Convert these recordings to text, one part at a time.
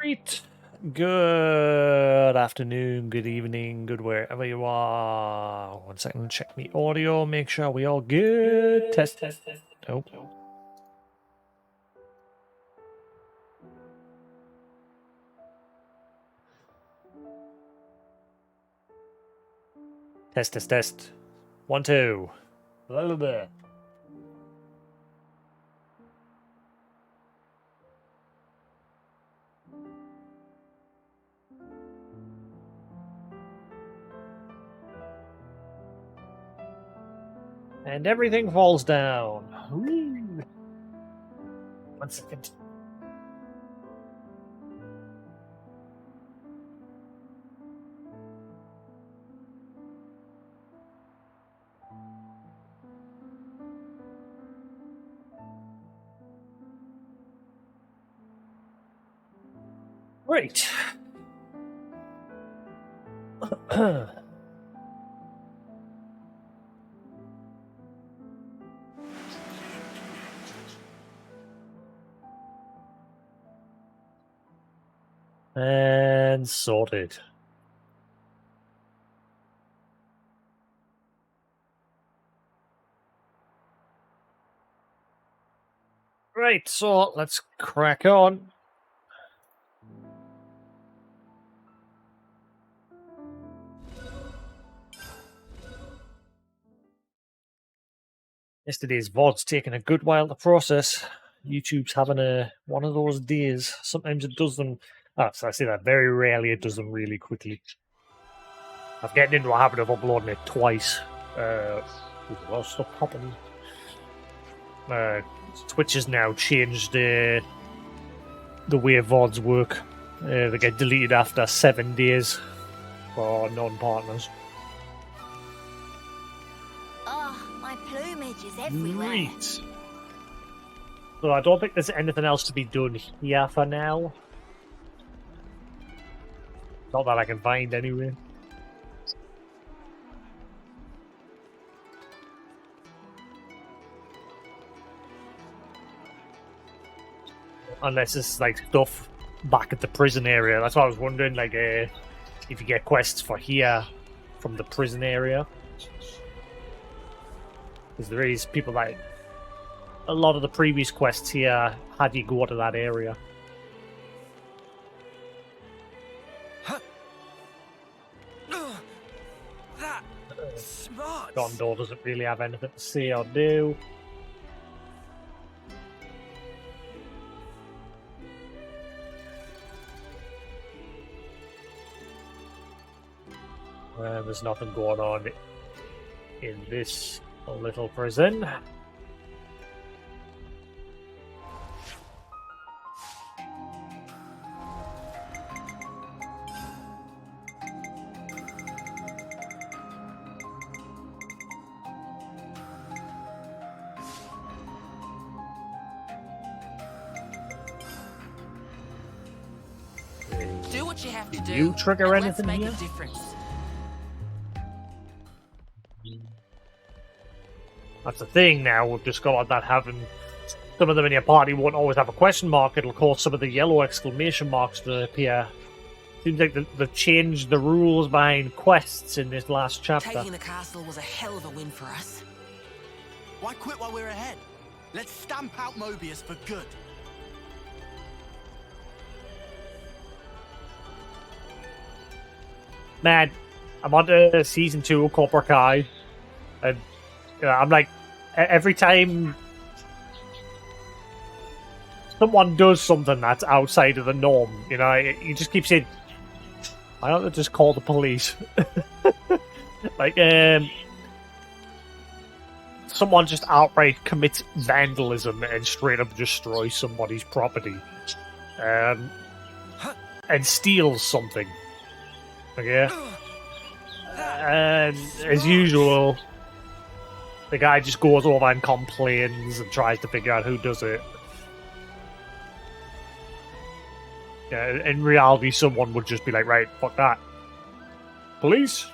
Right. Good afternoon, good evening, good wherever you are. 1 second, check me audio, make sure we all good. Test. Oh. Test. 1, 2. A little bit. And everything falls down. Whee. 1 second. Right. And sorted. Right, so let's crack on. Yesterday's VOD's taking a good while to process. YouTube's having one of those days. Sometimes it does them. So I say that very rarely. It does them really quickly. I've getting into a habit of uploading it twice. There's a lot of stuff happening. Twitch has now changed the way VODs work. They get deleted after 7 days for non-partners. Plumage is everywhere. Right. So I don't think there's anything else to be done here for now. Not that I can find anyway. Unless it's like stuff back at the prison area. That's what I was wondering, like if you get quests for here from the prison area. Because there is people that a lot of the previous quests here had you go to that area. That smart. Gondor doesn't really have anything to say or do. There's nothing going on in this little prison. Do what you have to do. You trigger and anything let's make here? a difference. That's the thing now, we've discovered that having some of them in your party won't always have a question mark. It'll cause some of the yellow exclamation marks to appear. Seems like they've changed the rules behind quests in this last chapter. Taking the castle was a hell of a win for us. Why quit while we're ahead? Let's stamp out Mobius for good. Man, I'm on to season 2 of Cobra Kai, and I'm like, every time someone does something that's outside of the norm, you just keep saying, why don't they just call the police? Like, someone just outright commits vandalism and straight up destroys somebody's property, and steals something. Okay? And as usual, the guy just goes over and complains and tries to figure out who does it. Yeah, in reality, someone would just be like, right, fuck that. Police?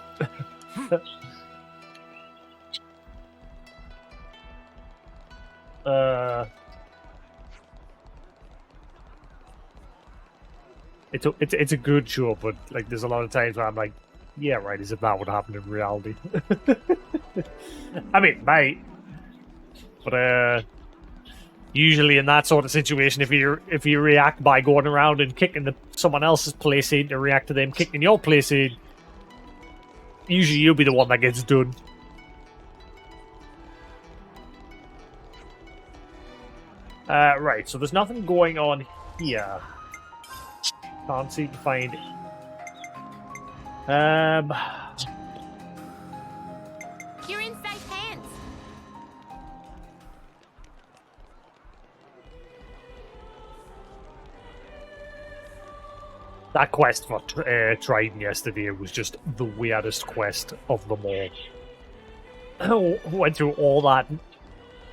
it's a good show, but like there's a lot of times where I'm like, yeah, right, as if that would happen in reality. I mean, mate, but usually in that sort of situation, if you react by going around and kicking someone else's place in to react to them kicking your place in, usually you'll be the one that gets done. Right, so there's nothing going on here. Can't seem to find it. You're in safe hands. That quest for Trident yesterday was just the weirdest quest of them all. Went through all that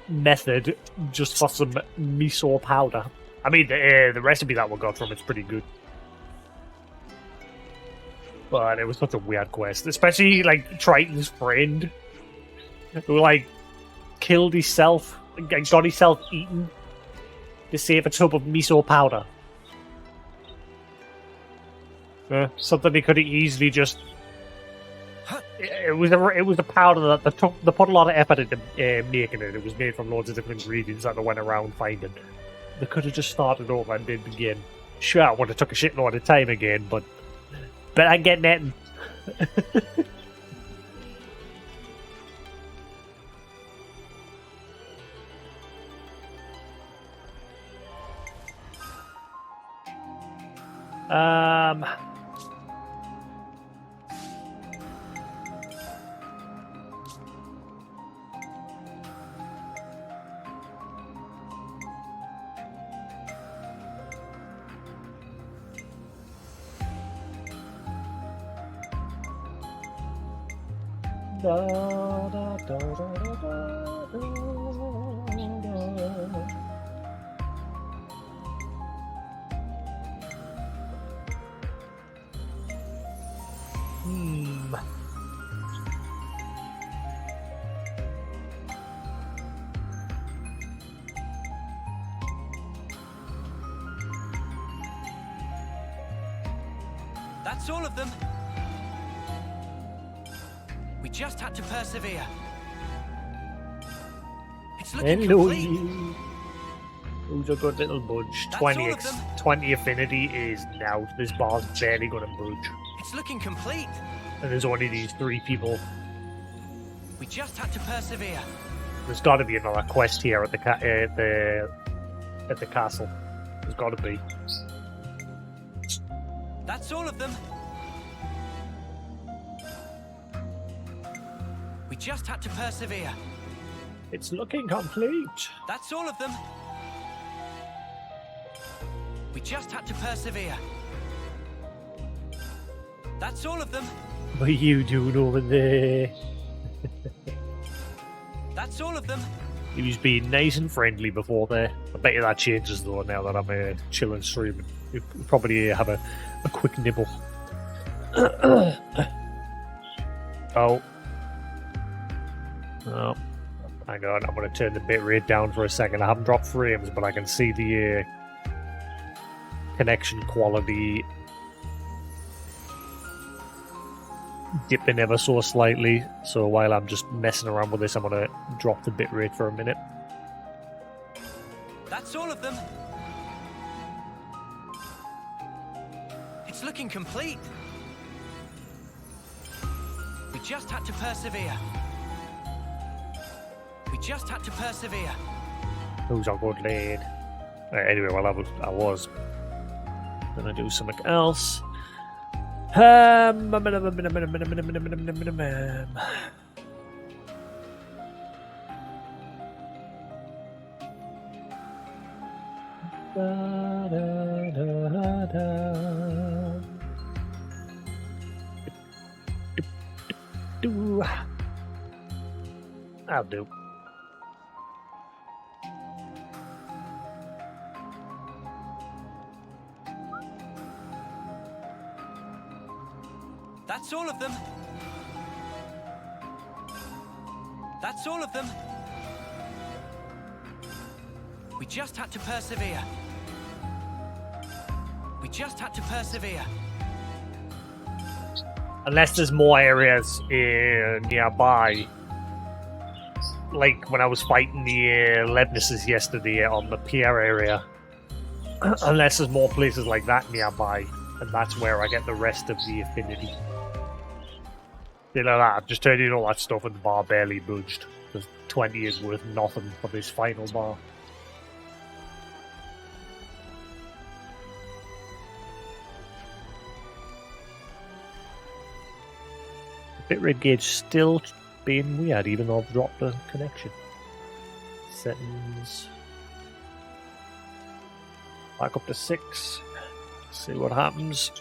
method just for some miso powder. I mean, the recipe that we got from it's pretty good. But it was such a weird quest. Especially, like, Triton's friend, who, like, killed himself, got himself eaten to save a tub of miso powder. Something they could have easily just... It was a powder that they put a lot of effort into making it. It was made from loads of different ingredients that they went around finding. They could have just started over and did again. Sure, it would have took a shitload of time again, but I get nothing. That's all of them. We just had to persevere. It's looking Hello, complete. you. Who's a good little budge? That's 20, all of them. 20 affinity is now. This bar's barely going to budge. It's looking complete. And there's only these 3 people. We just had to persevere. There's got to be another quest here at the castle. There's got to be. That's all of them. We just had to persevere. It's looking complete. That's all of them. We just had to persevere. That's all of them. What are you doing over there? That's all of them. He was being nice and friendly before there. I bet you that changes though now that I'm chilling streaming. You probably have a quick nibble. Oh. Oh. Hang on, I'm going to turn the bitrate down for a second. I haven't dropped frames, but I can see the connection quality dipping ever so slightly. So while I'm just messing around with this, I'm going to drop the bitrate for a minute. That's all of them. It's looking complete. We just had to persevere. We just had to persevere. Who's a good lad? Anyway, well, I was gonna do something else. I'll do. That's all of them. That's all of them. We just had to persevere. We just had to persevere. Unless there's more areas nearby. Like when I was fighting the Levnesses yesterday on the pier area. Unless there's more places like that nearby. And that's where I get the rest of the affinity. You know that, I've just turned in all that stuff and the bar barely budged. Because 20 is worth nothing for this final bar. Bitrate gauge still being weird, even though I've dropped the connection. Settings. Back up to 6. See what happens.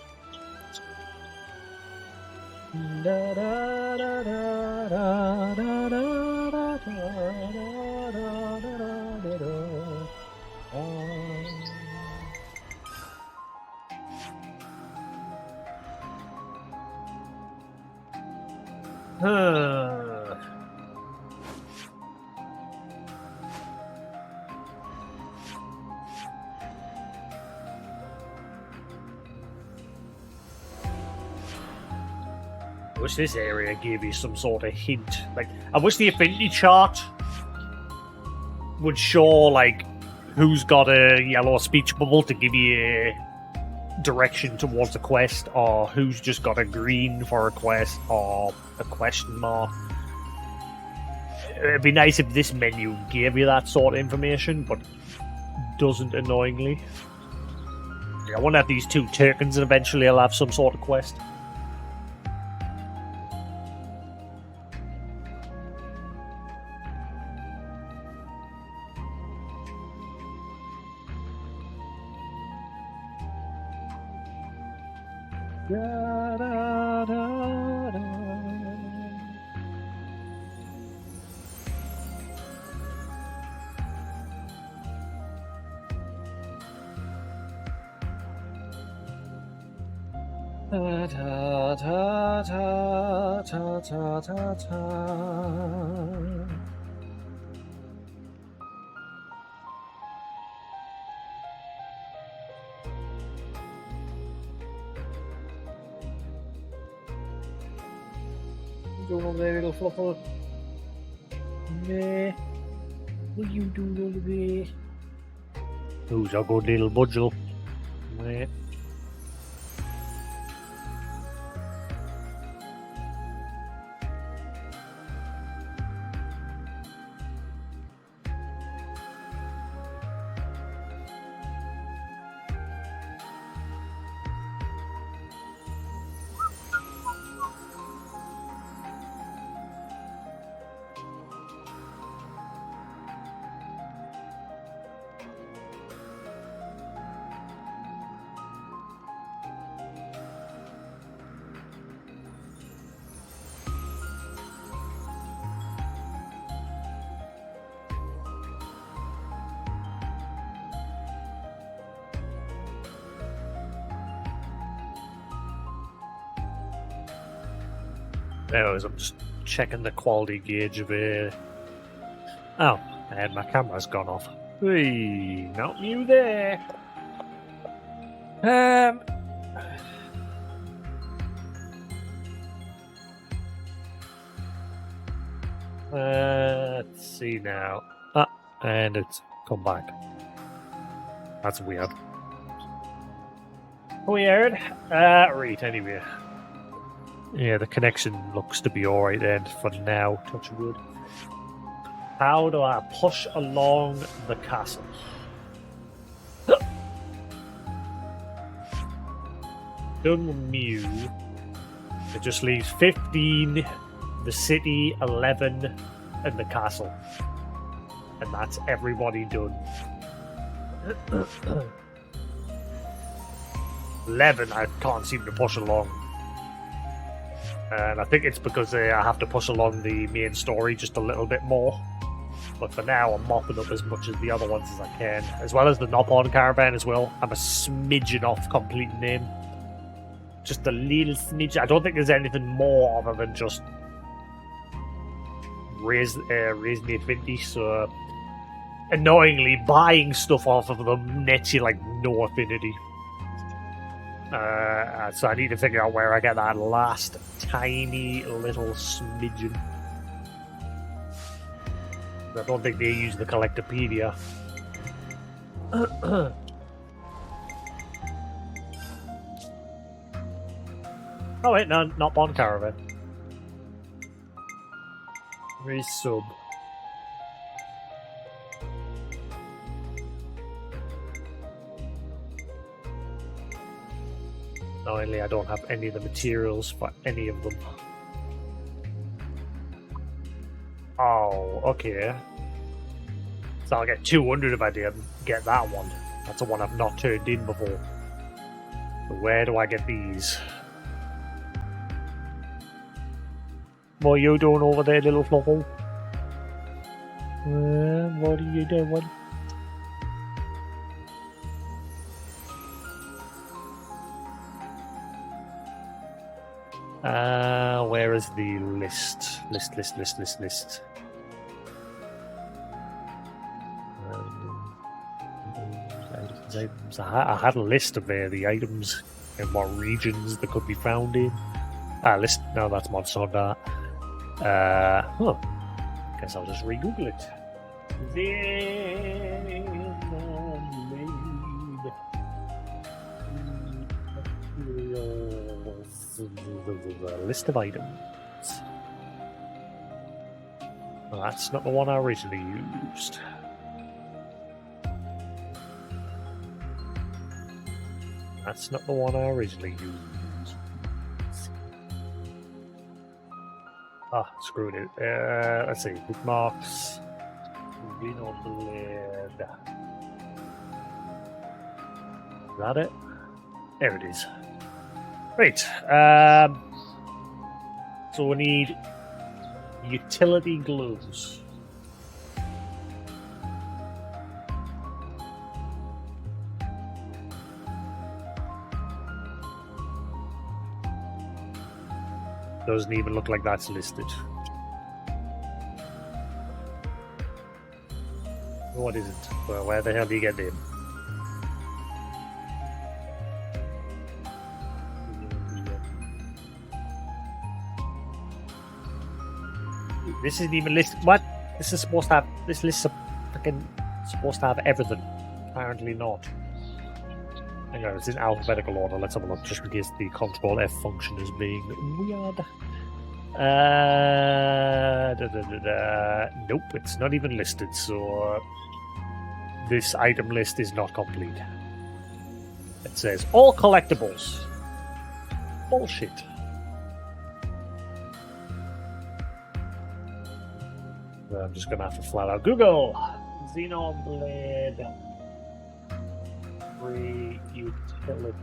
Da, da, da, da, da, da, da, da, I wish this area gave you some sort of hint. Like, I wish the affinity chart would show, like, who's got a yellow speech bubble to give you a direction towards a quest, or who's just got a green for a quest, or a question mark. It'd be nice if this menu gave you that sort of information, but doesn't, annoyingly. I wonder if these two tokens eventually will have some sort of quest. Da, da, da, da. Da, da, da, da, da, da, da, da. Going over there, little fluffer. Nah. What you doing over there? Who's a good little budgel? Nah. Anyways, I'm just checking the quality gauge of it. Oh, and my camera's gone off. Hey, not you there. Let's see now. And it's come back. That's weird. Weird. Right, anyway. Yeah, the connection looks to be alright then for now, touch wood. How do I push along the castle? Done with Mew. It just leaves 15, the city, 11, and the castle. And that's everybody done. 11 I can't seem to push along. And I think it's because I have to push along the main story just a little bit more. But for now, I'm mopping up as much as the other ones as I can. As well as the Nopon caravan as well. I'm a smidgen off completing them. Just a little smidgen. I don't think there's anything more other than just raise the affinity. So, annoyingly, buying stuff off of them nets you like no affinity. So I need to figure out where I get that last tiny little smidgen. I don't think they use the Collectopedia. Oh wait, no, not Bond Caravan. Resub. Annoyingly, I don't have any of the materials for any of them. Oh, okay. So I'll get 200 if I did get that one. That's the one I've not turned in before. So where do I get these? What are you doing over there, little fluffle? What are you doing? Where is the list? List. I had a list of the items and what regions they could be found in. List. No, that's mod sort that. Guess I'll just re-Google it. List of items. Well, that's not the one I originally used. That's not the one I originally used. Screwed it. Let's see. Bookmarks. Xenoblade. Is that it? There it is. Right. So we need utility gloves. Doesn't even look like that's listed. What is it? Well, where the hell do you get them? This isn't even listed. What? This is supposed to have. This list is fucking supposed to have everything. Apparently not. Hang on, it's in alphabetical order. Let's have a look, just in case the Control F function is being weird. Nope, it's not even listed. So this item list is not complete. It says all collectibles. Bullshit. I'm just gonna have to flat out Google Xenoblade free utility.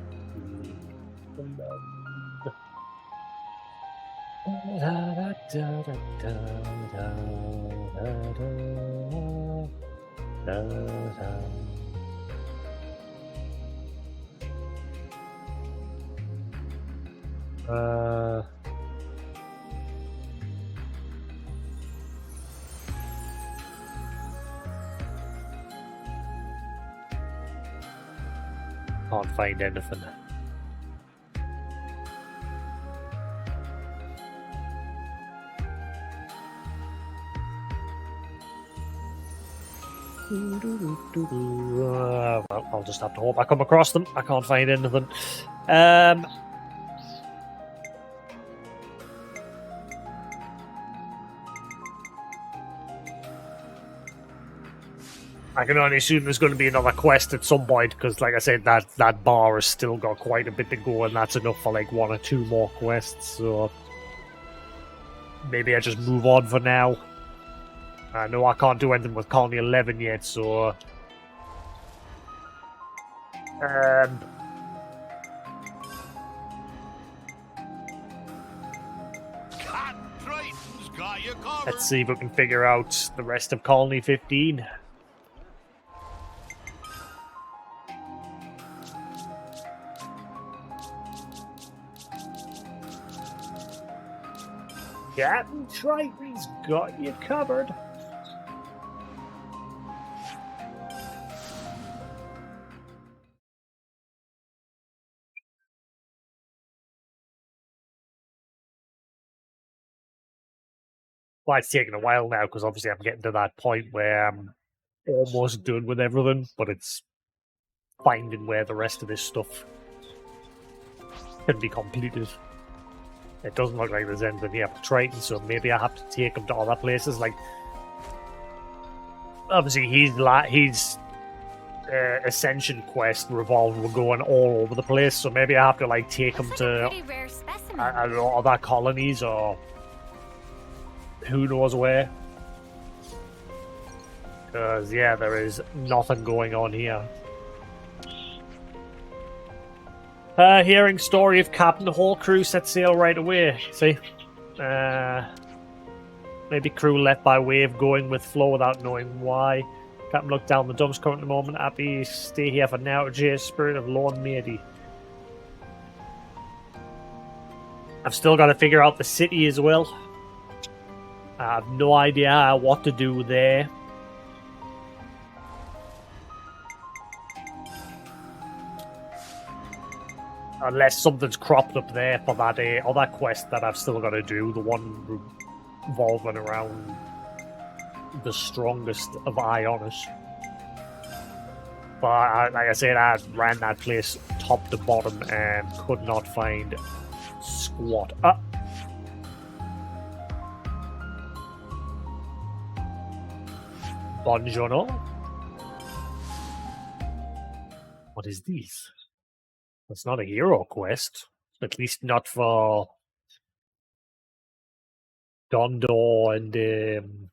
Can't find anything. Well, I'll just have to hope I come across them. I can't find anything. I can only assume there's going to be another quest at some point, because, like I said, that bar has still got quite a bit to go, and that's enough for like 1 or 2 more quests. So maybe I just move on for now. I know I can't do anything with Colony 11 yet, so let's see if we can figure out the rest of Colony 15. Captain Triton's got you covered. Well, it's taking a while now because obviously I'm getting to that point where I'm almost done with everything, but it's finding where the rest of this stuff can be completed. It doesn't look like there's anything here for Triton, so maybe I have to take him to other places. Like, obviously, his Ascension quest revolved were going all over the place, so maybe I have to like take him Looks like a to pretty rare specimen. I don't know, other colonies or who knows where. Because yeah, there is nothing going on here. Hearing story of Captain, the whole crew set sail right away. See? Maybe crew left by wave going with flow without knowing why. Captain looked down the dumps current at the moment. Happy stay here for now. J spirit of lone matey. I've still got to figure out the city as well. I have no idea what to do there. Unless something's cropped up there for that other quest that I've still got to do, the one revolving around the strongest of Ionis. But like I said, I ran that place top to bottom and could not find squat. Buongiorno. What is this? It's not a hero quest. At least not for Dondo and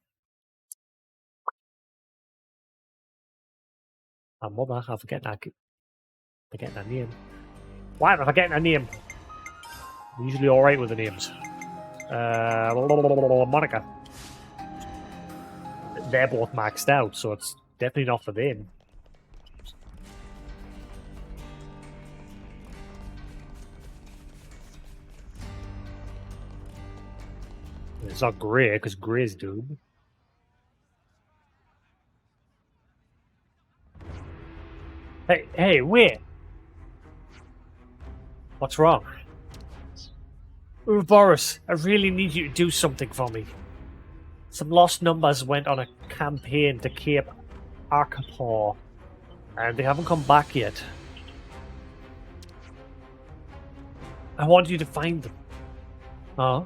my mother. I'm forgetting her name. Why am I forgetting her name? I'm usually alright with the names. Monica. They're both maxed out, so it's definitely not for them. It's not Grey, because Grey's doomed. Hey, wait! What's wrong? Boris, I really need you to do something for me. Some lost numbers went on a campaign to Cape Archipel, and they haven't come back yet. I want you to find them. Huh?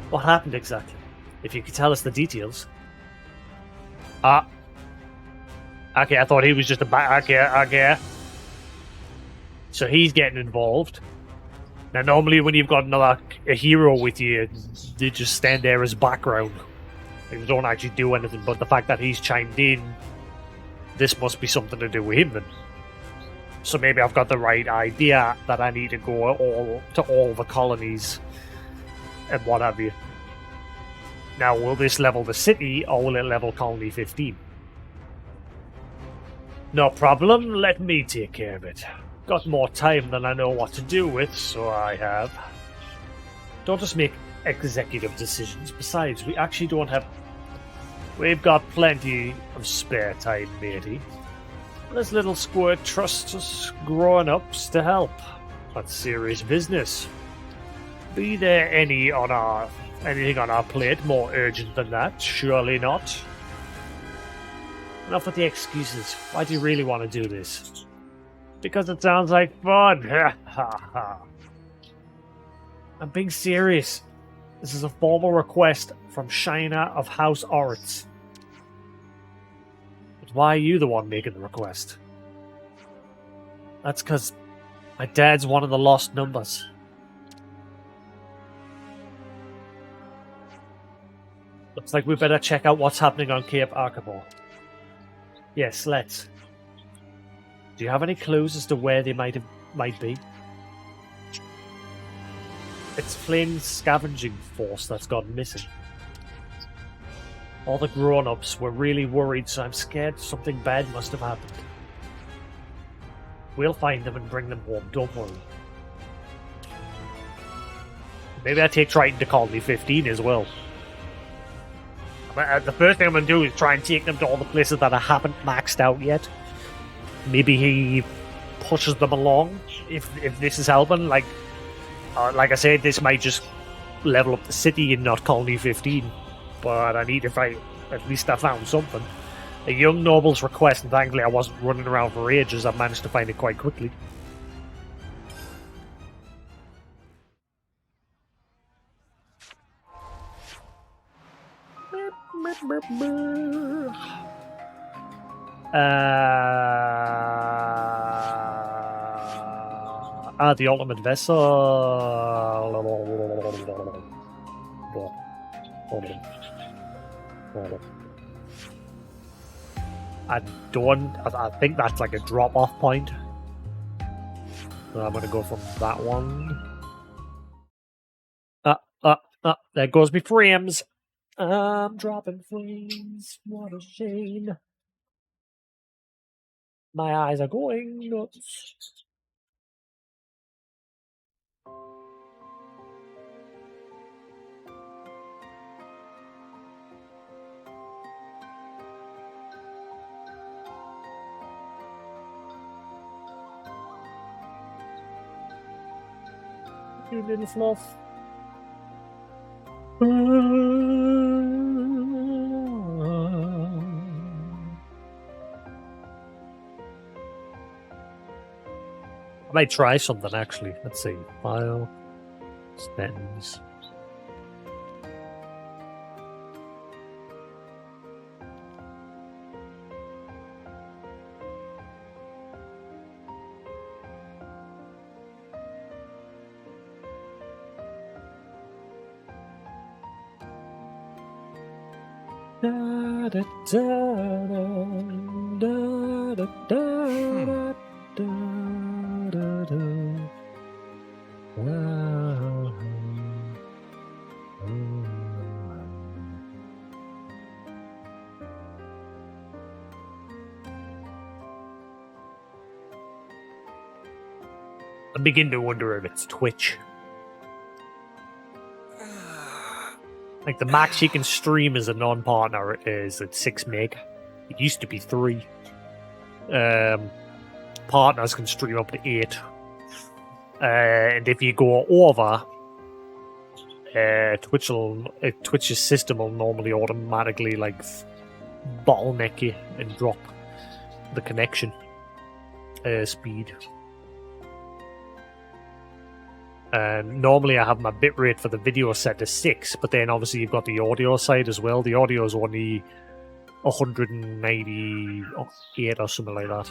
What happened exactly? If you could tell us the details. Okay, I thought he was just a okay. So he's getting involved. Now, normally when you've got a hero with you, they just stand there as background. They don't actually do anything, but the fact that he's chimed in, this must be something to do with him then. So maybe I've got the right idea that I need to go to all the colonies and what have you. Now, will this level the city, or will it level Colony 15? No problem, let me take care of it. Got more time than I know what to do with, so I have. Don't just make executive decisions. Besides, we actually don't have... We've got plenty of spare time, matey. This little squirt trusts us grown-ups to help. That's serious business. Be there anything on our plate more urgent than that? Surely not. Enough with the excuses. Why do you really want to do this? Because it sounds like fun. Ha ha ha. I'm being serious. This is a formal request from Shina of House Oritz. But why are you the one making the request? That's because my dad's one of the lost numbers. Looks like we better check out what's happening on Cape Archipel. Yes, let's. Do you have any clues as to where they might be? It's Flame's scavenging force that's gone missing. All the grown-ups were really worried, so I'm scared something bad must have happened. We'll find them and bring them home, don't worry. Maybe I take Triton to Colony 15 as well. The first thing I'm going to do is try and take them to all the places that I haven't maxed out yet. Maybe he pushes them along if this is helping. Like I said, this might just level up the city and not Colony 15. But I need to find... At least I found something. A young noble's request, and thankfully I wasn't running around for ages. I managed to find it quite quickly. The ultimate vessel. I think that's like a drop-off point. So I'm gonna go from that one. There goes me frames. I'm dropping frames. What a shame. My eyes are going nuts. You little fluff. I might try something actually. Let's see. File. Settings. Da, da, da, da, da, da, da, da, da. I begin to wonder if it's Twitch. Like the max you can stream as a non-partner is at 6 meg. It used to be 3. Partners can stream up to 8. And if you go over, Twitch's system will normally automatically like bottleneck you and drop the connection speed. And normally I have my bitrate for the video set to 6, but then obviously you've got the audio side as well. The audio is only 198 or something like that.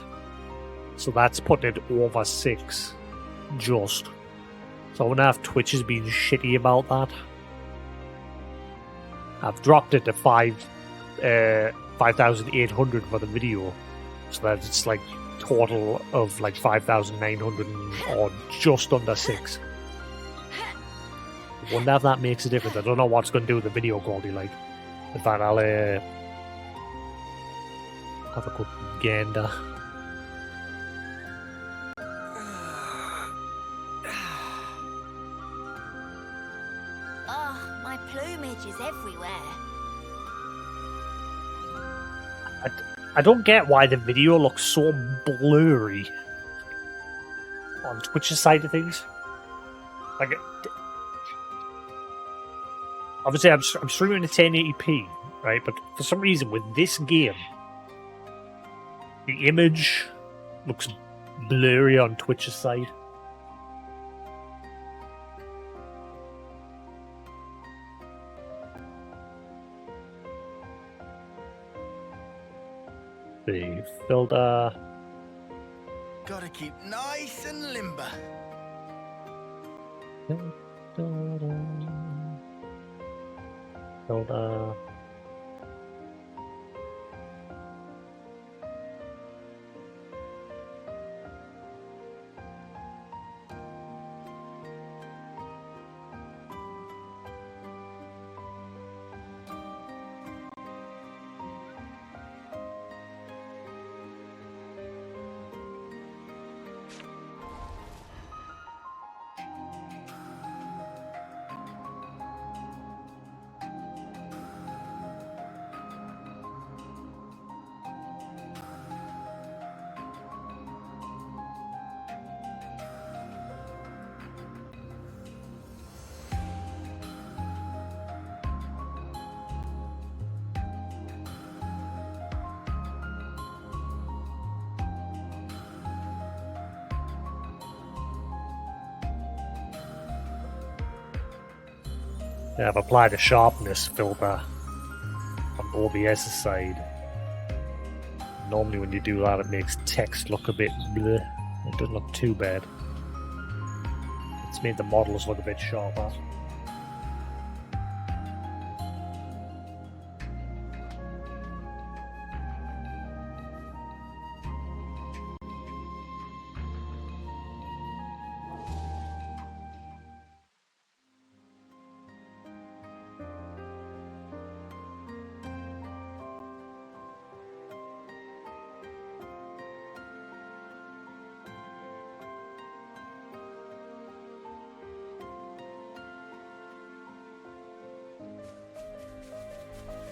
So that's putting it over 6, just. So I wonder if Twitch has been shitty about that. I've dropped it to 5,800 for the video. So that it's like total of like 5,900 or just under 6. I wonder if that makes a difference. I don't know what it's going to do with the video quality like. In fact, I'll have a quick gander. Oh, my plumage is everywhere. I don't get why the video looks so blurry on Twitch's side of things. Like, obviously, I'm streaming at 1080p, right? But for some reason, with this game, the image looks blurry on Twitch's side. The filter. Gotta keep nice and limber. Filter. Yeah, I've applied a sharpness filter on OBS's side. Normally when you do that, it makes text look a bit bleh. It doesn't look too bad. It's made the models look a bit sharper.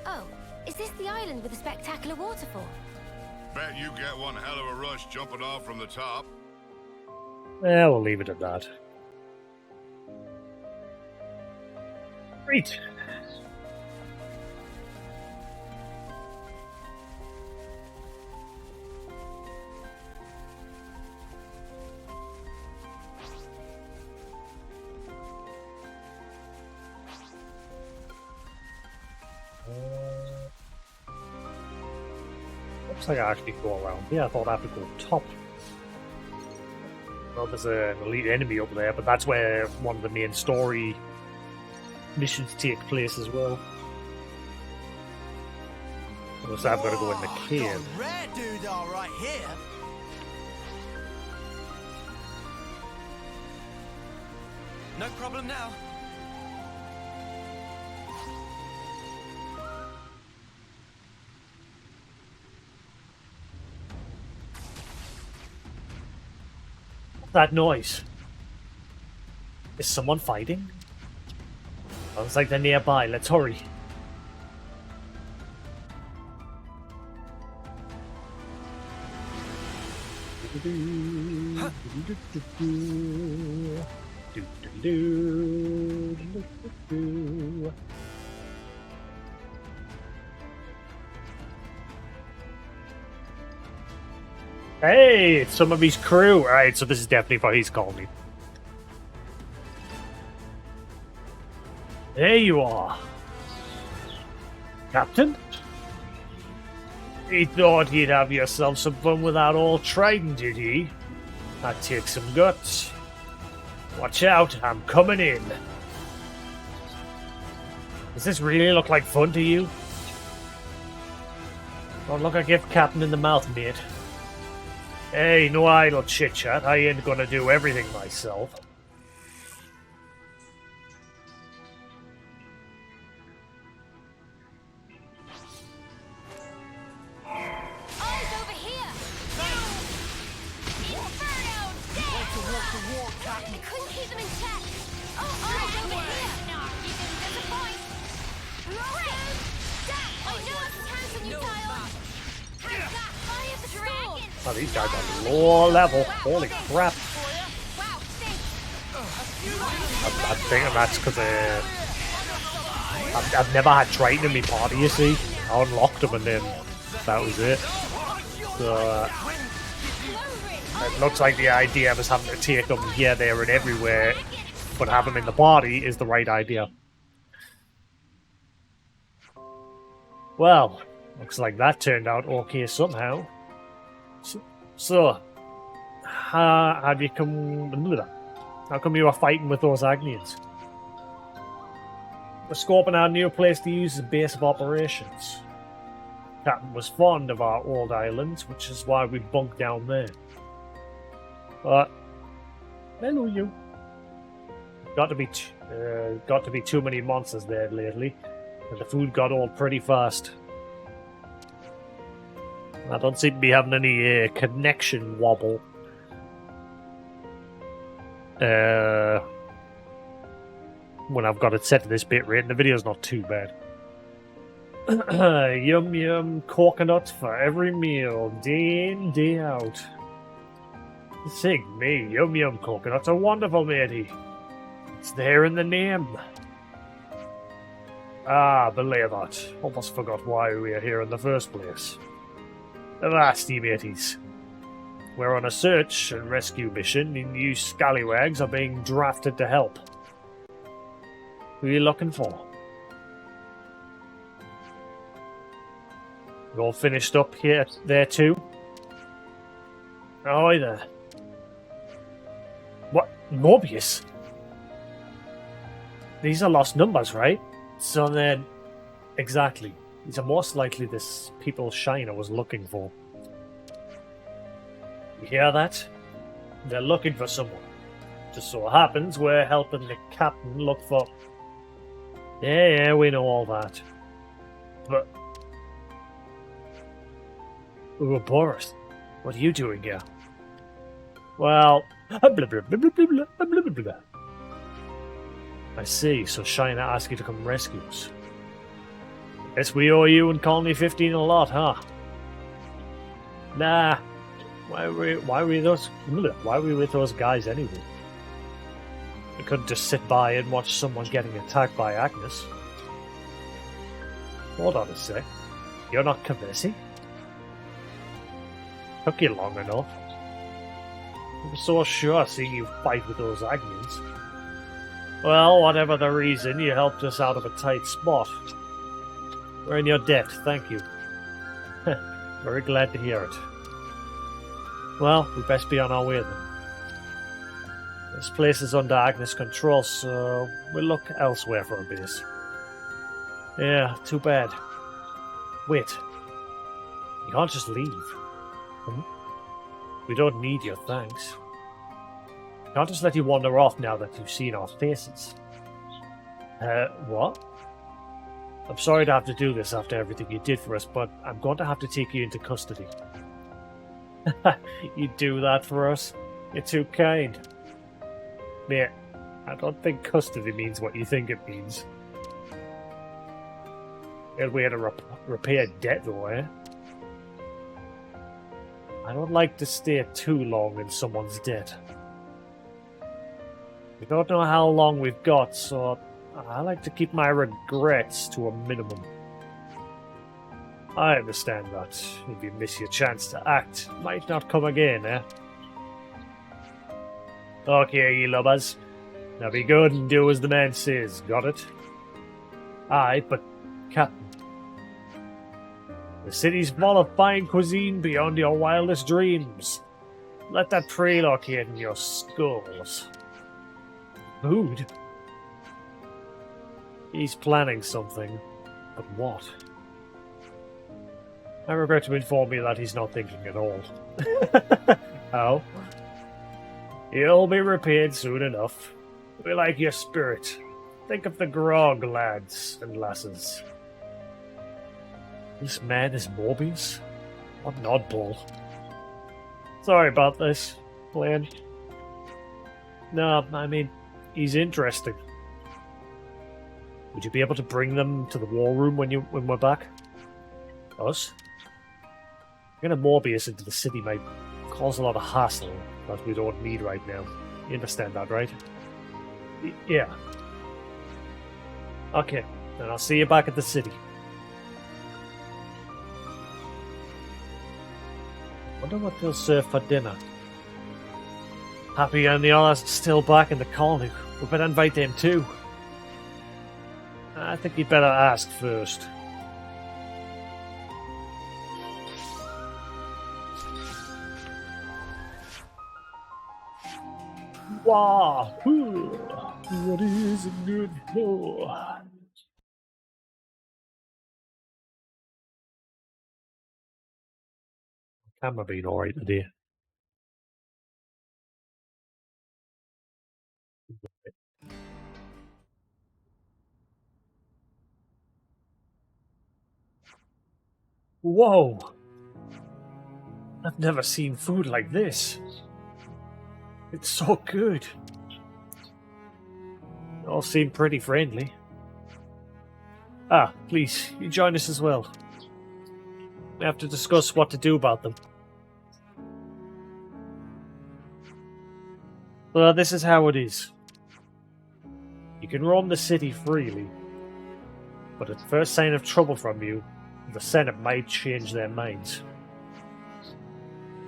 Oh, is this the island with the spectacular waterfall? Bet you get one hell of a rush jumping off from the top. Yeah, we'll leave it at that. Great. Looks like I actually go around here. I thought I had to go top. Well, there's an elite enemy up there, but that's where one of the main story missions take place as well. So I've got to go in the cave. Got a rare doodah right here. No problem now. That noise. Is someone fighting? Sounds like they're nearby. Let's hurry. Hey, it's some of his crew. Alright, so this is definitely what he's calling me. There you are. Captain? He thought he'd have yourself some fun with that old trident, did he? That takes some guts. Watch out, I'm coming in. Does this really look like fun to you? Don't look like gift captain in the mouth, mate. Hey, no idle chit-chat. I ain't gonna do everything myself. Eyes over here! Inferno! Dead! I couldn't keep them in check! Oh, eyes over here! No, you didn't disappoint! Great! That! I know it's a cancer you tie on! Eye of the dragon! Oh, these guys are low level. Holy crap. Wow, thanks! I'm thinking that's because I've never had Triton in my party, you see. I unlocked them and then that was it. So, it looks like the idea of us having to take them here, there and everywhere, but have them in the party is the right idea. Well, looks like that turned out okay somehow. So, how do you come? How come you are fighting with those Agnians? We're scoping out a new place to use as a base of operations. Captain was fond of our old islands, which is why we bunked down there. But hello, you. Got to be too many monsters there lately, and the food got old pretty fast. I don't seem to be having any connection wobble. When I've got it set to this bit rate, and the video's not too bad. Yum yum coconuts for every meal, day in, day out. Sing me, yum yum coconuts are wonderful, matey. It's there in the name. Ah, believe it. Almost forgot why we are here in the first place. Avasti, mateys. We're on a search and rescue mission, and you scallywags are being drafted to help. Who are you looking for? You all finished up here, there too? Oh, hi there. What? Morbius? These are lost numbers, right? So then, exactly. These are most likely this people Shiner was looking for. You hear that? They're looking for someone. Just so happens we're helping the captain look for... Yeah, we know all that. But... Boris, what are you doing here? Well... Blah, blah, blah, blah, blah, blah, blah, blah, blah. I see, so Shiner asked you to come rescue us. Guess we owe you and Colony 15 a lot, huh? Nah. Why were we with those guys anyway? We couldn't just sit by and watch someone getting attacked by Agnes. Hold on a sec. You're not Kavesi? Took you long enough. I was so sure seeing you fight with those Agnians. Well, whatever the reason, you helped us out of a tight spot. We're in your debt, thank you. Very glad to hear it. Well, we best be on our way then. This place is under Agnes' control, so we'll look elsewhere for a base. Yeah, too bad. Wait. You can't just leave. We don't need your thanks. I can't just let you wander off now that you've seen our faces. What? I'm sorry to have to do this after everything you did for us, but I'm going to have to take you into custody. You do that for us? You're too kind. Mate, I don't think custody means what you think it means. Good way to repay a debt, though, eh? I don't like to stay too long in someone's debt. We don't know how long we've got, so I like to keep my regrets to a minimum. I understand that if you miss your chance to act, it might not come again, eh? Okay, you lubbers. Now be good and do as the man says, got it? Aye, but Captain, the city's full of fine cuisine beyond your wildest dreams. Let that Prelog in your skulls. Food? He's planning something, but what? I regret to inform you that he's not thinking at all. How? He'll be repaid soon enough. We like your spirit. Think of the grog, lads and lasses. This man is Morbius? What an oddball. Sorry about this, Glenn. No, I mean, he's interesting. Would you be able to bring them to the war room when we're back? Us? Bringing a Morbius into the city might cause a lot of hassle that we don't need right now. You understand that, right? Yeah. Okay, then I'll see you back at the city. Wonder what they'll serve for dinner. Happy and the others still back in the colony. We better invite them too. I think you'd better ask first. Wahoo! What is it good for? Camera being alright today. Whoa! I've never seen food like this. It's so good. They all seem pretty friendly. Ah, please, you join us as well. We have to discuss what to do about them. Well, this is how it is. You can roam the city freely, but at the first sign of trouble from you, the Senate might change their minds.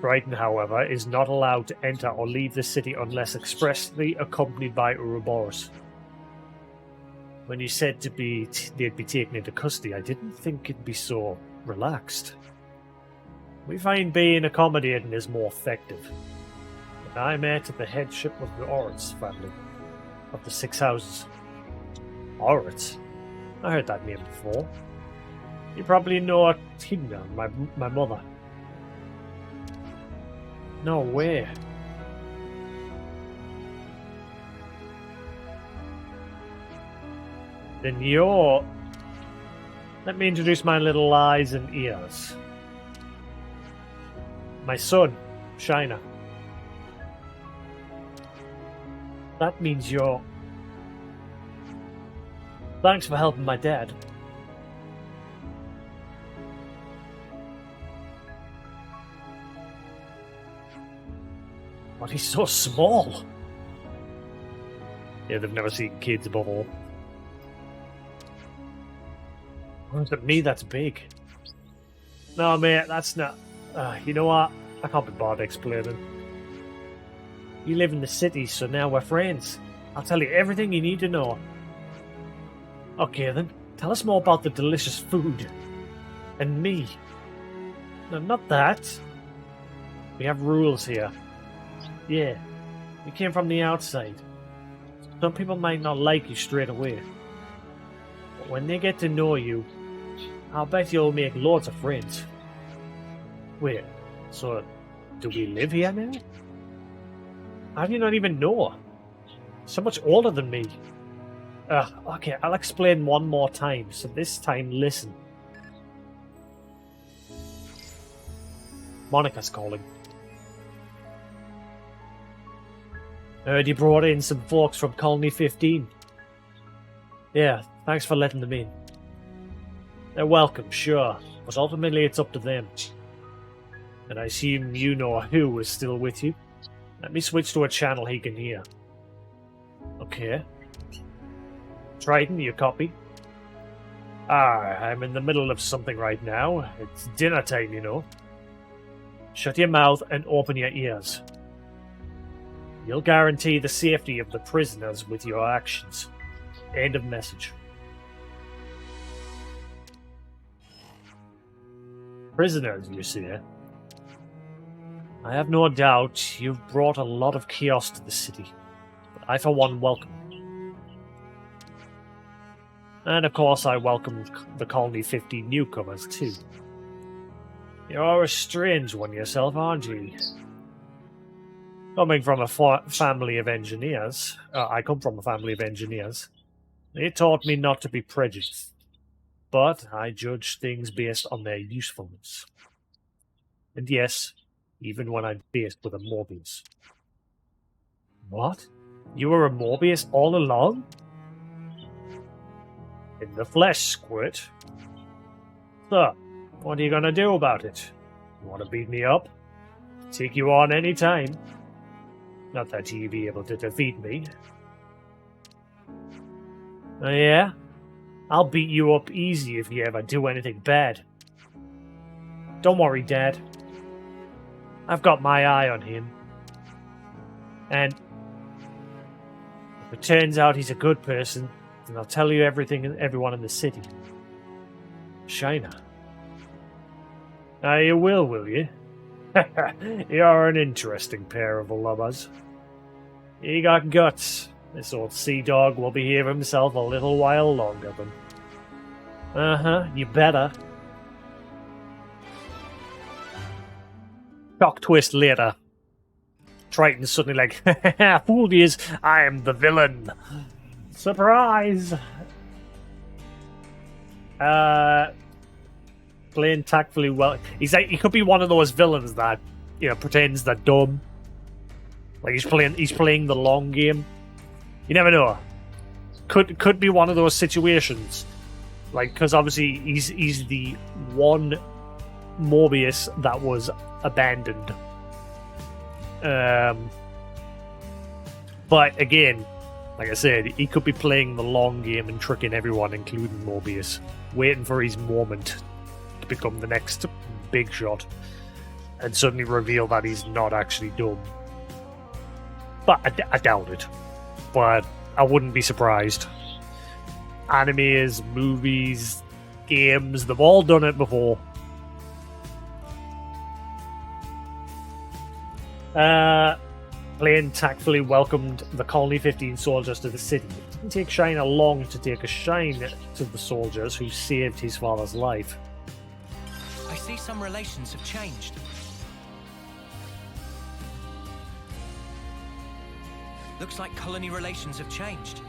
Brighton, however, is not allowed to enter or leave the city unless expressly accompanied by Ouroboros. When you said they'd be taken into custody, I didn't think it'd be so relaxed. We find being accommodating is more effective. And I met at the headship of the Oritz family, of the 6 houses. Oritz? I heard that name before. You probably know Tina, my mother. No way. Then you're... Let me introduce my little eyes and ears. My son, Shiner. That means you're... Thanks for helping my dad. But he's so small. Yeah, they've never seen kids before. Look at me, that's big. No, mate, that's not... you know what? I can't be bothered explaining. You live in the city, so now we're friends. I'll tell you everything you need to know. Okay, then. Tell us more about the delicious food. And me. No, not that. We have rules here. Yeah. You came from the outside. Some people might not like you straight away. But when they get to know you, I'll bet you'll make loads of friends. Wait, so do we live here now? How do you not even know? So much older than me. Okay, I'll explain one more time, so this time listen. Monica's calling. Heard you brought in some folks from Colony 15. Yeah, thanks for letting them in. They're welcome, sure, but ultimately it's up to them. And I assume you know who is still with you. Let me switch to a channel he can hear. Okay. Triton, you copy? I'm in the middle of something right now. It's dinner time, you know. Shut your mouth and open your ears. You'll guarantee the safety of the prisoners with your actions. End of message. Prisoners, you see. I have no doubt you've brought a lot of chaos to the city, but I for one welcome. And of course I welcome the Colony 50 newcomers too. You're a strange one yourself, aren't you? Coming from a family of engineers, I come from a family of engineers. They taught me not to be prejudiced, but I judge things based on their usefulness. And yes, even when I'm faced with a Morbius. What? You were a Morbius all along? In the flesh, Squirt. So, what are you gonna do about it? You wanna beat me up? Take you on any time. Not that you'd be able to defeat me. Oh yeah? I'll beat you up easy if you ever do anything bad. Don't worry, Dad. I've got my eye on him. And if it turns out he's a good person, then I'll tell you everything and everyone in the city. Shiner. You will you? You're an interesting pair of lovers. You got guts. This old sea dog will behave himself a little while longer than... you better. Shock twist later. Triton's suddenly like, fooled yous, I am the villain. Surprise! Playing tactfully well. He's like, he could be one of those villains that, pretends they're dumb. Like he's playing the long game. You never know. Could be one of those situations. Like, because obviously he's the one Morbius that was abandoned. But again, like I said, he could be playing the long game and tricking everyone, including Morbius, waiting for his moment to become the next big shot and suddenly reveal that he's not actually dumb. But I doubt it. But I wouldn't be surprised. animes, movies, games, they've all done it before. Blaine tactfully welcomed the Colony 15 soldiers to the city. It didn't take Shiner long to take a shine to the soldiers who saved his father's life. I see some relations have changed. Looks like colony relations have changed.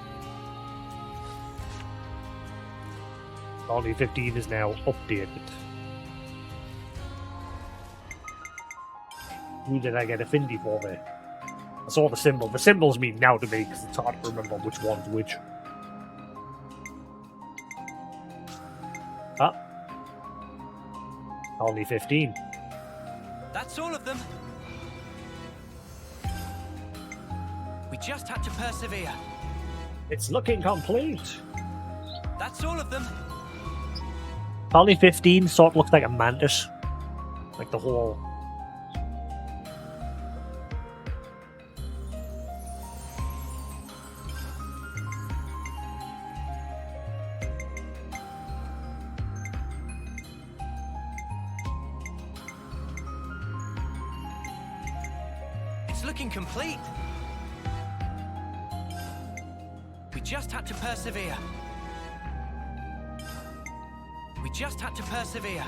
Colony 15 is now updated. Who did I get affinity for there? I saw the symbol. The symbols mean now to me because it's hard to remember which one's which. Ah. Colony 15. That's all of them. We just had to persevere. It's looking complete. That's all of them. Colony 15 sort of looks like a mantis. Like the whole... It's looking complete. We just had to persevere. We just had to persevere.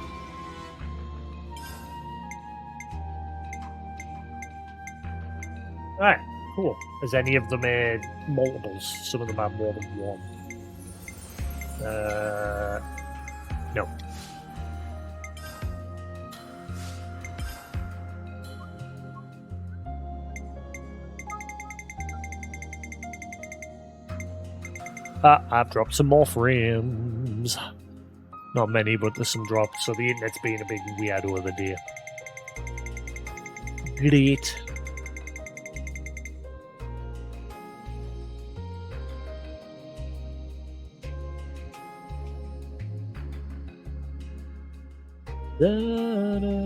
Alright, cool. Has any of them multiples? Some of them have more than one. No. I've dropped some more frames. Not many, but there's some drops, so the internet's been a big weirdo of the day. Great. Da-da.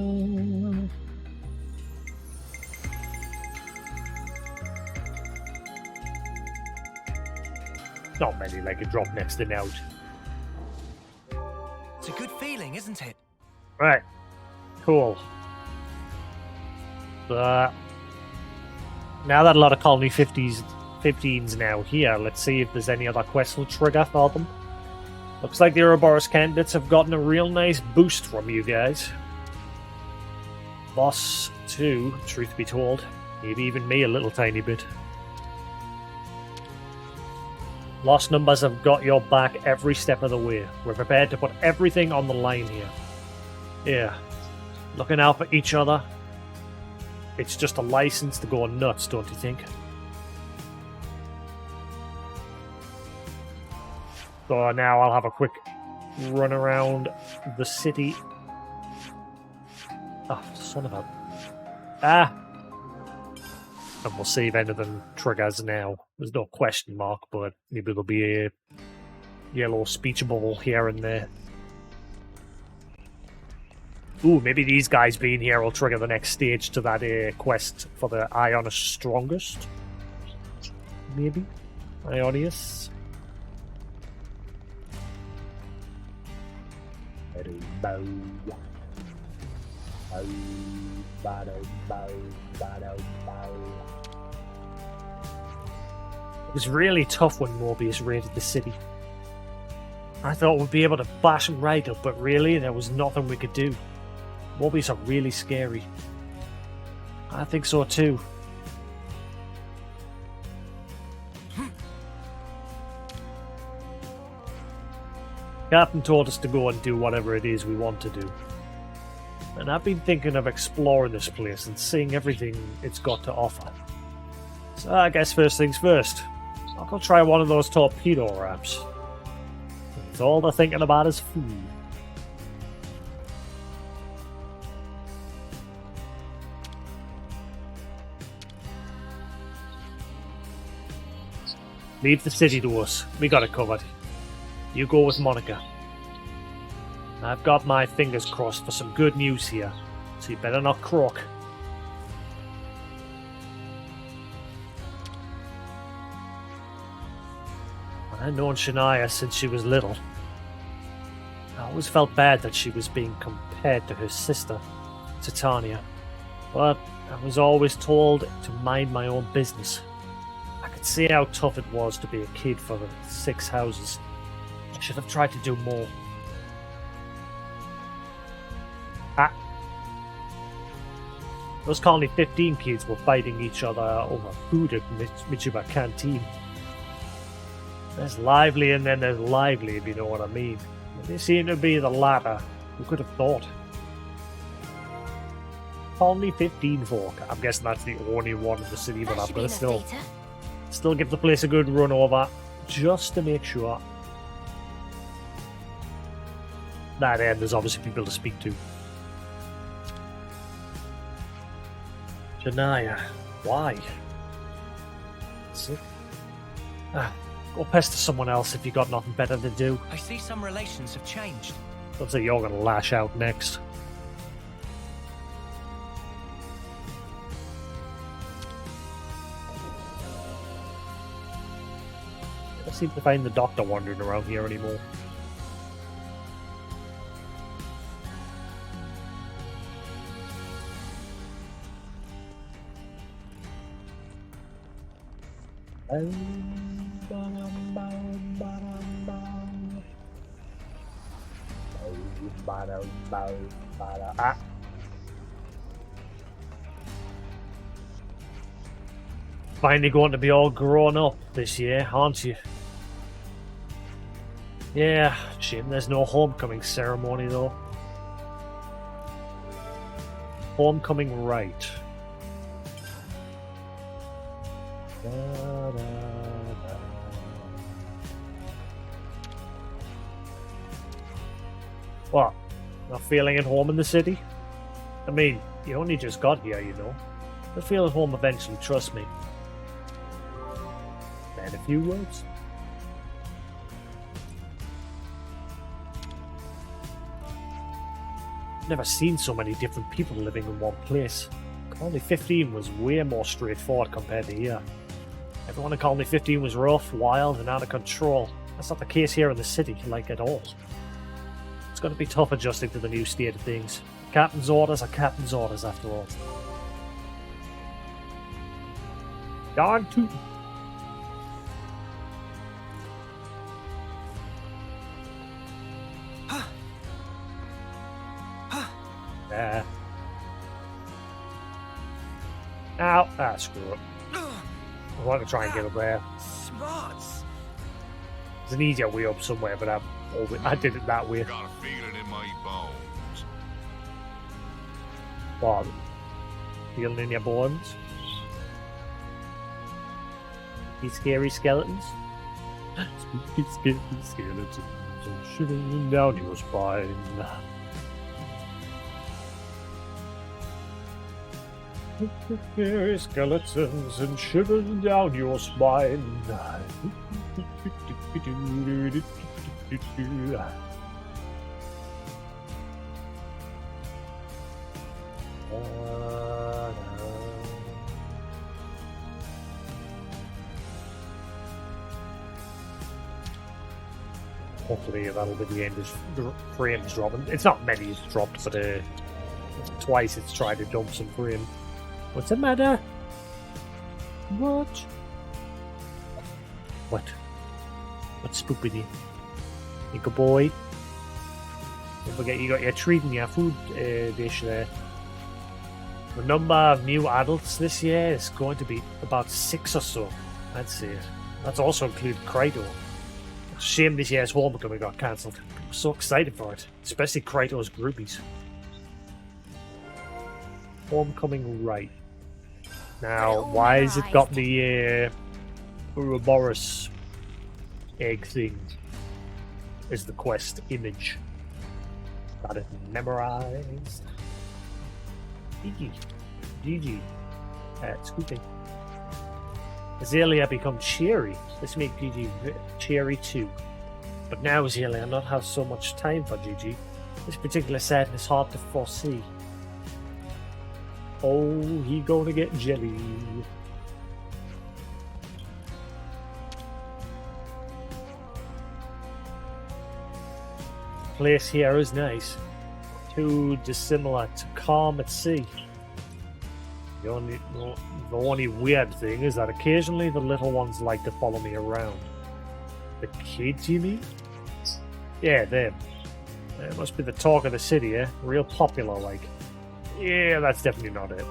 Not many like a drop next and out. It's a good feeling, isn't it? Right. Cool. Now that a lot of Colony 15s now here, let's see if there's any other quests will trigger for them. Looks like the Ouroboros candidates have gotten a real nice boost from you guys. Boss 2, truth be told. Maybe even me a little tiny bit. Lost numbers have got your back every step of the way. We're prepared to put everything on the line here. Yeah. Looking out for each other. It's just a license to go nuts, don't you think? So now I'll have a quick run around the city. Oh, son of a... Ah! And we'll see if anything triggers now. There's no question mark, but maybe there'll be a yellow speech bubble here and there. Ooh, maybe these guys being here will trigger the next stage to that quest for the Ionius Strongest. Maybe? Ionius? It was really tough when Morbius raided the city. I thought we'd be able to bash him right up, but really, there was nothing we could do. Morbius are really scary. I think so too. Captain told us to go and do whatever it is we want to do. And I've been thinking of exploring this place and seeing everything it's got to offer. So I guess first things first. I'll go try one of those torpedo ramps. It's all they're thinking about is food. Leave the city to us. We got it covered. You go with Monica. I've got my fingers crossed for some good news here, so you better not croak. I've known Shania since she was little. I always felt bad that she was being compared to her sister, Titania. But I was always told to mind my own business. I could see how tough it was to be a kid for the 6 houses. I should have tried to do more. Those Colony 15 kids were fighting each other over food at Michiba Canteen. There's lively and then there's lively, if you know what I mean. They seem to be the latter. Who could have thought? Colony 15 folk. I'm guessing that's the only one in the city, but I'm going to still give the place a good run over, just to make sure. That end, there's obviously people to speak to. Shania, why? Sick. Go pester someone else if you got nothing better to do. I see some relations have changed. Don't say you're gonna lash out next. I don't seem to find the doctor wandering around here anymore. Finally going to be all grown up this year, aren't you? Yeah, shame there's no homecoming ceremony though. Homecoming right. What? Not feeling at home in the city? I mean, you only just got here, you know. You'll feel at home eventually, trust me. And a few words. Never seen so many different people living in one place. Colony 15 was way more straightforward compared to here. Everyone in Colony 15 was rough, wild, and out of control. That's not the case here in the city, like at all. It's going to be tough adjusting to the new state of things. Captain's orders are captain's orders, after all. Darn tootin'. Ow. Screw it. I want to try and get up there. Smarts. There's an easier way up somewhere, but I did it that way. Got a feeling in my bones. What? Feeling in your bones? These scary skeletons? Spooky, scary skeletons are shivering down your spine. Scary skeletons and shivers down your spine. Hopefully that'll be the end of the frames dropping. It's not many it's dropped, but twice it's tried to dump some frame. What's the matter? What? What's spooping you? Good boy. Don't forget you got your treat and your food dish there. The number of new adults this year is going to be about 6 or so. That's it. That's also included Kratos. It's a shame this year's homecoming got cancelled. I'm so excited for it, especially Kratos groupies. Homecoming right. Now, why has it got the Ouroboros egg thing as the quest image? Got it memorized. GG. Scooping. Azalea become cheery. This makes GG cheery too. But now Azalea not have so much time for GG. This particular sadness hard to foresee. Oh, he gonna get jelly. place here is nice. Too dissimilar to calm at sea. The only weird thing is that occasionally the little ones like to follow me around. The kids, you mean? Yeah, them. It must be the talk of the city, eh? Real popular, like. Yeah, that's definitely not it.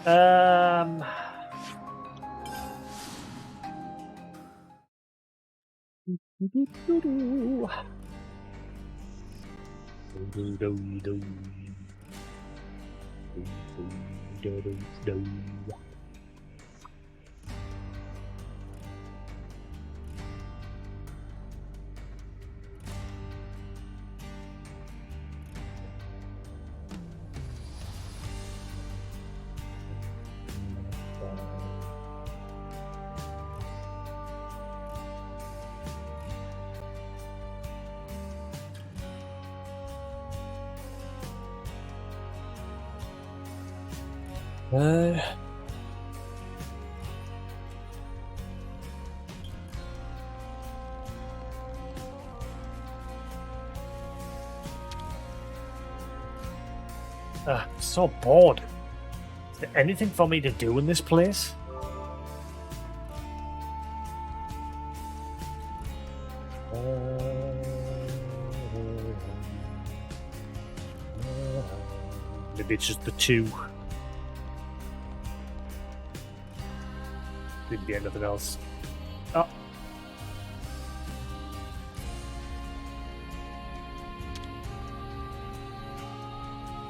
Um. So bored. Is there anything for me to do in this place? Maybe it's just the two. Didn't be anything else. Oh.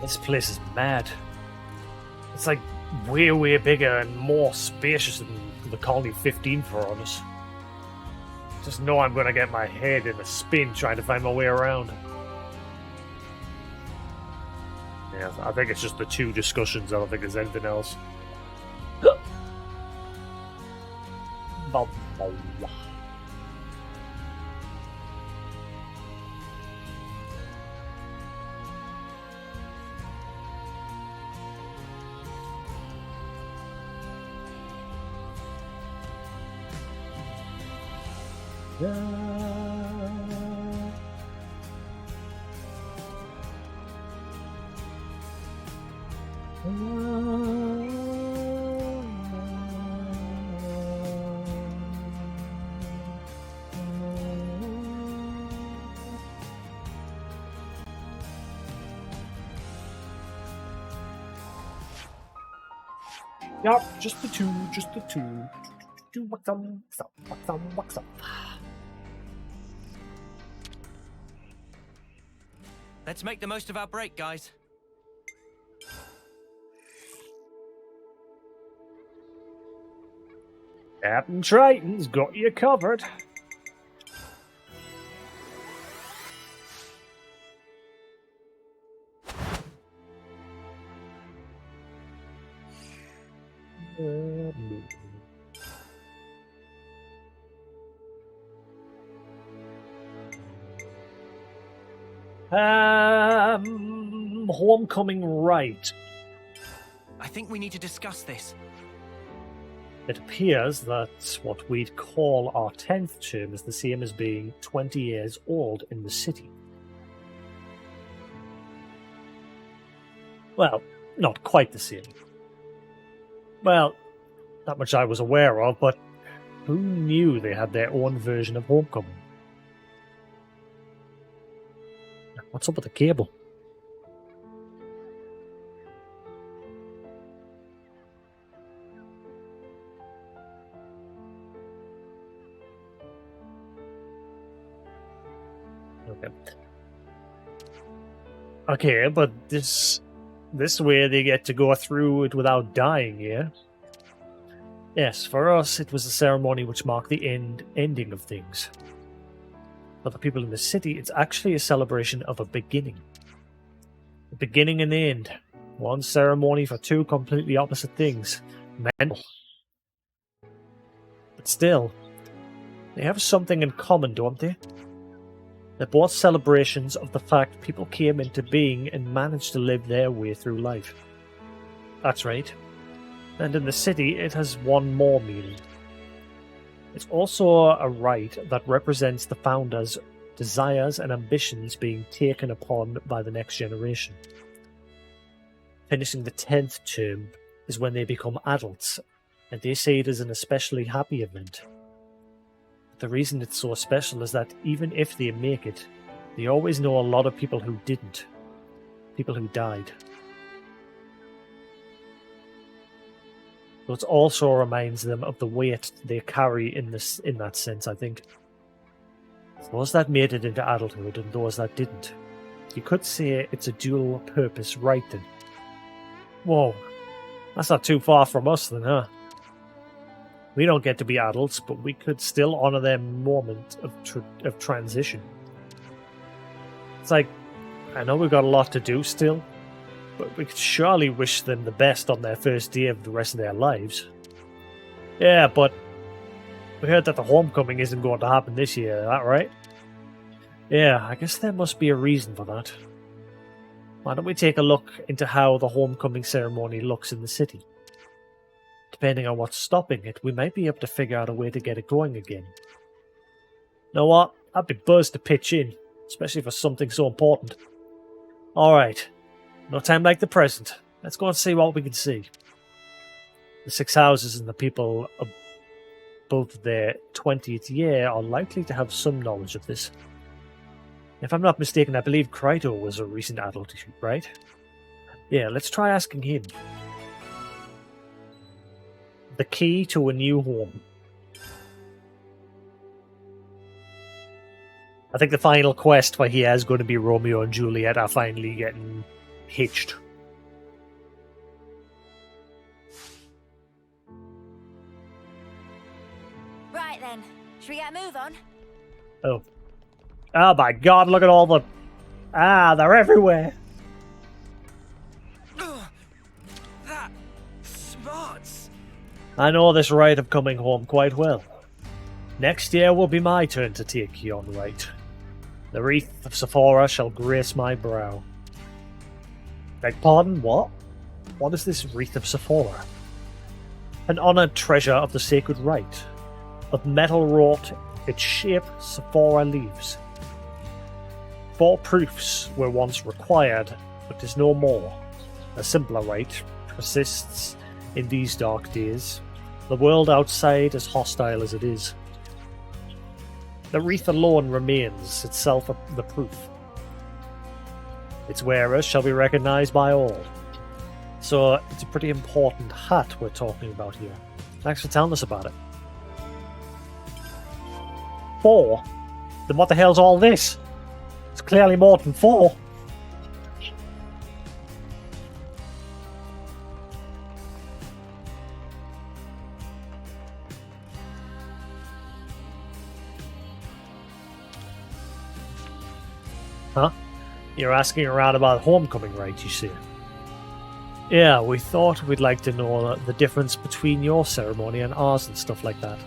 This place is mad. It's like way, way bigger and more spacious than the Colony 15 for us. Just know I'm going to get my head in a spin trying to find my way around. Yeah, I think it's just the two discussions. I don't think there's anything else. Yep, just the two, just the two. What's up? Let's make the most of our break, guys. Captain Triton's got you covered. Homecoming right. I think we need to discuss this. It appears that what we'd call our 10th term is the same as being 20 years old in the city. Well, not quite the same. Well, that much I was aware of, but who knew they had their own version of Homecoming? What's up with the cable? Okay. Okay, but this way they get to go through it without dying, yeah? Yes, for us it was a ceremony which marked the ending of things. For the people in the city, it's actually a celebration of a beginning. A beginning and end. One ceremony for two completely opposite things. Mental. But still, they have something in common, don't they? They're both celebrations of the fact people came into being and managed to live their way through life. That's right. And in the city, it has one more meaning. It's also a rite that represents the founders' desires and ambitions being taken upon by the next generation. Finishing the 10th term is when they become adults, and they say it is an especially happy event. The reason it's so special is that even if they make it, they always know a lot of people who didn't. People who died. So it also reminds them of the weight they carry in that sense, I think. Those that made it into adulthood and those that didn't. You could say it's a dual purpose right then. Whoa, that's not too far from us then, huh? We don't get to be adults, but we could still honor their moment of transition. It's like, I know we've got a lot to do still, but we could surely wish them the best on their first day of the rest of their lives. Yeah, but we heard that the homecoming isn't going to happen this year, is that right? Yeah, I guess there must be a reason for that. Why don't we take a look into how the homecoming ceremony looks in the city? Depending on what's stopping it, we might be able to figure out a way to get it going again. You know what? I'd be buzzed to pitch in, especially for something so important. Alright, no time like the present. Let's go and see what we can see. The 6 houses and the people above their 20th year are likely to have some knowledge of this. If I'm not mistaken, I believe Kryto was a recent adult, right? Yeah, let's try asking him. The key to a new home. I think the final quest for here is going to be Romeo and Juliet are finally getting hitched. Right then, should we get a move on? Oh. Oh my god, look at all the... they're everywhere! That smarts. I know this rite of coming home quite well. Next year will be my turn to take yon rite. The wreath of Sephora shall grace my brow. Beg pardon, what? What is this wreath of Sephora? An honoured treasure of the sacred rite. Of metal wrought, its shape Sephora leaves. 4 proofs were once required, but is no more. A simpler rite persists in these dark days, the world outside as hostile as it is. The wreath alone remains, itself the proof. Its wearer shall be recognised by all. So it's a pretty important hat we're talking about here. Thanks for telling us about it. 4? Then what the hell's all this? It's clearly more than 4. Huh? You're asking around about homecoming, right, you see? Yeah, we thought we'd like to know the difference between your ceremony and ours and stuff like that.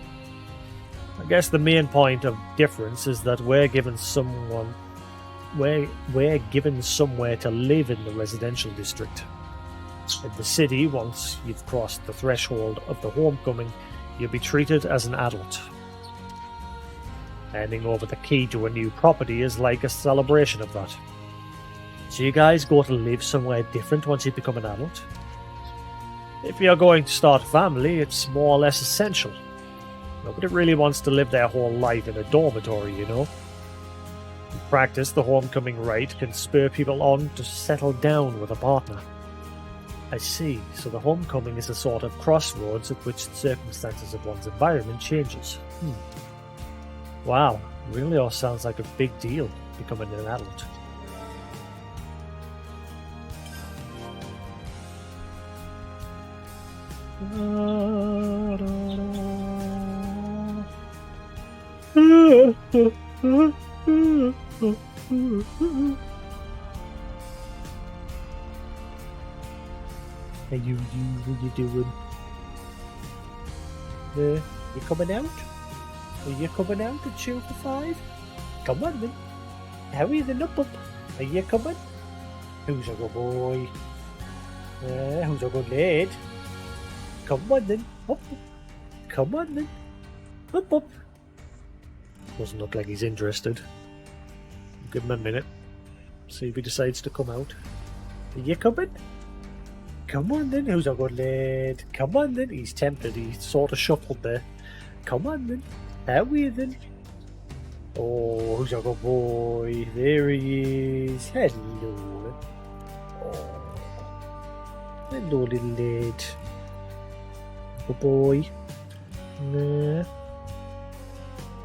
I guess the main point of difference is that we're given somewhere to live in the residential district. In the city, once you've crossed the threshold of the homecoming, you'll be treated as an adult. Handing over the key to a new property is like a celebration of that. So you guys go to live somewhere different once you become an adult? If you're going to start a family, it's more or less essential. Nobody really wants to live their whole life in a dormitory, you know? In practice, the homecoming rite can spur people on to settle down with a partner. I see, so the homecoming is a sort of crossroads at which the circumstances of one's environment changes. Wow, really all sounds like a big deal, becoming an adult. Hey, what you doing? You coming out? Are you coming out at show for 5? Come on then. How are you then up? Are you coming? Who's a good boy? Who's a good lad? Come on then. Up. Come on then. Up. Doesn't look like he's interested. Give him a minute. See if he decides to come out. Are you coming? Come on then, who's a good lad? Come on then, he's tempted, he sort of shuffled there. Come on then, how are you then? Oh, who's a good boy? There he is. Hello. Oh. Hello, little lad. Good boy. Nah.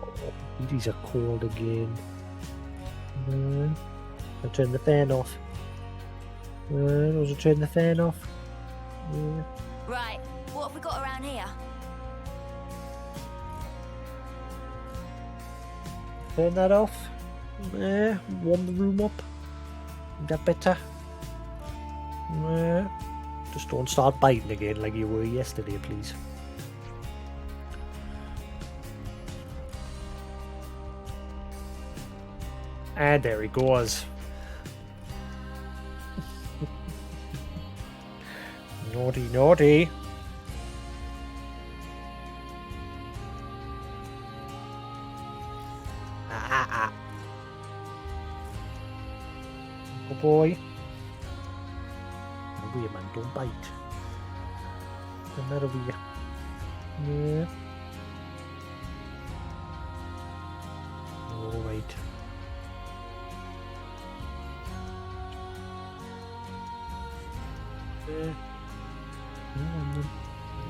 Oh, he's a cold again. Nah. I'll turn the fan off. I'll turn the fan off. Yeah. Right, what have we got around here? Turn that off. Warm the room up. Is that better? Just don't start biting again like you were yesterday, please. And there he goes. Naughty, naughty. Good boy. Over here, man. Don't bite. Come out over here. Yeah. All right. Come on then.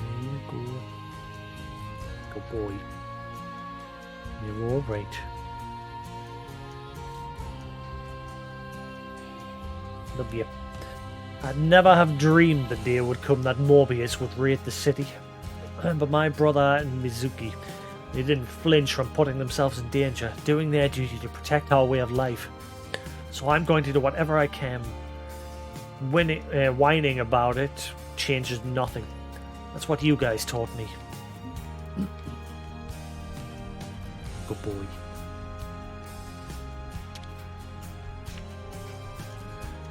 There you go. Good boy. You're all right. Love you. I'd never have dreamed the day would come that Morbius would raid the city. But my brother and Mizuki, they didn't flinch from putting themselves in danger, doing their duty to protect our way of life. So I'm going to do whatever I can. Whining about it changes nothing. That's what you guys taught me. Good boy.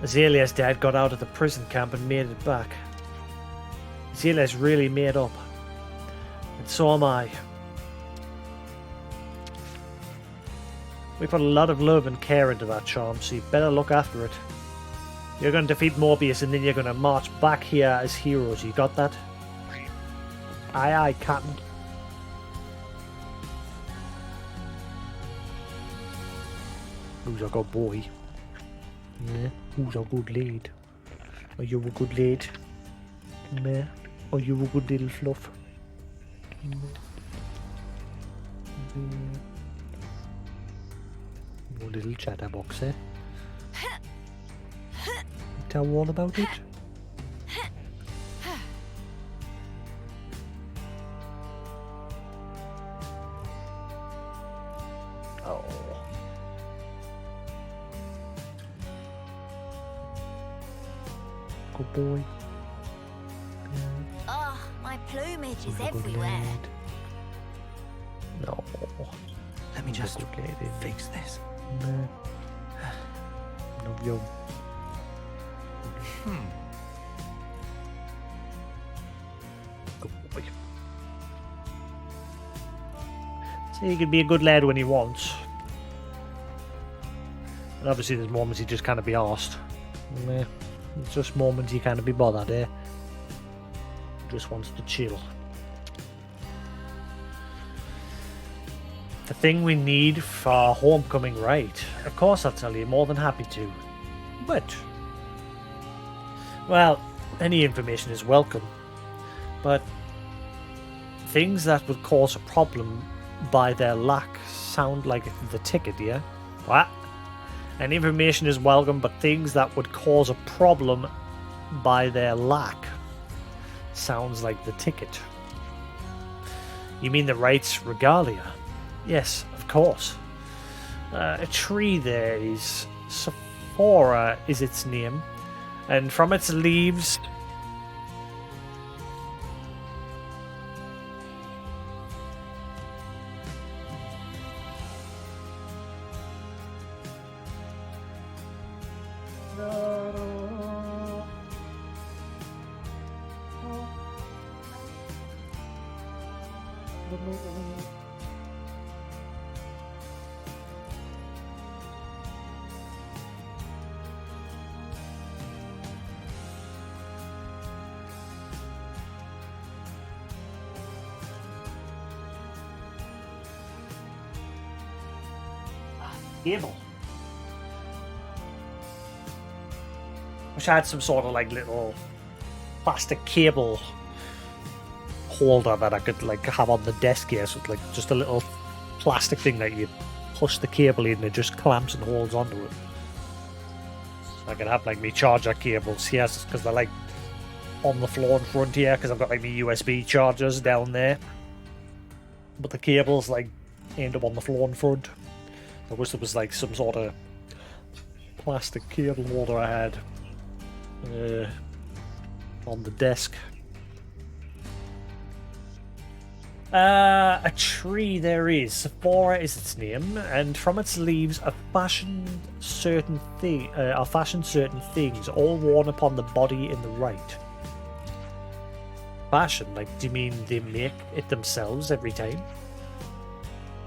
Azalea's dad got out of the prison camp and made it back. Azalea's really made up. And so am I. We put a lot of love and care into that charm, so you better look after it. You're going to defeat Morbius and then you're going to march back here as heroes. You got that? Aye, aye, Captain. Who's a good boy? Yeah, who's a good lad? Are you a good lad? Meh. Are you a good little fluff? Your little chatterbox, eh? Tell all about it? Oh. Good boy. Oh, my plumage is Who's a good everywhere. lad? No. Let me Who's a just good lad, isn't he? fix this. No. Love you. Good boy. So he can be a good lad when he wants. And obviously there's moments he just can't be arsed. Meh. It's just moments he can't be bothered, eh? Just wants to chill. The thing we need for Homecoming, right? Of course I'll tell you, more than happy to. But, well, any information is welcome. But things that would cause a problem by their lack sound like the ticket, yeah? What? Any information is welcome, but things that would cause a problem by their lack. Sounds like the ticket. You mean the rights regalia? Yes, of course. A tree there is Sephora is its name, and from its leaves cable. Wish I had some sort of like little plastic cable holder that I could like have on the desk here, so it's like just a little plastic thing that you push the cable in and it just clamps and holds onto it. So I could have like me charger cables here because they're like on the floor in front here because I've got like my USB chargers down there, but the cables like end up on the floor in front. I wish there was like some sort of plastic cable holder I had on the desk. A tree there is. Sephora is its name, and from its leaves are fashioned certain things, all worn upon the body in the right. Fashion? Like, do you mean they make it themselves every time?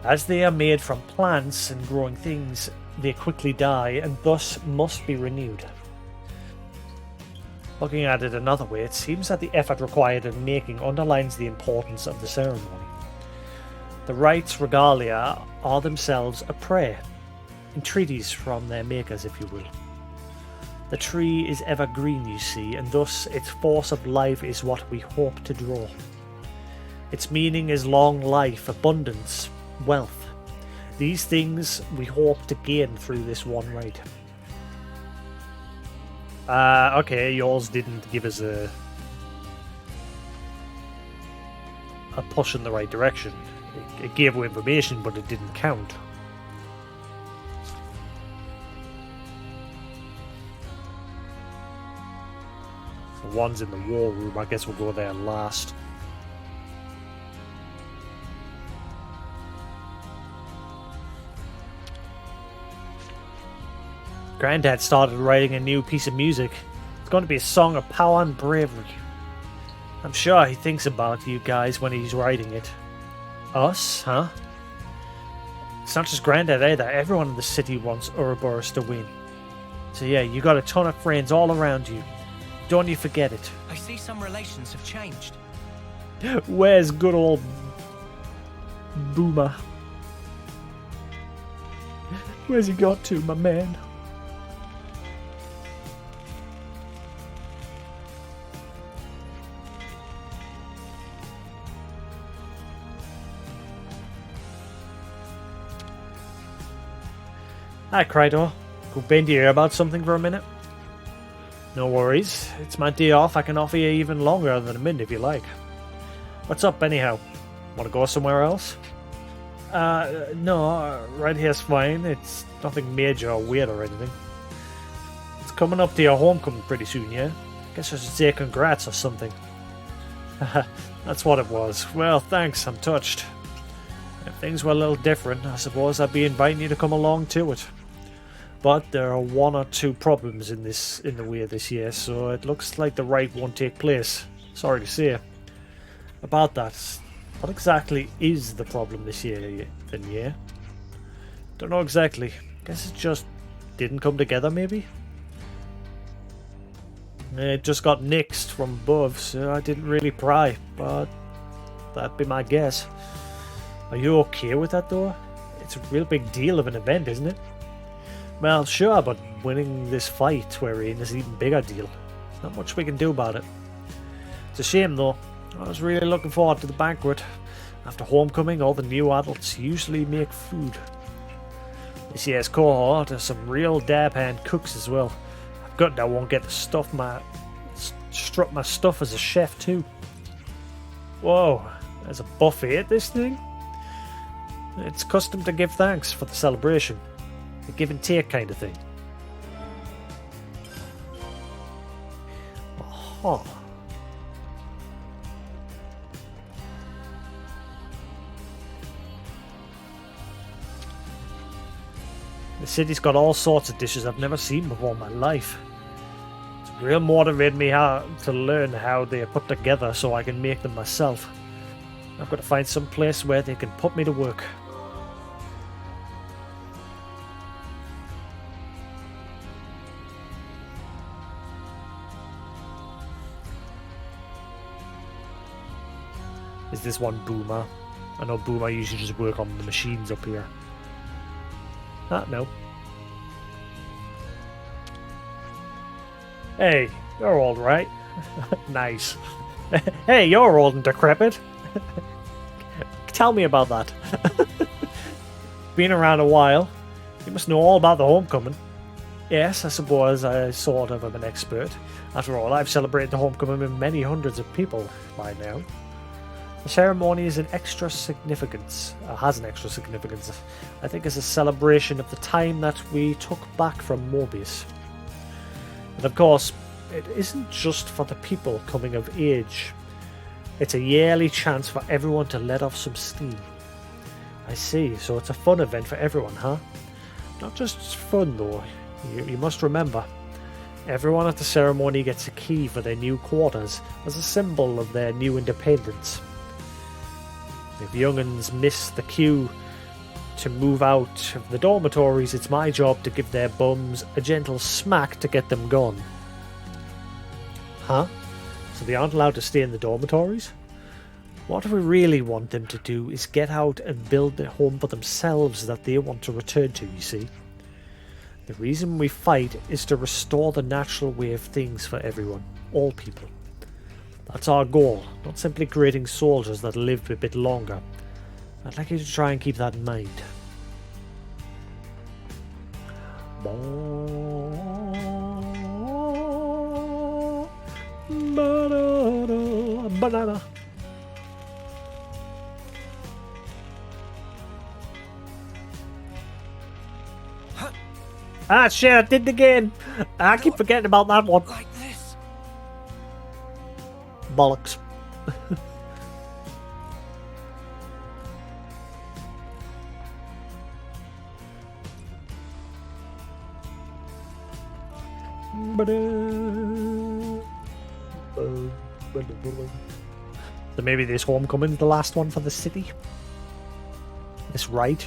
As they are made from plants and growing things, they quickly die and thus must be renewed. Looking at it another way, it seems that the effort required in making underlines the importance of the ceremony. The rites regalia are themselves a prayer, entreaties from their makers, if you will. The tree is evergreen, you see, and thus its force of life is what we hope to draw. Its meaning is long life, abundance, wealth. These things we hope to gain through this one rite. Okay, yours didn't give us a push in the right direction. It gave away information, but it didn't count. The one's in the war room. I guess we'll go there last. Granddad started writing a new piece of music. It's going to be a song of power and bravery. I'm sure he thinks about you guys when he's writing it. Us, huh? It's not just Granddad either. Everyone in the city wants Ouroboros to win. So yeah, you got a ton of friends all around you. Don't you forget it. I see some relations have changed. Where's good old Boomer? Where's he got to, my man? Hi, Krytor. Could bend your ear about something for a minute? No worries. It's my day off. I can offer you even longer than a minute if you like. What's up, anyhow? Want to go somewhere else? No. Right here's fine. It's nothing major or weird or anything. It's coming up to your homecoming pretty soon, yeah? Guess I should say congrats or something. That's what it was. Well, thanks. I'm touched. If things were a little different, I suppose I'd be inviting you to come along to it. But there are one or two problems in the way this year, so it looks like the rite won't take place. Sorry to say. About that, what exactly is the problem this year, then, yeah? Don't know exactly. Guess it just didn't come together, maybe? It just got nixed from above, so I didn't really pry, but that'd be my guess. Are you okay with that, though? It's a real big deal of an event, isn't it? Well, sure, but winning this fight we're in is an even bigger deal. There's not much we can do about it. It's a shame, though. I was really looking forward to the banquet. After homecoming, all the new adults usually make food. This year's cohort are some real dab-hand cooks as well. I'm gutted I won't get to strut my stuff as a chef too. Whoa, there's a buffet at this thing? It's custom to give thanks for the celebration. A give and take kind of thing. Huh. The city's got all sorts of dishes I've never seen before in my life. It's real motivated me to learn how they are put together so I can make them myself. I've got to find some place where they can put me to work. Is this one Boomer? I know Boomer usually just work on the machines up here. Ah, no. Hey, you're old, right? Nice. Hey, you're old and decrepit. Tell me about that. Been around a while. You must know all about the homecoming. Yes, I suppose I sort of am an expert. After all, I've celebrated the homecoming with many hundreds of people by now. The ceremony is an extra significance, has an extra significance, I think, as a celebration of the time that we took back from Mobius. And of course, it isn't just for the people coming of age. It's a yearly chance for everyone to let off some steam. I see, so it's a fun event for everyone, huh? Not just fun though, you must remember. Everyone at the ceremony gets a key for their new quarters as a symbol of their new independence. If young'uns miss the cue to move out of the dormitories, it's my job to give their bums a gentle smack to get them gone. Huh? So they aren't allowed to stay in the dormitories? What we really want them to do is get out and build a home for themselves that they want to return to, you see. The reason we fight is to restore the natural way of things for everyone, all people. That's our goal, not simply creating soldiers that live a bit longer. I'd like you to try and keep that in mind. Banana. Ah, shit, I did it again. I keep forgetting about that one. Like this. Bollocks. So maybe this homecoming's the last one for the city? This right?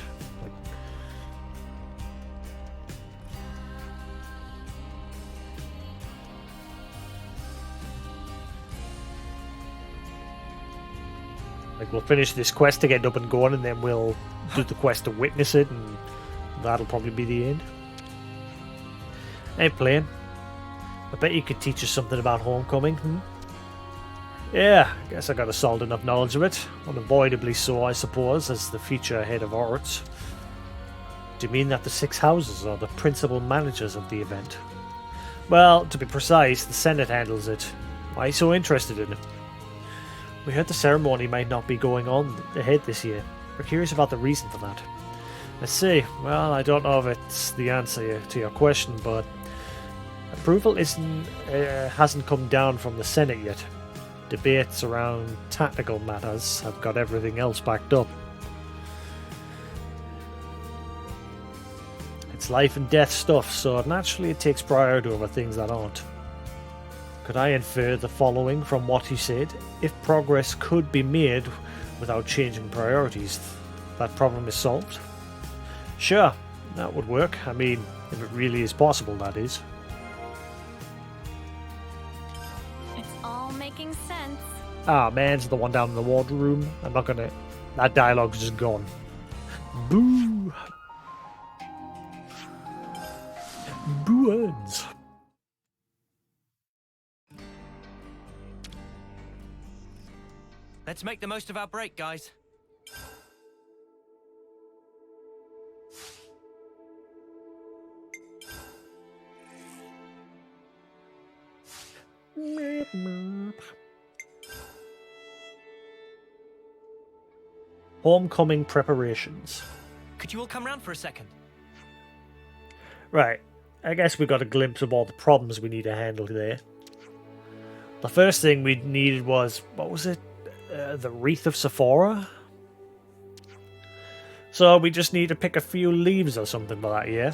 Like we'll finish this quest to get up and going, and then we'll do the quest to witness it, and that'll probably be the end. Hey, Plane. I bet you could teach us something about homecoming, Yeah, I guess I got a solid enough knowledge of it. Unavoidably so, I suppose, as the future head of arts. Do you mean that the 6 houses are the principal managers of the event? Well, to be precise, the Senate handles it. Why are you so interested in it? We heard the ceremony might not be going on ahead this year. We're curious about the reason for that. I see. Well, I don't know if it's the answer to your question, but approval hasn't come down from the Senate yet. Debates around technical matters have got everything else backed up. It's life and death stuff, so naturally it takes priority over things that aren't. Could I infer the following from what you said? If progress could be made without changing priorities, that problem is solved? Sure, that would work. I mean, if it really is possible, that is. It's all making sense. Ah, man's the one down in the wardroom. I'm not gonna... That dialogue's just gone. Boo! Boo-uns. Let's make the most of our break, guys. Homecoming preparations. Could you all come round for a second? Right, I guess we got a glimpse of all the problems we need to handle there. The first thing we needed was, what was it? The Wreath of Sephora? So we just need to pick a few leaves or something for that, yeah?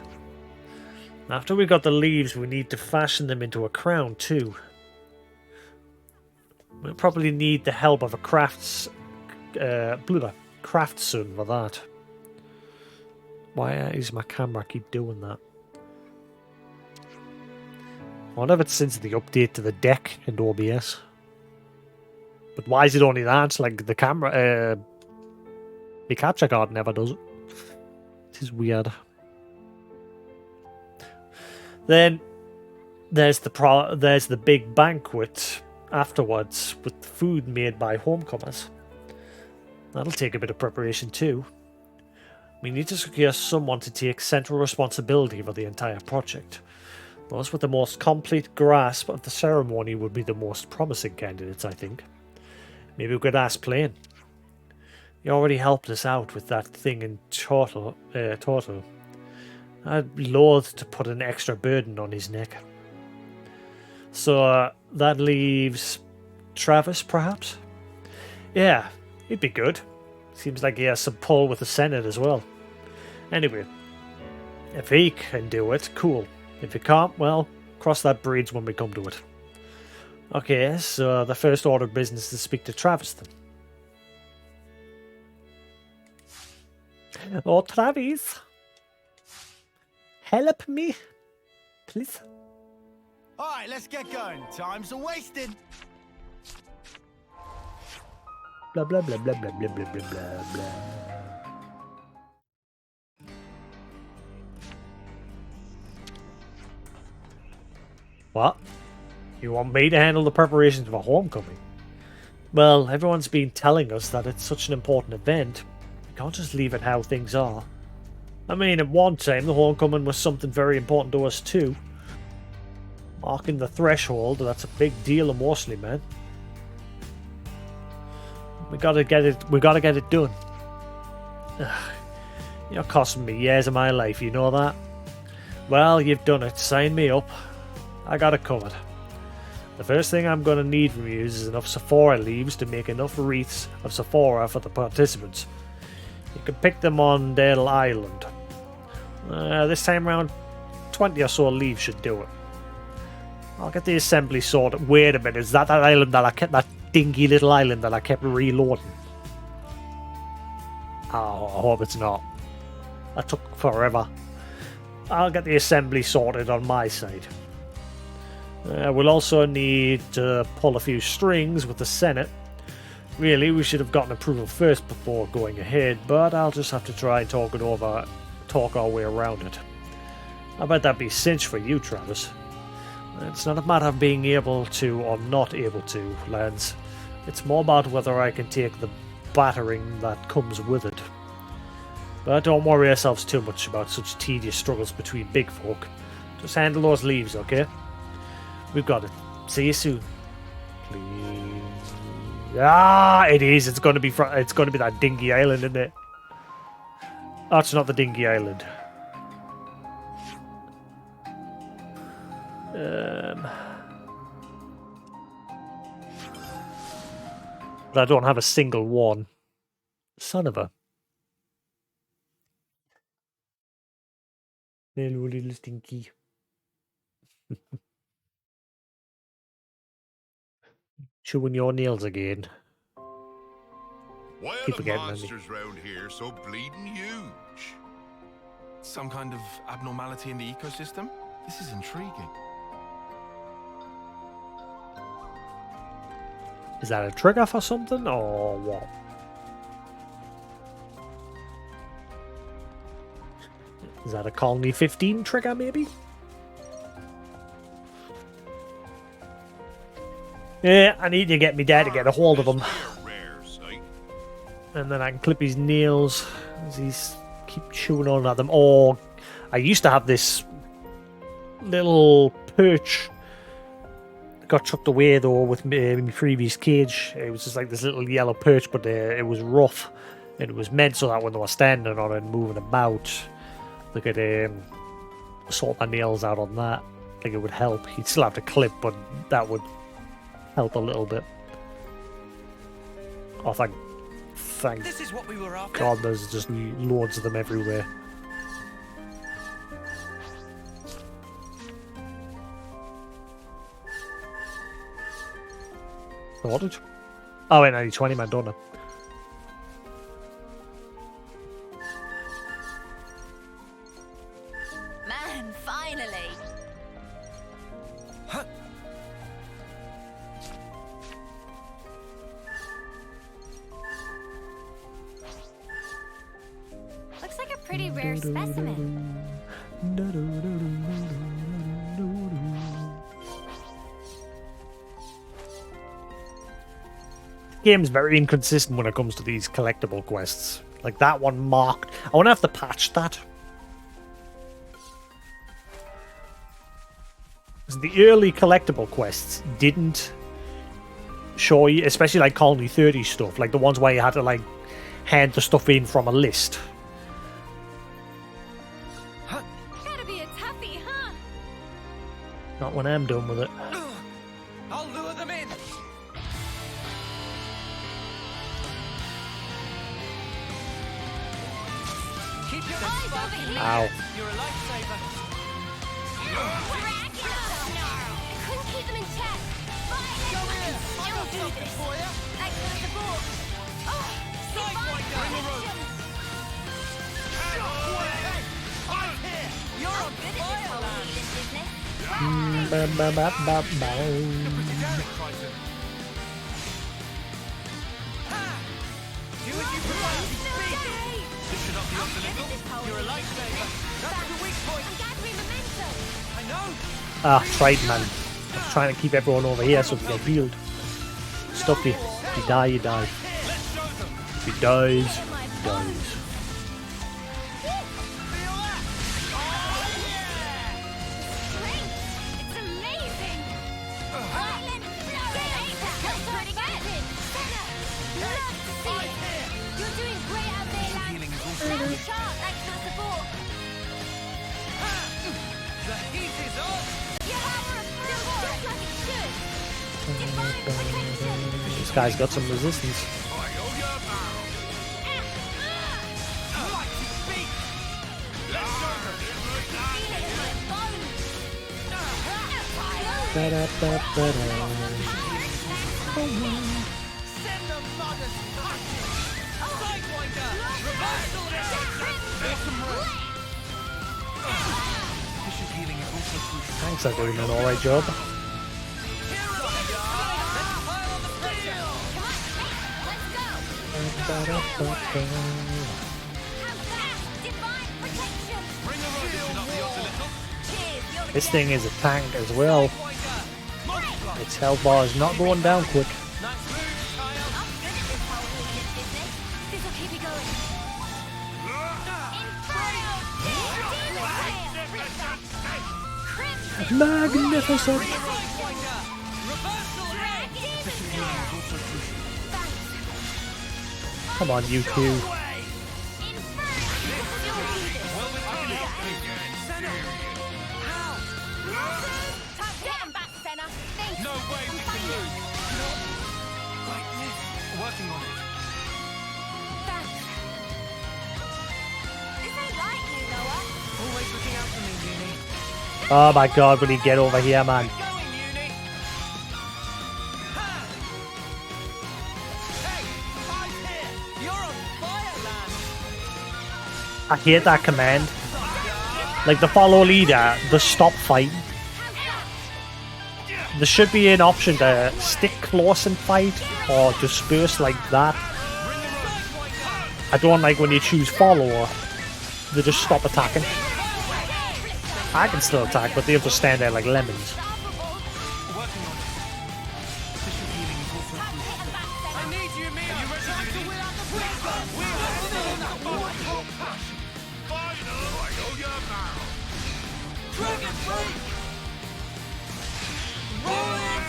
After we got the leaves, we need to fashion them into a crown too. We'll probably need the help of a craftsman for that. Why is my camera keep doing that? I wonder if it's since the update to the deck in OBS. But why is it only that? Like the camera, the capture card never does it. It is weird. Then there's the big banquet afterwards with food made by homecomers. That'll take a bit of preparation too. We need to secure someone to take central responsibility for the entire project. Those with the most complete grasp of the ceremony would be the most promising candidates, I think. Maybe we could ask Plain. He already helped us out with that thing in Tortle. I'd be loath to put an extra burden on his neck. So that leaves Travis, perhaps? Yeah, he'd be good. Seems like he has some pull with the Senate as well. Anyway, if he can do it, cool. If he can't, well, cross that bridge when we come to it. Okay, so the first order of business is to speak to Travis then. Oh, Travis. Help me, please. Alright, let's get going. Time's a wasted. Blah, blah, blah, blah, blah, blah, blah, blah, blah, blah. What? You want me to handle the preparations for homecoming? Well, everyone's been telling us that it's such an important event. We can't just leave it how things are. I mean, at one time, the homecoming was something very important to us too. Marking the threshold, that's a big deal emotionally, man. We gotta get it done. You're costing me years of my life, you know that? Well, you've done it. Sign me up. I got it covered. The first thing I'm going to need from you is enough Sephora leaves to make enough wreaths of Sephora for the participants. You can pick them on Dale Island. This time around, 20 or so leaves should do it. I'll get the assembly sorted. Wait a minute, is that island that I kept, that dinky little island that I kept reloading? Oh, I hope it's not. That took forever. I'll get the assembly sorted on my side. We'll also need to pull a few strings with the Senate. Really, we should have gotten approval first before going ahead, but I'll just have to try and talk our way around it. I bet that'd be cinch for you, Travis. It's not a matter of being able to or not able to, lads. It's more about whether I can take the battering that comes with it. But don't worry yourselves too much about such tedious struggles between big folk. Just handle those leaves, okay? We've got it. See you soon. Please. Ah, it is. It's going to be that dingy island, isn't it? Oh, it's not the dingy island. But I don't have a single one. Son of a. Little stinky. Chewing your nails again. Why are Keep the forgetting, monsters round here so bleeding huge? Some kind of abnormality in the ecosystem? This is intriguing. Is that a trigger for something, or what? Is that a Colony 15 trigger, maybe? Yeah, I need to get me dad to get a hold of him. Rare sight. And then I can clip his nails as he's keep chewing on at them. Oh, I used to have this little perch got chucked away though with my previous cage. It was just like this little yellow perch, but it was rough. And it was meant so that when they were standing on it and moving about, they could sort their nails out on that. Like it would help. You'd still have to clip, but that would help a little bit. Oh, thank This is what we were after. God, there's just loads of them everywhere. Ordered? Oh, wait, I need 20 man, don't I? Man, finally. Looks like a pretty rare specimen. The game's very inconsistent when it comes to these collectible quests. Like that one marked. I want to have to patch that. 'Cause the early collectible quests didn't show you, especially like Colony 30 stuff, like the ones where you had to like hand the stuff in from a list. Gotta be a toughie, huh? Not when I'm done with it. I'll lure them in. Keep your eyes over here. Ow. You're a lifesaver. I couldn't keep them in check. Violent! Still do this. Excellent support. Oh, You're on good at this whole healing business. Do as you propose. Push it up the odds a little. You're a lifesaver. That's the weak point. I'm gathering momentum. I know. Ah, tried, man. I'm trying to keep everyone over here so they get healed. Stop you. If you die, you die. Let's show them. If he dies, he dies. It's amazing. Violent flow. That's pretty good. Love to see it. You're doing great out there, lad. Healing is also Now good. sharp. Thanks for the support. The heat is on. Your hammer of support. Just like it should. Divine protection. This guy's got some resistance. Mighty beat. Let's show them. Feel it in my bones. Ba-da-ba-ba-da. Send the mothers packing. Sidewinder. Reversal. Awesome roll. Vicious healing is also crucial. Thanks, I'm doing an alright job. Let's pile on the pressure. Let's go. Ba-da-ba-ba. Have that. Divine protection. Bring a rotation up the odds a little. Cheers. You're the This king. thing is a tank as well. Sidewinder. Multiply. Its health bar is not going down quick. Nice move, Kyle. I'm good at this whole healing business. This'll keep me going. Inferno! Demon Slayer! Crimson! Magnificent! Sidewinder. Reversal. Demon Slayer! Thanks. Come on, you two. Inferno! You'll do this. Senna. How? Time to get 'em back, Senna. Thanks. No way we can lose. Like this. Working on it. Thanks. This ain't like you, Noah. Always looking out for me, Uni. Oh my god, when you get over here, man. Going, Uni. Ha! Hey, eyes here. You're on fire, lad. I hate that command. Like the follow leader, the stop fight. There should be an option to stick close and fight or disperse like that. I don't like when you choose follower, they just stop attacking. I can still attack, but they have to stand there like lemons. Working on it. Vicious healing is also crucial. I need you, Mia. Are you ready, Uni? Dragon Fruit! Rolling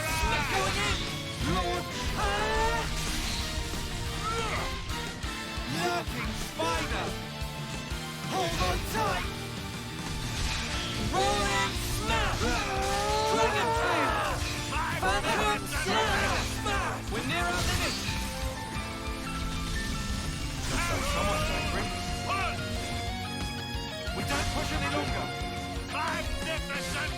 Zero limit. Someone's angry. We don't push any longer. Magnificent!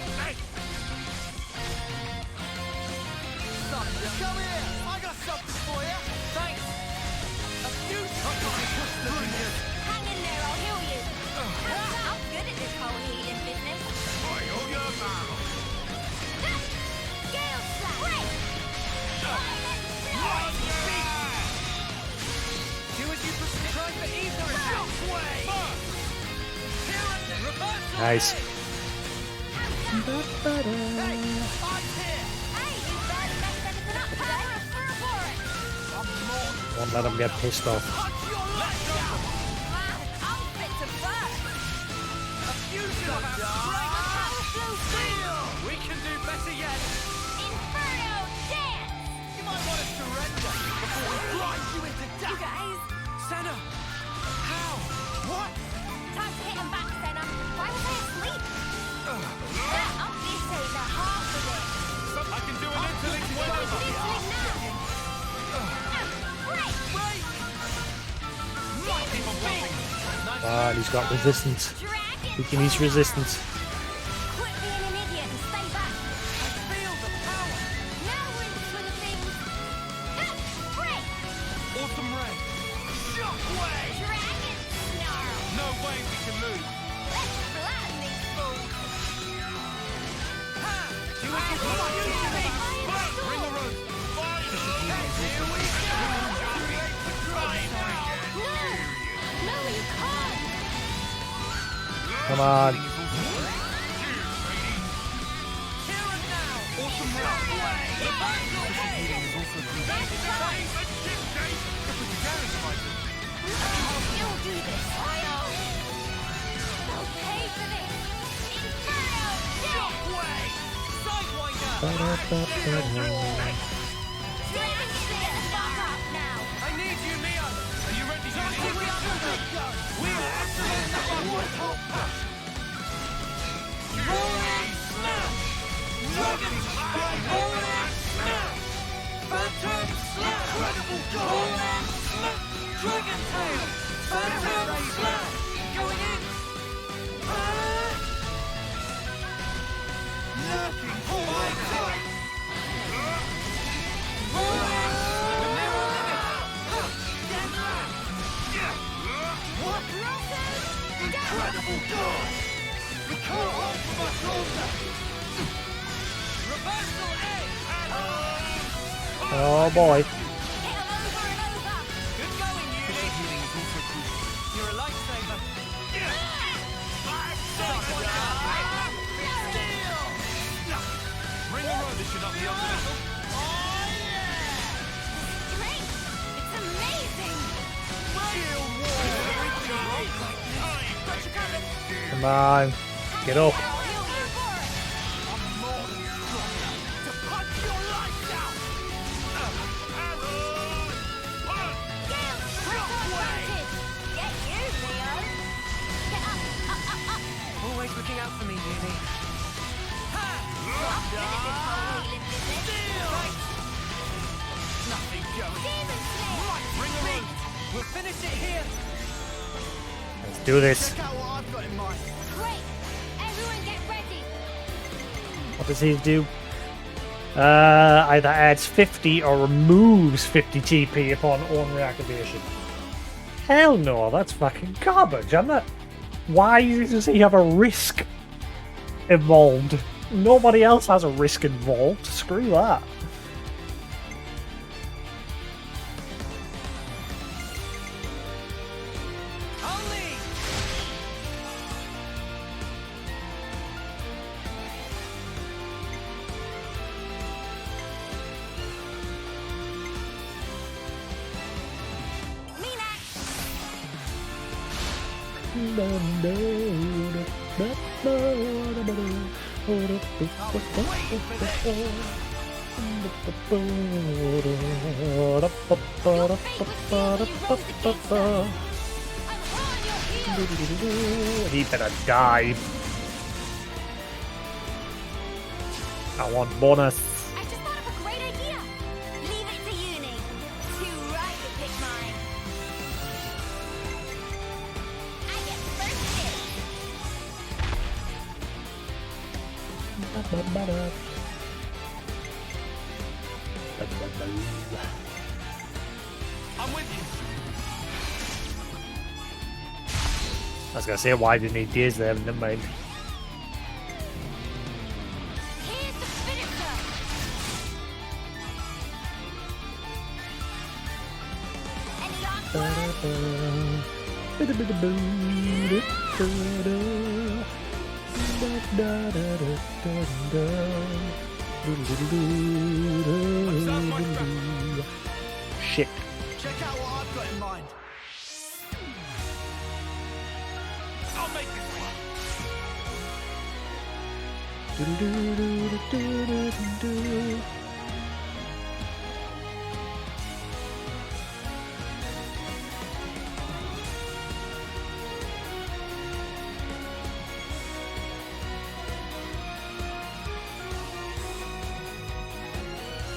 Come here. I got something for you. Thanks. A few seconds. Hang in there, I'll heal you. I'm good at this whole healing business. Oil your mouth! Gale slap! Break! Do as you proceed. Try for either of you. Here and then. Reversal. Nice. Hey, I'm here. Hey, you barely messed anything up today. For it. Won't let him get pissed off. Punch your lights out. Man, I'm fit to burn. A fusion of our Powerful steel. We can do better yet. Inferno dance. You might want to surrender before we grind you into You dust. guys, Senna, how? What? time to hit him back, Senna. Why was I asleep? I'm busy, the half of it. I can do an interlink What is whenever. this thing now? Break! Break! Might be moving. Nice. Ah, he's got resistance. Dragon! He can use resistance. Quit being an idiot and stay back. I feel the power. Now we're in the swing of things. Break! Autumn ray. Shockwave. Dragon snarl! No way we can lose. Let's flatten these fools! Ha! Do what you want. Bring the rope. Here we go. No, you can't! Come on. Here and now. Autumn ray. That's right! You'll do this! They'll pay for this! Inferno death! Sidewinder. Dragon get the fuck up now! I need you, Neo. Are you ready to give me We are excellent number one. Rolling snap. Dragon strike. Rolling snap. Phantom slap. Incredible goal. Rolling snap. Dragon tail. Phantom slap. Going in. Lurking fighting. Rolling What? Incredible goal! We can't hold for much longer! Reversal A! Oh boy. Hit 'em over and over! Good going, Uni! You're a lifesaver! Bring the road, this should not be off the little. Oh yeah! Strength! It's amazing! Got you covered! Come on. Get up. I'll heal you for it! I'm more than strong enough to punch your lights out! Gale, shockwave! Get you, Leo! Get up! Always looking out for me, Uni. Ha! I'm good at this whole healing business! Nothing going. Demon Slayer! Bring the road. We'll finish it here. Let's do this. Check out what I've got in mind. Great! Everyone get ready! What does he do? Either adds 50 or removes 50 TP upon own reactivation. Hell no, that's fucking garbage, isn't it? Why does he have a risk involved? Nobody else has a risk involved. Screw that. Only. He better die. I want bonus. I just thought of a great idea! Leave it to Uni! I'm with you. I was gonna say, why didn't he days there? Never mind. Here's the finisher. Any last words? Shit. Check out what I've got in mind. I'll make this work.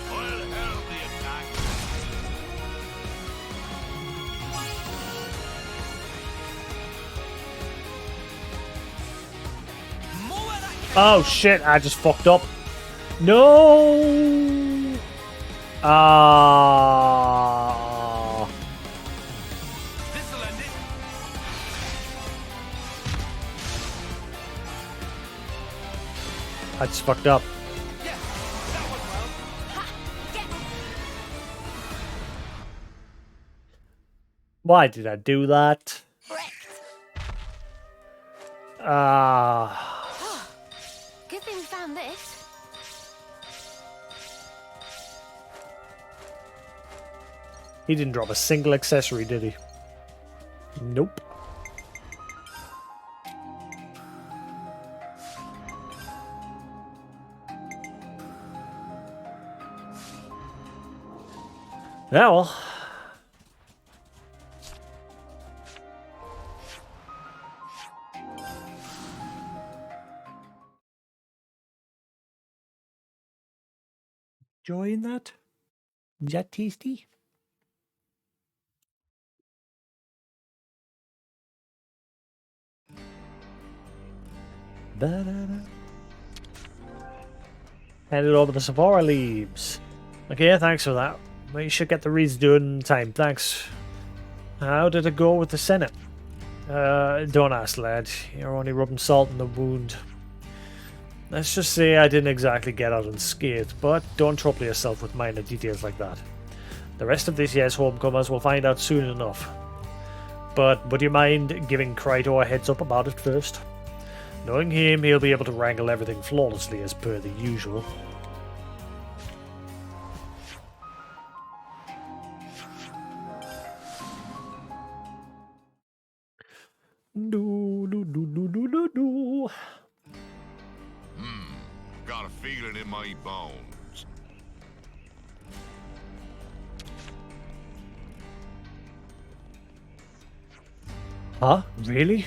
Well, hell the attack. More where that Oh shit, I just fucked up. No! Ah. this'll end it. I just fucked up. Yeah, that went well. Ha! Get Why did I do that? wrecked. Ah. Good thing we found this. He didn't drop a single accessory, did he? Nope. Yeah, well. Enjoying that? Is that tasty? Ba-da-da. Handed over the Sephora leaves. Okay, thanks for that. Well, you should get the reads done in time, thanks. How did it go with the Senate? Don't ask, lad. You're only rubbing salt in the wound. Let's just say I didn't exactly get out unscathed, but don't trouble yourself with minor details like that. The rest of this year's homecomers will find out soon enough. But would you mind giving Kryto a heads up about it first? Knowing him, he'll be able to wrangle everything flawlessly as per the usual. Do. Got a feeling in my bones. Huh? Really?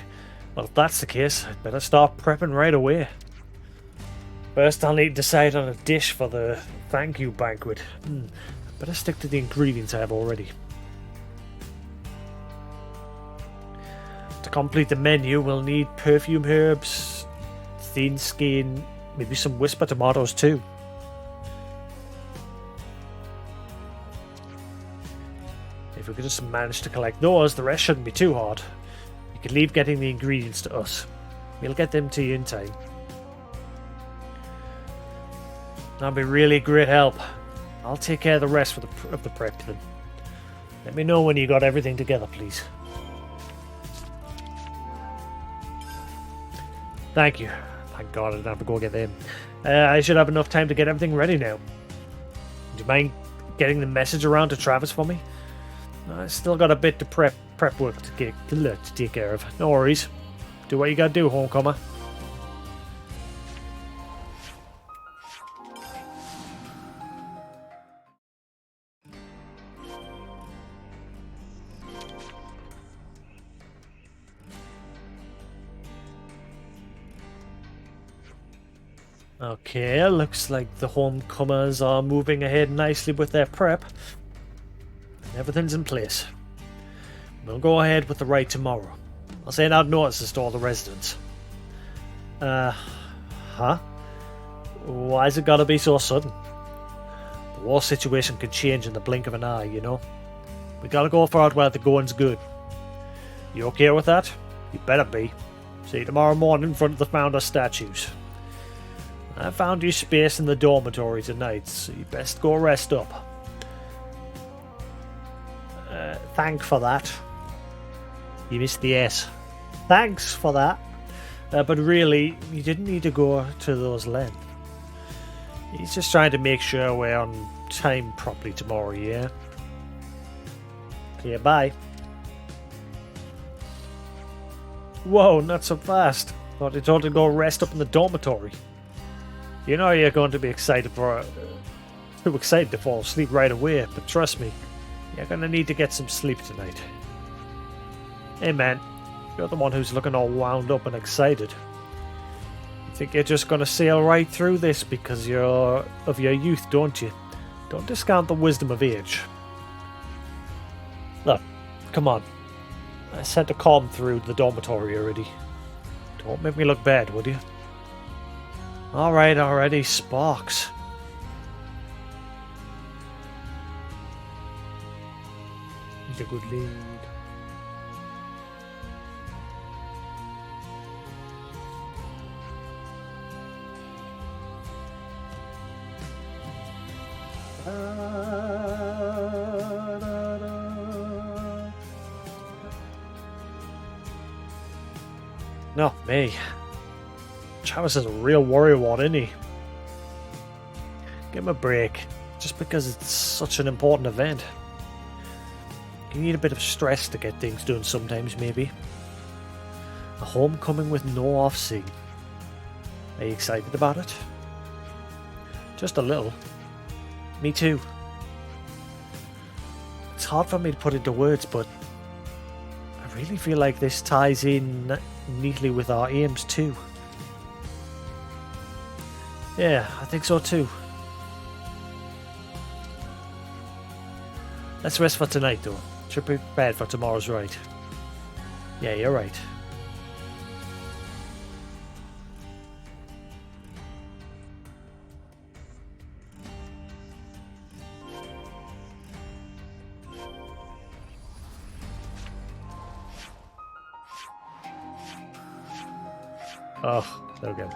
Well, if that's the case, I'd better start prepping right away. First, I'll need to decide on a dish for the thank you banquet. Better stick to the ingredients I have already. To complete the menu, we'll need perfume herbs, thin skin, maybe some whisper tomatoes too. If we could just manage to collect those, the rest shouldn't be too hard. You can leave getting the ingredients to us. We'll get them to you in time. That'll be really great help. I'll take care of the rest of the prep then. Let me know when you got everything together, please. Thank you. Thank God I didn't have to go get them. I should have enough time to get everything ready now. Do you mind getting the message around to Travis for me? I still got a bit to prep work to take care of. No worries. Do what you gotta do, homecomer. Okay, looks like the homecomers are moving ahead nicely with their prep. Everything's in place. We'll go ahead with the raid tomorrow. I'll send out notices to all the residents. Huh? Why's it gotta be so sudden? The war situation can change in the blink of an eye, you know? We gotta go for it while the going's good. You okay with that? You better be. See you tomorrow morning in front of the founder statues. I found you space in the dormitory tonight, so you best go rest up. Thank for that. You missed the S. Thanks for that. But really, you didn't need to go to those lengths. He's just trying to make sure we're on time properly tomorrow, yeah? Okay, bye. Whoa, not so fast. Thought you told to go rest up in the dormitory. You know you're going to be excited too excited to fall asleep right away, but trust me, you're going to need to get some sleep tonight. Hey man, you're the one who's looking all wound up and excited. You think you're just going to sail right through this because you're of your youth, don't you? Don't discount the wisdom of age. Look, come on. I said to calm through the dormitory already. Don't make me look bad, would you? Alright, already, Sparks. He's a good lead. No, me. Travis is a real worrywart, isn't he? Give him a break. Just because it's such an important event. You need a bit of stress to get things done sometimes, maybe. A homecoming with no off-scene. Are you excited about it? Just a little. Me too. It's hard for me to put into words, but I really feel like this ties in neatly with our aims too. Yeah, I think so too. Let's rest for tonight though. Should be prepared for tomorrow's ride. Yeah, you're right. Oh, so good.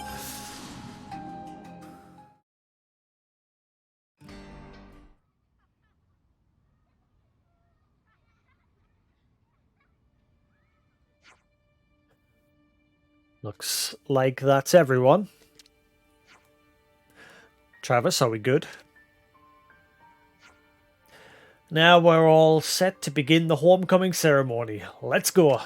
Looks like that's everyone. Travis, are we good? Now we're all set to begin the homecoming ceremony. Let's go.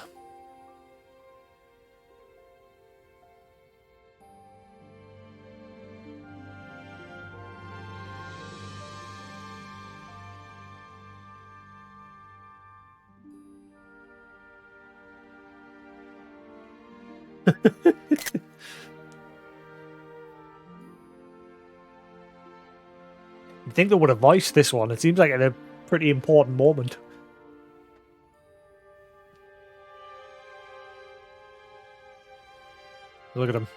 I think they would have voiced this one. It seems like a pretty important moment. Look at him.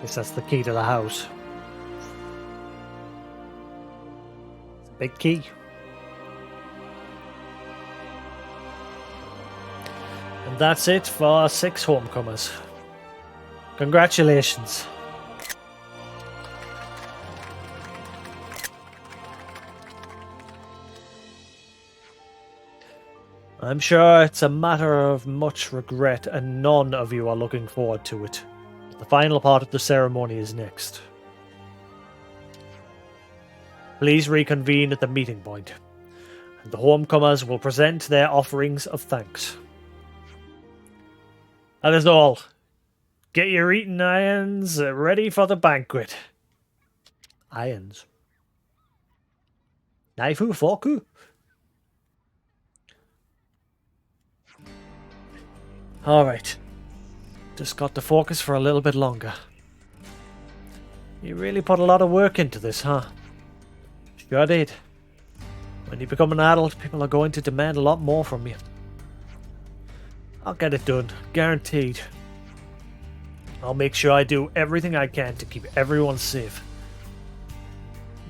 Guess that's the key to the house. It's a big key. And that's it for 6 homecomers. Congratulations. I'm sure it's a matter of much regret and none of you are looking forward to it. The final part of the ceremony is next. Please reconvene at the meeting point, and the homecomers will present their offerings of thanks. That is all. Get your eating irons ready for the banquet. Irons. Knifeu, forku. Alright. Just got to focus for a little bit longer. You really put a lot of work into this, huh? Sure did. When you become an adult, people are going to demand a lot more from you. I'll get it done, guaranteed. I'll make sure I do everything I can to keep everyone safe.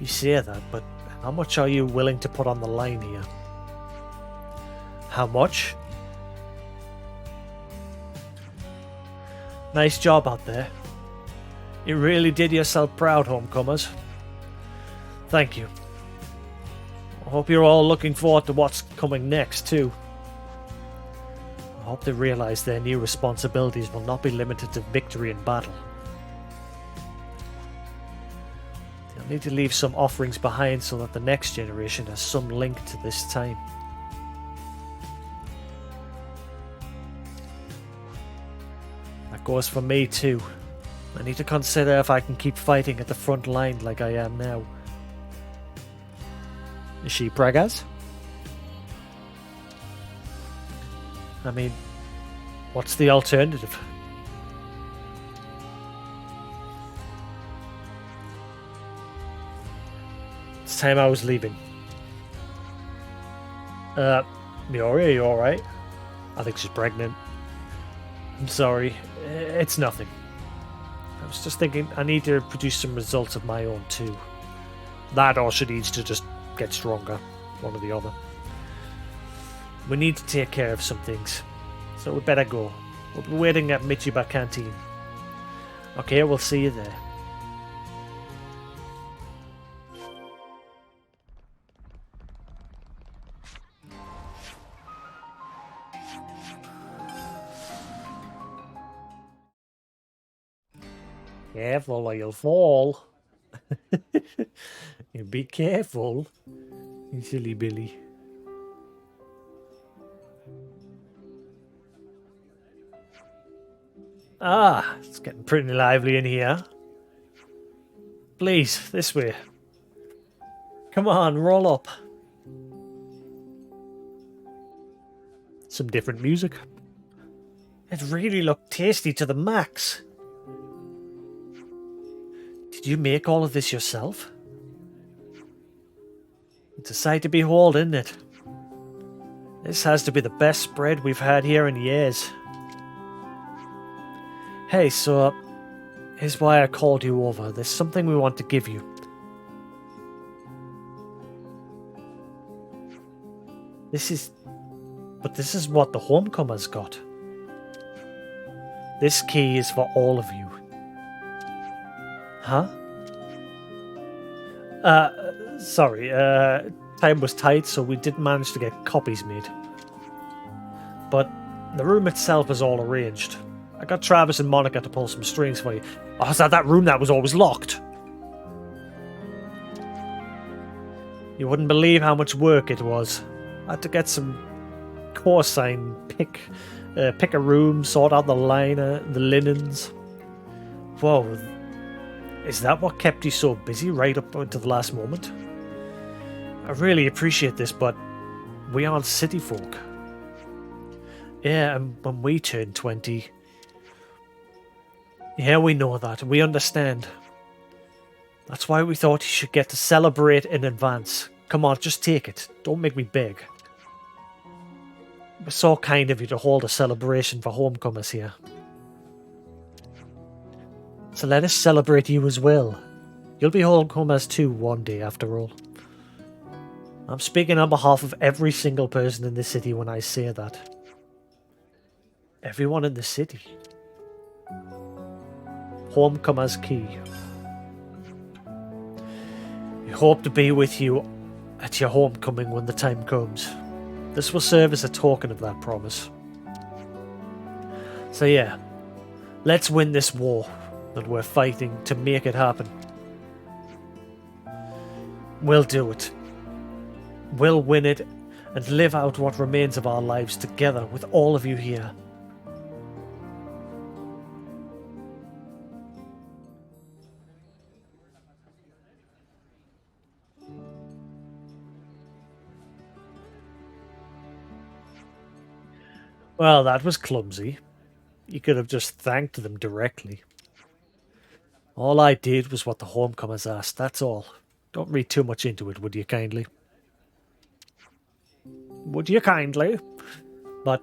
You say that, but how much are you willing to put on the line here? How much? Nice job out there. You really did yourself proud, homecomers. Thank you. I hope you're all looking forward to what's coming next, too. I hope they realize their new responsibilities will not be limited to victory in battle. They'll need to leave some offerings behind so that the next generation has some link to this time. That goes for me too. I need to consider if I can keep fighting at the front line like I am now. Is she Bragas? I mean, what's the alternative? It's time I was leaving. Miori, are you alright? I think she's pregnant. I'm sorry, it's nothing. I was just thinking I need to produce some results of my own too. That or she needs to just get stronger, one or the other. We need to take care of some things, so we better go. We'll be waiting at Michiba Canteen. Okay, we'll see you there. Careful or you'll fall. You be careful, you silly Billy. Ah, it's getting pretty lively in here. Please, this way. Come on, roll up. Some different music. It really looked tasty to the max. Did you make all of this yourself? It's a sight to behold, isn't it? This has to be the best spread we've had here in years. Hey, so here's why I called you over. There's something we want to give you. This is what the homecomers got. This key is for all of you. Huh? Sorry, time was tight, so we didn't manage to get copies made. But the room itself is all arranged. I got Travis and Monica to pull some strings for you. Oh, is that room that was always locked? You wouldn't believe how much work it was. I had to get some core sign, pick a room, sort out the liner, the linens. Whoa. Is that what kept you so busy right up until the last moment? I really appreciate this, but we aren't city folk. Yeah, and when we turn 20... Yeah, we know that, and we understand. That's why we thought you should get to celebrate in advance. Come on, just take it. Don't make me beg. It was so kind of you to hold a celebration for homecomers here. So let us celebrate you as well. You'll be homecomers too one day, after all. I'm speaking on behalf of every single person in the city when I say that. Everyone in the city. Homecomers Key. We hope to be with you at your homecoming when the time comes. This will serve as a token of that promise. So yeah, let's win this war that we're fighting to make it happen. We'll do it. We'll win it and live out what remains of our lives together with all of you here. Well, that was clumsy. You could have just thanked them directly. All I did was what the homecomers asked, that's all. Don't read too much into it, would you kindly? Would you kindly? But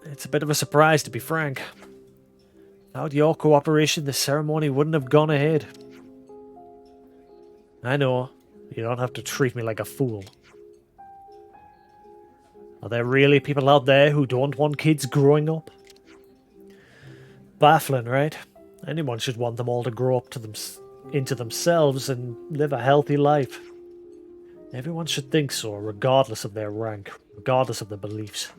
it's a bit of a surprise, to be frank. Without your cooperation, the ceremony wouldn't have gone ahead. I know. You don't have to treat me like a fool. Are there really people out there who don't want kids growing up? Baffling, right? Anyone should want them all to grow up into themselves and live a healthy life. Everyone should think so, regardless of their rank, regardless of their beliefs.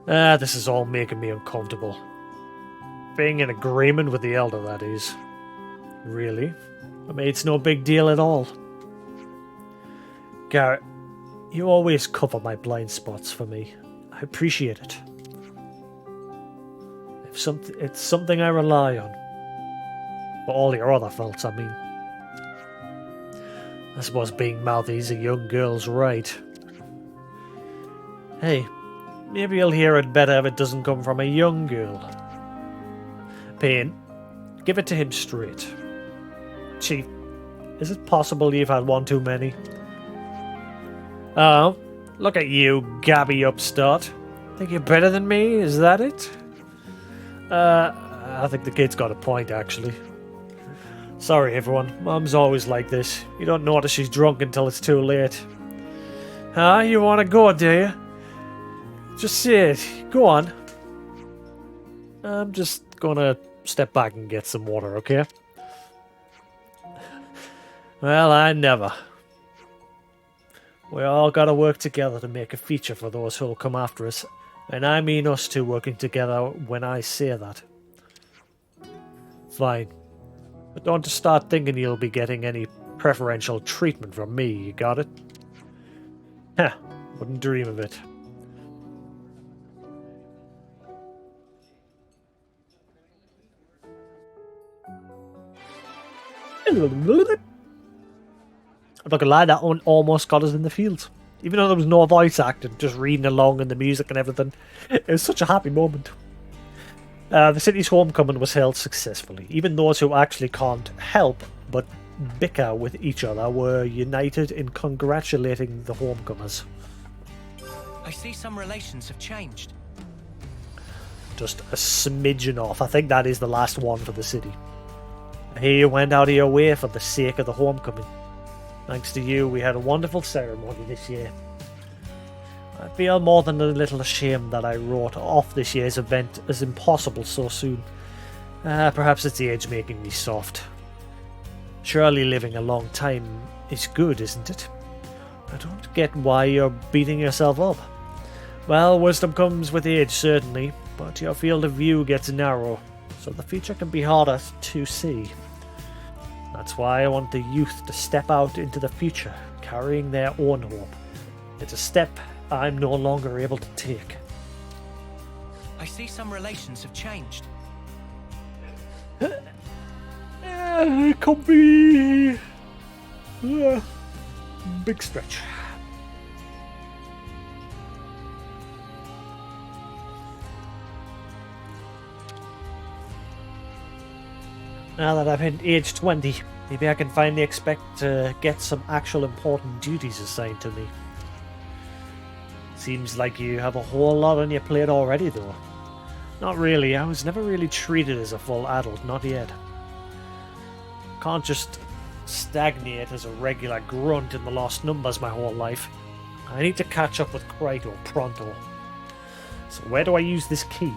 This is all making me uncomfortable. Being in agreement with the Elder, that is. Really? I mean, it's no big deal at all. Garrett, you always cover my blind spots for me. I appreciate it. It's something I rely on. For all your other faults, I mean. I suppose being mouthy is a young girl's right. Hey, maybe you'll hear it better if it doesn't come from a young girl. Payne, give it to him straight. Chief, is it possible you've had one too many? Oh, look at you, gabby upstart. Think you're better than me, is that it? I think the kid's got a point, actually. Sorry, everyone. Mum's always like this. You don't notice she's drunk until it's too late. Huh? You want to go, do you? Just say it. Go on. I'm just gonna step back and get some water, okay? Well, I never. We all gotta work together to make a feature for those who'll come after us. And I mean us two working together when I say that. Fine. But don't start thinking you'll be getting any preferential treatment from me, you got it? Heh, wouldn't dream of it. I'm not gonna lie, that one almost got us in the field. Even though there was no voice acting, just reading along and the music and everything. It was such a happy moment. The city's homecoming was held successfully. Even those who actually can't help but bicker with each other were united in congratulating the homecomers. I see some relations have changed. Just a smidgen off. I think that is the last one for the city. Here you went out of your way for the sake of the homecoming. Thanks to you, we had a wonderful ceremony this year. I feel more than a little ashamed that I wrote off this year's event as impossible so soon. Perhaps it's age making me soft. Surely living a long time is good, isn't it? I don't get why you're beating yourself up. Well, wisdom comes with age, certainly, but your field of view gets narrow, so the future can be harder to see. That's why I want the youth to step out into the future, carrying their own hope. It's a step I'm no longer able to take. I see some relations have changed. Comfy. Big stretch. Now that I've hit age 20, maybe I can finally expect to get some actual important duties assigned to me. Seems like you have a whole lot on your plate already, though. Not really, I was never really treated as a full adult, not yet. Can't just stagnate as a regular grunt in the lost numbers my whole life. I need to catch up with Kryto pronto. So where do I use this key?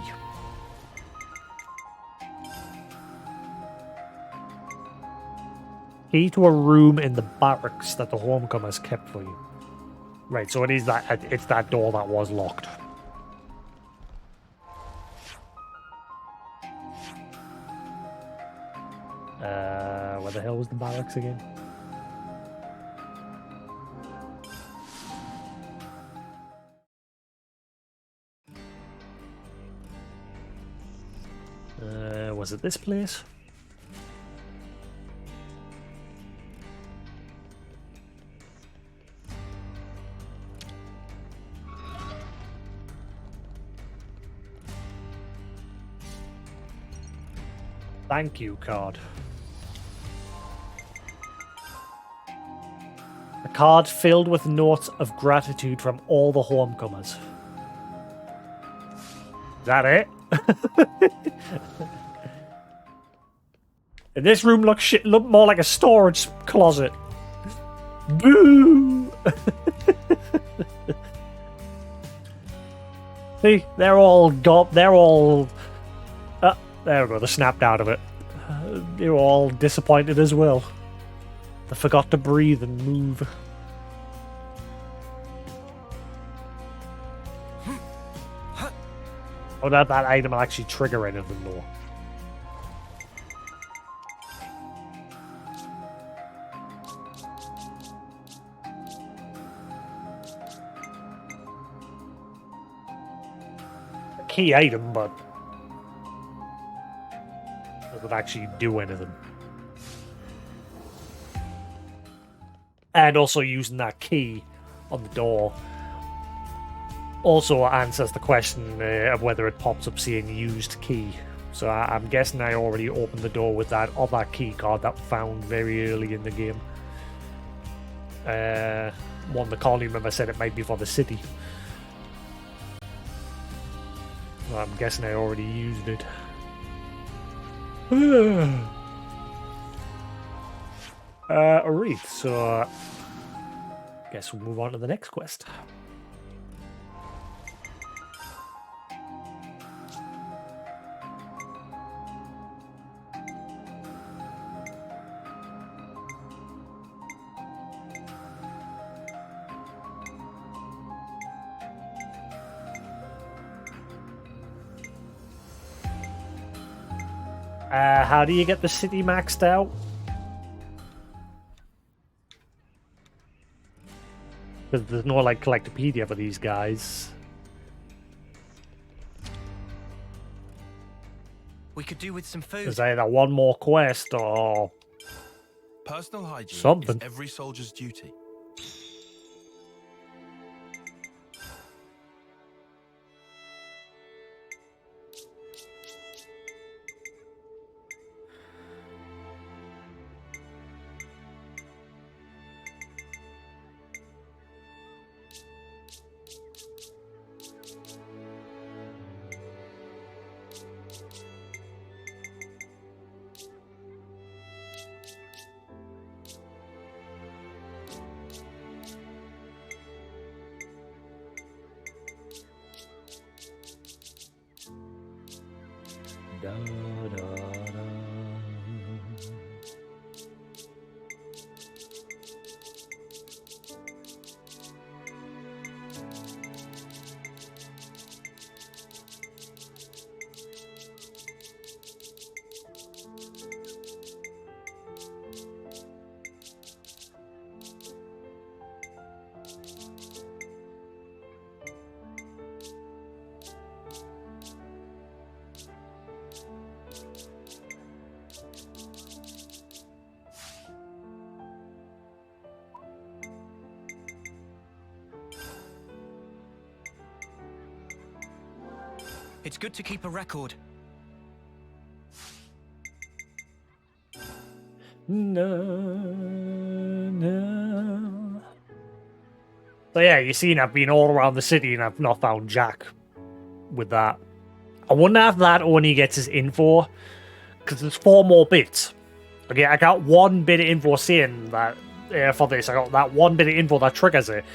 Key to a room in the barracks that the homecomers kept for you. Right, so it's that door that was locked. Where the hell was the barracks again? Was it this place? Thank you card. A card filled with notes of gratitude from all the homecomers. Is that it? And this room look more like a storage closet. Boo! See, they're all there we go, they snapped out of it. They're all disappointed as well. They forgot to breathe and move. Oh, that item will actually trigger anything though. A key item, but doesn't actually do anything. And also using that key on the door also answers the question of whether it pops up saying used key. So I'm guessing I already opened the door with that other key card that we found very early in the game. One the colony member said it might be for the city. So I'm guessing I already used it. Alright, so guess we'll move on to the next quest. How do you get the city maxed out? Because there's no, like, collectopedia for these guys. We could do with some food. There's either one more quest or Personal hygiene something. is every soldier's duty. Da, da, da. It's good to keep a record. No. So yeah, you've seen I've been all around the city and I've not found Jack with that. I wonder if that only gets his info, because there's 4 more bits. Okay, I got 1 bit of info saying that for this. I got that 1 bit of info that triggers it.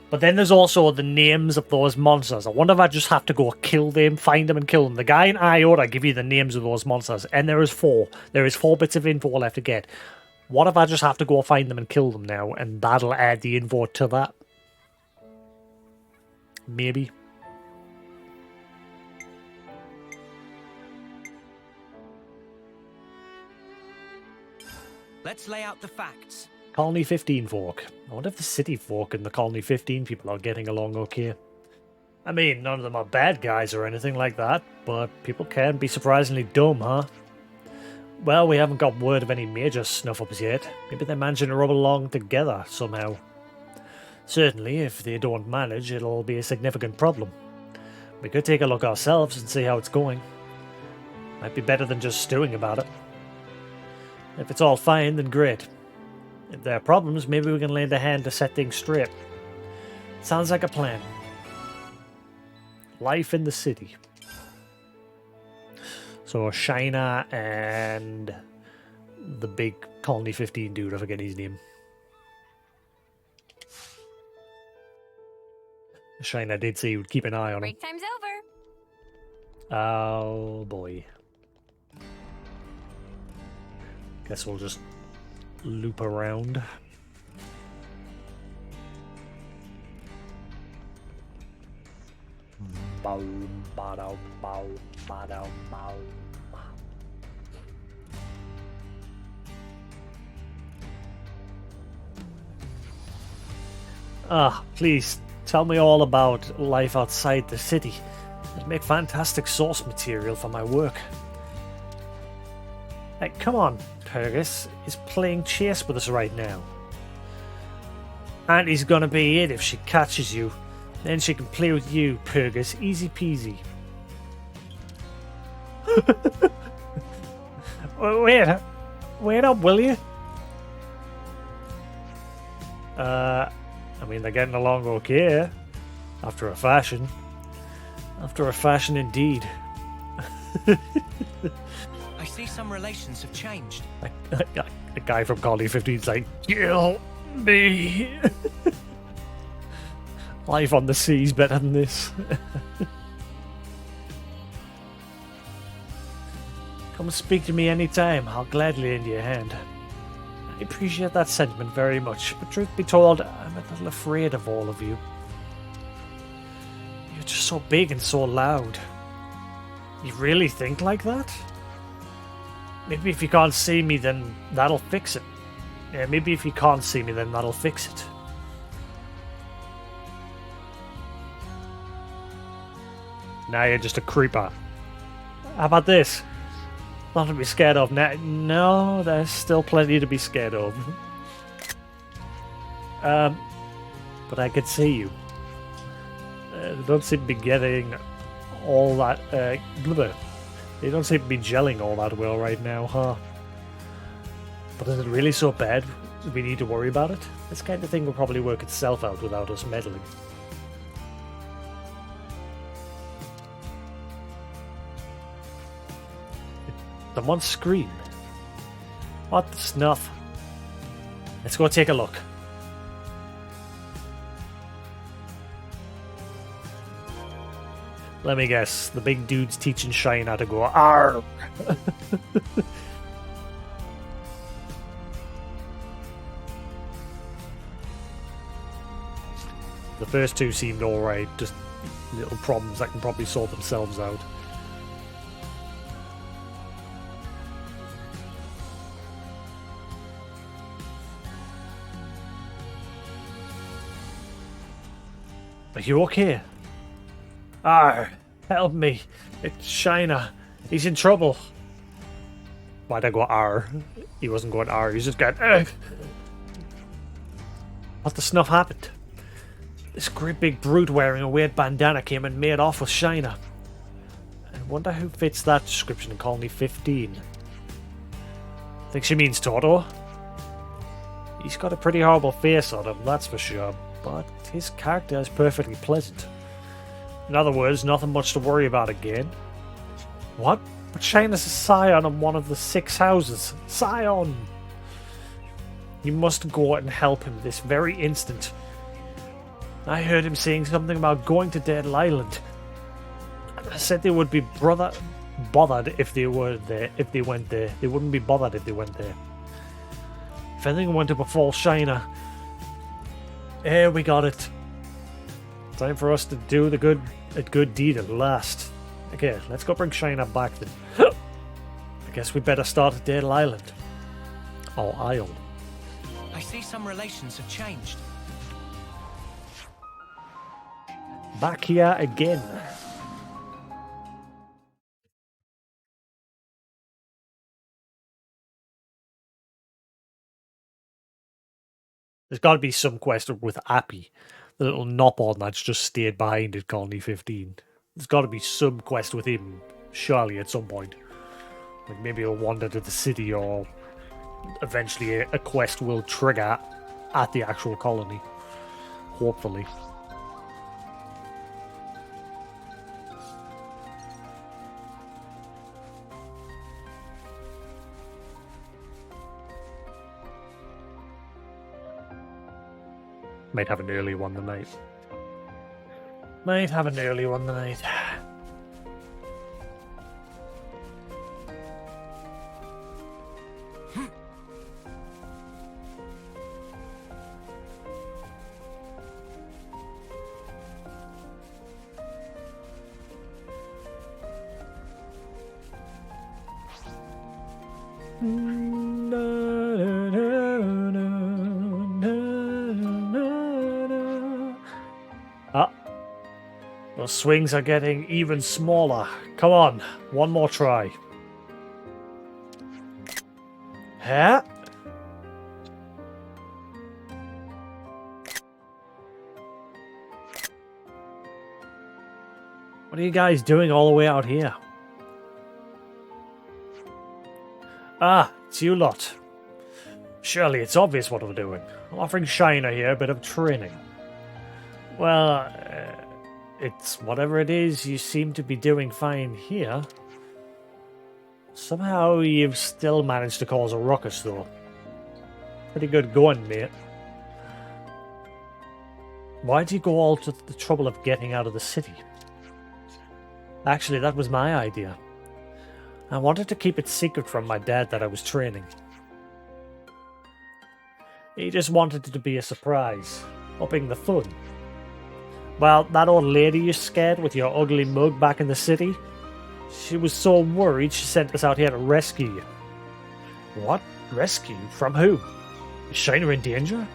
But then there's also the names of those monsters. I wonder if I just have to go kill them, find them and kill them. The guy in Iota give you the names of those monsters, and there is 4. There is 4 bits of info left to get. What if I just have to go find them and kill them now, and that'll add the info to that? Maybe. Let's lay out the facts. Colony 15 folk. I wonder if the city folk and the Colony 15 people are getting along okay. I mean, none of them are bad guys or anything like that, but people can be surprisingly dumb, huh? Well, we haven't got word of any major snuff-ups yet. Maybe they're managing to rub along together somehow. Certainly, if they don't manage, it'll be a significant problem. We could take a look ourselves and see how it's going. Might be better than just stewing about it. If it's all fine, then great. If there are problems, maybe we can lend a hand to set things straight. Sounds like a plan. Life in the city. So Shina and the big Colony 15 dude, I forget his name. Shina did say he would keep an eye on him. Break time's over. Oh boy. Guess we'll just loop around. Bow, ba-dow, bow, ba-dow, bow. Please tell me all about life outside the city. It'd make fantastic source material for my work. Hey, come on, Purgus. He's playing chess with us right now. Auntie's gonna be it if she catches you. Then she can play with you, Purgus. Easy peasy. Wait up, will you? I mean, they're getting along okay. After a fashion. After a fashion indeed. I see some relations have changed. The guy from Colony 15 is like, kill me. Life on the sea's better than this. Come speak to me anytime. I'll gladly lend you a hand. I appreciate that sentiment very much, but truth be told, I'm a little afraid of all of you. You're just so big and so loud. You really think like that? Maybe if you can't see me, then that'll fix it. Yeah, maybe if you can't see me, then that'll fix it. Now you're just a creeper. How about this? Nothing to be scared of now. No, there's still plenty to be scared of. But I can see you. They don't seem to be getting all that. They don't seem to be gelling all that well right now, huh? But is it really so bad? Do we need to worry about it? This kind of thing will probably work itself out without us meddling. Someone scream. What the snuff? Let's go take a look. Let me guess, the big dude's teaching Shine how to go arr. The first two seemed alright, just little problems that can probably sort themselves out. Are you okay? Arr, help me. It's Shiner. He's in trouble. Why'd I go arr? He wasn't going arr, he was just going ugh. What the snuff happened? This great big brute wearing a weird bandana came and made off with Shiner. I wonder who fits that description in Colony 15. Think she means Toto? He's got a pretty horrible face on him, that's for sure. But his character is perfectly pleasant. In other words, nothing much to worry about again. What? But Shiner's a scion on one of the 6 houses. Scion! You must go and help him this very instant. I heard him saying something about going to Dead Island. I said they would be bothered if they were there. If they went there, they wouldn't be bothered if they went there. If anything went to befall Shiner, we got it. Time for us to do a good deed at last. Okay, let's go bring Shiner back then. I guess we better start at Dead Island. Or Isle. I see some relations have changed. Back here again. There's got to be some quest with Appy, the little nop-on that's just stayed behind at Colony 15. There's got to be some quest with him, surely, at some point. Like maybe he'll wander to the city or eventually a quest will trigger at the actual colony. Hopefully. Might have an early one tonight. Might have an early one tonight. Ah, those swings are getting even smaller. Come on, one more try. Huh? What are you guys doing all the way out here? Ah, it's you lot. Surely it's obvious what we're doing. I'm offering Shiner here a bit of training. Well, it's whatever it is, you seem to be doing fine here. Somehow you've still managed to cause a ruckus, though. Pretty good going, mate. Why'd you go all to the trouble of getting out of the city? Actually, that was my idea. I wanted to keep it secret from my dad that I was training. He just wanted it to be a surprise, upping the fun. Well, that old lady you scared with your ugly mug back in the city, she was so worried she sent us out here to rescue you. What? Rescue? From who? Is Shiner in danger?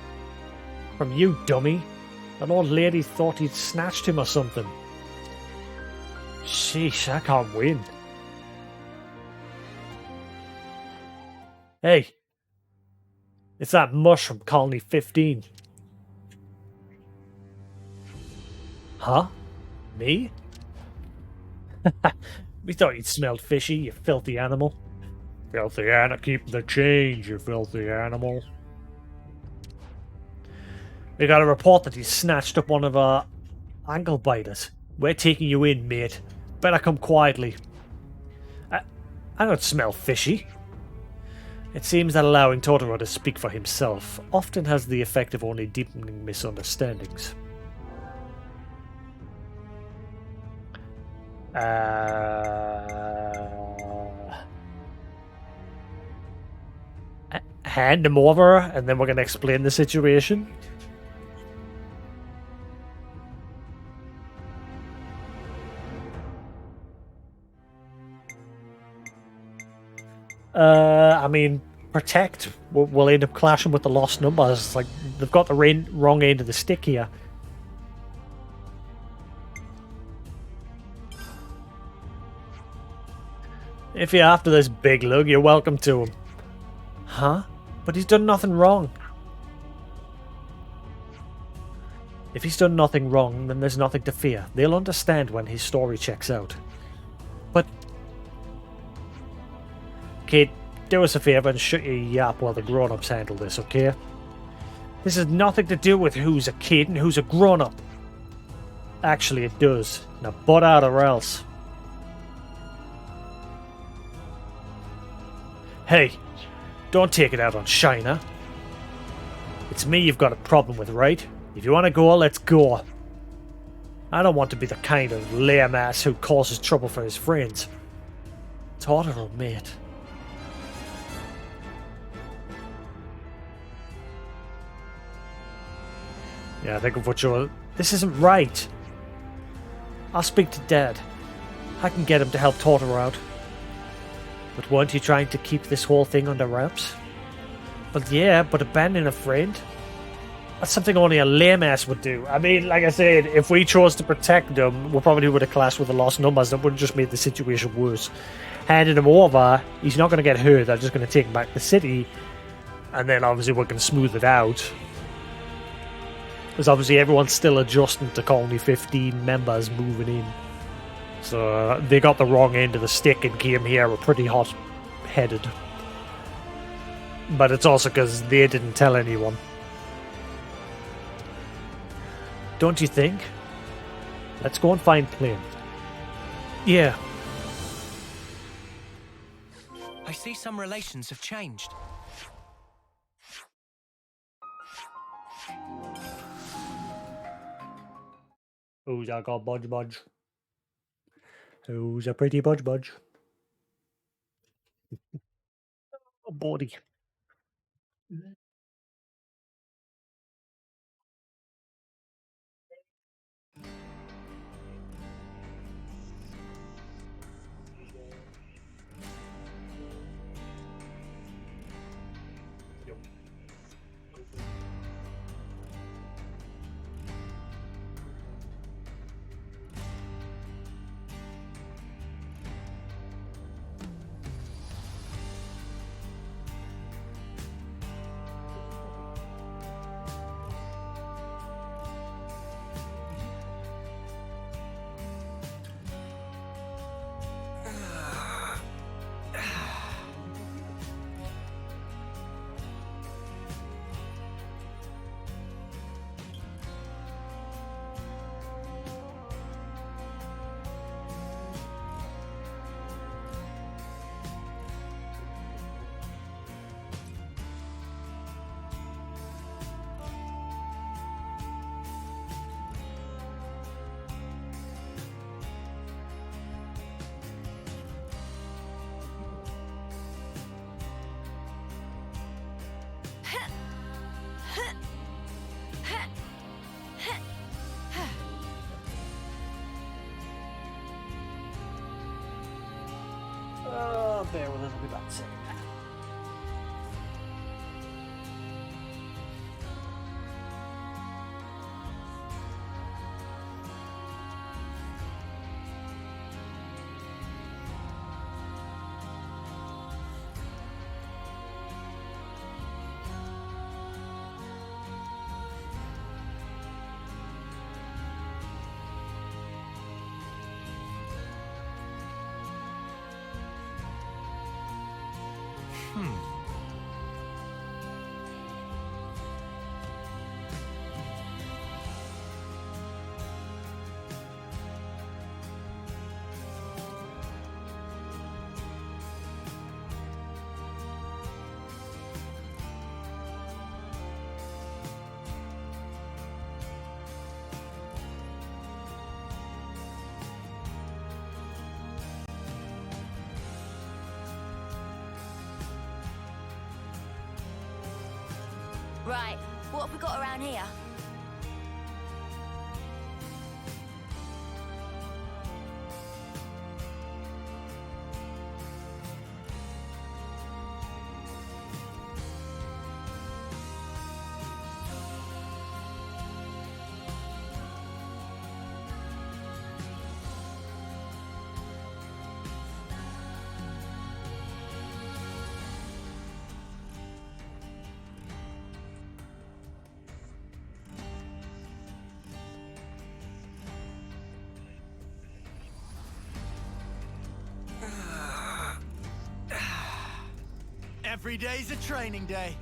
From you, dummy. That old lady thought you'd snatched him or something. Sheesh, I can't win. Hey, it's that mush from Colony 15. Huh? Me? We thought you'd smelled fishy, you filthy animal. Filthy animal, keep the change, you filthy animal. We got a report that you snatched up one of our ankle biters. We're taking you in, mate. Better come quietly. I don't smell fishy. It seems that allowing Totoro to speak for himself often has the effect of only deepening misunderstandings. Hand him over, and then we're going to explain the situation. I mean, protect. We'll end up clashing with the lost numbers. Like, they've got the wrong end of the stick here. If you're after this big lug, you're welcome to him. Huh? But he's done nothing wrong. If he's done nothing wrong, then there's nothing to fear. They'll understand when his story checks out. But... Kid, do us a favour and shut your yap while the grown-ups handle this, okay? This has nothing to do with who's a kid and who's a grown-up. Actually, it does. Now butt out or else. Hey, don't take it out on Shiner. It's me you've got a problem with, right? If you want to go, let's go. I don't want to be the kind of lame ass who causes trouble for his friends. Totoro, mate. Yeah, think of what you're... This isn't right. I'll speak to Dad. I can get him to help Totoro out. But weren't you trying to keep this whole thing under wraps? But yeah, but abandoning a friend? That's something only a lame ass would do. I mean, like I said, if we chose to protect them, we probably would have clashed with the lost numbers. That would have just made the situation worse. Handing him over, he's not going to get hurt. They're just going to take him back to the city. And then obviously we're going to smooth it out. Because obviously everyone's still adjusting to Colony 15 members moving in. So they got the wrong end of the stick and came here were pretty hot-headed. But it's also because they didn't tell anyone. Don't you think? Let's go and find Plane. Yeah. I see some relations have changed. Who's that got Budge Budge? Who's a pretty Budge Budge? Oh, body. Bear with us, I'll be back in a second. Right, what have we got around here? Every day's a training day.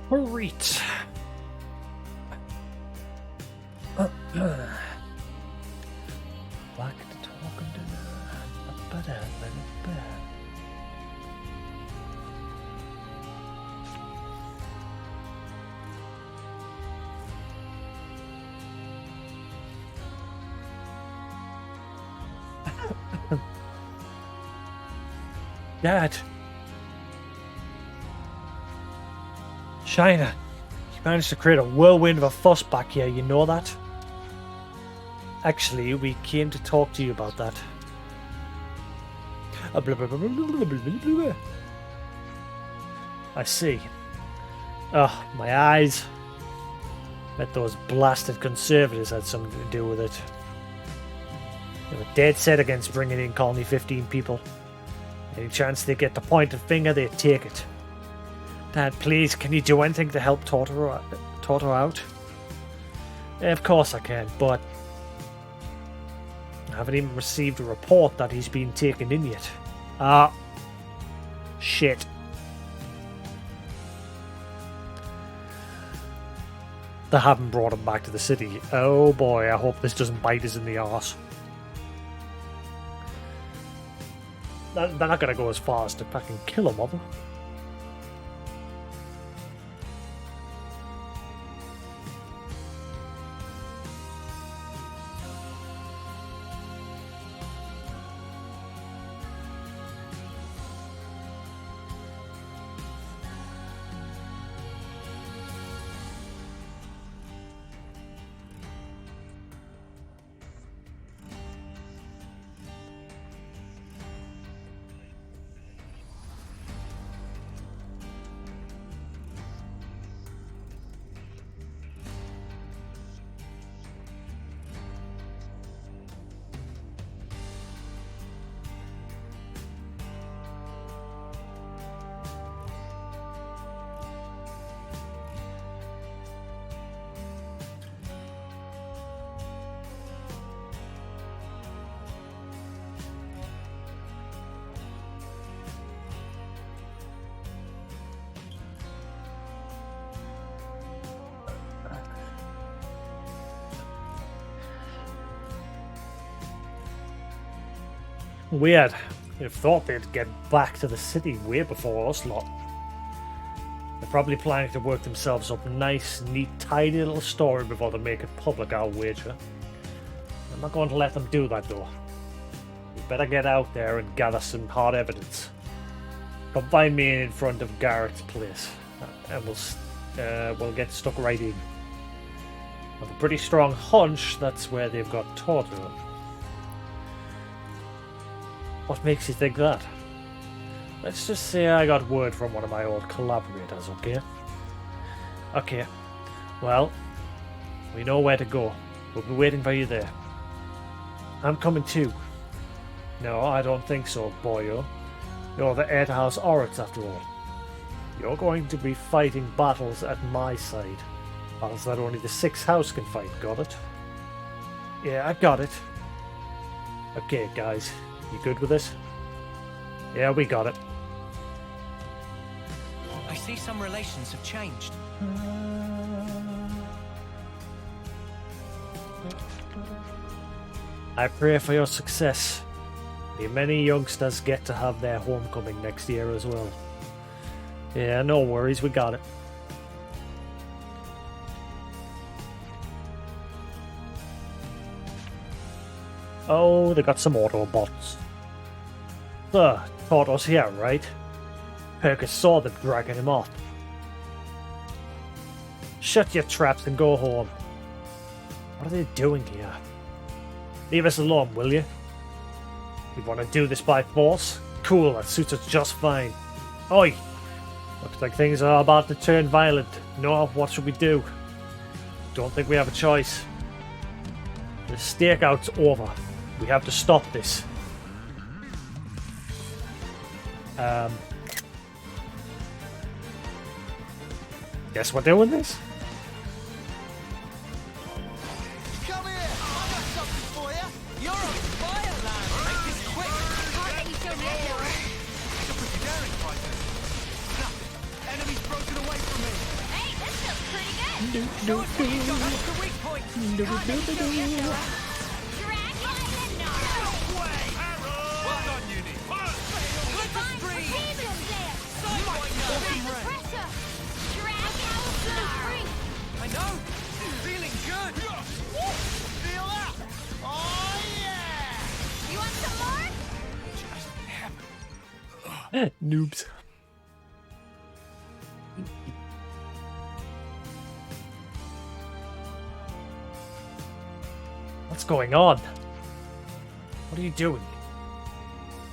Great. Back to talking to the... Dad. China. You managed to create a whirlwind of a fuss back here, you know that? Actually, we came to talk to you about that. I see. Oh, my eyes. Bet those blasted conservatives had something to do with it. They were dead set against bringing in Colony 15 people. Any chance they get to point a finger, they take it. Dad, please, can you do anything to help Torto out? Of course I can, but I haven't even received a report that he's been taken in yet. Ah. Shit. They haven't brought him back to the city. Oh boy, I hope this doesn't bite us in the arse. They're not going to go as far as to fucking kill him, are they? Weird. You'd have thought they'd get back to the city way before us lot. They're probably planning to work themselves up a nice, neat, tidy little story before they make it public, I'll wager. I'm not going to let them do that though. We better get out there and gather some hard evidence. Come find me in front of Garrett's place, and we'll get stuck right in. I have a pretty strong hunch that's where they've got Torto. What makes you think that? Let's just say I got word from one of my old collaborators, okay? Okay. Well, we know where to go. We'll be waiting for you there. I'm coming too. No, I don't think so, boyo. You're the heir to House Oryx after all. You're going to be fighting battles at my side. Battles that only the 6th house can fight, got it? Yeah, I got it. Okay, guys. You good with this? Yeah, we got it. I see some relations have changed. I pray for your success. May many youngsters get to have their homecoming next year as well. Yeah, no worries, we got it. Oh, they got some Autobots. Torto's here, right? Perkins saw them dragging him off. Shut your traps and go home. What are they doing here? Leave us alone, will you? You want to do this by force? Cool, that suits us just fine. Oi! Looks like things are about to turn violent. No, what should we do? Don't think we have a choice. The stakeout's over. We have to stop this. Guess we're doing this? Come here! I got something for you! You're on fire, lad! Make this quick! Can't let you show me that door. It's a pretty daring fight. Nothing. Enemy's broken away from me. Hey, this feels pretty good. Show us what you got. That's the weak point. Can't let you show me that door. Drag lightning, no! Way. Well done, Uni. Good vibes for Demon Slayer. Drag the pressure. Drag out the spring. I know. Feeling good. Feel that? Oh, yeah! You want some more? Just heaven. Noobs. What's going on? What are you doing?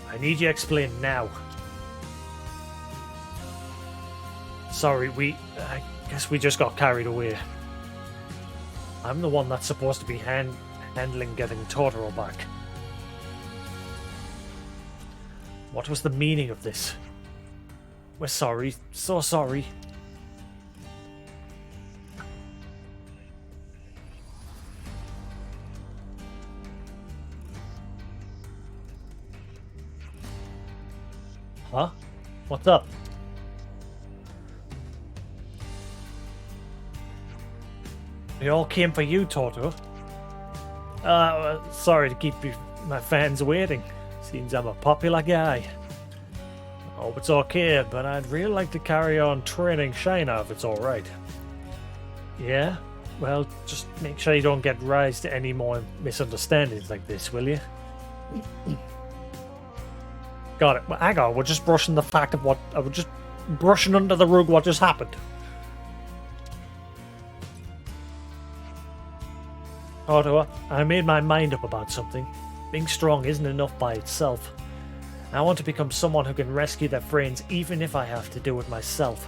I need you to explain now. Sorry, I guess we just got carried away. I'm the one that's supposed to be handling getting Totoro back. What was the meaning of this? We're sorry, so sorry. Huh? What's up? We all came for you, Toto. Sorry to keep my fans waiting. Seems I'm a popular guy. I hope it's okay, but I'd really like to carry on training Shayna if it's alright. Yeah? Well, just make sure you don't get rise to any more misunderstandings like this, will you? Got it. Well, hang on, we're just brushing the fact of what... we're just brushing under the rug what just happened. Toto, I made my mind up about something. Being strong isn't enough by itself. I want to become someone who can rescue their friends even if I have to do it myself.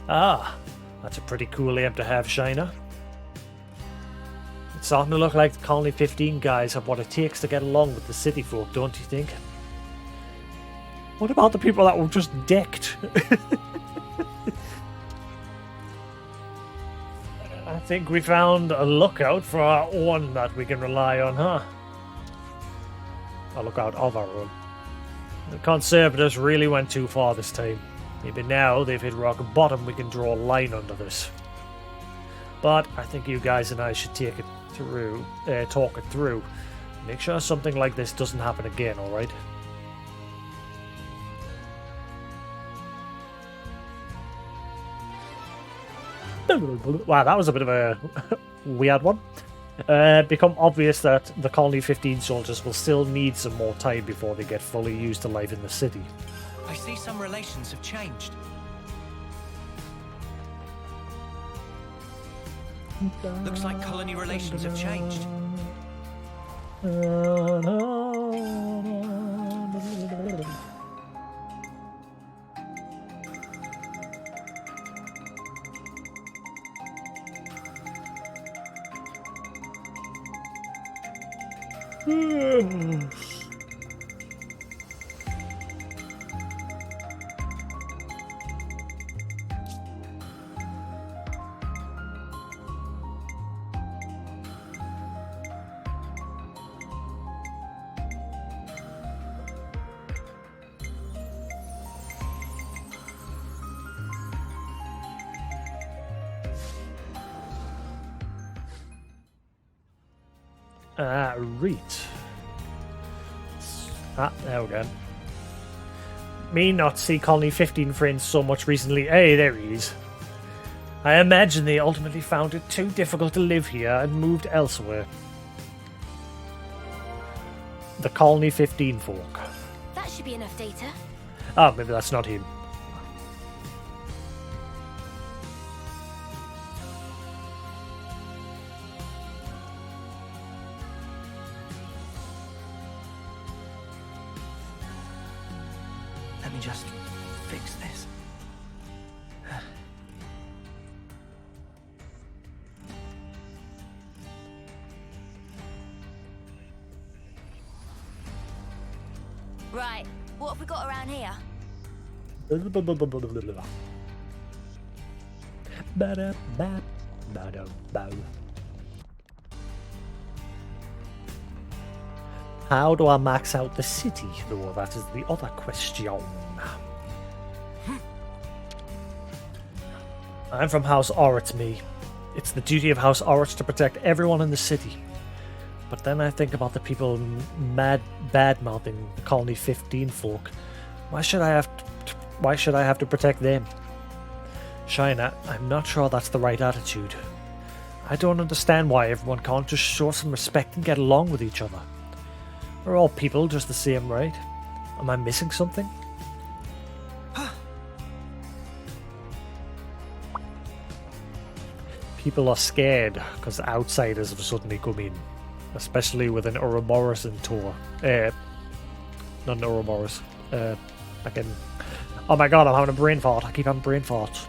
Ah, that's a pretty cool aim to have, Shayna. It's starting to look like the Colony 15 guys have what it takes to get along with the city folk, don't you think? What about the people that were just decked? I think we found a lookout for our own that we can rely on, huh? A lookout of our own. The Conservatives really went too far this time. Maybe now they've hit rock bottom, we can draw a line under this. But I think you guys and I should take it through, talk it through. Make sure something like this doesn't happen again, alright? Wow, that was a bit of a weird one. Become obvious that the Colony 15 soldiers will still need some more time before they get fully used to life in the city. I see some relations have changed. Looks like colony relations have changed. Right. There we go. Me not see Colony 15 friends so much recently. Hey, there he is. I imagine they ultimately found it too difficult to live here and moved elsewhere. The Colony 15 folk. That should be enough data. Oh, maybe that's not him. Let me just fix this. Right, what have we got around here? How do I max out the city, though? That is the other question. I'm from House Oritz, me. It's the duty of House Oritz to protect everyone in the city. But then I think about the people bad-mouthing the Colony 15 folk. Why should I have to protect them? Shayna, I'm not sure that's the right attitude. I don't understand why everyone can't just show some respect and get along with each other. We're all people just the same, right? Am I missing something? People are scared because outsiders have suddenly come in, especially with an Ouroboros in tour. Not an Ouroboros. Fucking. Oh my god, I'm having a brain fart. I keep having brain farts.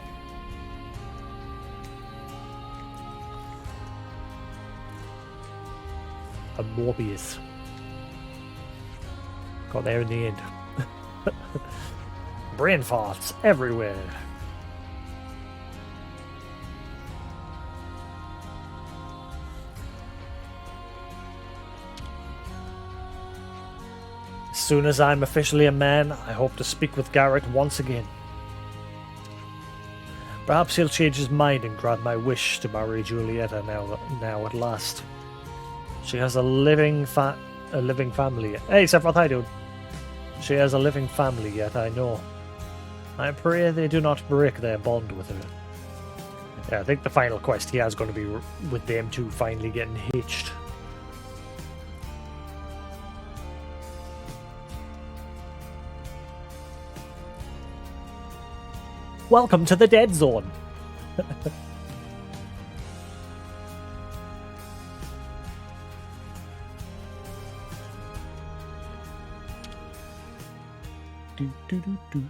A Morbius. Got there in the end. Brain farts everywhere. As soon as I'm officially a man, I hope to speak with Garrett once again. Perhaps he'll change his mind and grant my wish to marry Julieta now at last. She has a living family. Hey, Sephiroth, how you doing? She has a living family yet, I know. I pray they do not break their bond with her. Yeah, I think the final quest here is going to be with them two finally getting hitched. Welcome to the Dead Zone.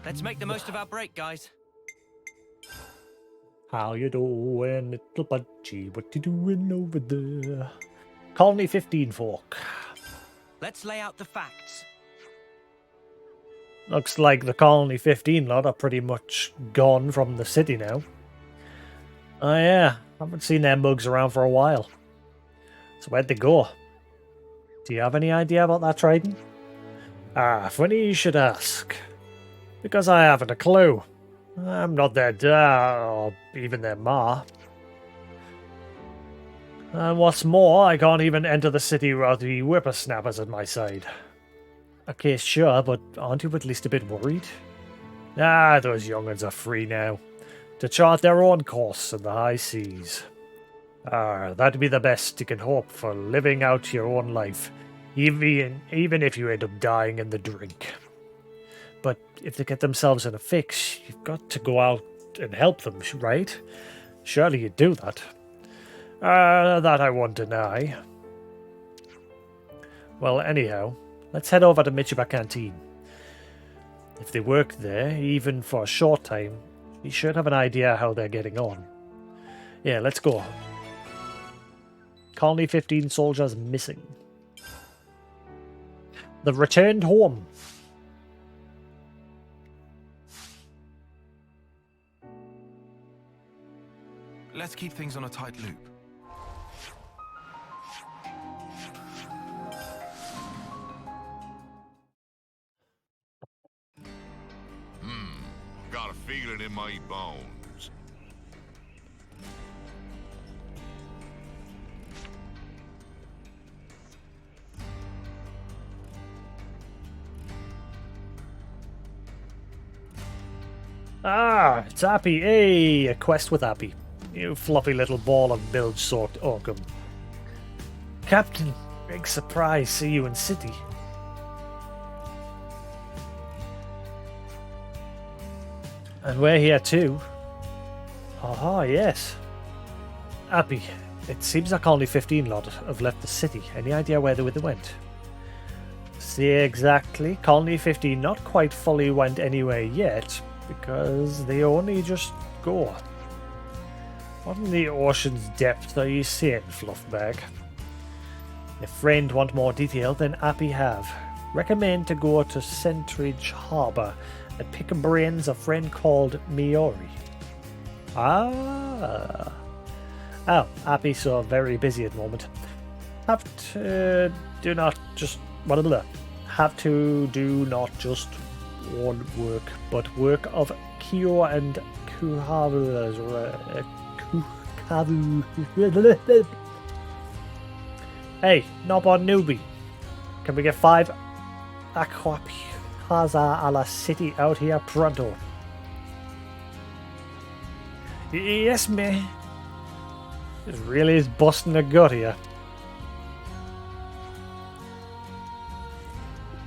Let's make the most of our break, guys. How you doing, little budgie? What you doing over there? Colony 15 folk. Let's lay out the facts. Looks like the Colony 15 lot are pretty much gone from the city now. Oh yeah, haven't seen their mugs around for a while. So where'd they go? Do you have any idea about that trading? Ah, funny you should ask. Because I haven't a clue. I'm not their dad, or even their ma. And what's more, I can't even enter the city without the whippersnappers at my side. Okay, sure, but aren't you at least a bit worried? Ah, those young'uns are free now, to chart their own course in the high seas. Ah, that'd be the best you can hope for living out your own life, even if you end up dying in the drink. But if they get themselves in a fix, you've got to go out and help them, right? Surely you'd do that. That I won't deny. Well, anyhow, let's head over to Michiba Canteen. If they work there, even for a short time, you should have an idea how they're getting on. Yeah, let's go. Colony 15 soldiers missing. They've returned home. Let's keep things on a tight loop. Got a feeling in my bones. Ah, it's Appy. Hey, a quest with Appy. You fluffy little ball of bilge-soaked oakum. Captain, big surprise, see you in city. And we're here too. Ah, yes. Appy, it seems our Colony 15 lot have left the city. Any idea where they went? See exactly. Colony 15 not quite fully went anywhere yet, because they only just go. What in the ocean's depth are you saying, Fluffbag? If friend want more detail, then Appy have. Recommend to go to Centridge Harbour and pick brains a friend called Miori. Ah. Oh, Appy so very busy at the moment. Have to do not just one work, but work of Kyo and Kuharu. Hey, Nobon newbie. Can we get 5 Aquapiaza a la city out here pronto? Yes, man. It really is busting a gut here.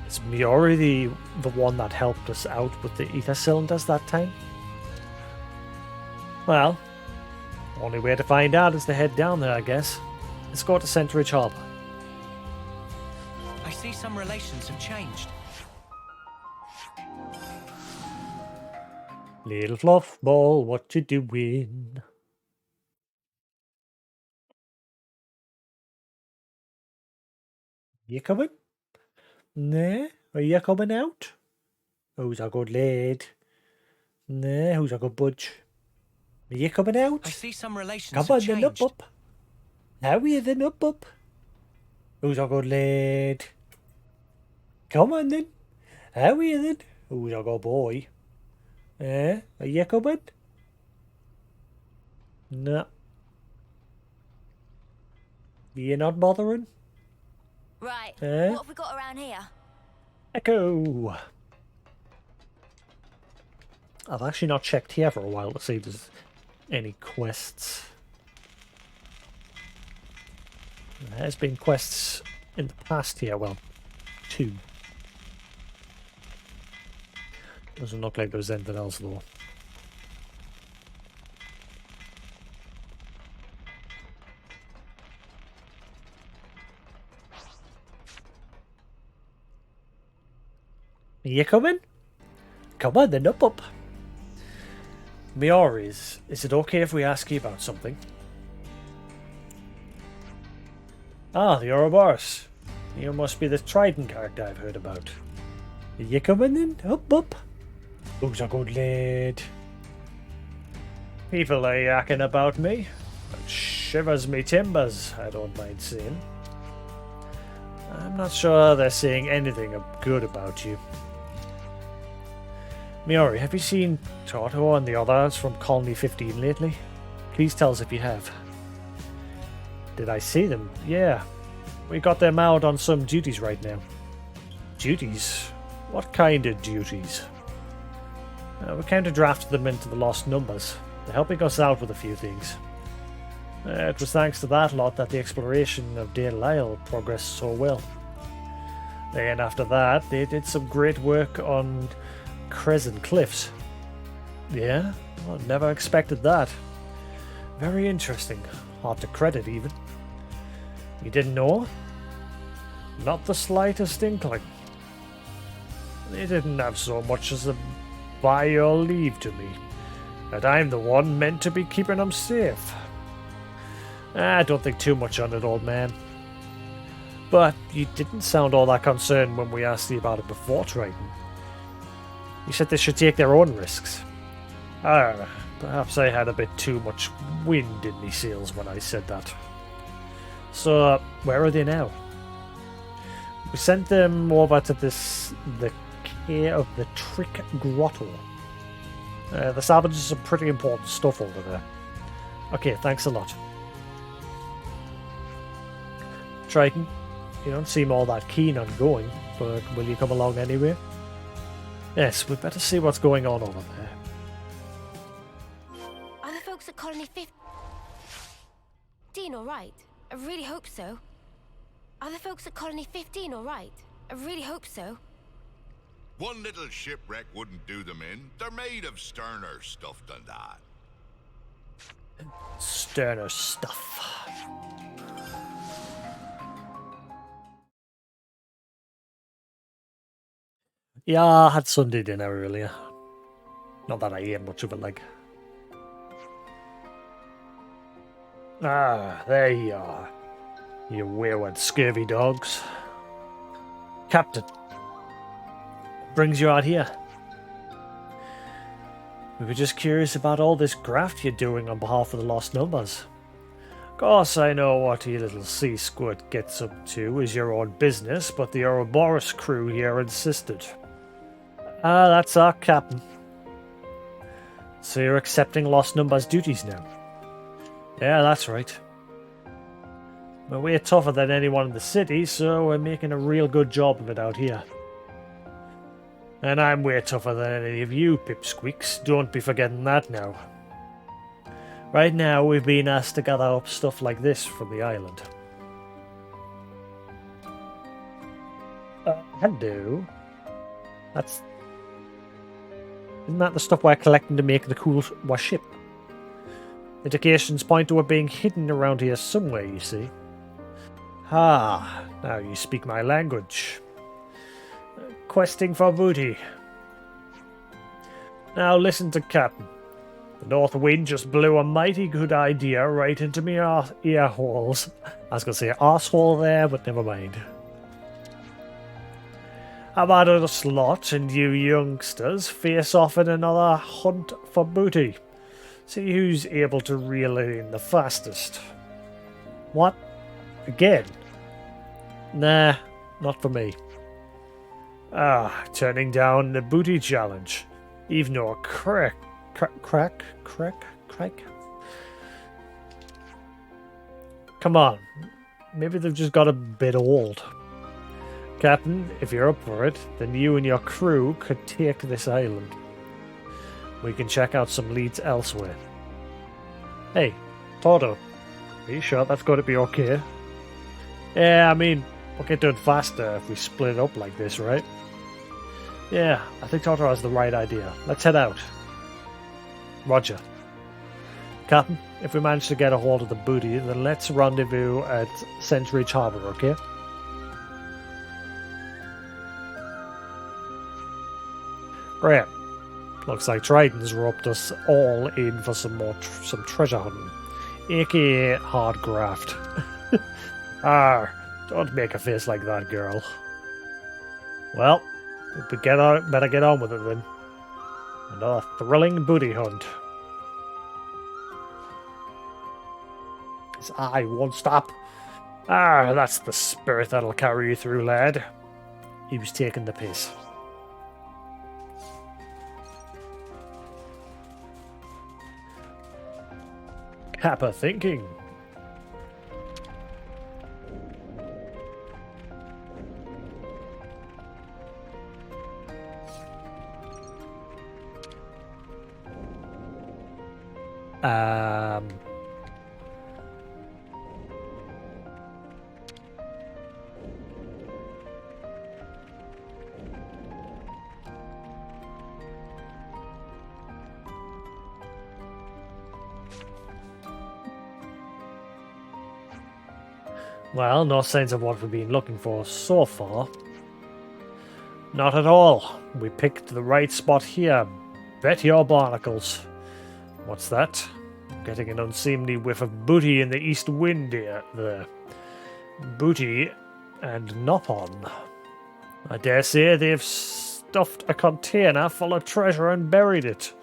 Is Miori the one that helped us out with the ether cylinders that time? Well, Only way to find out is to head down there, I guess. Let's go to Centridge Harbour. I see some relations have changed. Little fluff ball, what you doing? You coming? Nah, are you coming out? Who's a good lad? Nah, who's a good budge? Are you coming out? I see some relations Come have on changed. then, up. How are you then, up? Who's a good lad? Come on then. How are you then? Who's a good boy? Are you coming? No. You're not bothering? Right. Eh? What have we got around here? Echo! I've actually not checked here for a while to see if there's any quests. There's been quests in the past here, well, 2. Doesn't look like there's anything else though. Are you coming? Come on then, up. Miori, is it okay if we ask you about something? Ah, the Ouroboros. You must be the Trident character I've heard about. Are you coming in? Up. Who's a good lad? People are yakking about me. It shivers me timbers, I don't mind saying. I'm not sure they're saying anything good about you. Miori, have you seen Toto and the others from Colony 15 lately? Please tell us if you have. Did I see them? Yeah. We got them out on some duties right now. Duties? What kind of duties? We counter-drafted them into the Lost Numbers. They're helping us out with a few things. It was thanks to that lot that the exploration of Dale Isle progressed so well. Then after that, they did some great work on Crescent Cliffs. Yeah? Well, never expected that. Very interesting. Hard to credit, even. You didn't know? Not the slightest inkling. They didn't have so much as a by your leave to me. That I'm the one meant to be keeping them safe. I don't think too much on it, old man. But you didn't sound all that concerned when we asked you about it before, Triton. You said they should take their own risks. Perhaps I had a bit too much wind in me sails when I said that. So, where are they now? We sent them over to the care of the Trick Grotto. The salvage is some pretty important stuff over there. Okay, thanks a lot. Triton, you don't seem all that keen on going, but will you come along anyway? Yes, we'd better see what's going on over there. Are the folks at Colony 15 alright? I really hope so. Are the folks at Colony 15 alright? I really hope so. One little shipwreck wouldn't do them in. They're made of sterner stuff than that. Sterner stuff. Yeah, I had Sunday dinner earlier. Not that I ate much of it, like. Ah, there you are. You wayward, scurvy dogs. Captain. Brings you out here. We were just curious about all this graft you're doing on behalf of the Lost Numbers. Of course, I know what your little sea squirt gets up to is your own business, but the Ouroboros crew here insisted. Ah, that's our captain. So you're accepting Lost Numbers duties now? Yeah, that's right. But we're tougher than anyone in the city, so we're making a real good job of it out here. And I'm way tougher than any of you, pipsqueaks. Don't be forgetting that now. Right now, we've been asked to gather up stuff like this from the island. Hello. Isn't that the stuff we're collecting to make the cool ship? Indications point to it being hidden around here somewhere, you see. Ah, now you speak my language. Questing for booty. Now listen to Captain. The north wind just blew a mighty good idea right into me ear holes. I was going to say arsehole there, but never mind. How about a slot and you youngsters face off in another hunt for booty? See who's able to reel it in the fastest. What? Again? Nah, not for me. Ah, turning down the booty challenge. Even though a crack. Come on. Maybe they've just got a bit old. Captain, if you're up for it, then you and your crew could take this island. We can check out some leads elsewhere. Hey, Toto, are you sure that's going to be okay? Yeah, I mean, we'll get done faster if we split up like this, right? Yeah, I think Toto has the right idea. Let's head out. Roger. Captain, if we manage to get a hold of the booty, then let's rendezvous at Sentridge Harbour, okay? Right. Looks like Triton's roped us all in for some treasure hunting, aka hard graft. Don't make a face like that, girl. Well, we better get on with it then. Another thrilling booty hunt. His eye won't stop. That's the spirit that'll carry you through, lad. He was taking the piss. Kappa thinking. Well, no signs of what we've been looking for so far. Not at all. We picked the right spot here. Bet your barnacles. What's that? Getting an unseemly whiff of booty in the east wind here. There. Booty and Nopon. I dare say they've stuffed a container full of treasure and buried it.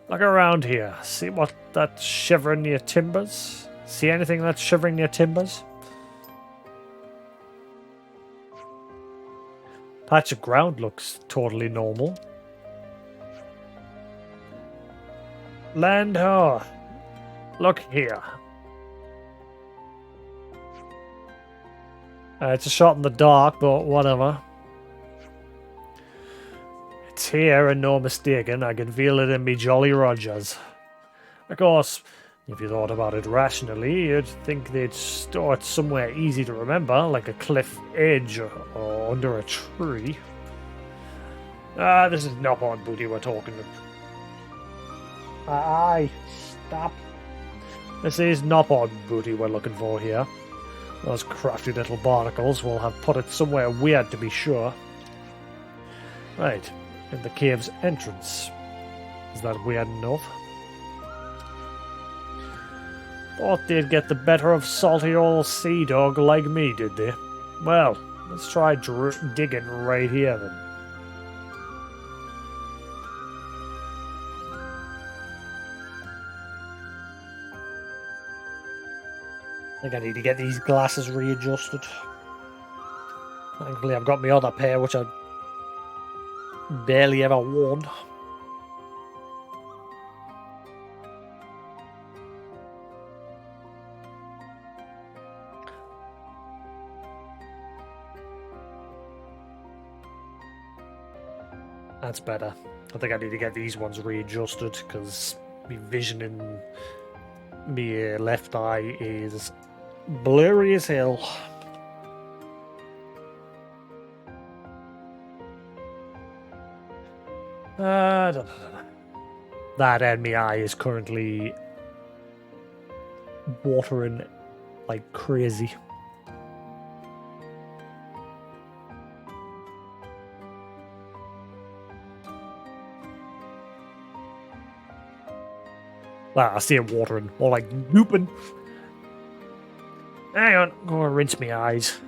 Look around here. See what that's shivering near timbers? See anything that's shivering near timbers? Patch of ground looks totally normal. Land ho! Look here. It's a shot in the dark, but whatever. It's here and no mistaken. I can feel it in me Jolly Rogers. Of course, if you thought about it rationally, you'd think they'd store it somewhere easy to remember, like a cliff edge or under a tree. This is not on booty we're talking about. Aye, stop. This is not on booty we're looking for here. Those crafty little barnacles will have put it somewhere weird to be sure. Right, in the cave's entrance. Is that weird enough? Thought they'd get the better of salty old sea dog like me, did they? Well, let's try digging right here then. I think I need to get these glasses readjusted. Thankfully I've got my other pair, which I barely ever worn. That's better. I think I need to get these ones readjusted because my vision in my left eye is blurry as hell. That and my eye is currently watering like crazy. Well, I see it watering, more like gooping. Hang on, I'm gonna rinse my eyes.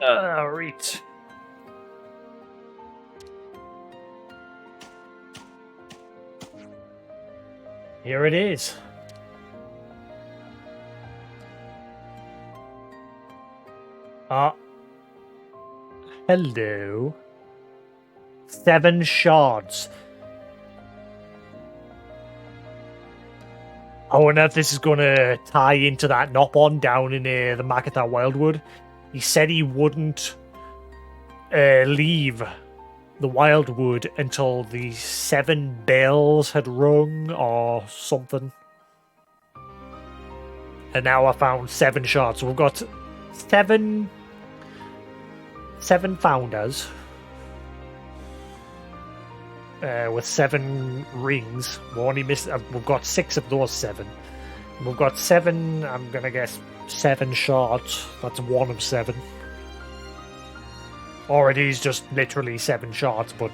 Right. Here it is. Hello. 7 shards. I wonder if this is going to tie into that Nopon down in the Makata Wildwood. He said he wouldn't leave the Wildwood until the 7 bells had rung or something. And now I found 7 shards. So we've got 7 founders with 7 rings. We've got 6 of those 7. We've got 7, I'm gonna guess 7 shards. That's 1 of 7. Or it is just literally 7 shards, but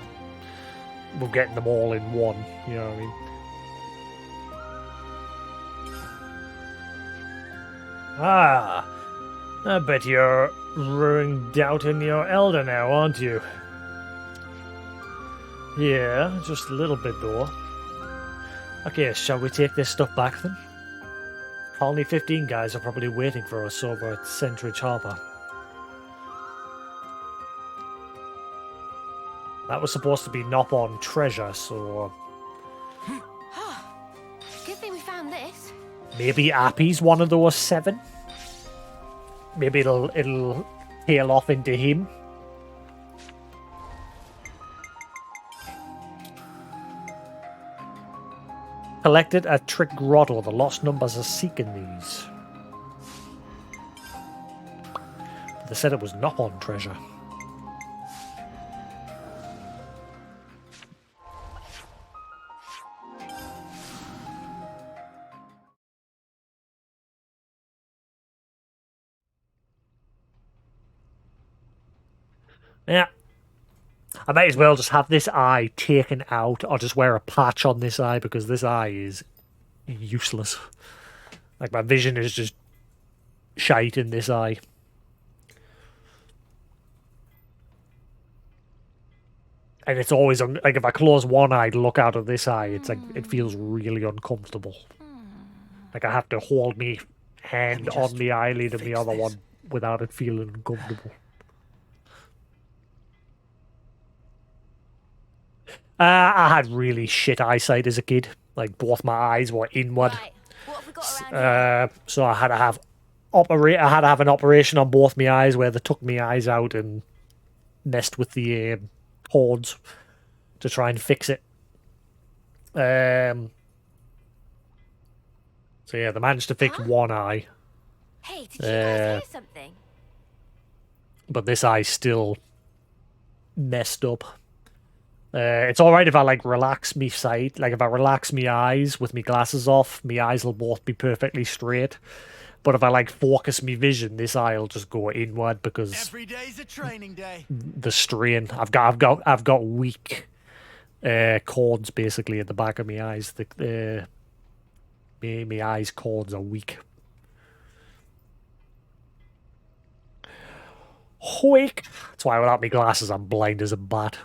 we're getting them all in one, you know what I mean? Ah, I bet you're ruined doubting your elder now, aren't you? Yeah, just a little bit though. Okay, shall we take this stuff back then? Colony 15 guys are probably waiting for us over at Centridge Harbour. That was supposed to be Nopon treasure, so... Good thing we found this. Maybe Appy's one of those 7? Maybe it'll tail off into him? Collected at Trick Grotto. The lost numbers are seeking these. They said it was knock-on treasure. Yeah. I might as well just have this eye taken out or just wear a patch on this eye because this eye is useless. Like, my vision is just shite in this eye. And it's always, like, if I close one eye to look out of this eye, it's like, it feels really uncomfortable. Like, I have to hold me hand on the eyelid of the other one without it feeling uncomfortable. I had really shit eyesight as a kid. Like, both my eyes were inward. Right. What have we got around here? So I had to have an operation on both my eyes where they took my eyes out and messed with the cords to try and fix it. So yeah, they managed to fix one eye, Hey, did you guys hear something? but this eye's still messed up. It's alright if I, like, relax me sight. Like, if I relax me eyes with me glasses off, me eyes will both be perfectly straight. But if I, like, focus me vision, this eye will just go inward because Every day's a training day. the strain. I've got weak cords basically at the back of my eyes. My eyes cords are weak. Weak. That's why without my glasses I'm blind as a bat.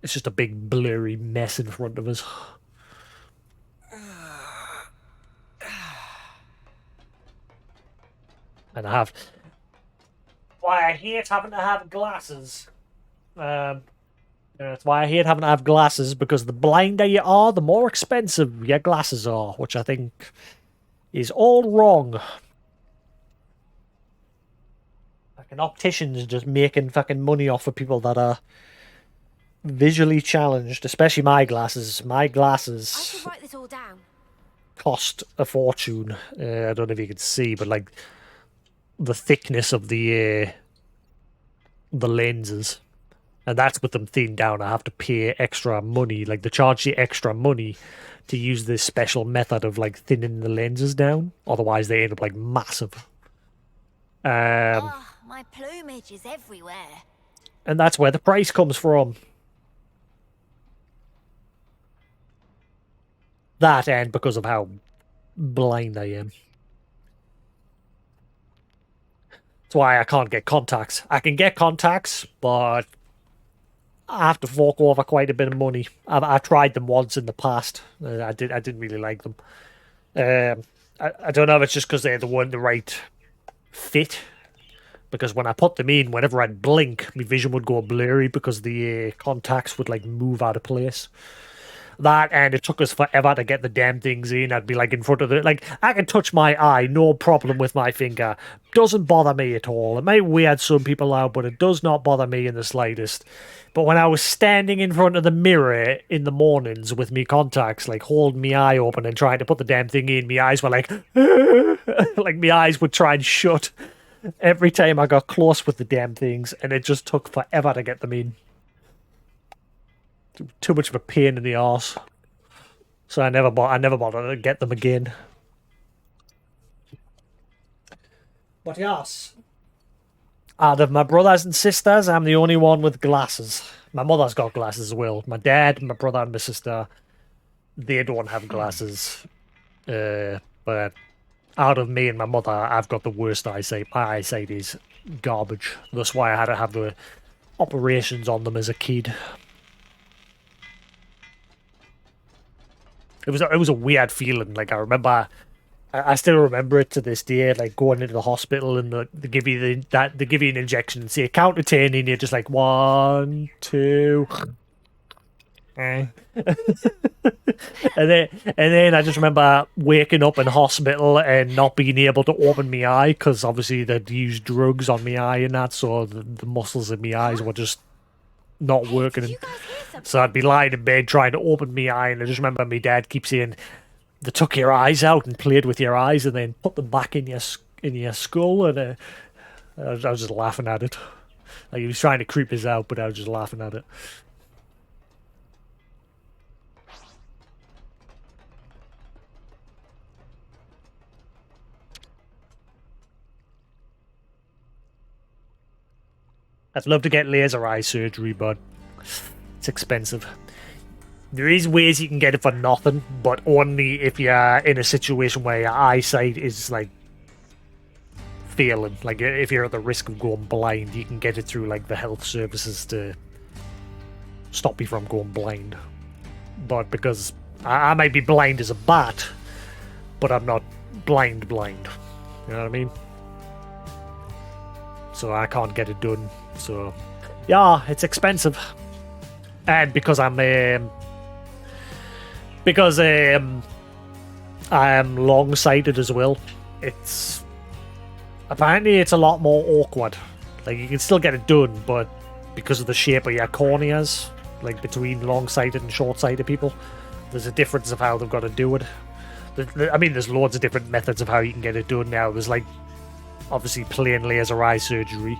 It's just a big blurry mess in front of us. And I have... Why I hate having to have glasses. That's why I hate having to have glasses, because the blinder you are, the more expensive your glasses are, which I think is all wrong. Fucking opticians just making fucking money off of people that are visually challenged, especially my glasses. My I glasses should write this all down. cost a fortune. I don't know if you can see, but like the thickness of the lenses, and that's with them thinned down. I have to pay extra money. Like, they charge you extra money to use this special method of like thinning the lenses down. Otherwise, they end up like massive. Oh, my plumage is everywhere. And that's where the price comes from. That, and because of how blind I am. That's why I can't get contacts. I can get contacts, but I have to fork over quite a bit of money. I tried them once in the past. I didn't really like them. I don't know if it's just because they weren't the right fit. Because when I put them in, whenever I'd blink, my vision would go blurry because the contacts would like move out of place. That, and it took us forever to get the damn things in. I'd be like in front of the... Like, I can touch my eye, no problem with my finger. Doesn't bother me at all. It might weird some people out, but it does not bother me in the slightest. But when I was standing in front of the mirror in the mornings with me contacts, like holding me eye open and trying to put the damn thing in, my eyes were like... like, my eyes would try and shut every time I got close with the damn things, and it just took forever to get them in. Too much of a pain in the arse. So I never bothered to get them again. But yes, out of my brothers and sisters, I'm the only one with glasses. My mother's got glasses as well. My dad, my brother, and my sister, they don't have glasses. But out of me and my mother, I've got the worst eyesight. My eyesight is garbage. That's why I had to have the operations on them as a kid. It was a weird feeling. Like, I still remember it to this day. Like, going into the hospital and they give you an injection and say count to 10, and you're just like 1, 2, and then I just remember waking up in hospital and not being able to open my eye because obviously they'd used drugs on my eye and that, so the muscles in my eyes were just not working. Did you guys hear So I'd be lying in bed trying to open my eye, and I just remember my dad keeps saying, "They took your eyes out and played with your eyes, and then put them back in your skull." And I was just laughing at it. Like he was trying to creep us out, but I was just laughing at it. I'd love to get laser eye surgery, but it's expensive. There is ways you can get it for nothing, but only if you're in a situation where your eyesight is like failing. Like if you're at the risk of going blind, you can get it through like the health services to stop you from going blind. But because I might be blind as a bat, but I'm not blind. You know what I mean? So I can't get it done. So yeah, it's expensive. And because I am long-sighted as well, it's a lot more awkward. Like you can still get it done, but because of the shape of your corneas, like between long-sighted and short-sighted people, there's a difference of how they've got to do it. I mean, there's loads of different methods of how you can get it done now. There's like obviously plain laser eye surgery,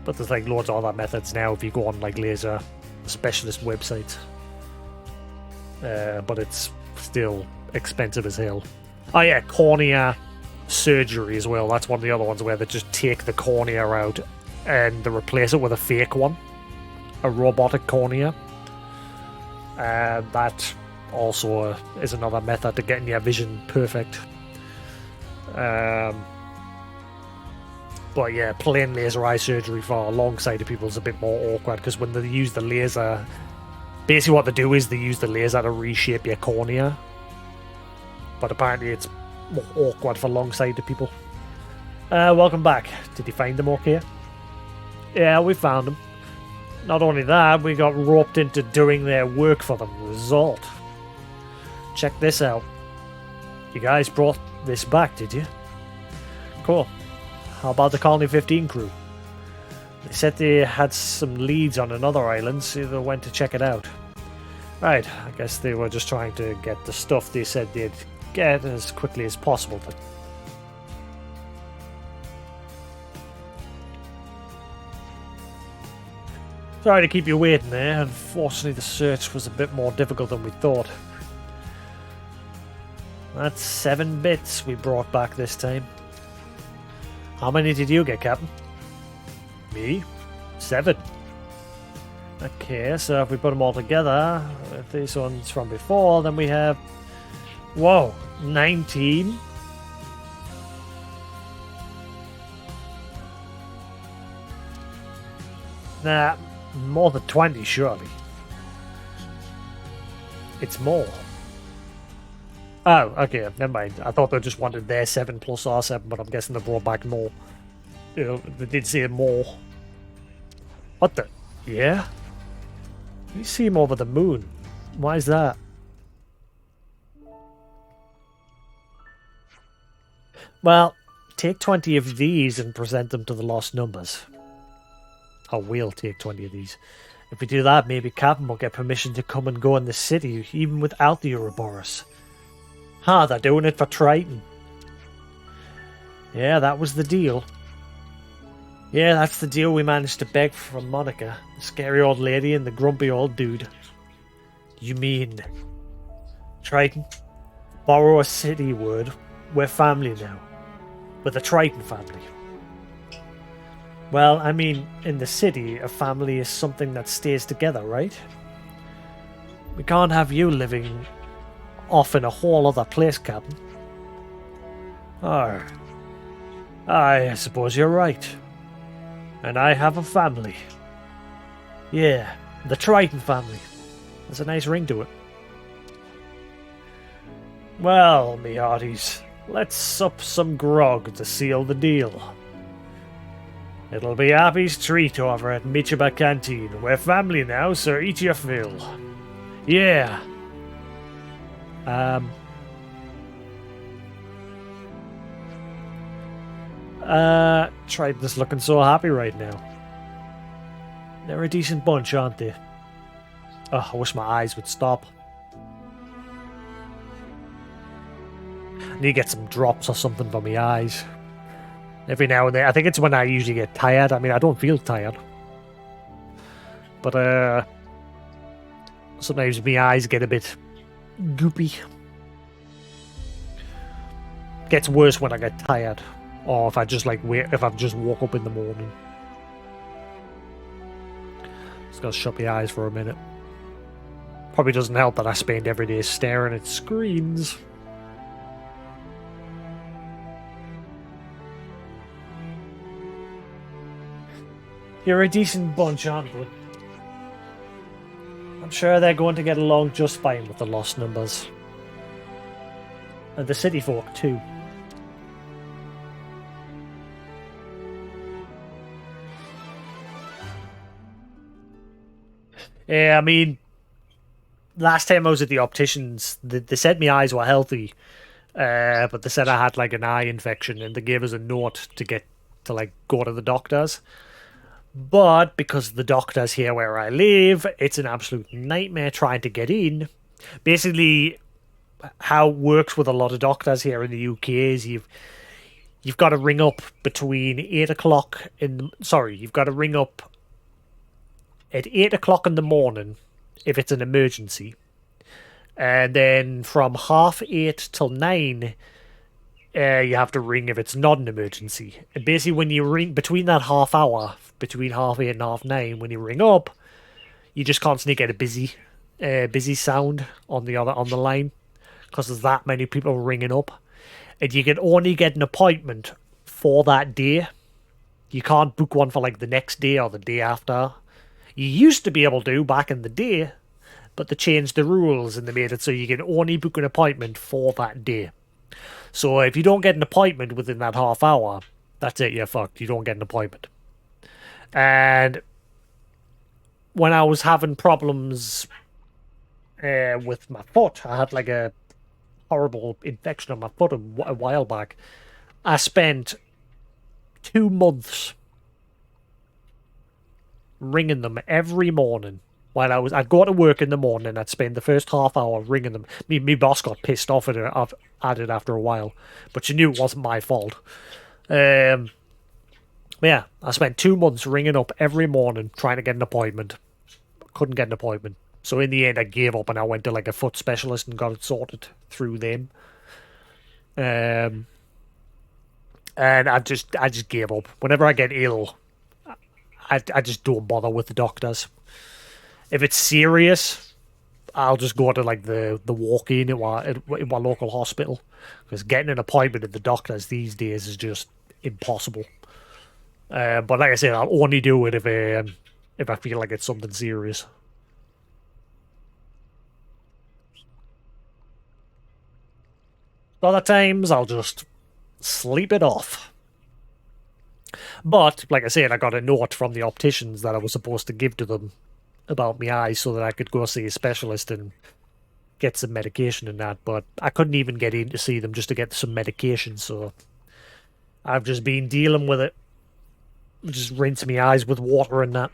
but there's like loads of other methods now if you go on like laser specialist websites. But it's still expensive as hell. Oh yeah, cornea surgery as well. That's one of the other ones where they just take the cornea out and they replace it with a fake one, a robotic cornea. That also is another method to getting your vision perfect. But yeah, plain laser eye surgery for long-sighted people is a bit more awkward because when they use the laser, basically what they do is they use the laser to reshape your cornea. But apparently it's more awkward for long-sighted people. Welcome back. Did you find them okay? Yeah, we found them. Not only that, we got roped into doing their work for them. Result. Check this out. You guys brought this back, did you? Cool. How about the Colony 15 crew? They said they had some leads on another island, so they went to check it out. Right, I guess they were just trying to get the stuff they said they'd get as quickly as possible. Sorry to keep you waiting there. Unfortunately, the search was a bit more difficult than we thought. That's 7 bits we brought back this time. How many did you get, Captain? Me? 7. Okay, so if we put them all together, if these ones from before, then we have... Whoa, 19. Nah, more than 20, surely. It's more. Oh, okay, never mind. I thought they just wanted their 7 plus our 7, but I'm guessing they brought back more. You know, they did say more. What the? Yeah? You see him over the moon. Why is that? Well, take 20 of these and present them to the lost numbers. I will take 20 of these. If we do that, maybe Captain will get permission to come and go in the city, even without the Ouroboros. Ah, they're doing it for Triton. Yeah, that was the deal. Yeah, that's the deal we managed to beg from Monica, the scary old lady and the grumpy old dude. You mean... Triton? Borrow a city word. We're family now. We're the Triton family. Well, I mean, in the city, a family is something that stays together, right? We can't have you living off in a whole other place, Captain. Oh, I suppose you're right. And I have a family. Yeah, the Triton family. There's a nice ring to it. Well, me hearties, let's sup some grog to seal the deal. It'll be Happy's treat over at Michiba Canteen. We're family now, so eat your fill. Yeah. Triton's looking so happy right now. They're a decent bunch, aren't they? Oh, I wish my eyes would stop. I need to get some drops or something for my eyes. Every now and then. I think it's when I usually get tired. I mean, I don't feel tired. But, sometimes my eyes get a bit goopy. Gets worse when I get tired. Or if I just, like, if I've just woke up in the morning. Just gotta shut my eyes for a minute. Probably doesn't help that I spend every day staring at screens. You're a decent bunch, aren't you? I'm sure they're going to get along just fine with the lost numbers. And the city folk, too. Yeah, I mean, last time I was at the opticians, they said my eyes were healthy, but they said I had like an eye infection, and they gave us a note to go to the doctors. But because the doctors here where I live, it's an absolute nightmare trying to get in. Basically, how it works with a lot of doctors here in the UK is you've got to ring up between 8 o'clock you've got to ring up at 8 o'clock in the morning if it's an emergency. And then from 8:30 till 9, you have to ring if it's not an emergency. And basically when you ring, between that half hour, between 8:30 and 9:30, when you ring up, you just constantly get a busy sound on the line, because there's that many people ringing up. And you can only get an appointment for that day. You can't book one for like the next day or the day after. You used to be able to back in the day, but they changed the rules and they made it so you can only book an appointment for that day. So if you don't get an appointment within that half hour, that's it, you're fucked. You don't get an appointment. And when I was having problems with my foot, I had like a horrible infection on my foot a while back. I spent 2 months ringing them every morning. While I'd go to work in the morning, I'd spend the first half hour ringing them. Me boss got pissed off at it after a while, but she knew it wasn't my fault. Yeah, I spent 2 months ringing up every morning trying to get an appointment. Couldn't get an appointment. So in the end, I gave up and I went to like a foot specialist and got it sorted through them. And I just gave up. Whenever I get ill, I just don't bother with the doctors. If it's serious, I'll just go to like the walk-in at my local hospital, because getting an appointment at the doctors these days is just impossible. But like I said, I'll only do it if I feel like it's something serious. Other times, I'll just sleep it off. But, like I said, I got a note from the opticians that I was supposed to give to them about my eyes so that I could go see a specialist and get some medication and that. But I couldn't even get in to see them just to get some medication, so I've just been dealing with it. Just rinse my eyes with water and that.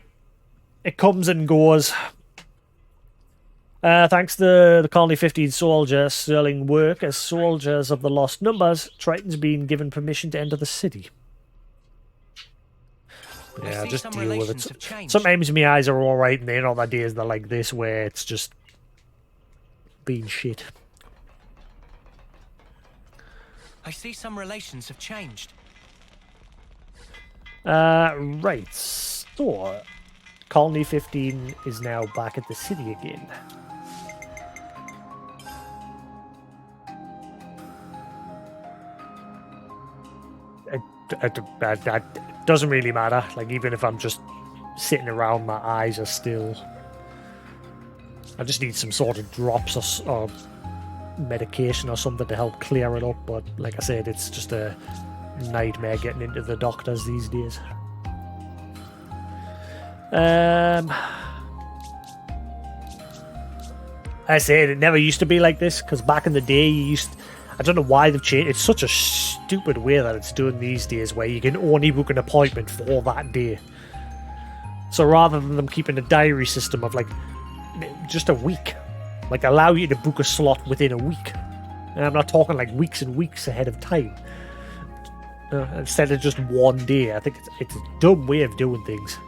It comes and goes. Thanks to the Colony 15 soldier sterling work as soldiers of the lost numbers, Triton's been given permission to enter the city. Yeah, just deal with it. Sometimes my eyes are alright, and then other days they're like this, where it's just being shit. I see some relations have changed. Right. So, Colony 15 is now back at the city again. It doesn't really matter. Like, even if I'm just sitting around, my eyes are still... I just need some sort of drops or medication or something to help clear it up. But like I said, it's just a nightmare getting into the doctors these days. I said it never used to be like this, because back in the day I don't know why they've changed. It's such a stupid way that it's done these days, where you can only book an appointment for that day. So rather than them keeping a diary system of like just a week, like allow you to book a slot within a week. And I'm not talking like weeks and weeks ahead of time. Instead of just one day. I think it's a dumb way of doing things.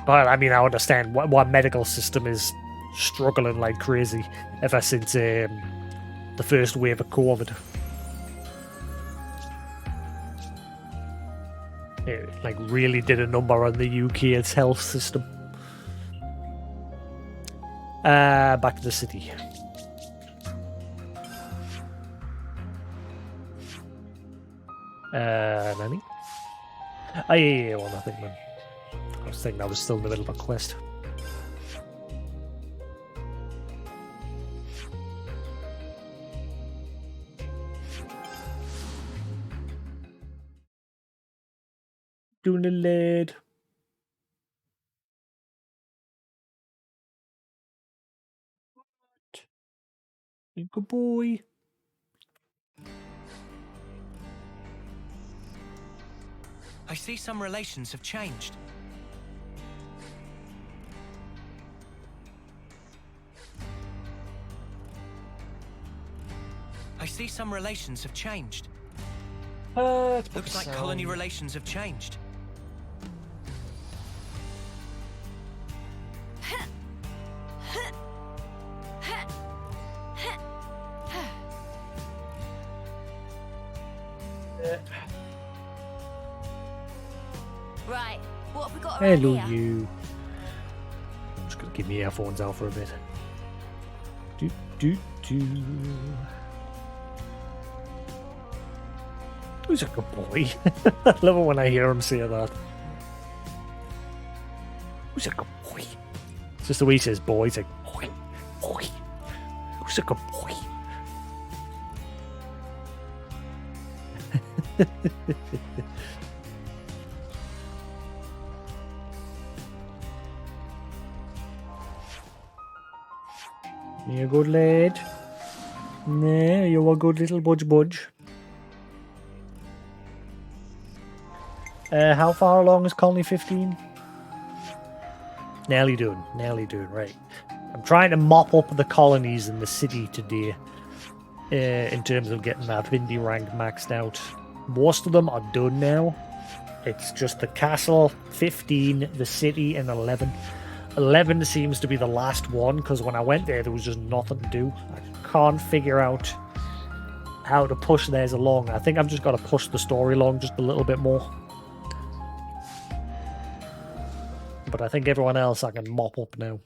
But I mean, I understand what medical system is struggling like crazy ever since the first wave of COVID. It like really did a number on the UK's health system. Back to the city. Nanny? Oh, yeah, well, nothing, man. I was thinking I was still in the middle of a quest. Doing the lead. Good boy. I see some relations have changed. I see some relations have changed. Looks like colony relations have changed. Right, what have we got around Hello, here? you. I'm just gonna keep my earphones out for a bit. Do do do. Who's a good boy? I love it when I hear him say that. Who's a good boy? It's just the way he says boy. He's like boy, boy. Who's a good boy? You a good lad? Nah, you're a good little budge. How far along is Colony 15? Nearly done, right. I'm trying to mop up the colonies in the city today. In terms of getting that Vindy rank maxed out. Most of them are done now. It's just the castle, 15, the city, and 11. 11 seems to be the last one, because when I went there was just nothing to do. I can't figure out how to push theirs along. I think I've just got to push the story along just a little bit more. But I think everyone else I can mop up now.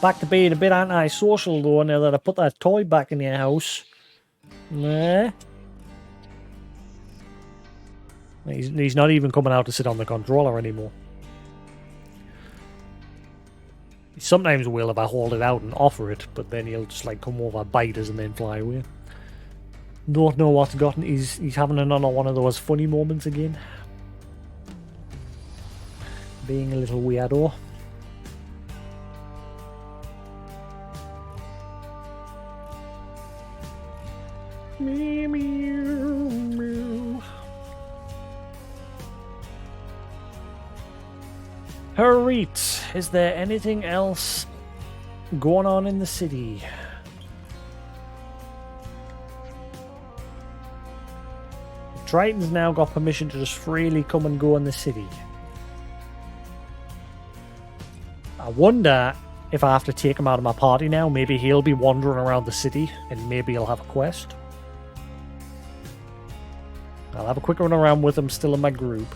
Back to being a bit antisocial though, now that I put that toy back in your house. Nah. He's not even coming out to sit on the controller anymore. He sometimes will if I hold it out and offer it, but then he'll just like come over, bite us, and then fly away. Don't know what's gotten. He's having another one of those funny moments again. Being a little weirdo. Harit, is there anything else going on in the city? Triton's now got permission to just freely come and go in the city. I wonder if I have to take him out of my party now. Maybe he'll be wandering around the city and maybe he'll have a quest. I'll have a quick run around with him still in my group.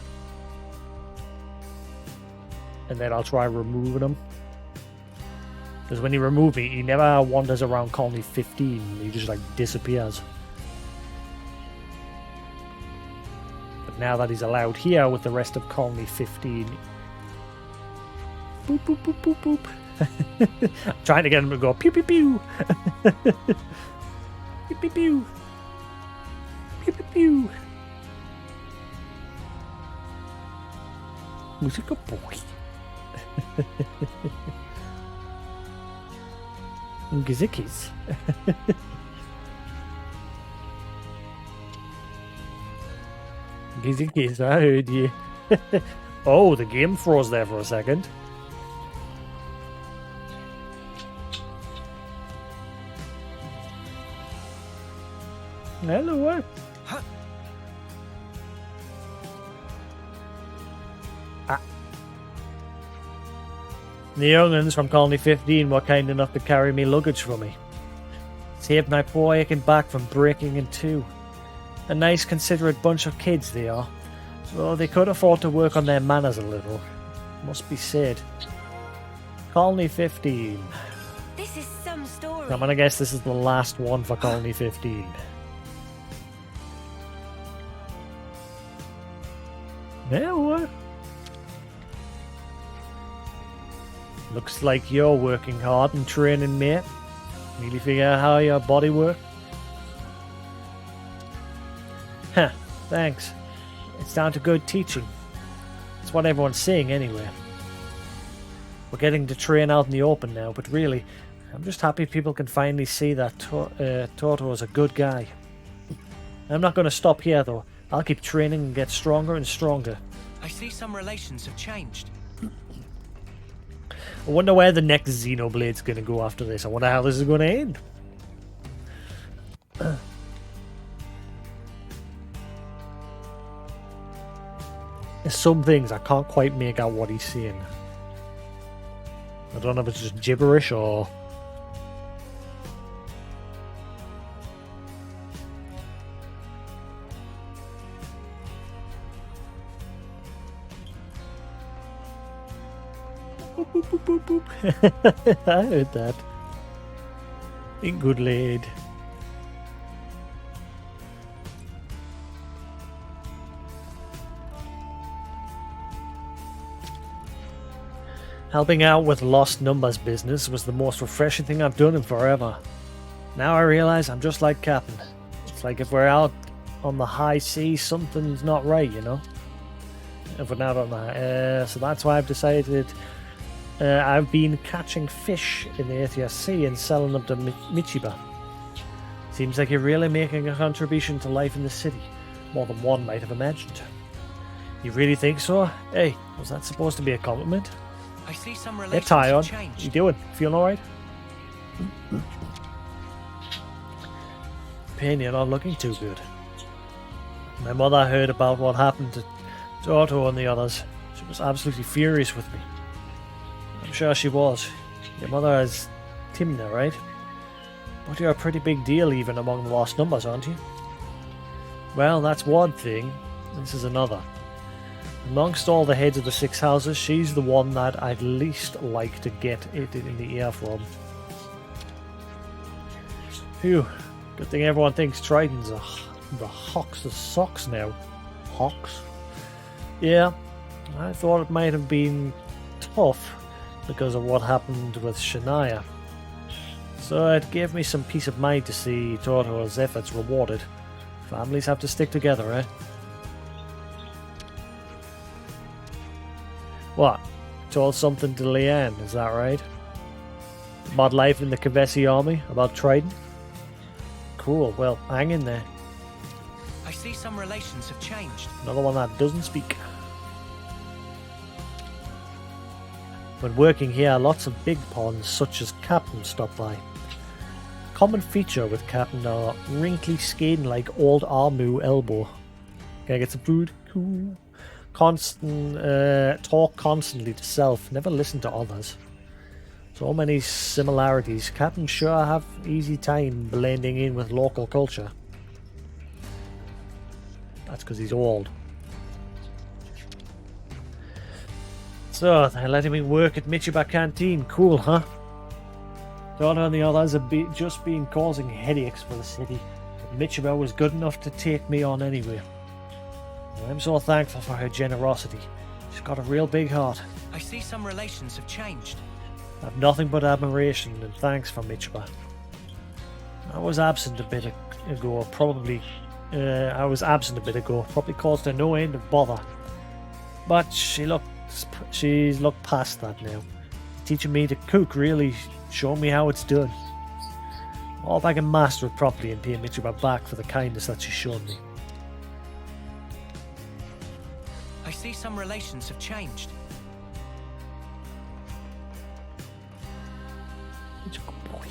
And then I'll try removing him. Because when you remove me, he never wanders around Colony 15. He just like disappears. But now that he's allowed here with the rest of Colony 15... Boop, boop, boop, boop, boop. I'm trying to get him to go pew, pew, pew. Pew, pew, pew. Pew, pew, pew. Who's a good boy? Gizikis. Gizikis, I heard you. Oh, the game froze there for a second. Hello. The young'uns from Colony 15 were kind enough to carry me luggage for me. Saved my poor aching back from breaking in two. A nice considerate bunch of kids they are, so they could afford to work on their manners a little. Must be said. Colony 15. This is some story. I'm gonna guess this is the last one for Colony 15. Hello. Looks like you're working hard and training, mate. Really figure out how your body works? Huh, thanks. It's down to good teaching. It's what everyone's saying anyway. We're getting to train out in the open now, but really, I'm just happy people can finally see that Toto is a good guy. I'm not going to stop here though. I'll keep training and get stronger and stronger. I see some relations have changed. I wonder where the next Xenoblade's going to go after this. I wonder how this is going to end. There's some things I can't quite make out what he's saying. I don't know if it's just gibberish or... Boop, boop, boop, boop, boop. I heard that. Good lad. Helping out with Lost Numbers business was the most refreshing thing I've done in forever. Now I realize I'm just like Captain. It's like if we're out on the high sea, something's not right, you know? If we're not on the so that's why I've decided I've been catching fish in the Athia Sea and selling them to Michiba. Seems like you're really making a contribution to life in the city, more than one might have imagined. You really think so? Hey, was that supposed to be a compliment? I see some Hey, relations Tyon, have changed. you doing? Feeling alright? Pain, you're not looking too good. My mother heard about what happened to Otto and the others. She was absolutely furious with me. I'm sure she was. Your mother is Timna, right? But you're a pretty big deal even among the Lost Numbers, aren't you? Well, that's one thing. This is another. Amongst all the heads of the 6 houses, she's the one that I'd least like to get it in the ear from. Phew. Good thing everyone thinks Triton's the Hawks of socks now. Hawks? Yeah, I thought it might have been tough because of what happened with Shania. So it gave me some peace of mind to see Toto's efforts rewarded. Families have to stick together, eh? What? Told something to Leanne, is that right? About life in the Kavesi army? About Triton? Cool, well, hang in there. I see some relations have changed. Another one that doesn't speak. When working here, lots of big pawns such as Captain stop by. Common feature with Captain are wrinkly skin like old Armu elbow. Can I get some food? Cool. Talk constantly to self, never listen to others. So many similarities. Captain sure have easy time blending in with local culture. That's because he's old. So, they're letting me work at Michiba Canteen. Cool, huh? Donna and the others have just been causing headaches for the city. But Michiba was good enough to take me on anyway. I'm so thankful for her generosity. She's got a real big heart. I see some relations have changed. I have nothing but admiration and thanks for Michiba. I was absent a bit ago, probably caused her no end of bother. But she's looked past that now. Teaching me to cook really showed me how it's done. Or if I can master it properly and pay Mitsuba back for the kindness that she's shown me. I see some relations have changed. It's a good boy.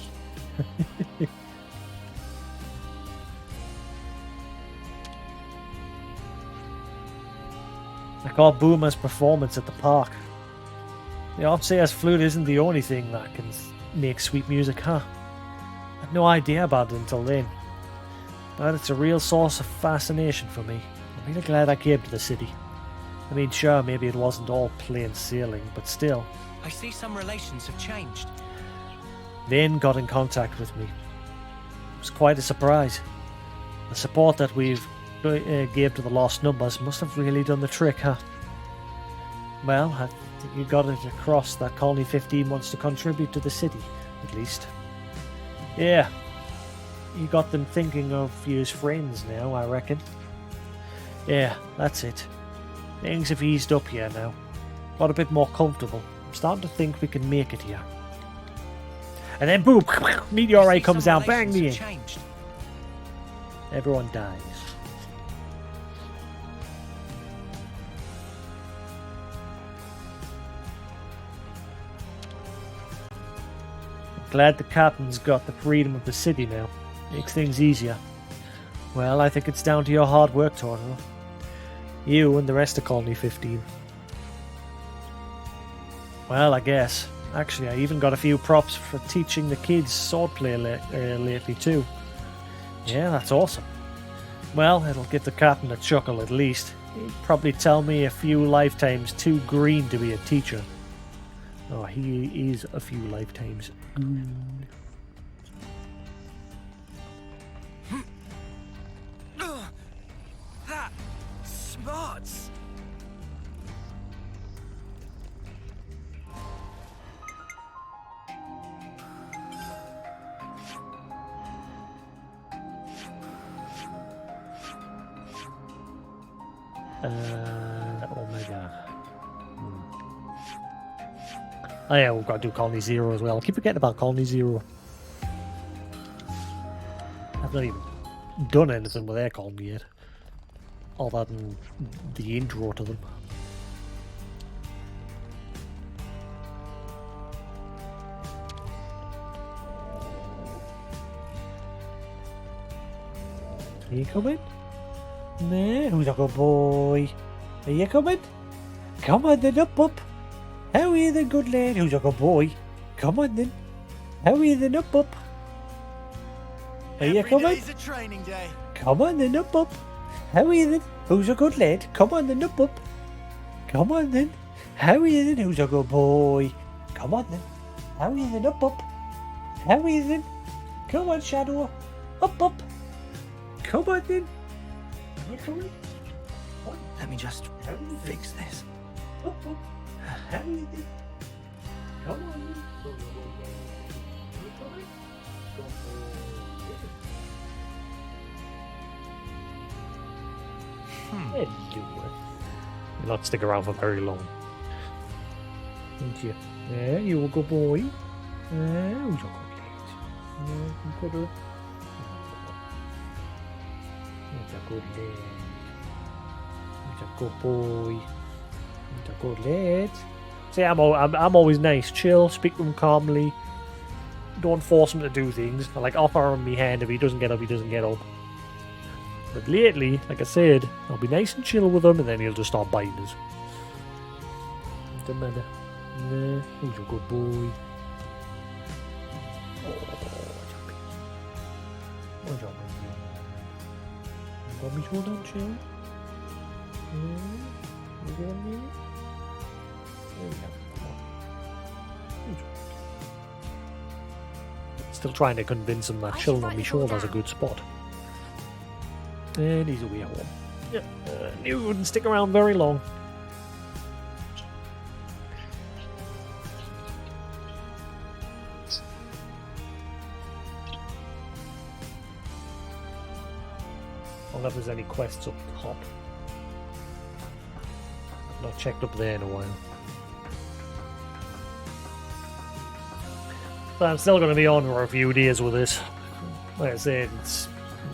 I caught Boomer's performance at the park. The upstairs flute isn't the only thing that can make sweet music, huh? I had no idea about it until then. But it's a real source of fascination for me. I'm really glad I came to the city. I mean, sure, maybe it wasn't all plain sailing, but still. I see some relations have changed. Then got in contact with me. It was quite a surprise. The support that we've gave to the lost numbers must have really done the trick, huh? Well, I think you got it across that Colony 15 wants to contribute to the city, at least. Yeah, you got them thinking of you as friends now, I reckon. Yeah, that's it. Things have eased up here now. Got a bit more comfortable. I'm starting to think we can make it here. And then boom! Meteorite comes down, bang me in. Everyone dies. Glad the captain's got the freedom of the city now. Makes things easier. Well, I think it's down to your hard work, Torto. You and the rest of Colony 15. Well, I guess. Actually, I even got a few props for teaching the kids swordplay lately too. Yeah, that's awesome. Well, it'll give the captain a chuckle at least. He'd probably tell me a few lifetimes too green to be a teacher. Oh, he is a few lifetimes green. That smarts. Omega. Oh yeah, we've got to do Colony Zero as well. I keep forgetting about Colony Zero. I've not even done anything with their colony yet. Other than the intro to them. Are you coming? No, who's a good boy? Are you coming? Come on then, up. How are you then, good lad? Who's a good boy? Come on then. How are you then, up? Are you coming? Every day's a training day. Come on then, up. How are you then? Who's a good lad? Come on then, up. Come on then. How are you then? Who's a good boy? Come on then. How are you then, up? How are you then? Come on, Shadow. Up. Come on then. Are you coming? Let me just fix this. Up. How are you then? Come on then. You coming? Hello. You'll not stick around for very long. Thank you. Yeah, you're a good boy. Yeah, who's a good lad? Yeah, good lad. He's a good lad. He's a good boy. He's a good lad. See, I'm always nice. Chill, speak to him calmly. Don't force him to do things. I like offer him my hand. If he doesn't get up, he doesn't get up. But lately, like I said, I'll be nice and chill with him, and then he'll just start biting us. Doesn't matter. Nah, he's a good boy. Oh, job, you got me so down, chill? You got me? There we go. Still trying to convince him that chilling on my shoulder is a good spot. And he's away home. Yeah, knew he wouldn't stick around very long. I wonder if there's any quests up top. I've not checked up there in a while. So I'm still going to be on for a few days with this. like I said,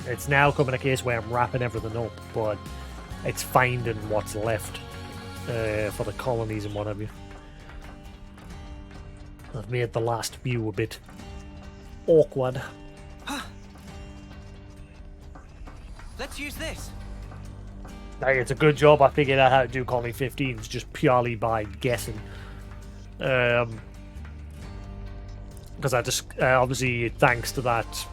it's now coming a case where I'm wrapping everything up, but it's finding what's left for the colonies and what have you. I've made the last few a bit awkward. Let's use this. Like, it's a good job I figured out how to do colony 15s just purely by guessing. Because I just obviously thanks to that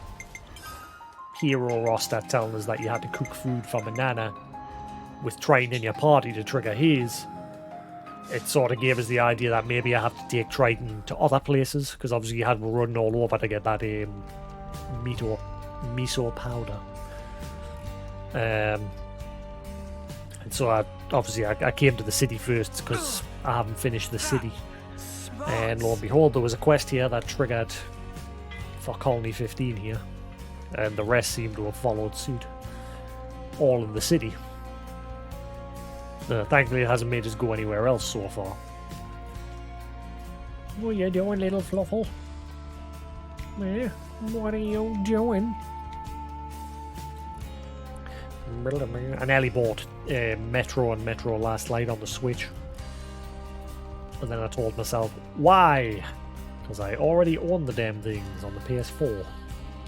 hero roster telling us that you had to cook food for Banana with Triton in your party to trigger his, it sort of gave us the idea that maybe I have to take Triton to other places, because obviously you had to run all over to get that miso powder. And so I came to the city first because I haven't finished the city. And lo and behold, there was a quest here that triggered for Colony 15 here. And the rest seem to have followed suit. All in the city. Thankfully, it hasn't made us go anywhere else so far. What are you doing, little Fluffle? What are you doing? I nearly bought Metro and Metro Last Light on the Switch. And then I told myself, why? Because I already own the damn things on the PS4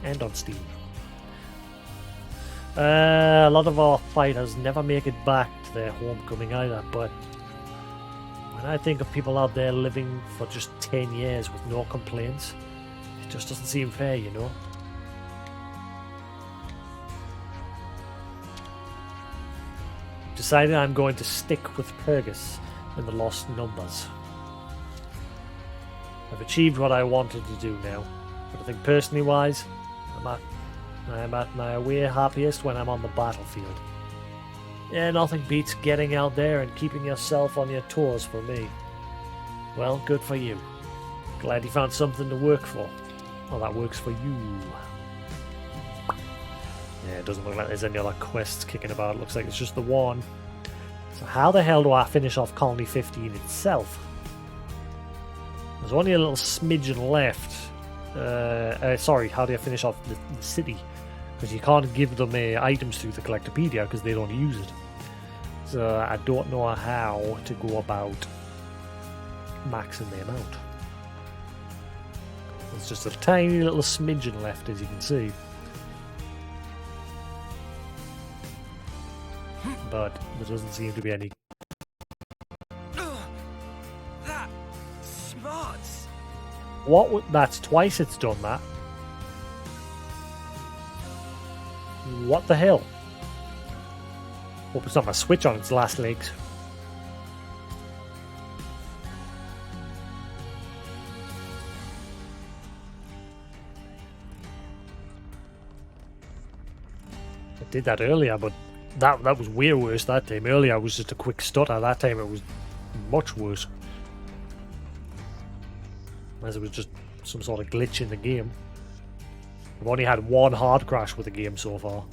and on Steam. A lot of our fighters never make it back to their homecoming either, but when I think of people out there living for just 10 years with no complaints, it just doesn't seem fair, you know? Decided I'm going to stick with Purgus and the Lost Numbers. I've achieved what I wanted to do now, but I think personally wise, I'm at my way happiest when I'm on the battlefield. Yeah, nothing beats getting out there and keeping yourself on your toes for me. Well, good for you. Glad you found something to work for. Well, that works for you. Yeah, it doesn't look like there's any other quests kicking about. It looks like it's just the one. So how the hell do I finish off Colony 15 itself? There's only a little smidgen left. Sorry, how do I finish off the city? Because you can't give them items through the Collectopedia because they don't use it. So I don't know how to go about maxing them out. There's just a tiny little smidgen left, as you can see. But there doesn't seem to be any. That smarts. What? That's twice it's done that. What the hell? Hope it's not my Switch on its last legs. I did that earlier, but that was way worse that time. Earlier it was just a quick stutter. That time it was much worse. As it was just some sort of glitch in the game. I've only had one hard crash with the game so far.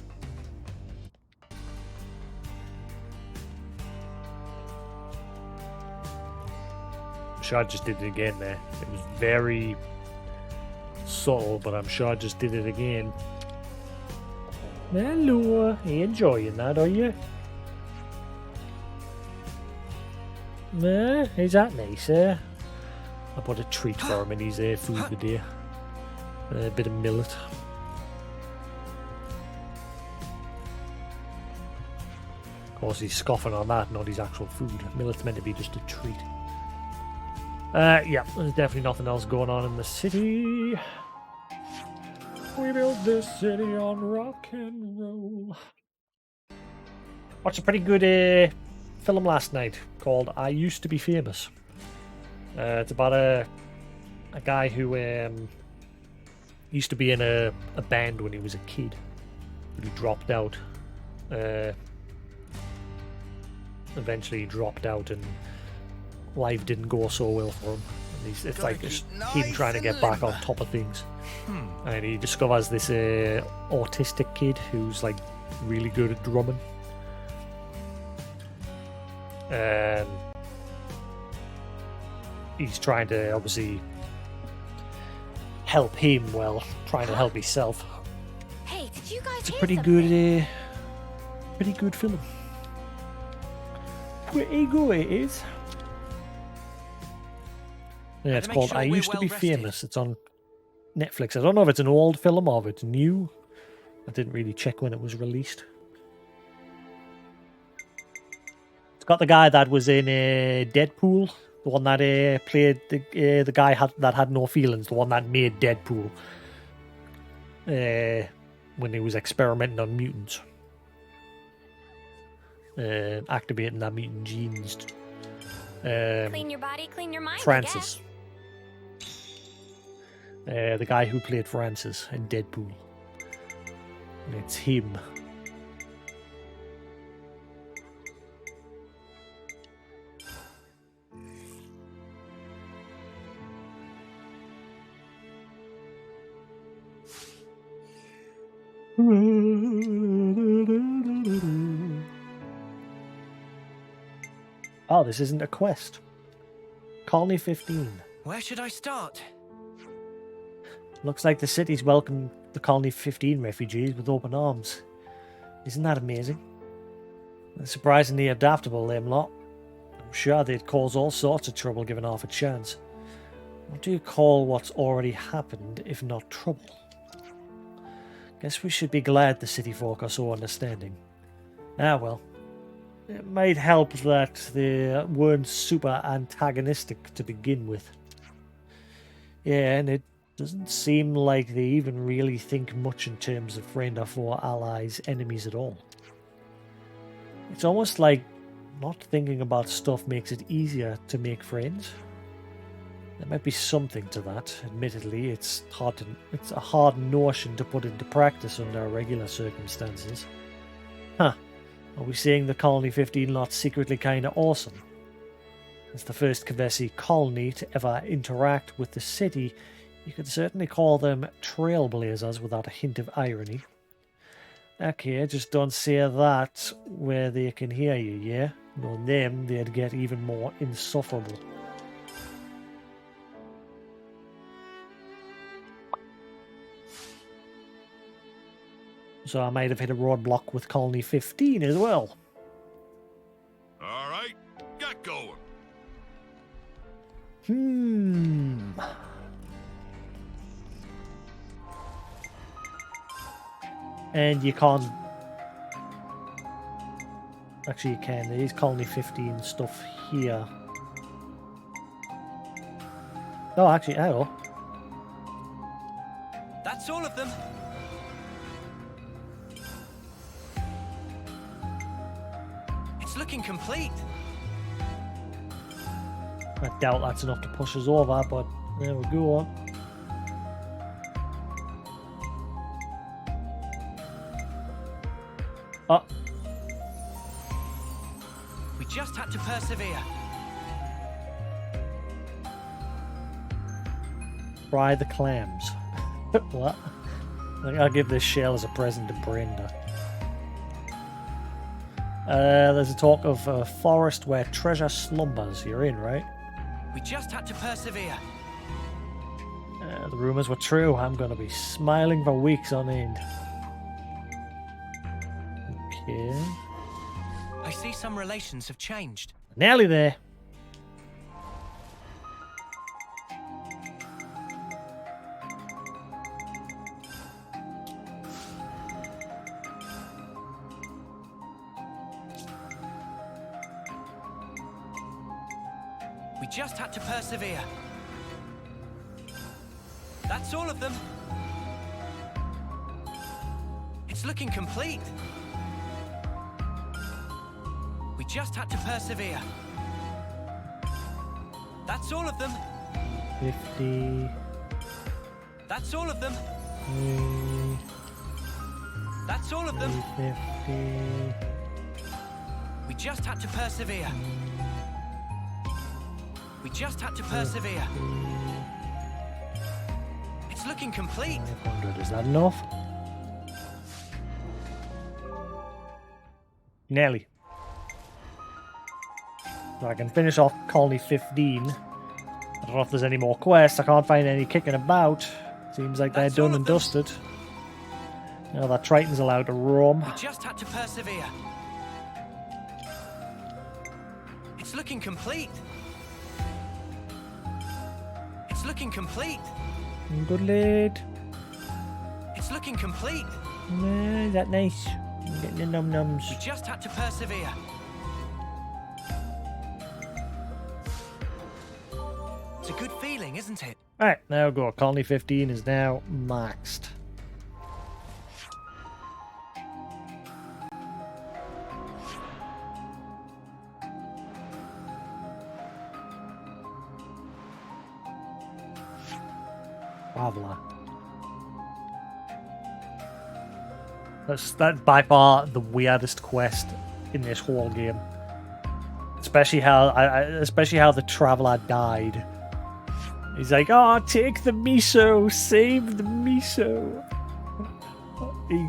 I'm sure I just did it again there. It was very subtle, but I'm sure I just did it again. Hello, are you enjoying that, are you? Is that nice, I bought a treat for him in his food today. A bit of millet. Of course, he's scoffing on that, not his actual food. Millet's meant to be just a treat. Yeah, there's definitely nothing else going on in the city. We built this city on rock and roll. Watched a pretty good film last night called I Used to Be Famous. It's about a guy who used to be in a band when he was a kid, but he dropped out. Eventually he dropped out and life didn't go so well for him. And it's like just him trying to get back on top of things. And he discovers this autistic kid who's like really good at drumming. And he's trying to obviously help him while trying to help himself. Did you guys It's a hear pretty something? good film. Pretty good it is. Yeah, it's Better make called sure I we're Used to Be well rested. Famous. It's on Netflix. I don't know if it's an old film or if it's new. I didn't really check when it was released. It's got the guy that was in Deadpool, the one that played the guy that had no feelings, the one that made Deadpool when he was experimenting on mutants, activating their mutant genes. Clean your body, clean your mind. Francis. I guess. The guy who played Francis in Deadpool. And it's him. Oh, this isn't a quest. Colony 15. Where should I start? Looks like the city's welcomed the Colony 15 refugees with open arms. Isn't that amazing? They're surprisingly adaptable, them lot. I'm sure they'd cause all sorts of trouble given half a chance. What do you call what's already happened, if not trouble? Guess we should be glad the city folk are so understanding. Ah well. It might help that they weren't super antagonistic to begin with. Yeah, and it doesn't seem like they even really think much in terms of friend or foe, allies, enemies at all. It's almost like not thinking about stuff makes it easier to make friends. There might be something to that. Admittedly, it's a hard notion to put into practice under regular circumstances. Huh. Are we saying the Colony 15 lot's secretly kinda awesome? As the first Kavesi colony to ever interact with the city, you could certainly call them trailblazers without a hint of irony. Okay, just don't say that where they can hear you, yeah? Knowing them, they'd get even more insufferable. So I might have hit a roadblock with Colony 15 as well. All right, get going. And you can't... Actually, you can. There is Colony 15 stuff here. Oh, actually, hang on. That's all of them. It's looking complete. I doubt that's enough to push us over, but there we go. Oh, We just had to persevere. fry the clams. What? I think I'll give this shell as a present to Brenda. There's a talk of a forest where treasure slumbers. You're in, right? We just had to persevere. The rumours were true. I'm going to be smiling for weeks on end. Okay. I see some relations have changed. Nearly there. We just had to persevere. That's all of them. It's looking complete. We just had to persevere. That's all of them. 50. That's all of them. 3, That's all of them. 50. We just had to persevere. We just had to persevere. It's looking complete. 500. Is that enough? Nearly. So I can finish off Colony 15. I don't know if there's any more quests. I can't find any kicking about. Seems like they're That's all done of and them. dusted. Now that Triton's allowed to roam. We just had to persevere. It's looking complete. It's looking complete. Good lad. It's looking complete. Is that nice? I'm getting the num-nums. We just had to persevere. It's a good feeling, isn't it? Alright, now go. Colony 15 is now maxed. Traveler. That's by far the weirdest quest in this whole game. Especially how especially how the traveler died. He's like, "Oh, take the miso, save the miso." He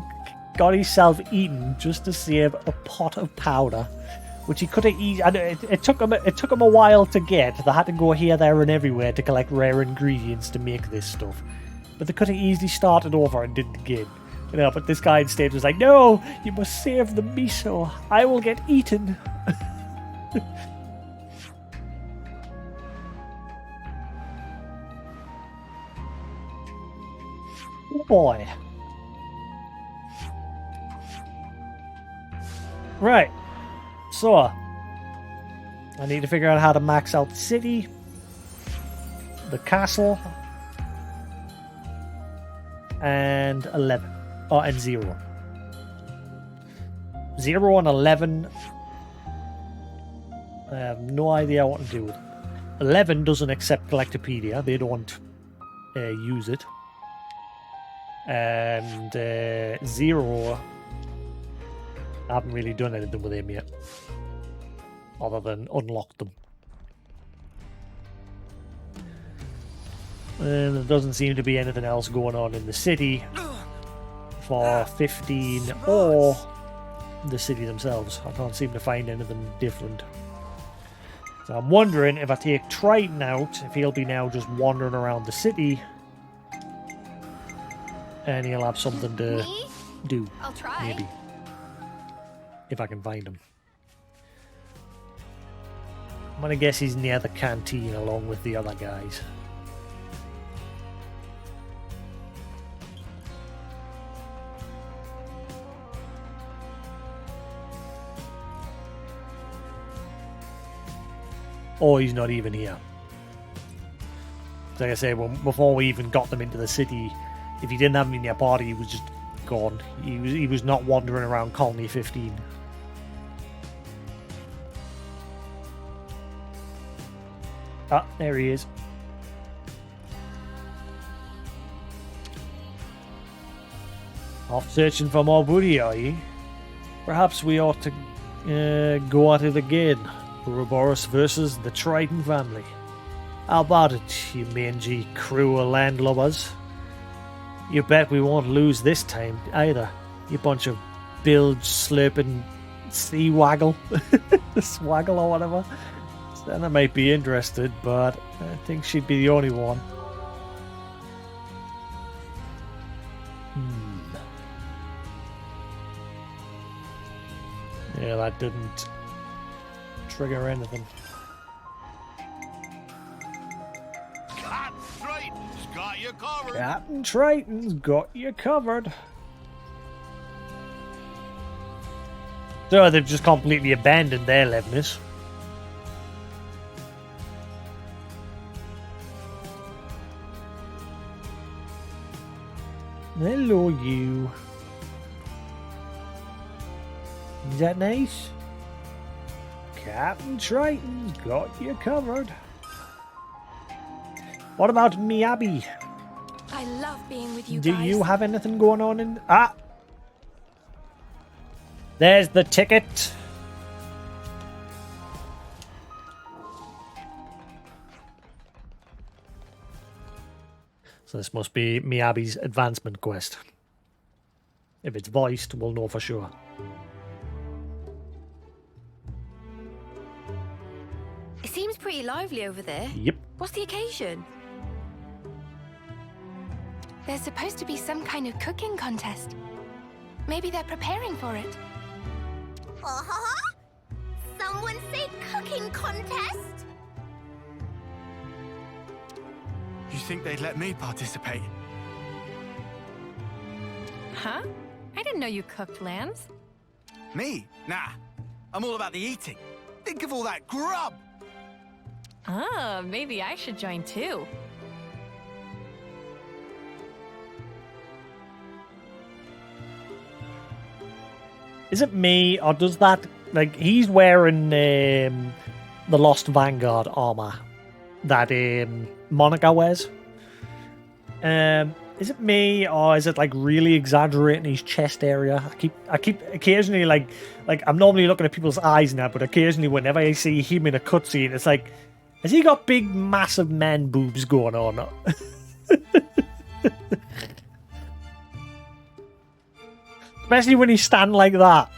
got himself eaten just to save a pot of powder, which he could have eaten. It took him a while to get. They had to go here, there, and everywhere to collect rare ingredients to make this stuff. But they could have easily started over and did it again. You know, but this guy instead was like, "No, you must save the miso. I will get eaten." Oh boy. Right. So, I need to figure out how to max out the city, the castle, and 11. Oh, and 0. 0 and 11. I have no idea what to do with it. 11 doesn't accept Collectopedia. They don't use it. And 0, I haven't really done anything with him yet. Other than unlock them. And there doesn't seem to be anything else going on in the city for 15 or the city themselves. I can't seem to find anything different. So I'm wondering if I take Triton out, if he'll be now just wandering around the city and he'll have something to Me? do. I'll try. Maybe. If I can find him. I'm gonna guess he's near the canteen along with the other guys. Or he's not even here. Like I say, before we even got them into the city, if you didn't have him in your party, he was just gone. He was not wandering around Colony 15. Ah, there he is. Off searching for more booty, are you? Perhaps we ought to go at it again. Ouroboros versus the Triton family. How about it, you mangy crew of landlubbers? You bet we won't lose this time either. You bunch of bilge-slurping sea waggle. Swaggle or whatever. Stella might be interested, but I think she'd be the only one. Yeah, that didn't trigger anything. Captain Triton's got you covered. Captain Triton's got you covered. So they've just completely abandoned their Levinus. Hello, you. Is that nice? Captain Triton's got you covered. What about Miyabi? I love being with you Do guys. you have anything going on in... Ah! There's the ticket. So this must be Miyabi's advancement quest. If it's voiced, we'll know for sure. It seems pretty lively over there. Yep. What's the occasion? There's supposed to be some kind of cooking contest. Maybe they're preparing for it. Someone say cooking contest? You think they'd let me participate? Huh? I didn't know you cooked lambs. Me? Nah. I'm all about the eating. Think of all that grub! Ah, maybe I should join too. Is it me, or does that... Like, he's wearing the Lost Vanguard armor that Monica wears. Is it me, or is it like really exaggerating his chest area? I keep occasionally like I'm normally looking at people's eyes now, but occasionally whenever I see him in a cutscene, it's like, has he got big, massive man boobs going on? Especially when he's standing like that.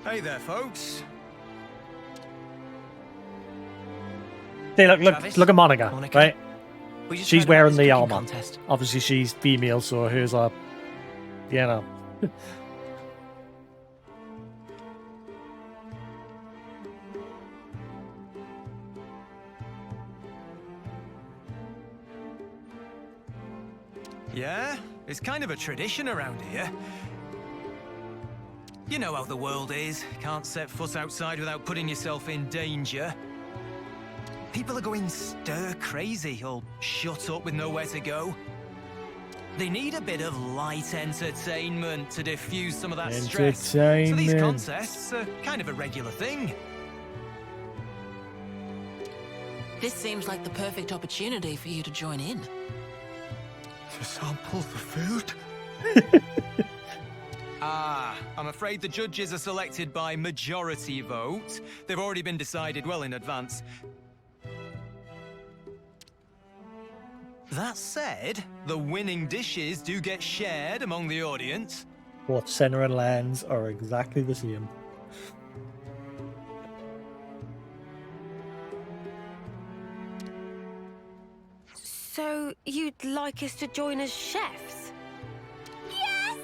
Hey there, folks. Hey, Travis, look at Monica, right? We just She's heard about wearing this the cooking armor. contest. Obviously, she's female, so hers are, you know. Yeah, it's kind of a tradition around here. You know how the world is. Can't set foot outside without putting yourself in danger. People are going stir crazy, all shut up with nowhere to go. They need a bit of light entertainment to diffuse some of that stress. So these Entertainment. contests are kind of a regular thing. This seems like the perfect opportunity for you to join in. To sample the food? I'm afraid the judges are selected by majority vote. They've already been decided well in advance. That said, the winning dishes do get shared among the audience. Both center and lens are exactly the same. So, you'd like us to join as chefs? Yes!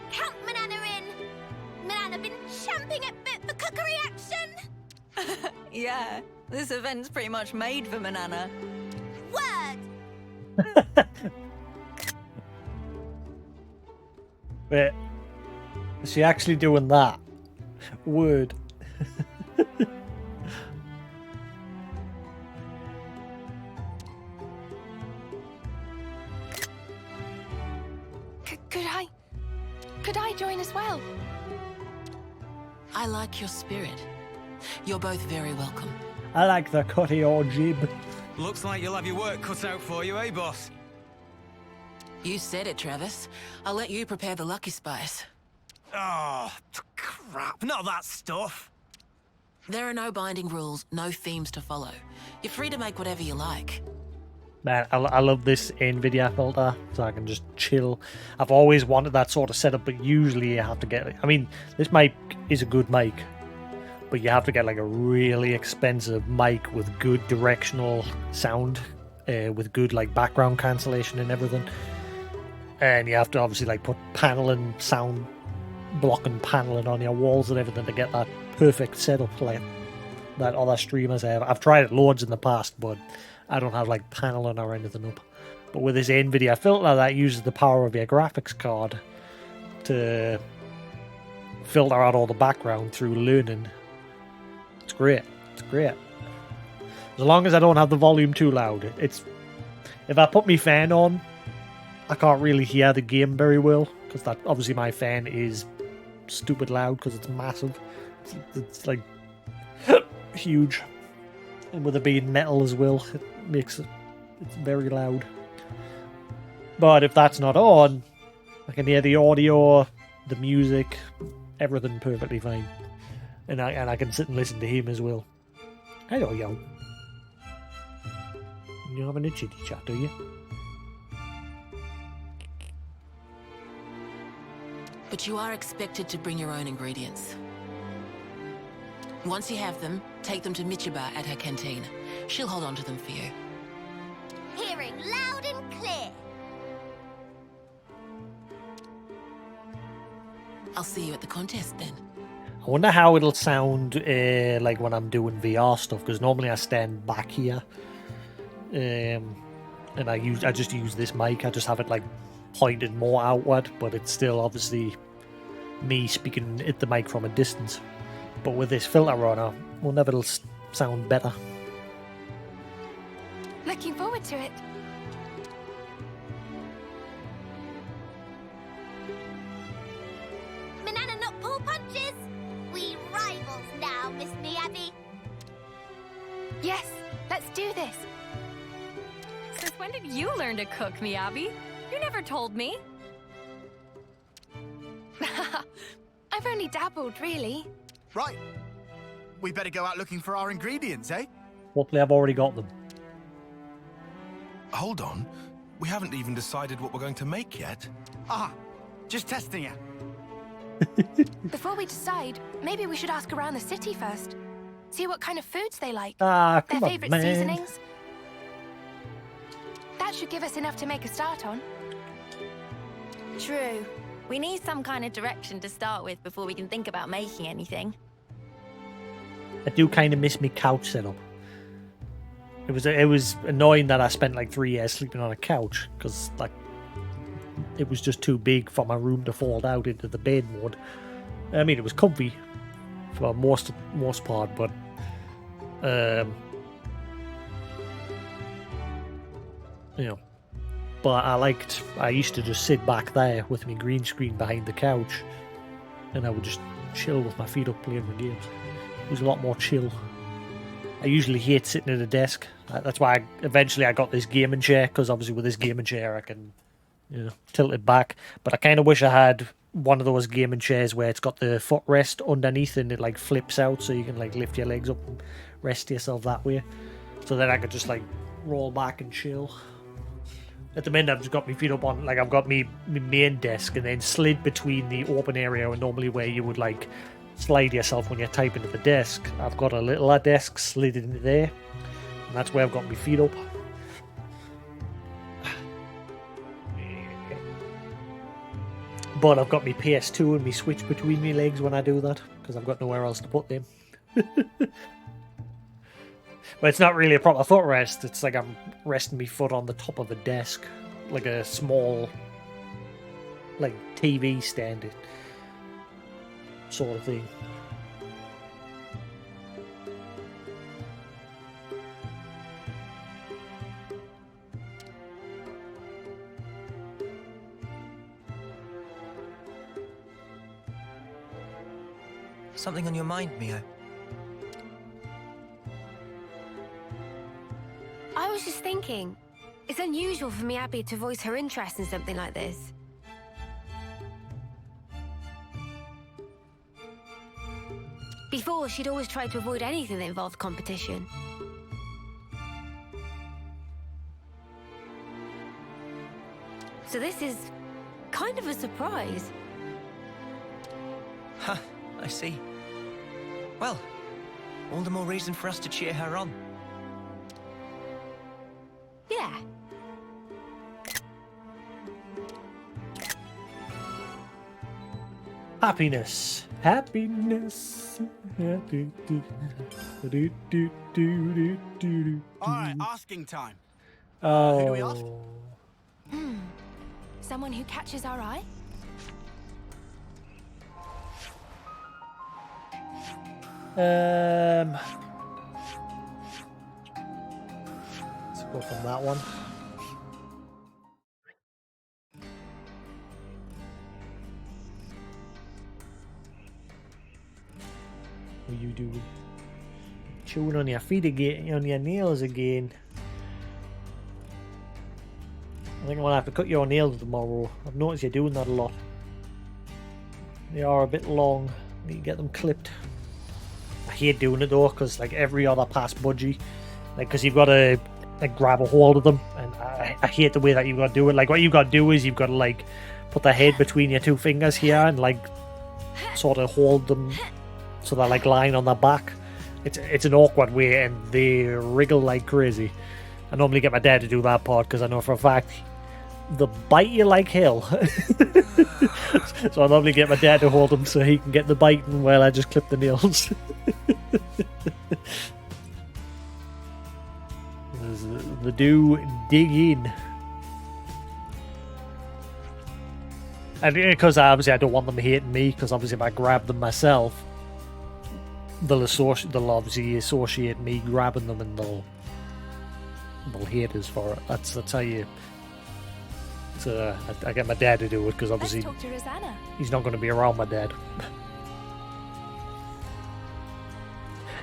Count Manana in! Manana been champing at bit for cookery action! Yeah, this event's pretty much made for Manana. Word! Wait, is she actually doing that? Word. Could I join as well? I like your spirit. You're both very welcome. I like the cutty or jib. Looks like you'll have your work cut out for you, eh, boss? You said it, Travis. I'll let you prepare the lucky spice. Oh, crap, not that stuff. There are no binding rules, no themes to follow. You're free to make whatever you like. Man, I love this NVIDIA filter, so I can just chill. I've always wanted that sort of setup, but usually you have to get... I mean, this mic is a good mic, but you have to get like a really expensive mic with good directional sound, with good like background cancellation and everything. And you have to obviously like put paneling, sound blocking paneling on your walls and everything to get that perfect setup like that other streamers have. I've tried it loads in the past, but I don't have like paneling or anything up. But with this NVIDIA filter, that uses the power of your graphics card to filter out all the background through learning. It's great. It's great. As long as I don't have the volume too loud. It's if I put my fan on, I can't really hear the game very well, because that obviously my fan is stupid loud because it's massive. It's like huge, and with it being metal as well, it makes it's very loud. But if that's not on, I can hear the audio, the music, everything perfectly fine, and I can sit and listen to him as well. Hello, yo. You're having a chitty chat, are you? But you are expected to bring your own ingredients. Once you have them, take them to Michiba at her canteen. She'll hold on to them for you. Here hearing loud and clear. I'll see you at the contest then. I wonder how it'll sound like when I'm doing VR stuff, because normally I stand back here, and I just use this mic. I just have it like pointed more outward, but it's still obviously me speaking at the mic from a distance. But with this filter on, I wonder if it'll sound better. Looking forward to it. Banana not pull punches. We rivals now, Miss Miyabi. Yes, let's do this. Since when did you learn to cook, Miyabi? You never told me. I've only dabbled, really. Right. We better go out looking for our ingredients, eh? Hopefully I've already got them. Hold on. We haven't even decided what we're going to make yet. Ah, just testing you. Before we decide, maybe we should ask around the city first. See what kind of foods they like. Ah, Their come on, favorite man. seasonings. That should give us enough to make a start on. True. We need some kind of direction to start with before we can think about making anything. I do kind of miss my couch setup. It was annoying that I spent like 3 years sleeping on a couch, because like it was just too big for my room to fold out into the bed mode. I mean, it was comfy for most part, but you know. But I used to just sit back there with my green screen behind the couch, and I would just chill with my feet up playing my games. It was a lot more chill. I usually hate sitting at a desk. That's why eventually I got this gaming chair, because obviously with this gaming chair I can, tilt it back. But I kind of wish I had one of those gaming chairs where it's got the footrest underneath and it like flips out, so you can like lift your legs up and rest yourself that way. So then I could just like roll back and chill. At the minute I've just got my feet up on, like I've got my main desk, and then slid between the open area and normally where you would like slide yourself when you're typing at the desk. I've got a little desk slid into there, and that's where I've got my feet up. But I've got my PS2 and my Switch between my legs when I do that, because I've got nowhere else to put them. But it's not really a proper footrest. It's like I'm resting my foot on the top of a desk, like a small, like TV stand sort of thing. Something on your mind, Mio? I was just thinking, it's unusual for Miyabi to voice her interest in something like this. Before, she'd always tried to avoid anything that involved competition. So this is kind of a surprise. Huh, I see. Well, all the more reason for us to cheer her on. Yeah. Happiness. Happiness. Alright, asking time. Oh. Who do we ask? Someone who catches our eye? Let's go from that one. What are you doing? Chewing on your feet again, on your nails again. I think I'm gonna have to cut your nails tomorrow. I've noticed you're doing that a lot. They are a bit long. You need to get them clipped. I hate doing it though, because like every other past budgie, like because you've got to like grab a hold of them, and I hate the way that you've got to do it. Like what you've got to do is you've got to like put the head between your two fingers here and like sort of hold them so they're like lying on their back. It's an awkward way, and they wriggle like crazy. I normally get my dad to do that part because I know for a fact they'll bite you like hell. So I normally get my dad to hold them so he can get the biting while I just clip the nails. The do dig in. And because obviously I don't want them hating me, because obviously if I grab them myself, they'll obviously associate me grabbing them, and they'll hate us for it. That's how you. So I get my dad to do it because obviously Let's talk to Rosanna. he's not going to be around my dad.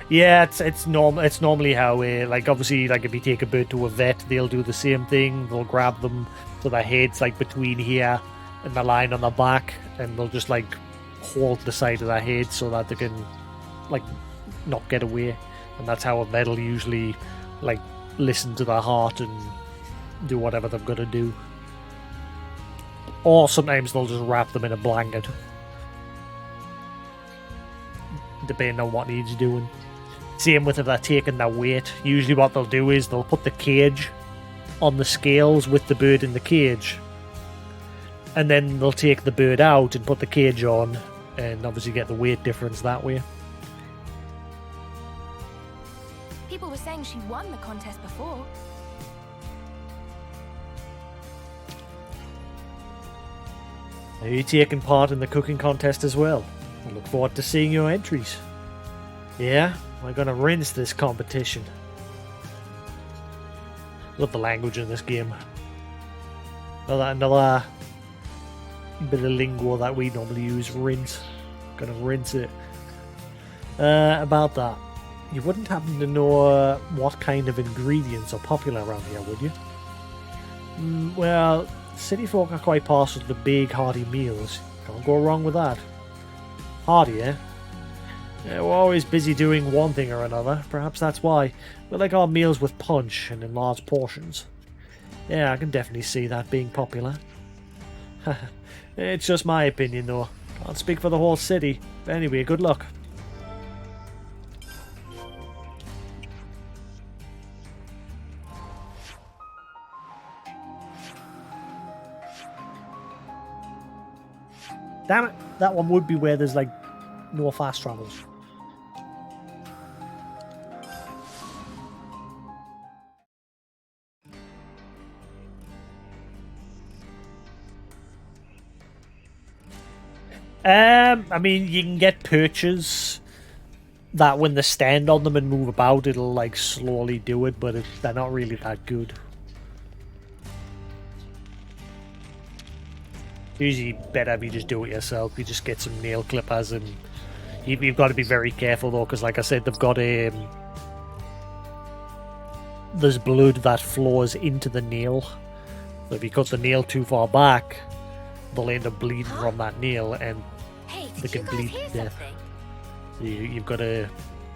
Yeah, it's normal. It's normally how like obviously like if you take a bird to a vet, they'll do the same thing. They'll grab them so their head's like between here and the line on the back, and they'll just like hold the side of their head so that they can like not get away. And that's how a vet will usually like listen to their heart and do whatever they've got to do. Or sometimes they'll just wrap them in a blanket, depending on what needs doing. Same with if they're taking their weight. Usually what they'll do is they'll put the cage on the scales with the bird in the cage, and then they'll take the bird out and put the cage on, and obviously get the weight difference that way. People were saying she won the contest before. Are you taking part in the cooking contest as well? I look forward to seeing your entries. Yeah, we're gonna rinse this competition. Love the language in this game. Another bit of lingo that we normally use, rinse. Gonna rinse it. About that, you wouldn't happen to know what kind of ingredients are popular around here, would you? Well, city folk are quite partial to the big, hearty meals. Can't go wrong with that. Hearty, eh? Yeah, we're always busy doing one thing or another. Perhaps that's why. We like our meals with punch and in large portions. Yeah, I can definitely see that being popular. It's just my opinion, though. Can't speak for the whole city. But anyway, good luck. Damn it, that one would be where there's like no fast travels. I mean, you can get perches that when they stand on them and move about, it'll like slowly do it, but they're not really that good. Usually better if you just do it yourself. You just get some nail clippers, and you've got to be very careful though, because like I said, they've got there's blood that flows into the nail. So if you cut the nail too far back, they'll end up bleeding from that nail, and they can bleed to death. So you've got to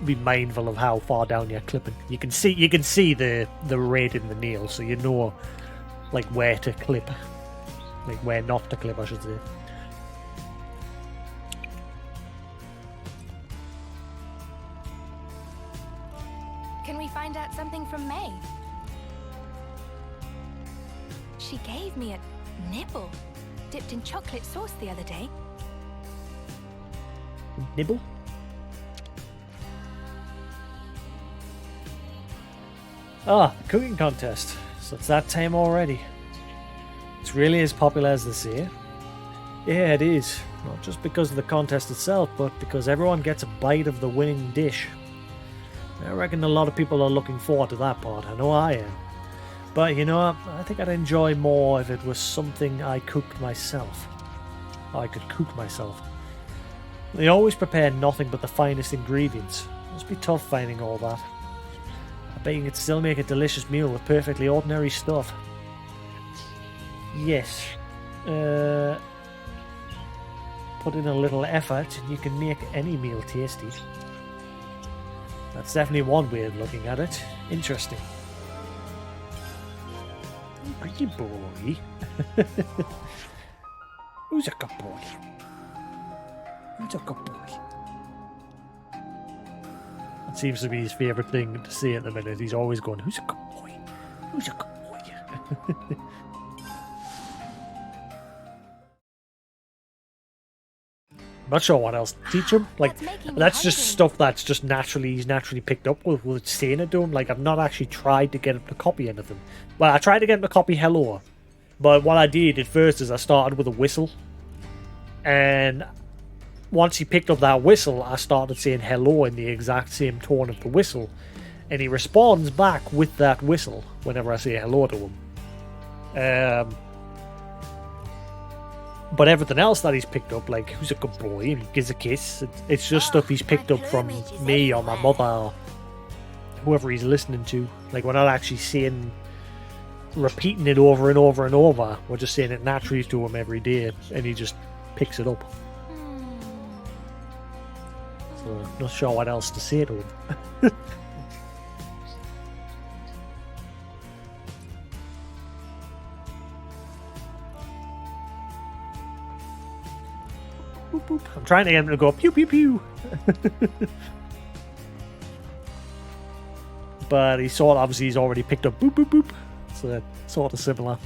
be mindful of how far down you're clipping. You can see the red in the nail, so you know like where to clip. Like where not to clip, I should say. Can we find out something from May? She gave me a nibble dipped in chocolate sauce the other day. Nibble? Ah, the cooking contest. So it's that time already. It's really as popular as they say. Yeah, it is. Not just because of the contest itself, but because everyone gets a bite of the winning dish. I reckon a lot of people are looking forward to that part. I know I am. But, you know, I think I'd enjoy more if it was something I cooked myself. I could cook myself. They always prepare nothing but the finest ingredients. It must be tough finding all that. I bet you could still make a delicious meal with perfectly ordinary stuff. Yes. Put in a little effort and you can make any meal tasty. That's definitely one way of looking at it. Interesting. Pretty boy. Who's a good boy? Who's a good boy? That seems to be his favourite thing to say at the minute. He's always going, who's a good boy? Who's a good boy? I'm not sure what else to teach him. Like, That's making me that's just hungry. stuff that's just he's naturally picked up with saying it to him. Like, I've not actually tried to get him to copy anything. Well, I tried to get him to copy hello, but what I did at first is I started with a whistle, and once he picked up that whistle, I started saying hello in the exact same tone of the whistle, and he responds back with that whistle whenever I say hello to him. But everything else that he's picked up, like, who's a good boy, and he gives a kiss, it's just stuff he's picked up from me or my mother or whoever he's listening to. Like, we're not actually repeating it over and over and over. We're just saying it naturally to him every day, and he just picks it up. So, I'm not sure what else to say to him. Boop, boop. I'm trying to get him to go pew pew pew. But he's already picked up boop boop boop. So sort of similar.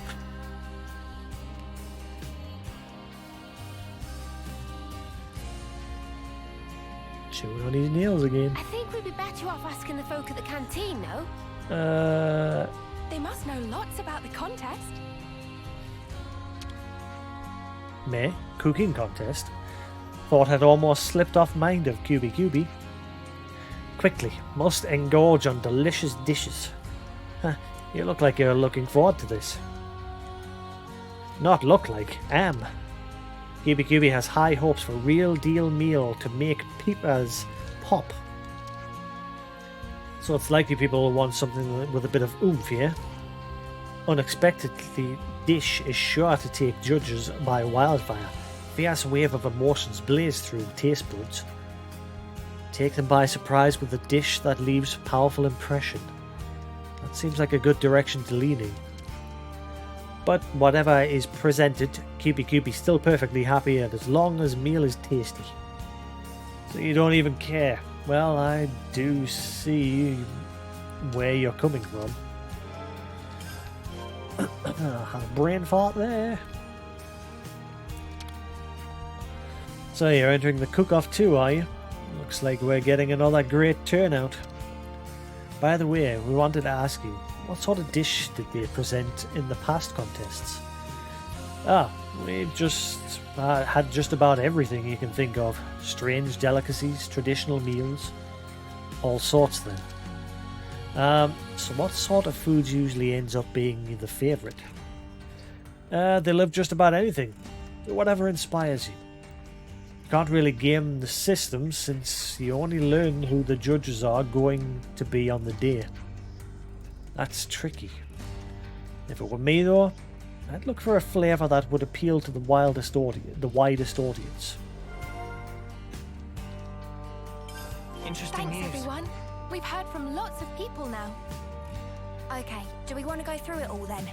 Chewing on his nails again. I think we'd be better off asking the folk at the canteen, no? They must know lots about the contest. Me? Cooking contest? Thought I'd almost slipped off mind of QB. Quickly, must engorge on delicious dishes. Huh, you look like you're looking forward to this. Not look like, am. QB has high hopes for real deal meal to make peepers pop. So it's likely people will want something with a bit of oomph here. Unexpectedly, dish is sure to take judges by wildfire. Fierce wave of emotions blaze through the taste buds. Take them by surprise with a dish that leaves powerful impression. That seems like a good direction to lean in. But whatever is presented, QB's still perfectly happy, and as long as meal is tasty. So you don't even care. Well, I do see where you're coming from. Had a brain fart there. So you're entering the cook-off too, are you? Looks like we're getting another great turnout. By the way, we wanted to ask you, what sort of dish did they present in the past contests? We've just had just about everything you can think of. Strange delicacies, traditional meals, all sorts then. So what sort of foods usually ends up being the favourite? They love just about anything. Whatever inspires you. Can't really game the system since you only learn who the judges are going to be on the day. That's tricky. If it were me though, I'd look for a flavour that would appeal to the widest audience. Interesting Thanks, news. everyone. We've heard from lots of people now. Okay, do we want to go through it all then?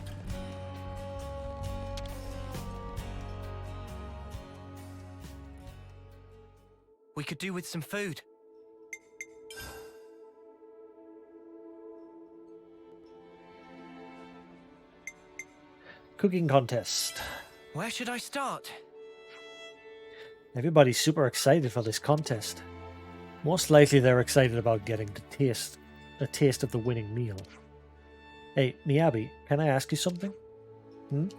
We could do with some food. Cooking contest. Where should I start? Everybody's super excited for this contest. Most likely they're excited about getting to taste a taste of the winning meal. Hey, Miyabi, can I ask you something?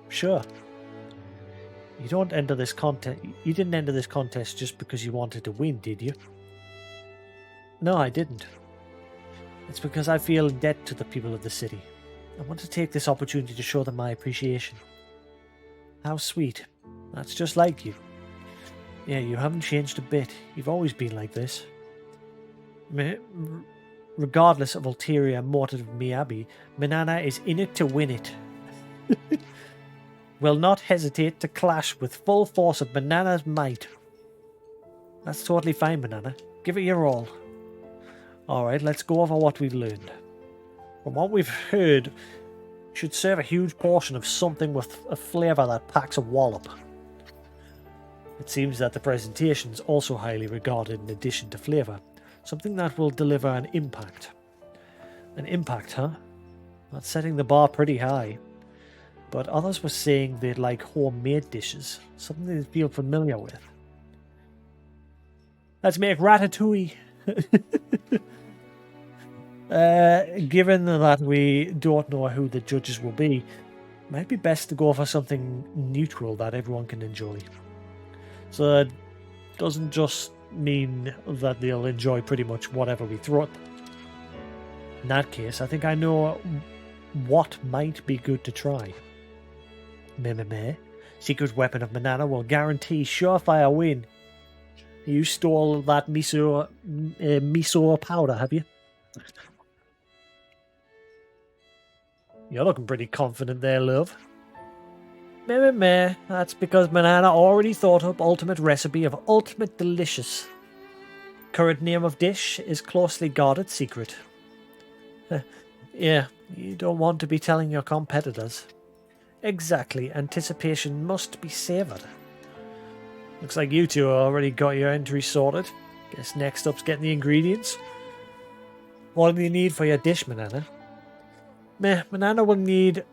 Sure. You didn't enter this contest just because you wanted to win, did you? No, I didn't. It's because I feel in debt to the people of the city. I want to take this opportunity to show them my appreciation. How sweet. That's just like you. Yeah, you haven't changed a bit. You've always been like this. Regardless of ulterior motive of Miyabi, Minana is in it to win it. Will not hesitate to clash with full force of Banana's might. That's totally fine, Banana. Give it your all. Alright, let's go over what we've learned. From what we've heard, you should serve a huge portion of something with a flavour that packs a wallop. It seems that the presentation is also highly regarded in addition to flavour. Something that will deliver an impact. An impact, huh? That's setting the bar pretty high. But others were saying they'd like homemade dishes, something they feel familiar with. Let's make ratatouille. Given that we don't know who the judges will be, it might be best to go for something neutral that everyone can enjoy. So it doesn't just mean that they'll enjoy pretty much whatever we throw at them. In that case, I think I know what might be good to try. Meh. Secret weapon of Manana will guarantee surefire win. You stole that miso powder, have you? You're looking pretty confident there, love. Meh. That's because Manana already thought up ultimate recipe of ultimate delicious. Current name of dish is closely guarded secret. Yeah, you don't want to be telling your competitors. Exactly, anticipation must be savoured. Looks like you two already got your entry sorted. Guess next up's getting the ingredients. What do you need for your dish, Manana? Manana will need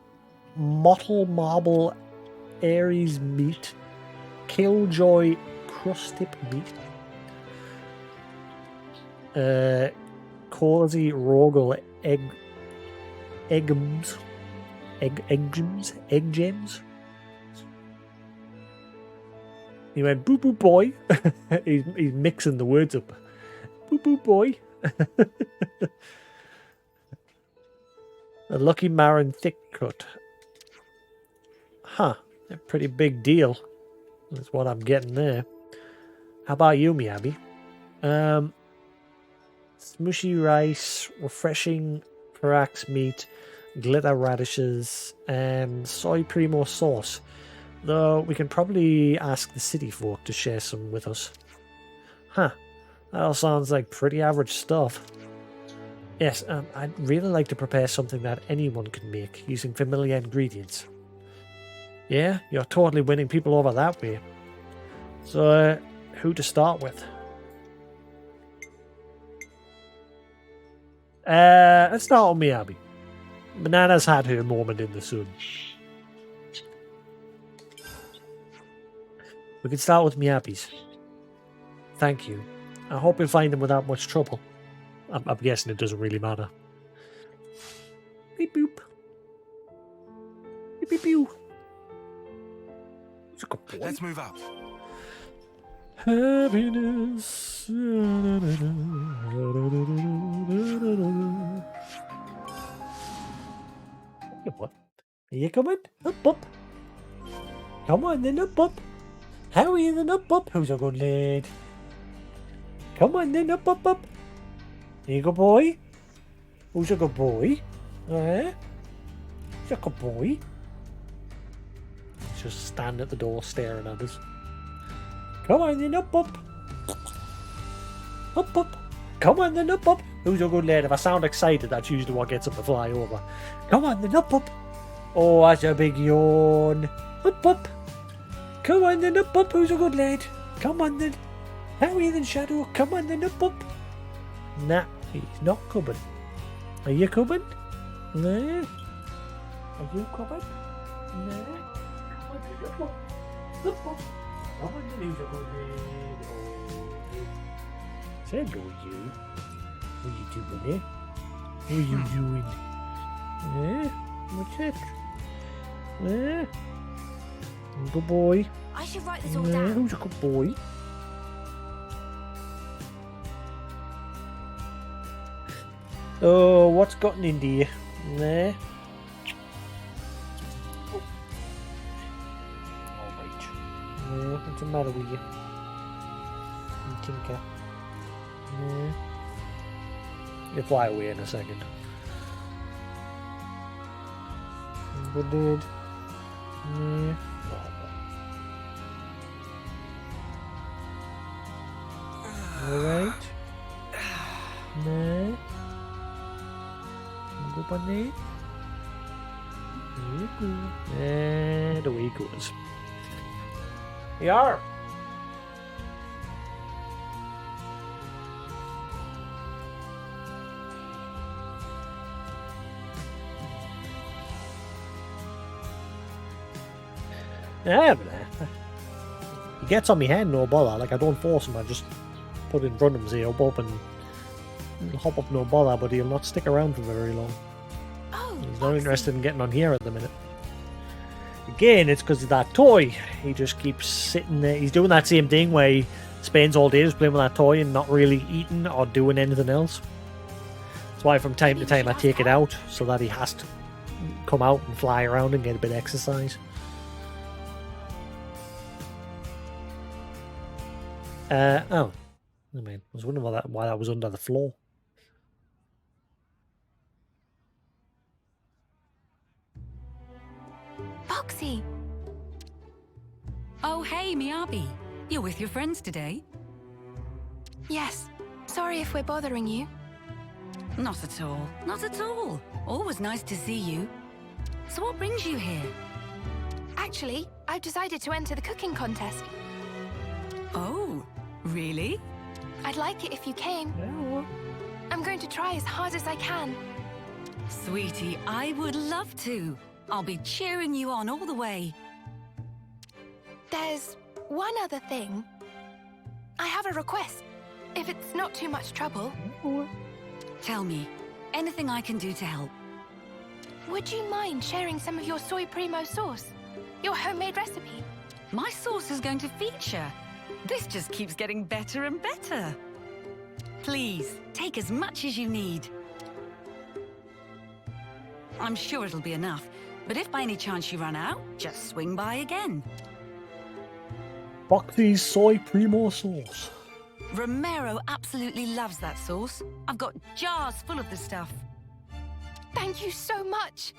mottle marble Aries meat, killjoy crust-tip meat, cozy rogel egg gems. He went boo boo boy. he's mixing the words up. Boo boo boy. A Lucky Marin thick cut. Huh, a pretty big deal. That's what I'm getting there. How about you, Miyabi? Smushy rice, refreshing Parax meat, glitter radishes, and soy primo sauce. Though we can probably ask the city folk to share some with us. Huh, that all sounds like pretty average stuff. Yes, I'd really like to prepare something that anyone can make using familiar ingredients. Yeah, you're totally winning people over that way. So, who to start with? Let's start with Miyabi. Banana's had her moment in the sun. We can start with Miyabi's. Thank you. I hope you'll find them without much trouble. I'm guessing it doesn't really matter. Beep boop. Beep beep pew. It's a good boy. Let's move out. Happiness. What? Are you coming? Up. Come on then, up. How are you then, up? Who's a good lad? Come on then, up. Are you a good boy? Who's a good boy? Who's a good boy? He's just standing at the door staring at us. Come on then, up. Come on then, up. Who's a good lad? If I sound excited, that's usually what gets him to fly over. Come on then, up. Oh, that's a big yawn. Up. Come on then, up. Who's a good lad? Come on then. How are you then, Shadow? Come on then, up. Nah, he's not coming. Are you coming? Nah. Are you coming? Nah. Come on then, up. Come on then, who's a good lad? Oh. Say hello, you. What are you doing there? What are you doing? What's it? Good boy. I should write this all down. Who's a good boy? Oh, what's gotten into you? There. Alright. What's the matter with you? You tinker. You'll fly away in a second. Good dude. Alright. No. Go bunny. There you go. And away he goes. Yar! Yeah, but he gets on my head, no bother. Like, I don't force him, I just put in front of him, say, hop up, and he'll hop up, no bother, but he'll not stick around for very long. Oh, He's not interested in getting on here at the minute. Again, it's because of that toy. He just keeps sitting there. He's doing that same thing where he spends all day just playing with that toy and not really eating or doing anything else. That's why from time to time I take it out so that he has to come out and fly around and get a bit of exercise. Oh, I mean, I was wondering why that was under the floor. Foxy. Oh, hey, Miyabi. You're with your friends today? Yes. Sorry if we're bothering you. Not at all. Not at all. Always nice to see you. So what brings you here? Actually, I've decided to enter the cooking contest. Oh, really? I'd like it if you came. I'm going to try as hard as I can. Sweetie, I would love to. I'll be cheering you on all the way. There's one other thing. I have a request, if it's not too much trouble. Tell me, anything I can do to help? Would you mind sharing some of your soy primo sauce? Your homemade recipe? My sauce is going to feature. This just keeps getting better and better. Please, take as much as you need. I'm sure it'll be enough, but if by any chance you run out, just swing by again. Foxy's soy primo sauce. Romero absolutely loves that sauce. I've got jars full of the stuff. Thank you so much.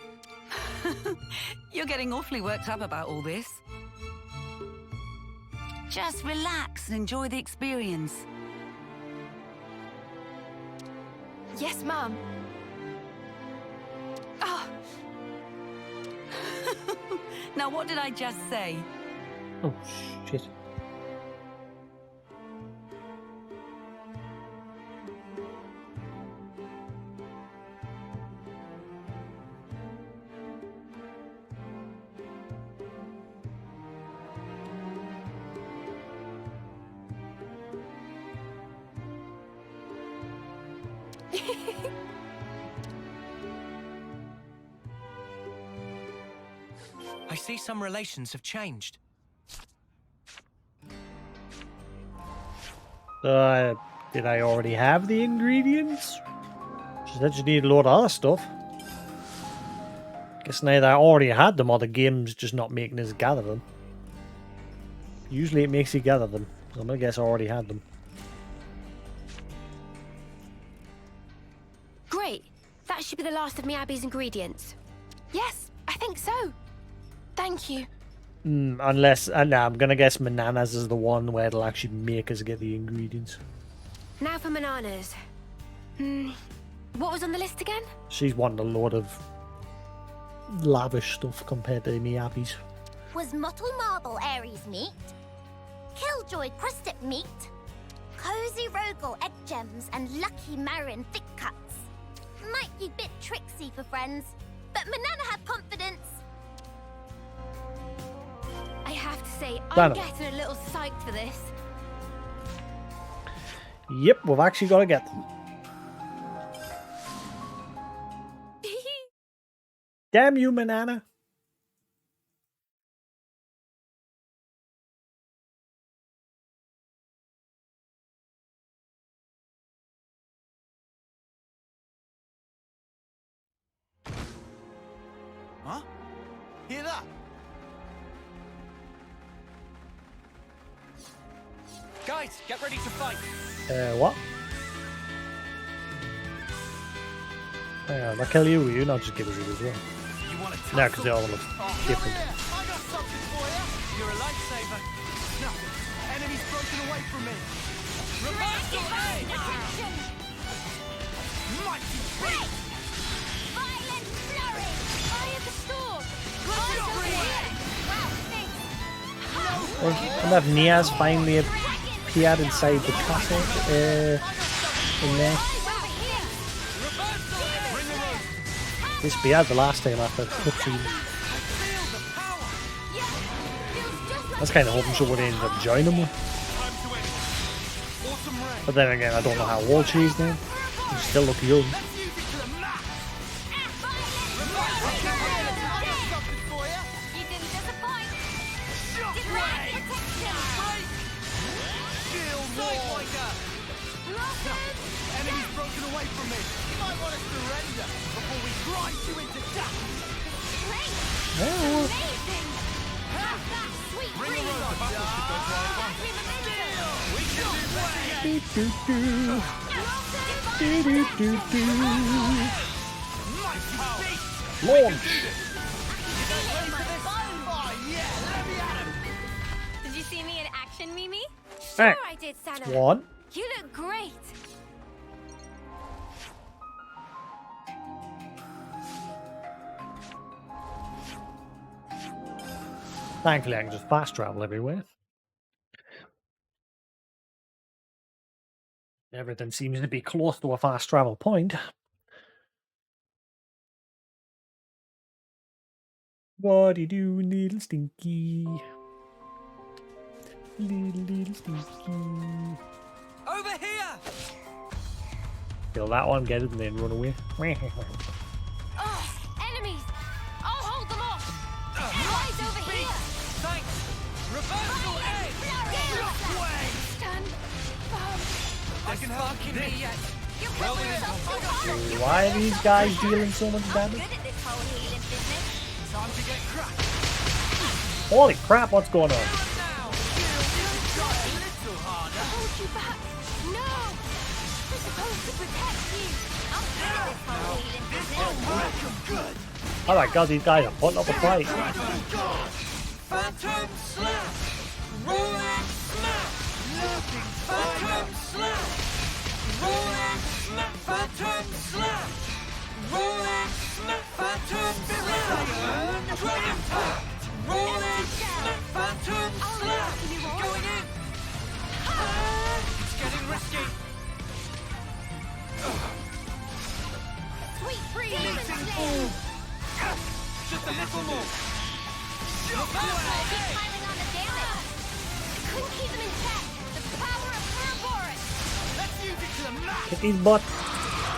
You're getting awfully worked up about all this. Just relax and enjoy the experience. Yes, Mum. Oh. Now, what did I just say? Oh, shit. I see some relations have changed. Did I already have the ingredients? She said you need a load of other stuff. Guess neither I already had them or the game's just not making us gather them. Usually it makes you gather them, so I'm gonna guess I already had them. Great. That should be the last of Miyabi's ingredients. Yes, I think so. Thank you. Unless, nah, I'm gonna guess Manana's is the one where it'll actually make us get the ingredients. Now for Manana's. What was on the list again? She's wanting a load of lavish stuff compared to Miyabi's. Was Mottle Marble Aries meat? Killjoy crusted meat? Cozy Rogel egg gems and Lucky Marin thick cuts? Might be a bit tricksy for friends, but Manana had confidence. I have to say, I'm Dana. getting a little psyched for this. Yep, we've actually got to get them. Damn you, Manana. Huh? Hear that? Guys, get ready to fight. What? Hang on, I'll kill you, will you not just give us it as well? You want to No, because they all look different. Yeah, I got something for you. You're a lifesaver. No, enemy's broken away from me. Reversal A! Mighty Break! Violent flurry! Eye of the storm! Wow, thanks. Well, we'll have Niaz finally appeared inside the castle in there. This be the last time after cutscene. was kind of hoping she would end up joining me. But then again, I don't know how old she is now. She still look young. Enemy's broken away from me. You might want to surrender before we grind you into dust. Yeah. Bring the road. The battle should go to our advantage. We can do Launch! Did you see me in action, Mimi? Sure Hey. I did, Santa. One. You look great. Thankfully, I can just fast travel everywhere. Everything seems to be close to a fast travel point. What do you do, little stinky? Little stinky. over here. Kill that one, get it, and then run away. Oh, enemies! I'll hold them off. Eyes over here. Thanks. Reversal edge. Shockwave. Stand firm. They can fucking me yet. You cover yourself so hard. Why are these guys dealing so much damage? Good at this whole healing business. Time to get cracked. Holy crap, what's going on? Now. Try a little harder. Hold you back. No. We're supposed to protect you. I'm good at this whole healing business. Good. Oh my god, these guys are putting up a fight. Phantom slap. Rolling snap. Looking Phantom slap. Rolling snap. Phantom slap. Rolling snap. Phantom slap. Dragon pact. Rolling snap. Phantom slap. Going in. It's getting risky. Sweet free Missing ball. Just a little more. Shockwave. piling on the damage. I couldn't keep them in check. The power of Ouroboros. Let's use it to the max. Kick his butt.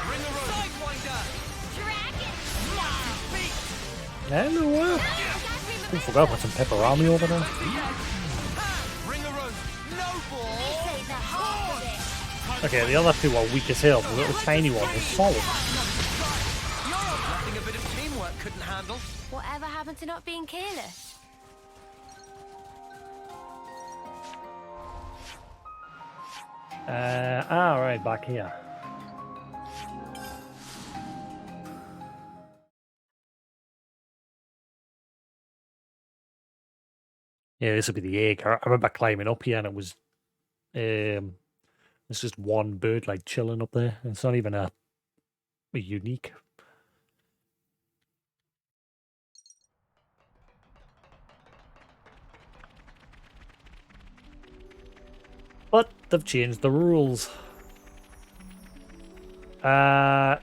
Bring the road. Sidewinder. Dragon. Beat. Hello. I forgot about some pepperoni over there. Bring the road. No ball. Save the heart of it. Okay, the other two are weak as hell. The little tiny one is solid. Nothing a bit of teamwork couldn't handle. Whatever happened to not being careless? Alright, back here. Yeah, this will be the egg. I remember climbing up here and it was it's just one bird like chilling up there. It's not even a unique. But they've changed the rules. Yeah,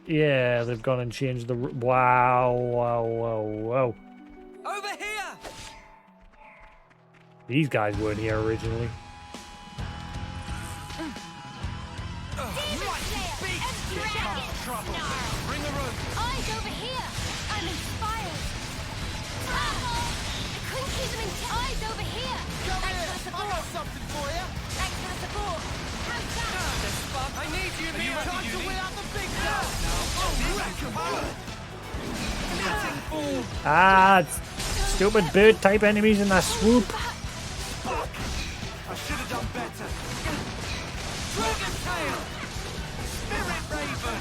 they've gone and changed the wow. Over here. These guys weren't here originally. Trouble. Bring the road. Eyes over here. I'm inspired. I couldn't keep them in check. Eyes over here. Come Thanks here. for the I support. got something for you. Thanks for the support. How's that? This fun. I need you, Mira. Time to win out the big guy. Oh, wreckable. Hitting ball. Ah, it's stupid bird type enemies in that swoop. Fuck. I should have done better. Dragon tail. Spirit raven.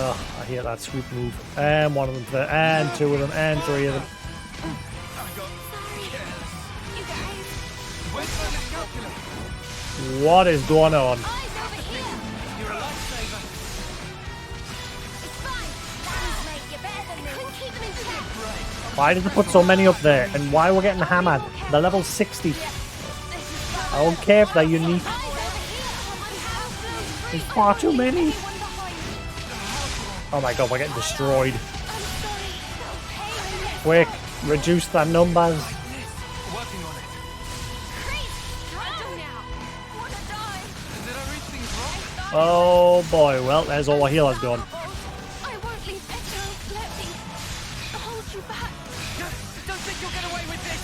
Oh, I hear that swoop move. And one of them there, and two of them, and three of them. You guys. Where's my calculator? What is going on? Eyes over here. You're a lifesaver. It's fine. Thanks, mate. You're better than me. Couldn't keep them in check. Why did they put so many up there? And why we're getting hammered? They're level 60. This is fine. I don't care if they're unique. Eyes over here. There's far too many. Anyone behind me? Oh my god, we're getting destroyed. I'm sorry. Hey, Quick, reduce the numbers. Working on it. Chris, drown now. Wanna die? Did I read things wrong? Oh boy, well, there's all our healers gone. I won't leave Echo. Let me hold you back. Don't think you'll get away with this.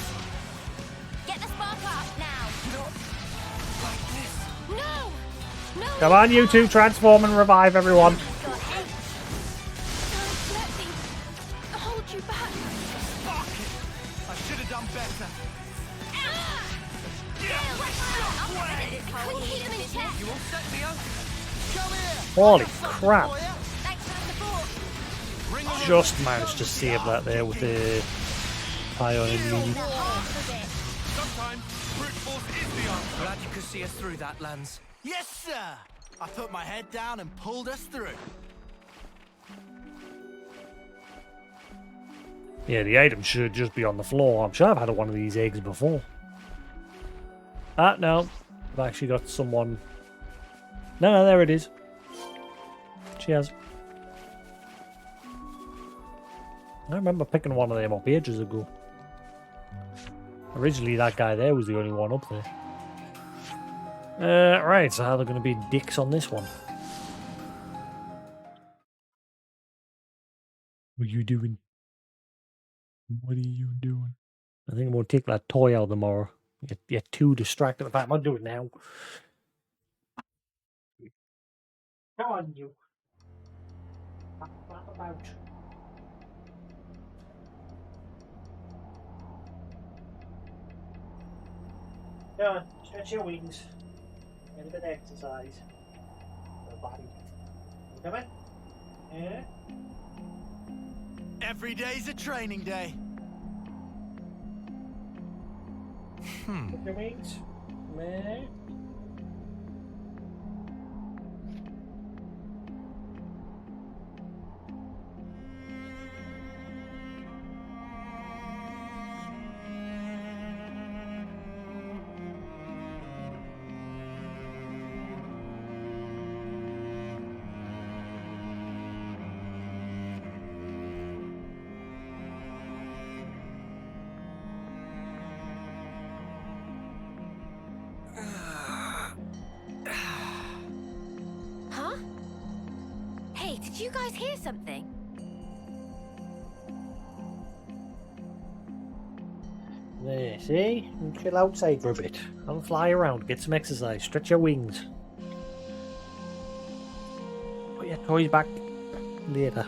Get the spark up now. Not like this. No. No. Come on, you two, transform and revive everyone. Go ahead. Don't let me hold you back. Fuck it. I should have done better. I couldn't keep them in check. You all set, Leo? Come here. Holy crap. Thanks for the support. Bring on Just managed to save that there with the ion and lead. Sometimes brute force is the answer. Glad you could see us through that, Lance. Yes, sir! I put my head down and pulled us through. Yeah, the item should just be on the floor. I'm sure I've had one of these eggs before. Ah, no. I've actually got someone... No, there it is. Cheers. I remember picking one of them up ages ago. Originally, that guy there was the only one up there. Right, so how are there going to be dicks on this one? What are you doing? What are you doing? I think I'm going to take that toy out tomorrow. You're too distracted. In fact, I'll do it now. Come on, you. Flap about. Go on, stretch your wings. Get a bit of exercise. Your body. Come on. Yeah. Every day's a training day. Put your wings. Meh. Huh? Hey, did you guys hear something? There, see? Chill outside for a bit. I'll fly around, get some exercise, stretch your wings. Put your toys back later.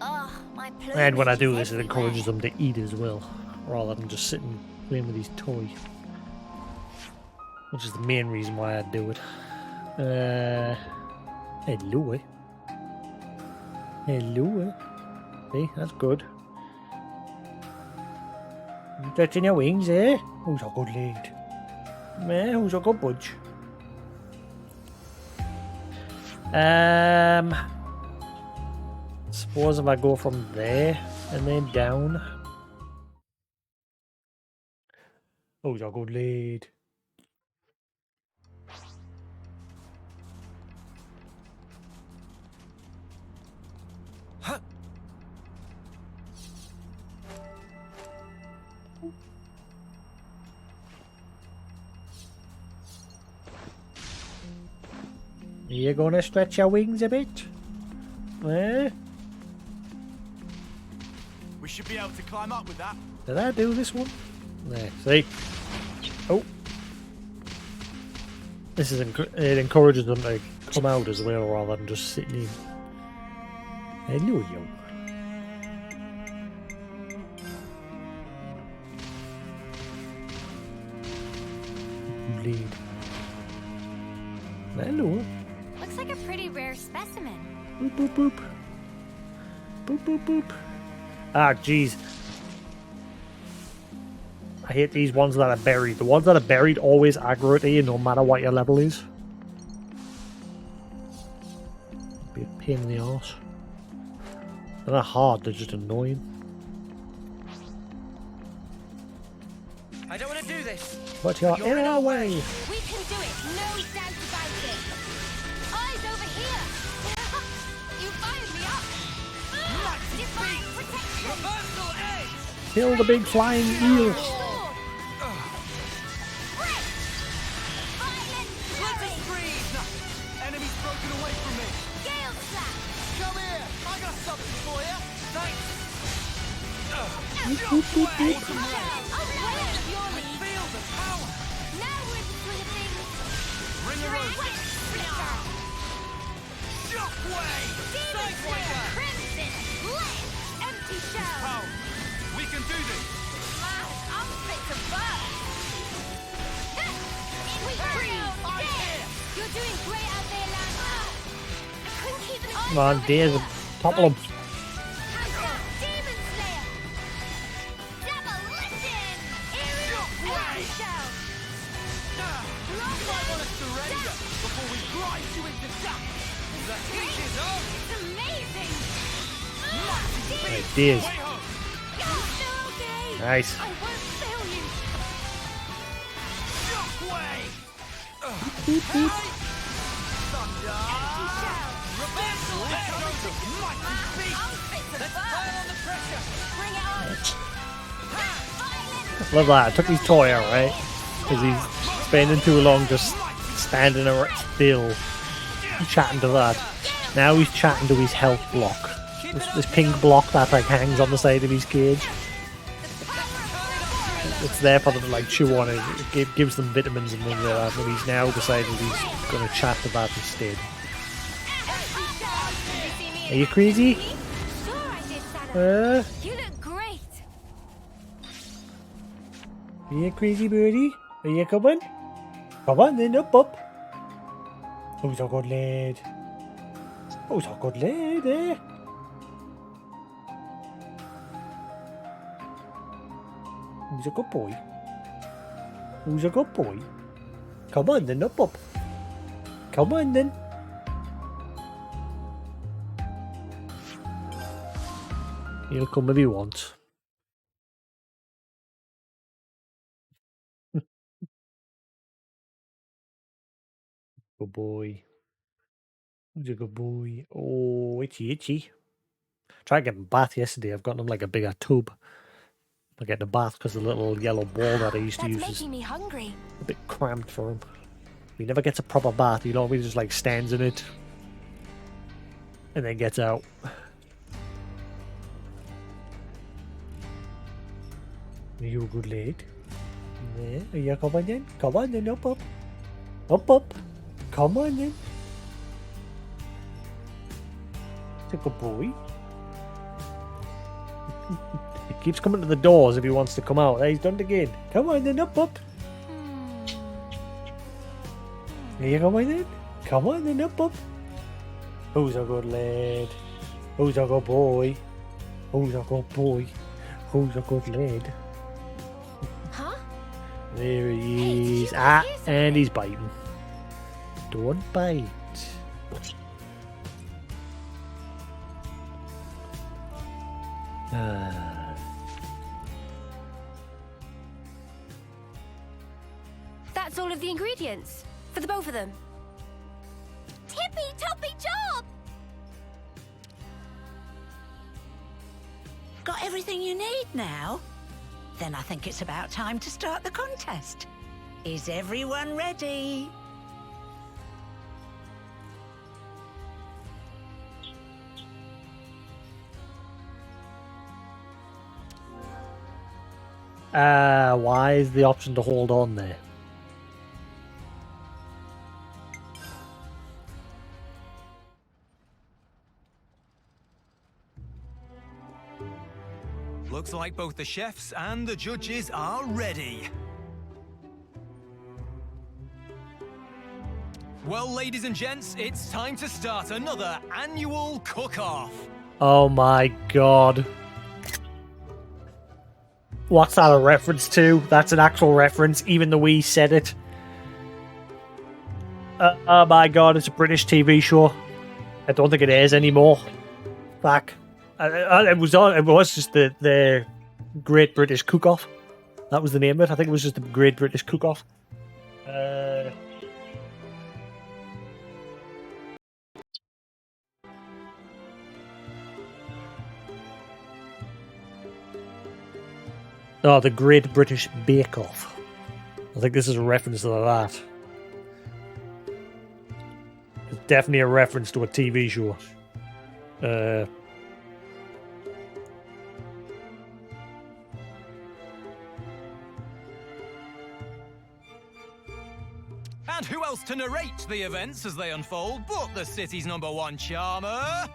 Oh, my plumage And when I do is this, it everywhere. encourages them to eat as well, rather than just sitting playing with his toy. Which is the main reason why I do it. Hello. Hello. See, that's good. You stretching your wings, eh? Who's a good lead? Who's a good budge? Suppose if I go from there and then down. Who's a good lead? You're gonna stretch your wings a bit? Eh? We should be able to climb up with that. Did I do this one? There, see? Oh. This is it encourages them to come out as well rather than just sitting in. Hello, you. Lead. Hello. Looks like a pretty rare specimen. Boop, boop, boop. Boop, boop, boop. Ah, jeez. I hate these ones that are buried. The ones that are buried always aggro to you no matter what your level is. Be a pain in the arse. They're not hard, they're just annoying. I don't want to do this. But you're in our way. We can do it, no doubt about it. Eyes over Reversal edge! Kill the big flying eel. Let us breathe! Enemy's broken away from me! Gale slap! Come here! I got something for you! Thanks! Oh, well, your lead. Feel the power! Now we're in the swing of things. Ring a rope! Shockwave! Demon Slayer, Crimson, Ledge, Empty Shell. Power! We can do this! Man, I'm fit to burn. You're doing great out there, lad. I couldn't keep them in Come on, Days, topple him. Hands down, Demon Slayer. Demolition. Aerial Empty Shell. You might want to surrender before we grind you into dust! The heat is on! It's amazing. Right, Days. Way home! You're still okay. Nice. I won't fail you. Shockwave! Empty Shell. Reversal edge! Man, I'm fit to Let's burn. pile on the pressure! Bring it on. Violent. Love that. I took his toy out, right? Because he's spending too long just standing still, chatting to that. Now he's chatting to his health block. This pink block that like hangs on the side of his cage. It's there for them to like chew on it. It gives them vitamins and things like that. But he's now decided he's going to chat to that instead. Are you crazy? Sure I did, Santa. Uh, You look great. are you crazy, birdie? Are you coming? Come on then, up. Who's a good lad? Who's a good lad, eh? Who's a good boy? Who's a good boy? Come on then, up. Come on then. He'll come if he wants. Good boy. Who's a good boy? Oh, itchy. Tried getting a bath yesterday. I've gotten him like a bigger tub. I get the bath because the little yellow ball that I used to That's use is making me hungry. a bit cramped for him. He never gets a proper bath. He always just like stands in it and then gets out. Are you a good lad? Yeah, are you coming then? Come on then, up. Up. Come on then. It's a good boy. He keeps coming to the doors if he wants to come out. There, he's done it again. Come on then, up. Are you coming then? Come on then, up. Who's a good lad? Who's a good boy? Who's a good boy? Who's a good lad? Huh? There he Hey, did you is. guys hear something? And he's biting. Don't bite. That's all of the ingredients. For the both of them. Tippy-toppy job! Got everything you need now? Then I think it's about time to start the contest. Is everyone ready? Why is the option to hold on there? Looks like both the chefs and the judges are ready. Well, ladies and gents, it's time to start another annual cook-off. Oh my god. What's that a reference to? That's an actual reference, even though we said it. Oh my god, it's a British TV show. I don't think it airs anymore. Fuck. It was just the Great British Cook-Off. That was the name of it. I think it was just the Great British Cook-Off. Oh, the Great British Bake Off. I think this is a reference to that. It's definitely a reference to a TV show. And who else to narrate the events as they unfold but the city's #1 charmer?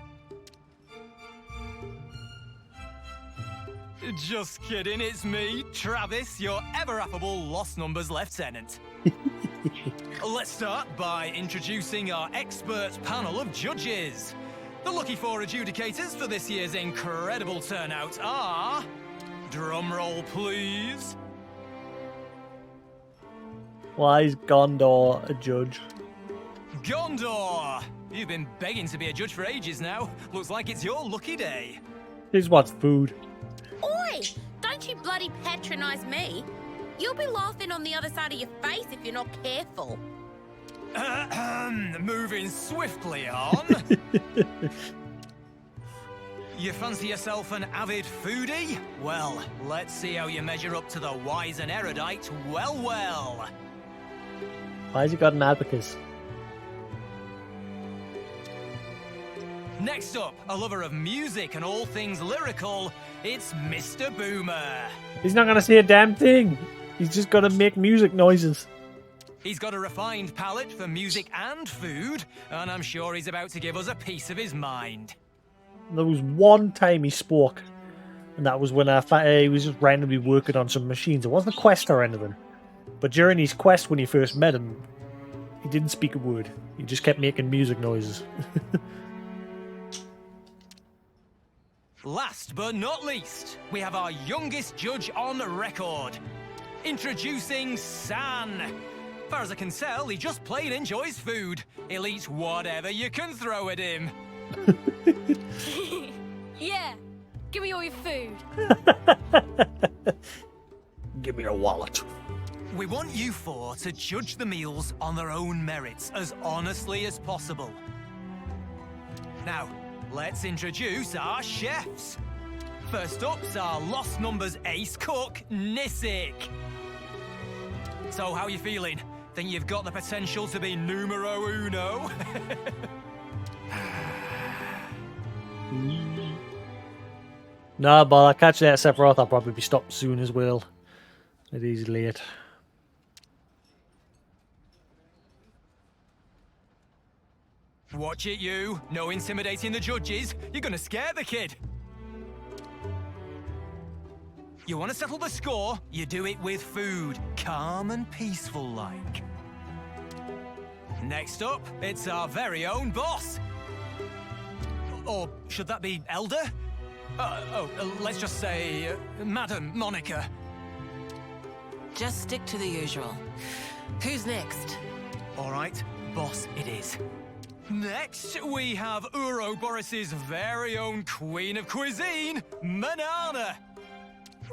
Just kidding, it's me, Travis, your ever-affable Lost Numbers Lieutenant. Let's start by introducing our expert panel of judges. The lucky 4 adjudicators for this year's incredible turnout are... Drumroll, please. Why is Gondor a judge? Gondor! You've been begging to be a judge for ages now. Looks like it's your lucky day. Here's what's food. Oi! Don't you bloody patronise me. You'll be laughing on the other side of your face if you're not careful. Moving swiftly on. You fancy yourself an avid foodie? Well, let's see how you measure up to the wise and erudite. Well. Why has he got an abacus? Next up, a lover of music and all things lyrical, it's Mr. Boomer. He's not going to say a damn thing. He's just going to make music noises. He's got a refined palate for music and food, and I'm sure he's about to give us a piece of his mind. There was one time he spoke, and that was when he was just randomly working on some machines. It wasn't a quest or anything. But during his quest, when he first met him, he didn't speak a word. He just kept making music noises. Last but not least, we have our youngest judge on record. Introducing San. Far as I can tell, he just plain enjoys food. He'll eat whatever you can throw at him. Yeah, give me all your food. Give me your wallet. We want you 4 to judge the meals on their own merits as honestly as possible. Now, let's introduce our chefs. First up's our Lost Numbers ace cook, Jasix. So, how are you feeling? Think you've got the potential to be numero uno? No, but I'll catch that Sephiroth. I'll probably be stopped soon as well. It is late. Watch it, you. No intimidating the judges. You're gonna scare the kid. You want to settle the score? You do it with food. Calm and peaceful like. Next up, it's our very own boss. Or should that be Elder? Let's just say Madam Monica. Just stick to the usual. Who's next? All right, boss it is. Next, we have Ouroboros' very own queen of cuisine, Manana.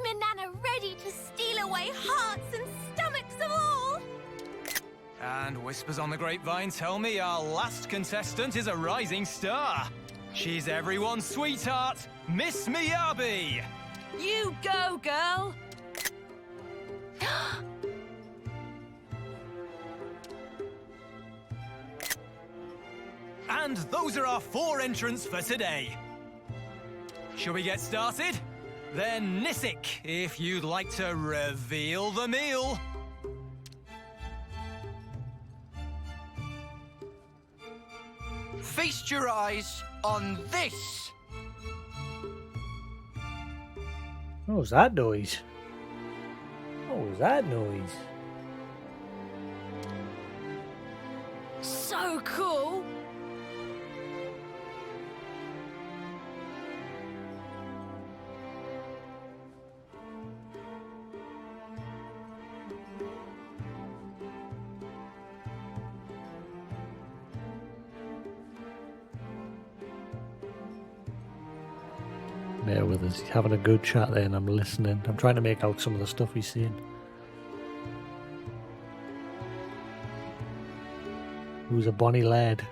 Manana ready to steal away hearts and stomachs of all. And whispers on the grapevine tell me our last contestant is a rising star. She's everyone's sweetheart, Miss Miyabi. You go, girl. And those are our 4 entrants for today. Shall we get started? Then Jasix, if you'd like to reveal the meal. Feast your eyes on this. What was that noise? What was that noise? So cool. Bear with us. He's having a good chat there and I'm listening. I'm trying to make out some of the stuff he's saying. Who's a bonny lad?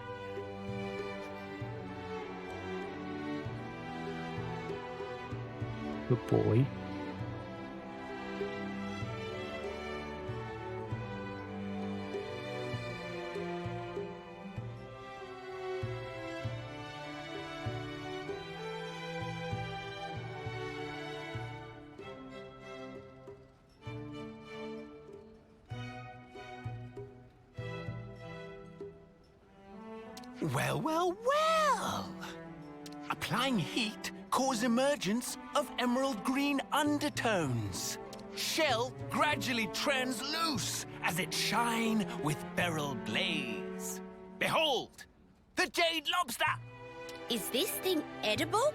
Good boy. Well, well, well! Applying heat causes emergence of emerald green undertones. Shell gradually transluce as it shine with beryl blaze. Behold, the jade lobster! Is this thing edible?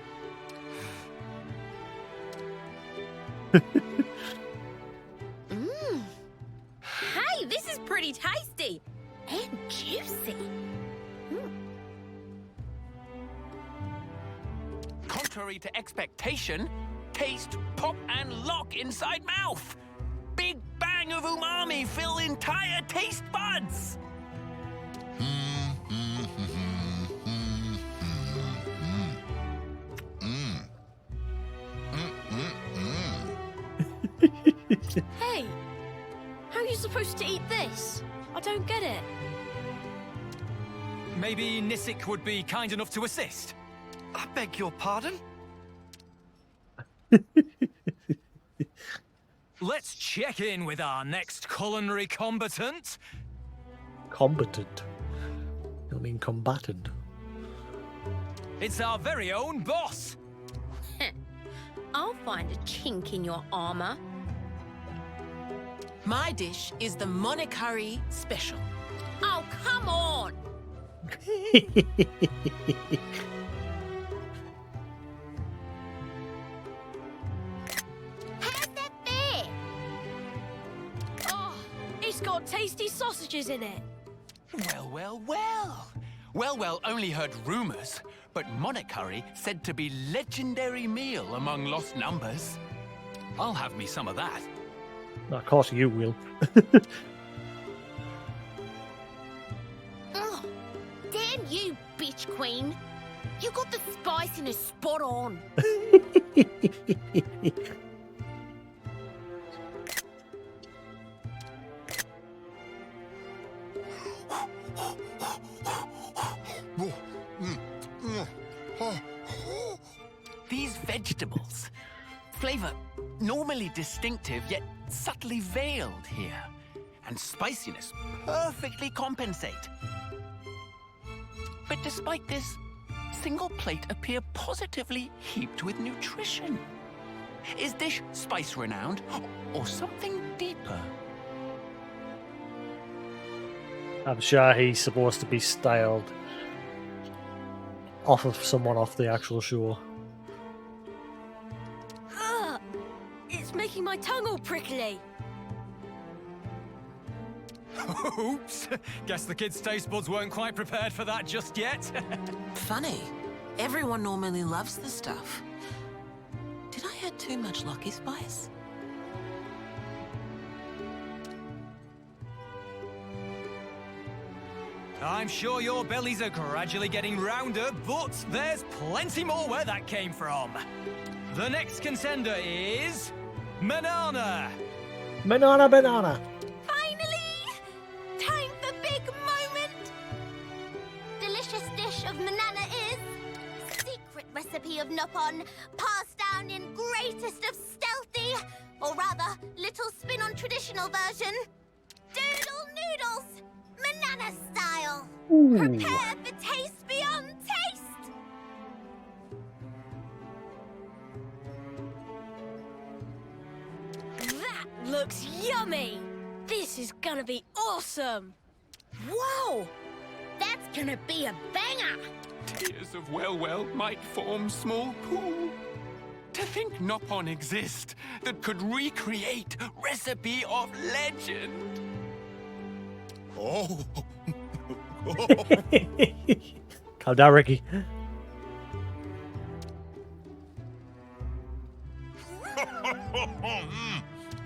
Mmm. Hey, this is pretty tasty and juicy. Contrary to expectation, taste, pop, and lock inside mouth. Big bang of umami fill entire taste buds. Hey, how are you supposed to eat this? I don't get it. Maybe Nisik would be kind enough to assist. I beg your pardon? Let's check in with our next culinary combatant. Combatant? You mean combatant? It's our very own boss. I'll find a chink in your armor. My dish is the Monokari Special. Oh, come on! How's that fair? Oh, it's got tasty sausages in it. Well, well, well. Well, only heard rumors, but Monokari said to be legendary meal among lost numbers. I'll have me some of that. Of course you will. Oh, damn you, bitch queen. You got the spiciness spot on. These vegetables, flavor normally distinctive yet subtly veiled here, and spiciness perfectly compensate. But despite this, single plate appear positively heaped with nutrition. Is dish spice renowned or something deeper? I'm sure he's supposed to be styled off of someone off the actual show. Ugh, it's making my tongue all prickly. Oops. Guess the kids' taste buds weren't quite prepared for that just yet. Funny. Everyone normally loves the stuff. Did I add too much Lucky Spice? I'm sure your bellies are gradually getting rounder, but there's plenty more where that came from. The next contender is... Banana! Banana! Finally! Time for big moment! Delicious dish of manana is... secret recipe of Nippon, passed down in greatest of stealthy, or rather, little spin on traditional version. Doodle noodles! Manana style! Ooh. Prepare for taste beyond taste! That looks yummy. This is gonna be awesome. Whoa! That's gonna be a banger! Tears of well might form small pool. To think Nippon exist that could recreate recipe of legend. Oh. Calm down, Ricky.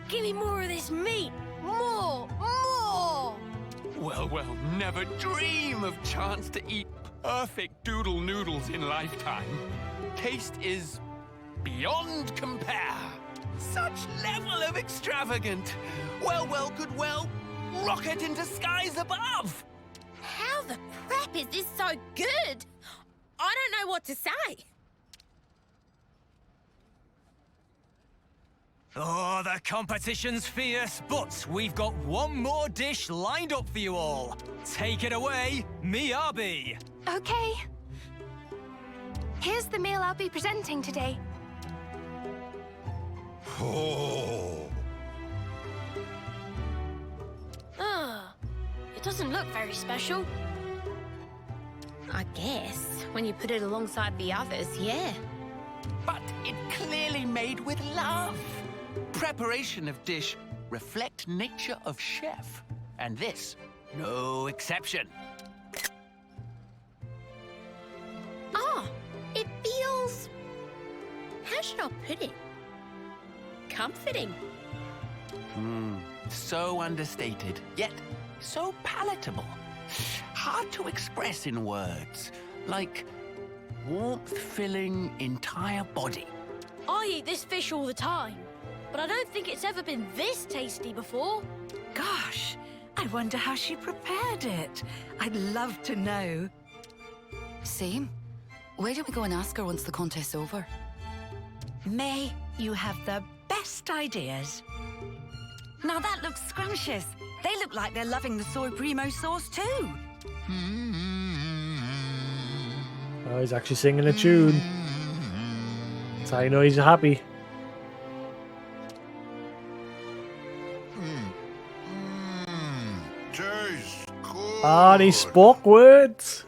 Give me more of this meat. More! Well, never dream of chance to eat perfect doodle noodles in lifetime. Taste is beyond compare. Such level of extravagant. Well, good well, rocket into skies above. How the crap is this so good? I don't know what to say. Oh, the competition's fierce, but we've got one more dish lined up for you all. Take it away, Miyabi. Okay. Here's the meal I'll be presenting today. Oh. It doesn't look very special. I guess, when you put it alongside the others, yeah. But it clearly made with love. Preparation of dish reflect nature of chef. And this, no exception. It feels... how should I put it? Comforting. So understated, yet so palatable. Hard to express in words. Like warmth-filling entire body. I eat this fish all the time, but I don't think it's ever been this tasty before. Gosh, I wonder how she prepared it. I'd love to know. Same. Where do we go and ask her once the contest's over? May, you have the best ideas. Now that looks scrumptious. They look like they're loving the soy primo sauce too. Oh, he's actually singing a tune. That's how you know he's happy. Tastes good. Ah, and he spoke words.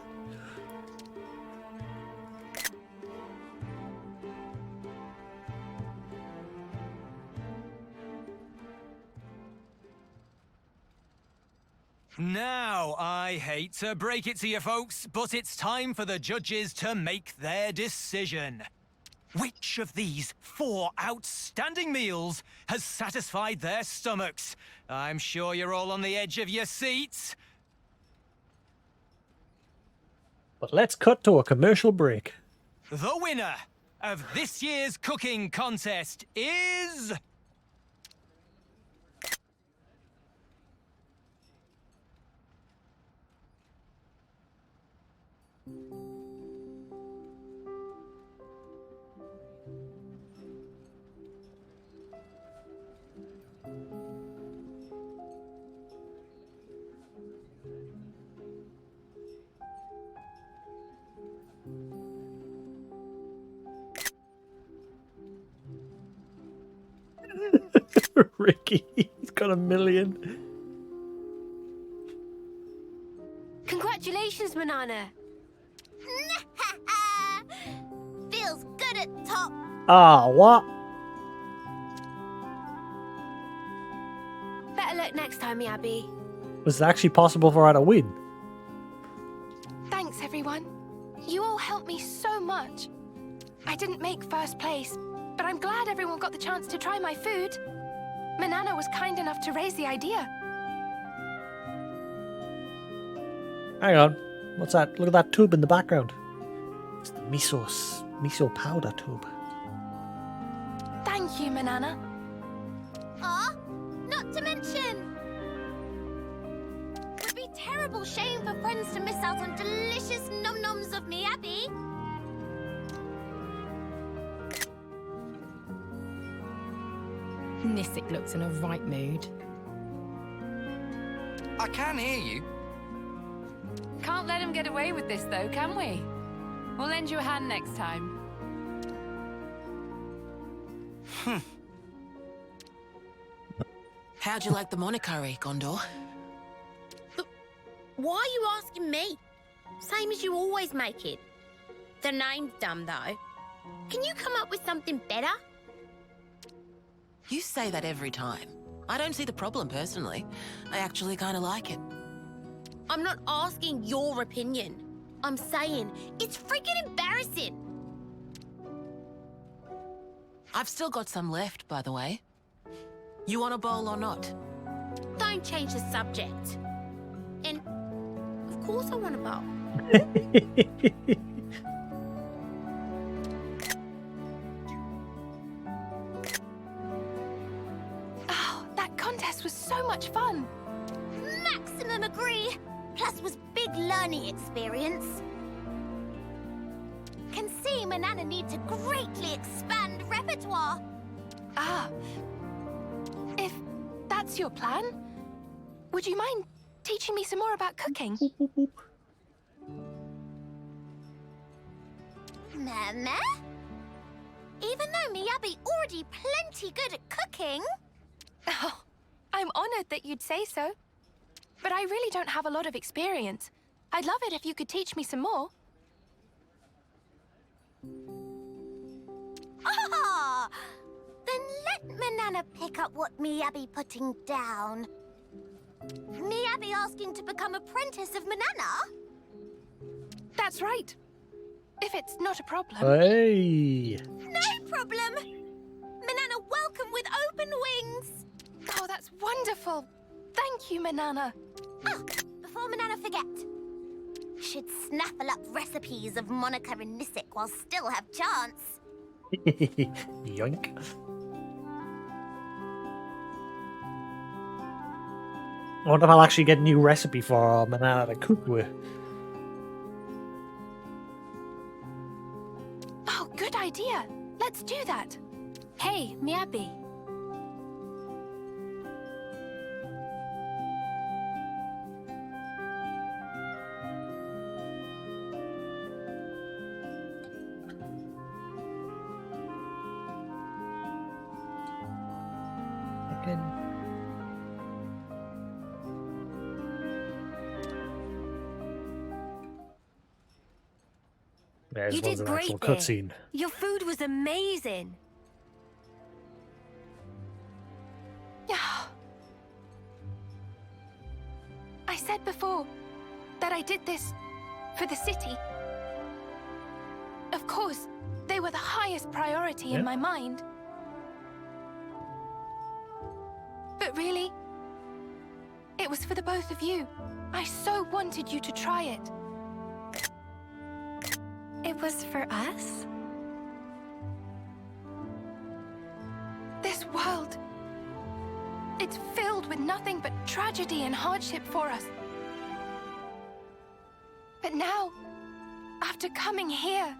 Now, I hate to break it to you folks, but it's time for the judges to make their decision. Which of these 4 outstanding meals has satisfied their stomachs? I'm sure you're all on the edge of your seats. But let's cut to a commercial break. The winner of this year's cooking contest is... Ricky, he's got 1 million. Congratulations, Manana. Feels good at top. Ah, what? Better luck next time, Abby. Was it actually possible for her to win? Thanks, everyone. You all helped me so much. I didn't make first place, but I'm glad everyone got the chance to try my food. Manana was kind enough to raise the idea. Hang on. What's that? Look at that tube in the background. It's the miso powder tube. Thank you, Manana. Not to mention... would be terrible shame for friends to miss out on delicious num-nums of me, Abby. Nisik looks in a right mood. I can hear you. Can't let him get away with this, though, can we? We'll lend you a hand next time. How'd you like the monokari, Gondor? Why are you asking me? Same as you always make it. The name's dumb, though. Can you come up with something better? You say that every time. I don't see the problem, personally. I actually kind of like it. I'm not asking your opinion. I'm saying it's freaking embarrassing. I've still got some left, by the way. You want a bowl or not? Don't change the subject. And, of course I want a bowl. Oh, that contest was so much fun. Maximum agree. Plus was big learning experience. Can see Manana need to greatly expand repertoire. If that's your plan, would you mind teaching me some more about cooking? Meh. Even though Miyabi already plenty good at cooking. Oh, I'm honored that you'd say so. But I really don't have a lot of experience. I'd love it if you could teach me some more. Ah! Then let Manana pick up what Miyabi putting down. Miyabi asking to become apprentice of Manana? That's right. If it's not a problem. Hey! No problem! Manana welcome with open wings! Oh, that's wonderful. Thank you, Manana. Ah, before Manana forget. Should snaffle up recipes of Monica and Nisik while still have chance. Yoink. I wonder if I'll actually get a new recipe for Manana to cook with. Oh, good idea. Let's do that. Hey, Miyabi. There's You one's did an great actual there. cutscene. Your food was amazing. Yeah. I said before that I did this for the city. Of course, they were the highest priority in my mind. But really, it was for the both of you. I so wanted you to try it. It was for us? This world, it's filled with nothing but tragedy and hardship for us. But now, after coming here,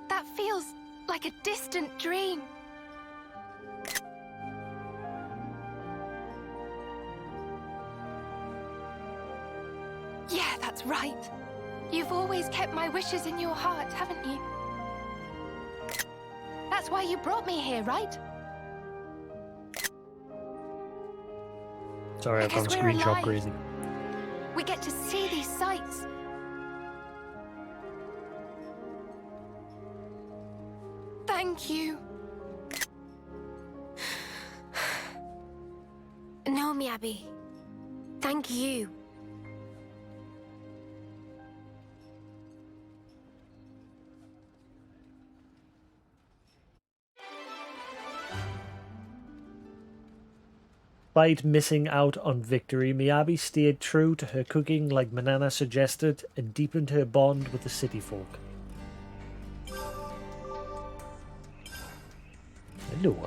that feels like a distant dream. Yeah, that's right. You've always kept my wishes in your heart, haven't you? That's why you brought me here, right? Sorry, I've gone Because we're screenshot alive. crazy. We get to see these sights. Thank you. No, Miyabi. Thank you. Despite missing out on victory, Miyabi stayed true to her cooking like Manana suggested and deepened her bond with the city folk. Hello.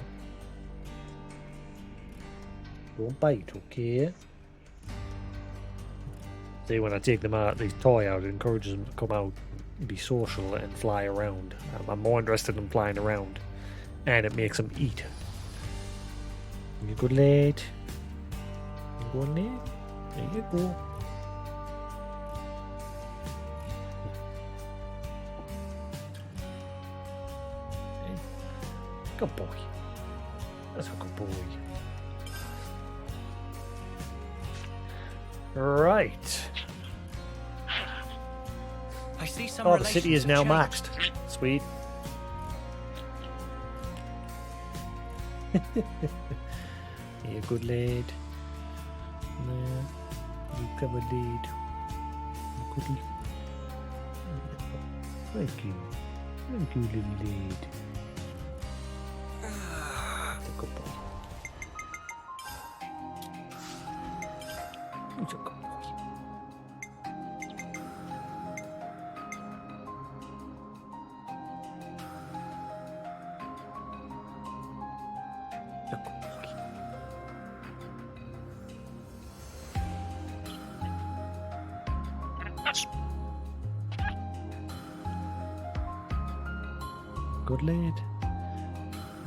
Don't bite, okay? See, when I take them out, these toy out, it encourages them to come out and be social and fly around. I'm more interested in flying around. And it makes them eat. You good lad? You going there? There you go. Good boy. That's a good boy. Right. I see some Oh, the city is now relations maxed. Sweet. You good lad. Nah, you clever lad. You good lad. Thank you. Thank you, little lad. Good boy. He's a good boy. Good lad.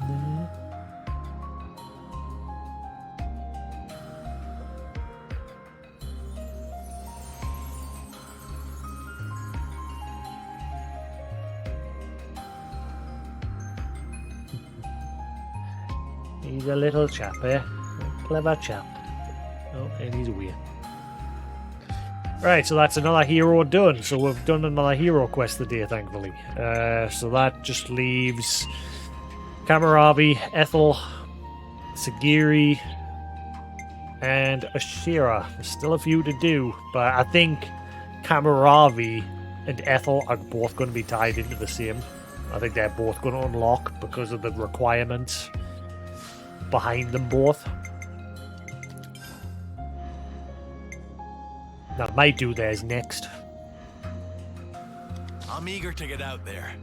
Nah. He's a little chap, eh? A clever chap. Oh, and he's away. Right, so that's another hero done. So we've done another hero quest today, thankfully. So that just leaves Kamaravi, Ethel, Sagiri, and Ashira. There's still a few to do, but I think Kamaravi and Ethel are both going to be tied into the same. I think they're both going to unlock because of the requirements behind them both. I might do theirs next. I'm eager to get out there.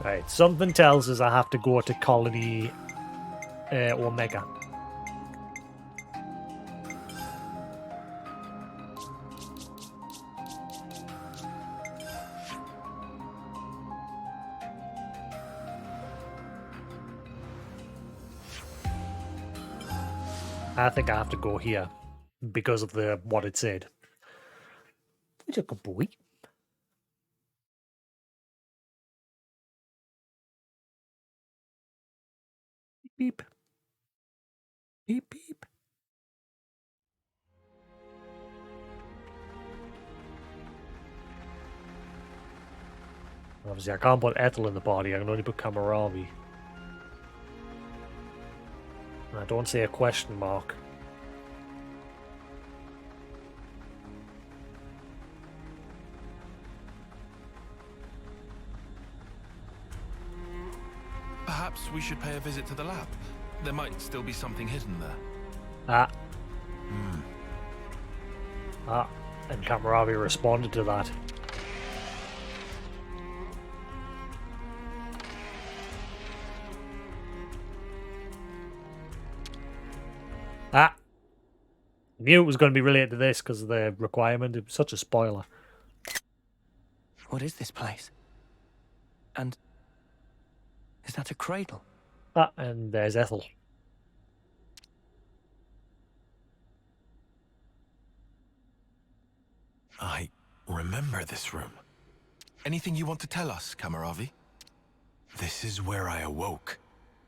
Right, something tells us I have to go to Colony Omega. I think I have to go here because of what it said. It's a good boy. Beep. Beep, beep. Obviously, I can't put Ethel in the body. I can only put Kamaravi. I don't say a question mark. Perhaps we should pay a visit to the lab. There might still be something hidden there. And Kamaravi responded to that. Knew it was going to be related to this because of the requirement. It was such a spoiler. What is this place? And is that a cradle? And there's Ethel. I remember this room. Anything you want to tell us, Kamaravi? This is where I awoke.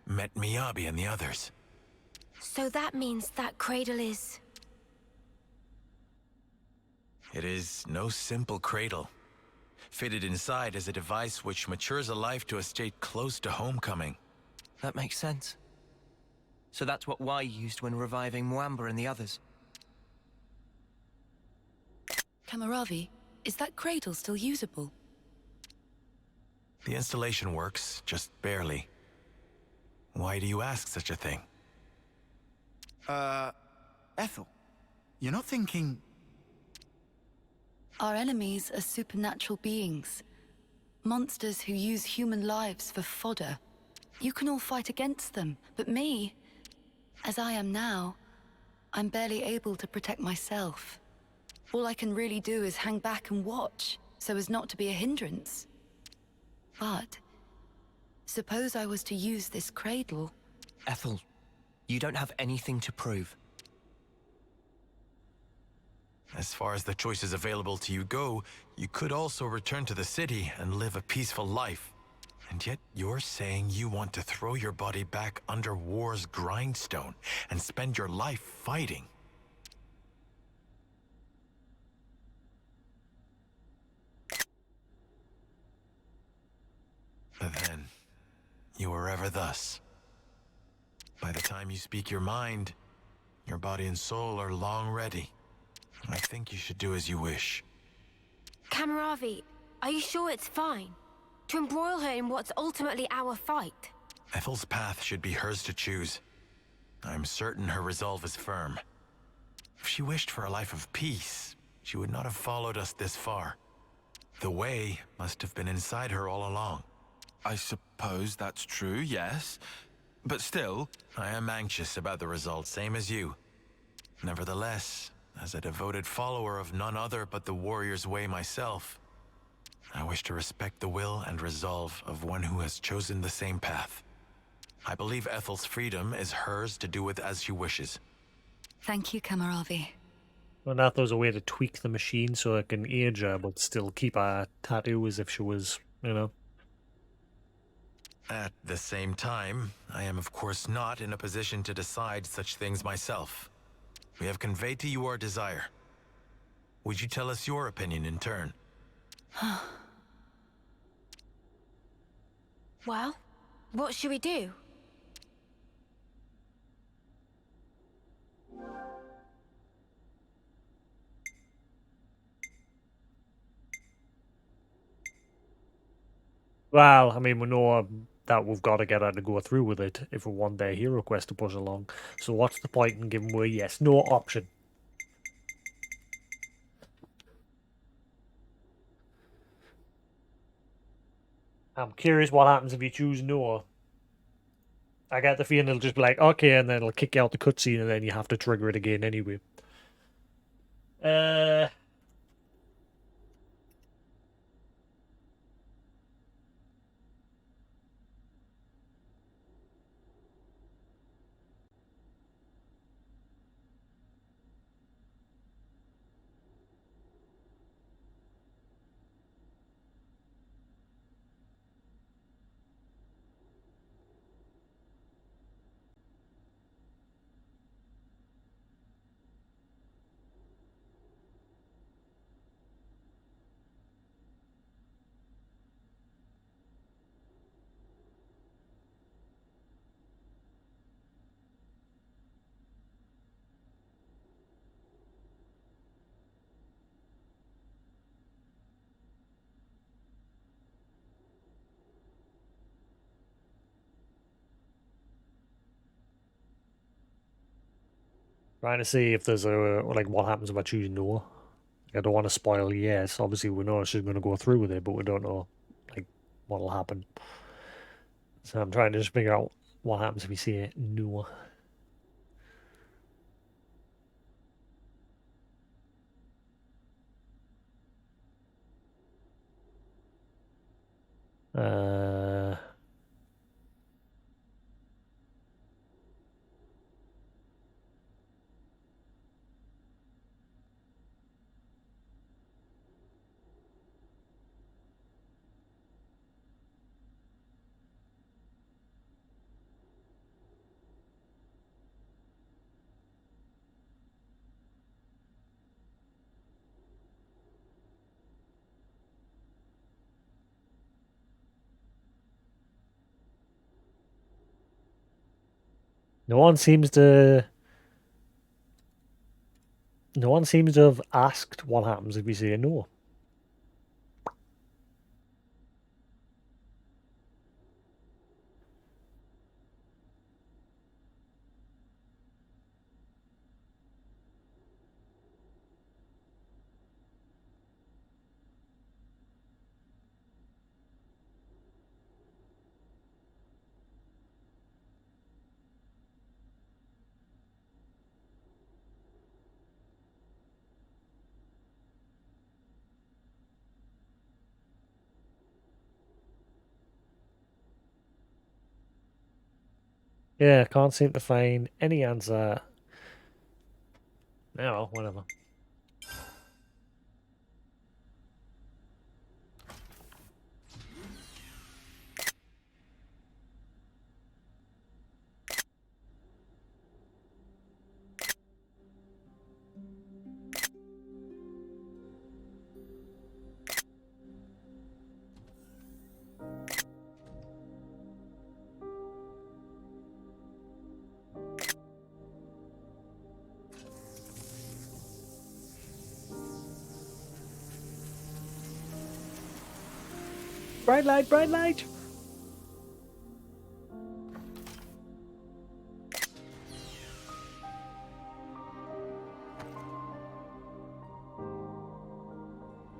Met Miyabi and the others. So that means that cradle is... It is no simple cradle. Fitted inside is a device which matures a life to a state close to homecoming. That makes sense. So that's what Y used when reviving Mwamba and the others. Kamaravi, is that cradle still usable? The installation works, just barely. Why do you ask such a thing? Ethel, you're not thinking... Our enemies are supernatural beings. Monsters who use human lives for fodder. You can all fight against them, but me, as I am now, I'm barely able to protect myself. All I can really do is hang back and watch, so as not to be a hindrance. But, suppose I was to use this cradle... Ethel, you don't have anything to prove. As far as the choices available to you go, you could also return to the city and live a peaceful life. And yet you're saying you want to throw your body back under war's grindstone and spend your life fighting. But then, you were ever thus. By the time you speak your mind, your body and soul are long ready. I think you should do as you wish. Kamaravi, are you sure it's fine? To embroil her in what's ultimately our fight? Ethel's path should be hers to choose. I'm certain her resolve is firm. If she wished for a life of peace, she would not have followed us this far. The way must have been inside her all along. I suppose that's true, yes. But still... I am anxious about the results, same as you. Nevertheless, as a devoted follower of none other but the warrior's way myself, I wish to respect the will and resolve of one who has chosen the same path. I believe Ethel's freedom is hers to do with as she wishes. Thank you, Kamaravi. And that there's a way to tweak the machine so it can age her, but still keep her tattoo as if she was, you know. At the same time, I am of course not in a position to decide such things myself. We have conveyed to you our desire. Would you tell us your opinion in turn? Well, what should we do? Well, I mean, we know that we've got to get her to go through with it if we want their hero quest to push along. So what's the point in giving her a yes, no option? I'm curious what happens if you choose no. I get the feeling it'll just be like, okay, and then it'll kick you out the cutscene and then you have to trigger it again anyway. Trying to see if there's a, like, what happens if I choose no. I don't want to spoil yes. Obviously, we know she's going to go through with it, but we don't know, like, what'll happen. So I'm trying to just figure out what happens if we say no. No one seems to have asked what happens if we say no. Yeah, can't seem to find any answer. No, whatever. Bright light, bright light!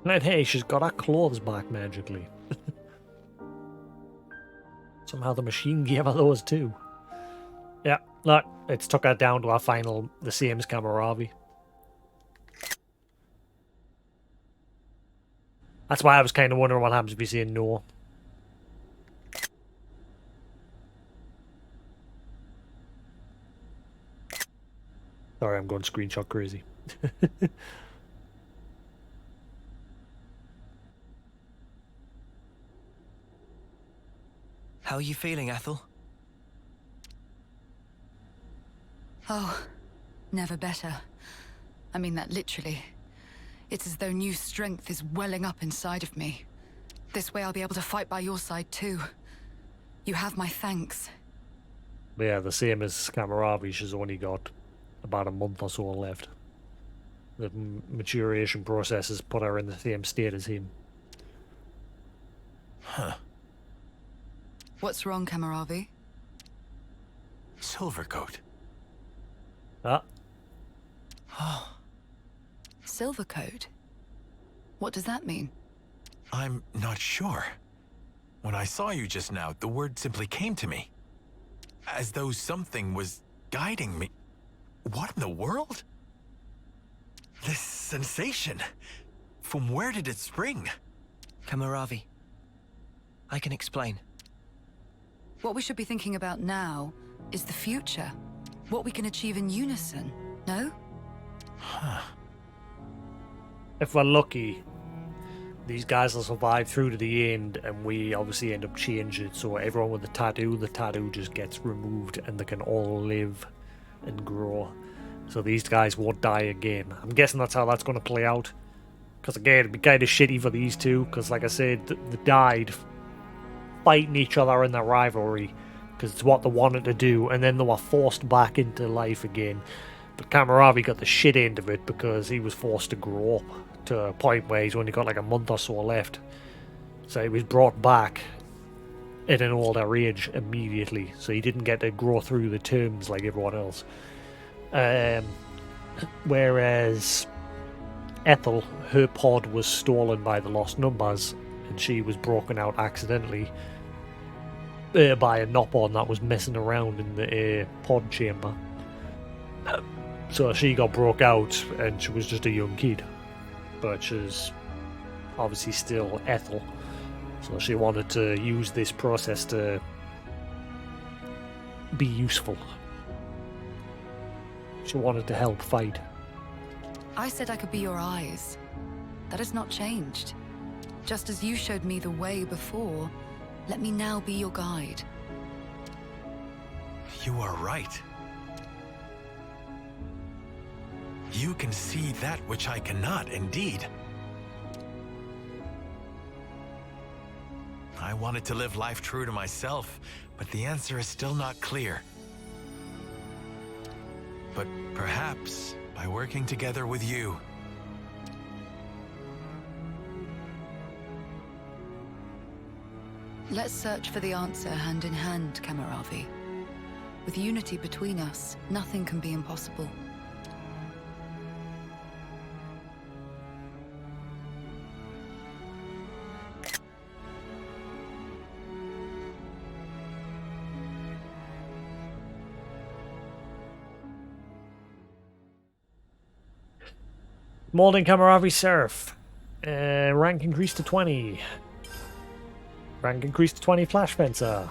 And hey, she's got her clothes back magically. Somehow the machine gave her those too. Yeah, look, it's took her down to our final, the same as Kamaravi. That's why I was kind of wondering what happens if you say no. Sorry, I'm going screenshot crazy. How are you feeling, Ethel? Oh, never better. I mean that literally. It's as though new strength is welling up inside of me. This way I'll be able to fight by your side too. You have my thanks. But yeah, the same as Kamaravi, she's only got about a month or so left. The maturation process has put her in the same state as him. Huh. What's wrong, Kamaravi? Silvercoat. Ah. Silvercoat? What does that mean? I'm not sure. When I saw you just now, the word simply came to me. As though something was guiding me. What in the world? This sensation. From where did it spring? Kamaravi. I can explain. What we should be thinking about now is the future. What we can achieve in unison, no? Huh. If we're lucky, these guys will survive through to the end, and we obviously end up changing it. So everyone with the tattoo just gets removed, and they can all live and grow. So these guys won't die again. I'm guessing that's how that's going to play out. Because again, it'd be kind of shitty for these two, because like I said, they died fighting each other in their rivalry, because it's what they wanted to do, and then they were forced back into life again. But Kamaravi got the shit end of it because he was forced to grow up to a point where he's only got like a month or so left. So he was brought back at an older age immediately, so he didn't get to grow through the terms like everyone else. Whereas Ethel, her pod was stolen by the Lost Numbers, and she was broken out accidentally by a Nopon that was messing around in the pod chamber. So she got broke out, and she was just a young kid. But she's obviously still Ethel. So she wanted to use this process to be useful. She wanted to help fight. I said I could be your eyes. That has not changed. Just as you showed me the way before, let me now be your guide. You are right. You can see that which I cannot, indeed. I wanted to live life true to myself, but the answer is still not clear. But perhaps by working together with you. Let's search for the answer hand in hand, Kamaravi. With unity between us, nothing can be impossible. Molding Kamaravi Surf. Rank increased to 20. Rank increased to 20 Flash Fencer.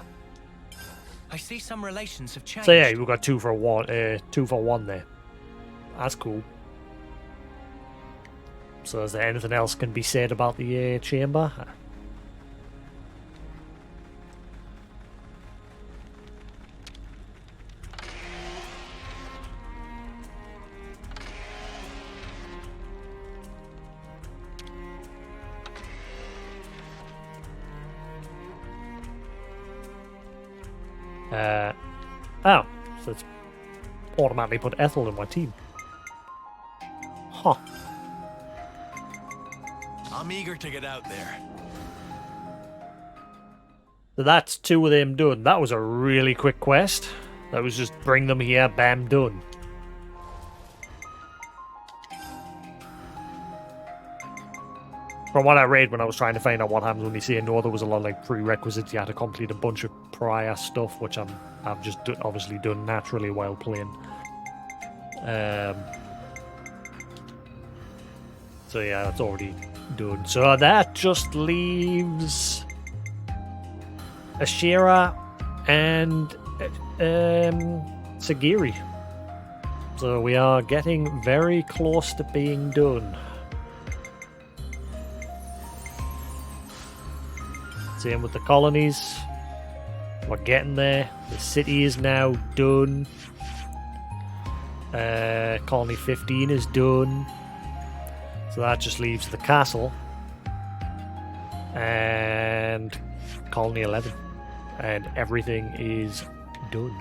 I see some relations have changed. So yeah, we've got 2 for 1. 2 for 1 there. That's cool. So is there anything else can be said about the chamber? Oh, so it's automatically put Ethel in my team. Huh. I'm eager to get out there. So that's 2 of them done. That was a really quick quest. That was just bring them here, bam, done. From what I read when I was trying to find out what happens when you say no, there was a lot of like prerequisites. You had to complete a bunch of prior stuff, which I've just obviously done naturally while playing. So yeah, that's already done. So that just leaves Ashira and Sagiri. So we are getting very close to being done. Same with the colonies. We're getting there. The city is now done. Colony 15 is done. So that just leaves the castle. And Colony 11. And everything is done.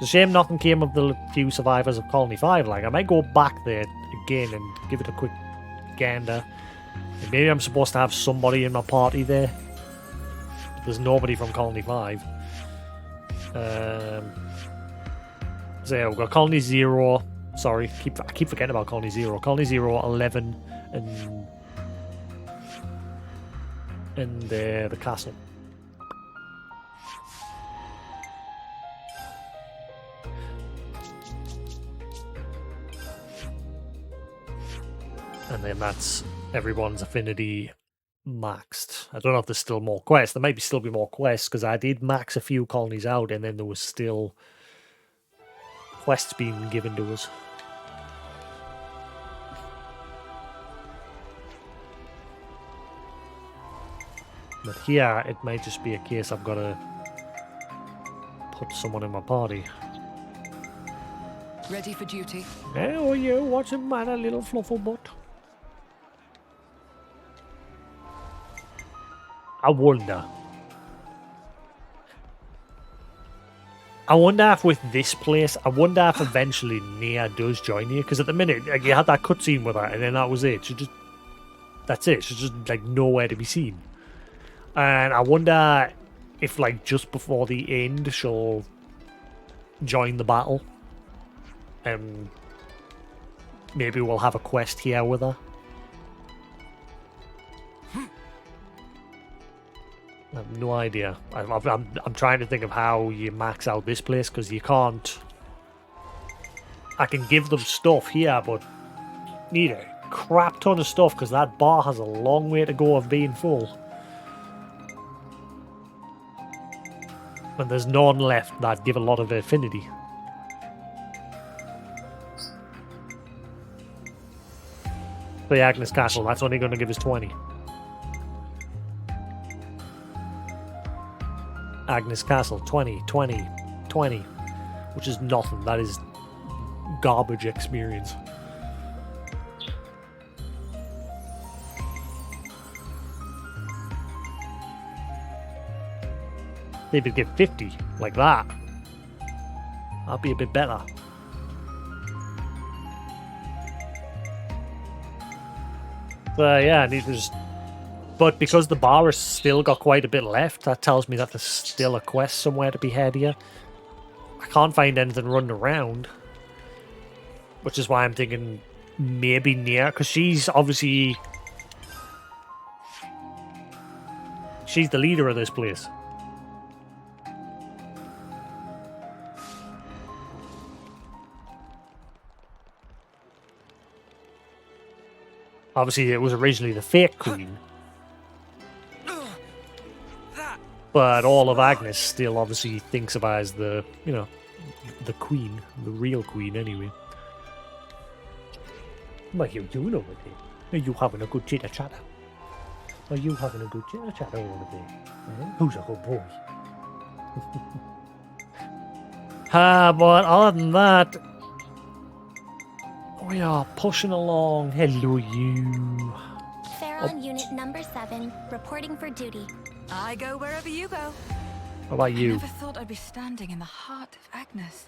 It's a shame nothing came of the few survivors of Colony 5. Like, I might go back there again and give it a quick gander. Maybe I'm supposed to have somebody in my party there. There's nobody from Colony 5. So yeah, we've got Colony 0. Sorry, I keep forgetting about Colony 0. Colony 0, 11, and the castle. And then that's everyone's affinity maxed. I don't know if there's still more quests. There might still be more quests, because I did max a few colonies out, and then there was still quests being given to us. But here, it might just be a case I've got to put someone in my party. Ready for duty? How are you? What's the matter, little flufflebutt? I wonder if with this place, I wonder if eventually Nia does join you, because at the minute, like, you had that cutscene with her, and then that was it. That's it. She's just like nowhere to be seen. And I wonder if, like, just before the end, she'll join the battle, and maybe we'll have a quest here with her. I have no idea. I'm trying to think of how you max out this place, because you can't. I can give them stuff here, but need a crap ton of stuff, because that bar has a long way to go of being full. And there's none left that give a lot of affinity. The Agnes Castle, that's only going to give us 20. Agnes Castle, 20, 20, 20. Which is nothing. That is garbage experience. They would get 50, like that. That'd be a bit better. So yeah, I need to just... But because the bar has still got quite a bit left, that tells me that there's still a quest somewhere to be had here. I can't find anything running around. Which is why I'm thinking maybe Nia, because she's obviously... She's the leader of this place. Obviously, it was originally the fake queen. But all of Agnes still obviously thinks of her as the, you know, the queen. The real queen, anyway. What are you doing over there? Are you having a good chitter-chatter? Are you having a good chitter-chatter over there? Who's a good boy? But other than that... We are pushing along. Hello, you. Pharaon Unit Number 7, reporting for duty. I go wherever you go. How about you? I never thought I'd be standing in the heart of Agnes.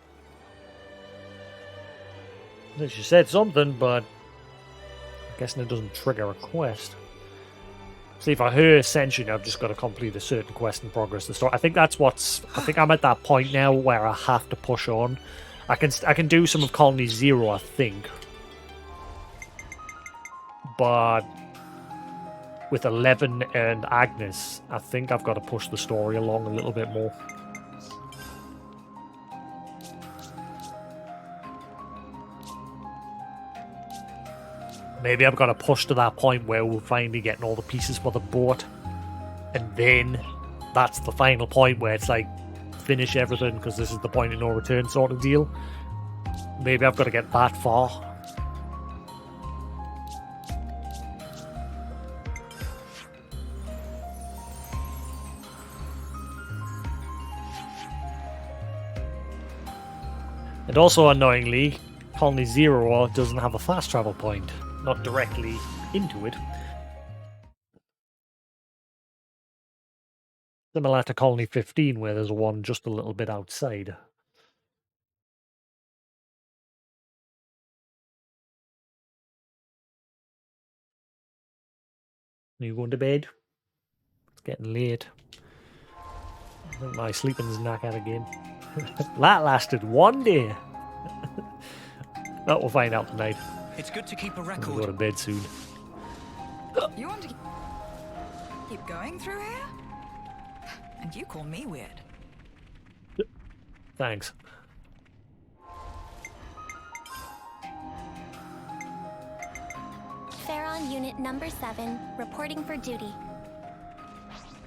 She said something, but I'm guessing it doesn't trigger a quest. See, for her ascension, I've just got to complete a certain quest and progress the story. I think that's what's... I think I'm at that point now where I have to push on. I can do some of Colony 0, I think. But with 11 and Agnes, I think I've got to push the story along a little bit more. Maybe I've got to push to that point where we're finally getting all the pieces for the boat. And then that's the final point where it's like finish everything because this is the point of no return sort of deal. Maybe I've got to get that far. And also, annoyingly, Colony Zero doesn't have a fast travel point. Not directly into it. Similar to Colony 15, where there's one just a little bit outside. Are you going to bed? It's getting late. I think my sleeping's knackered again. That lasted one day. That we'll find out tonight. It's good to keep a record. We'll go to bed soon. You want to keep going through here? And you call me weird. Thanks. Theron Unit Number 7, reporting for duty.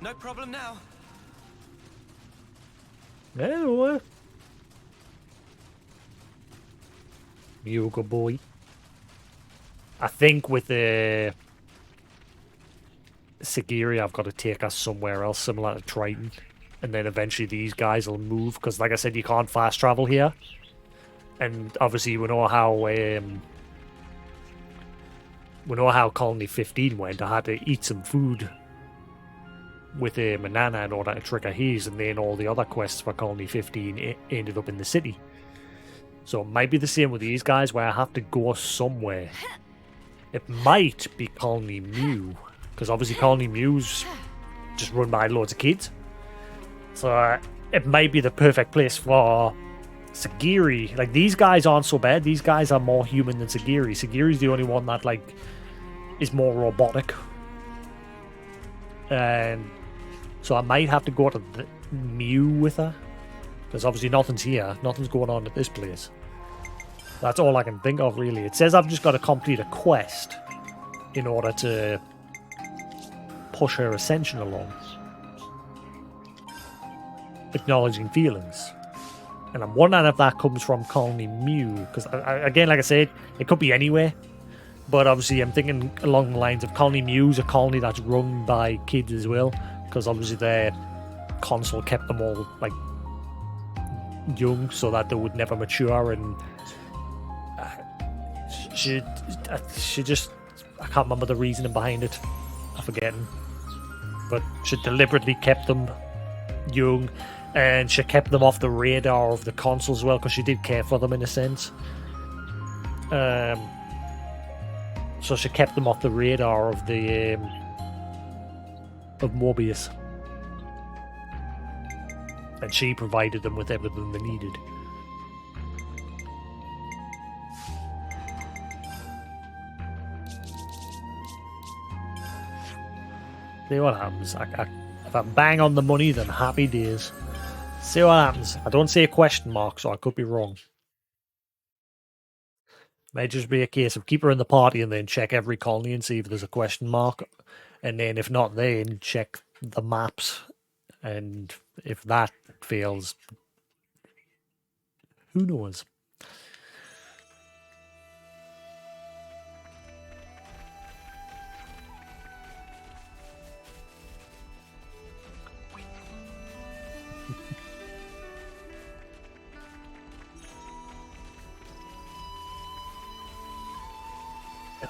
No problem now. No. You good boy. I think with the Sagiri, I've got to take us somewhere else similar to Triton. And then eventually these guys will move. Because like I said, you can't fast travel here. And obviously we know how Colony 15 went. I had to eat some food with Manana in order to trigger his. And then all the other quests for Colony 15 ended up in the city. So it might be the same with these guys where I have to go somewhere. It might be Colony Mew. Because obviously Colony Mew's just run by loads of kids. So it might be the perfect place for Sagiri. Like, these guys aren't so bad. These guys are more human than Sagiri. Sagiri's the only one that, like, is more robotic. And so I might have to go to the Mew with her. Because obviously nothing's here. Nothing's going on at this place. That's all I can think of, really. It says I've just got to complete a quest in order to push her ascension along. Acknowledging feelings. And I'm wondering if that comes from Colony Mew. Because, again, like I said, it could be anywhere. But obviously I'm thinking along the lines of Colony Mew's a colony that's run by kids as well. Because obviously their console kept them all, like, young so that they would never mature. And she just... I can't remember the reasoning behind it. I'm forgetting. But she deliberately kept them young, and she kept them off the radar of the console as well, because she did care for them in a sense. So she kept them off the radar of the of Mobius, and she provided them with everything they needed. See what happens. If I bang on the money, then happy days. See what happens. I don't see a question mark, so I could be wrong. Might just be a case of keep her in the party and then check every colony and see if there's a question mark. And then if not, then check the maps. And if that fails, who knows?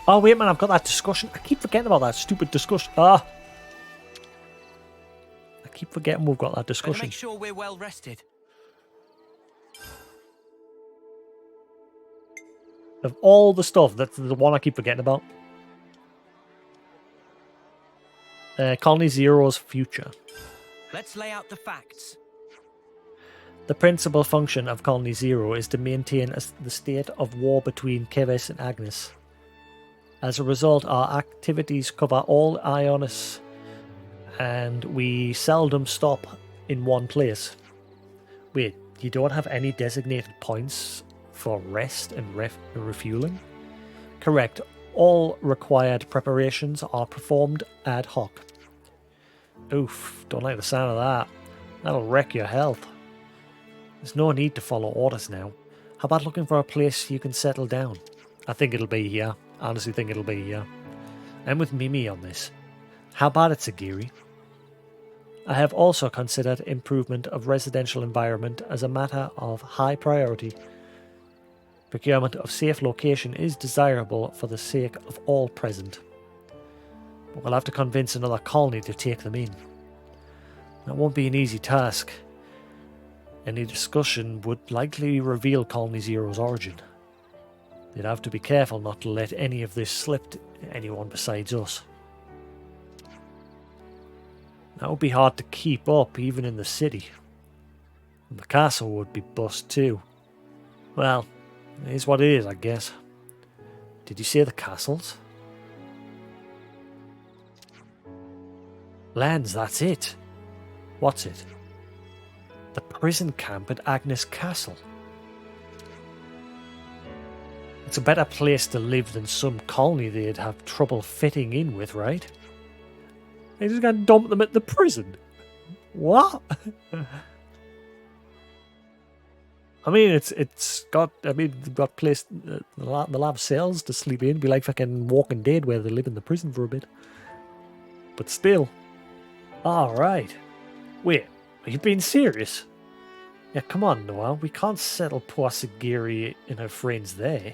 Oh, wait, man, I've got that discussion. I keep forgetting about that stupid discussion. I keep forgetting we've got that discussion. Make sure we're well rested. Of all the stuff, that's the one I keep forgetting about. Colony Zero's future. Let's lay out the facts. The principal function of Colony Zero is to maintain the state of war between Keves and Agnes. As a result, our activities cover all Ionis, and we seldom stop in one place. Wait, you don't have any designated points for rest and refueling? Correct. All required preparations are performed ad hoc. Oof, don't like the sound of that. That'll wreck your health. There's no need to follow orders now. How about looking for a place you can settle down? I think it'll be here. I honestly think it'll be here. I'm with Mimi on this. How about it, Sagiri? I have also considered improvement of residential environment as a matter of high priority. Procurement of safe location is desirable for the sake of all present. But we'll have to convince another colony to take them in. That won't be an easy task. Any discussion would likely reveal Colony Zero's origin. They'd have to be careful not to let any of this slip to anyone besides us. That would be hard to keep up even in the city. And the castle would be bust too. Well, it is what it is, I guess. Did you say the castles? Lands, that's it. What's it? The prison camp at Agnes Castle. It's a better place to live than some colony they'd have trouble fitting in with, right? They just gonna dump them at the prison. What? I mean, it's got. I mean, they've got place. They'll have cells to sleep in. Be like fucking Walking Dead, where they live in the prison for a bit. But still, all right. Wait, are you being serious? Yeah, come on, Noah. We can't settle poor Sagiri and her friends there.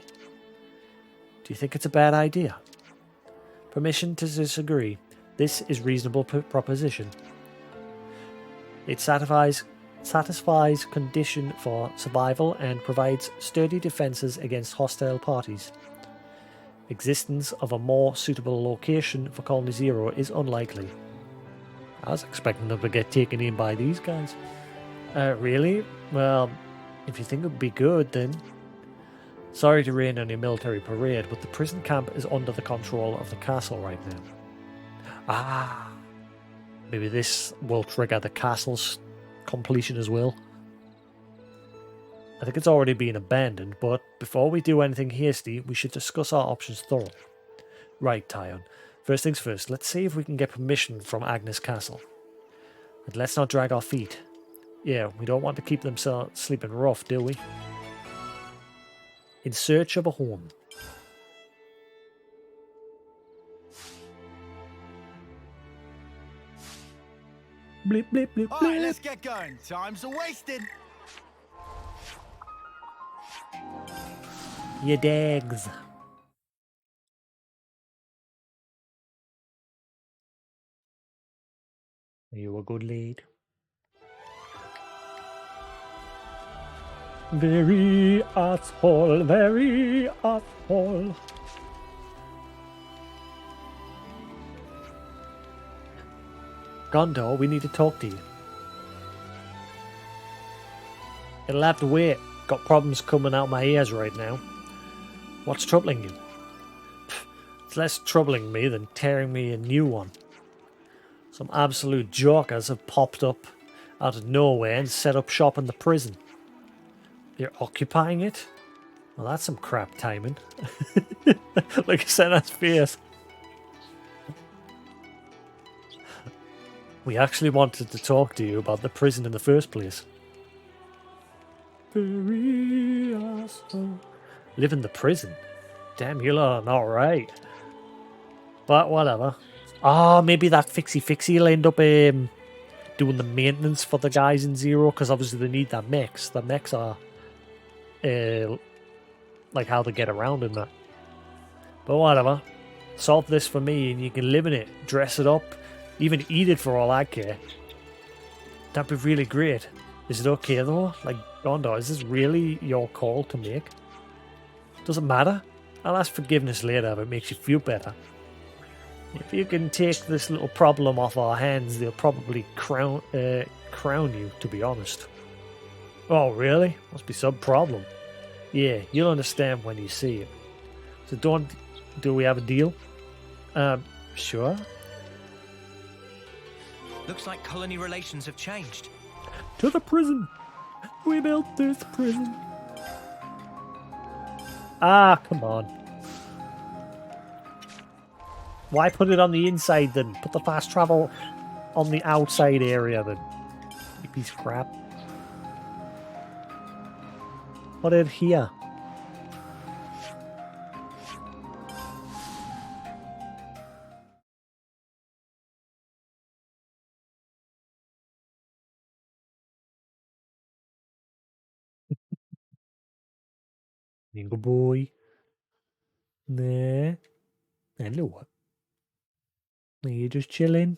Do you think it's a bad idea? Permission to disagree. This is reasonable proposition. It satisfies condition for survival and provides sturdy defenses against hostile parties. Existence of a more suitable location for Colony Zero is unlikely. I was expecting them to get taken in by these guys. Really? Well, if you think it would be good, then... Sorry to rain on your military parade, but the prison camp is under the control of the castle right now. Ah, maybe this will trigger the castle's completion as well. I think it's already been abandoned, but before we do anything hasty, we should discuss our options thoroughly. Right, Tyon. First things first, let's see if we can get permission from Agnes Castle. And let's not drag our feet. Yeah, we don't want to keep them sleeping rough, do we? In search of a home. Blip, blip, blip, blip. Alright, let's get going. Time's a wasting. Your dags. Are you a good lead? Very asshole, very asshole. Gondor, we need to talk to you. It'll have to wait. Got problems coming out my ears right now. What's troubling you? It's less troubling me than tearing me a new one. Some absolute jokers have popped up out of nowhere and set up shop in the prison. They're occupying it? Well, that's some crap timing. Like I said, that's fierce. We actually wanted to talk to you about the prison in the first place. Very awesome. Live in the prison? Damn, you lot are not right. But whatever. Ah, maybe that fixie will end up doing the maintenance for the guys in Zero, because obviously they need that mechs. The mechs are like how to get around in that. But whatever. Solve this for me and you can live in it. Dress it up. Even eat it for all I care. That'd be really great. Is it okay though? Like, Gondor, is this really your call to make? Doesn't matter. I'll ask forgiveness later if it makes you feel better. If you can take this little problem off our hands, they'll probably crown you, to be honest. Oh, really? Must be some problem. Yeah, you'll understand when you see it. So do we have a deal? Sure. Looks like colony relations have changed. To the prison! We built this prison. Ah, come on. Why put it on the inside then? Put the fast travel on the outside area then. You piece of crap. What in here? Bingo boy. Nah. Hello. Are you just chilling?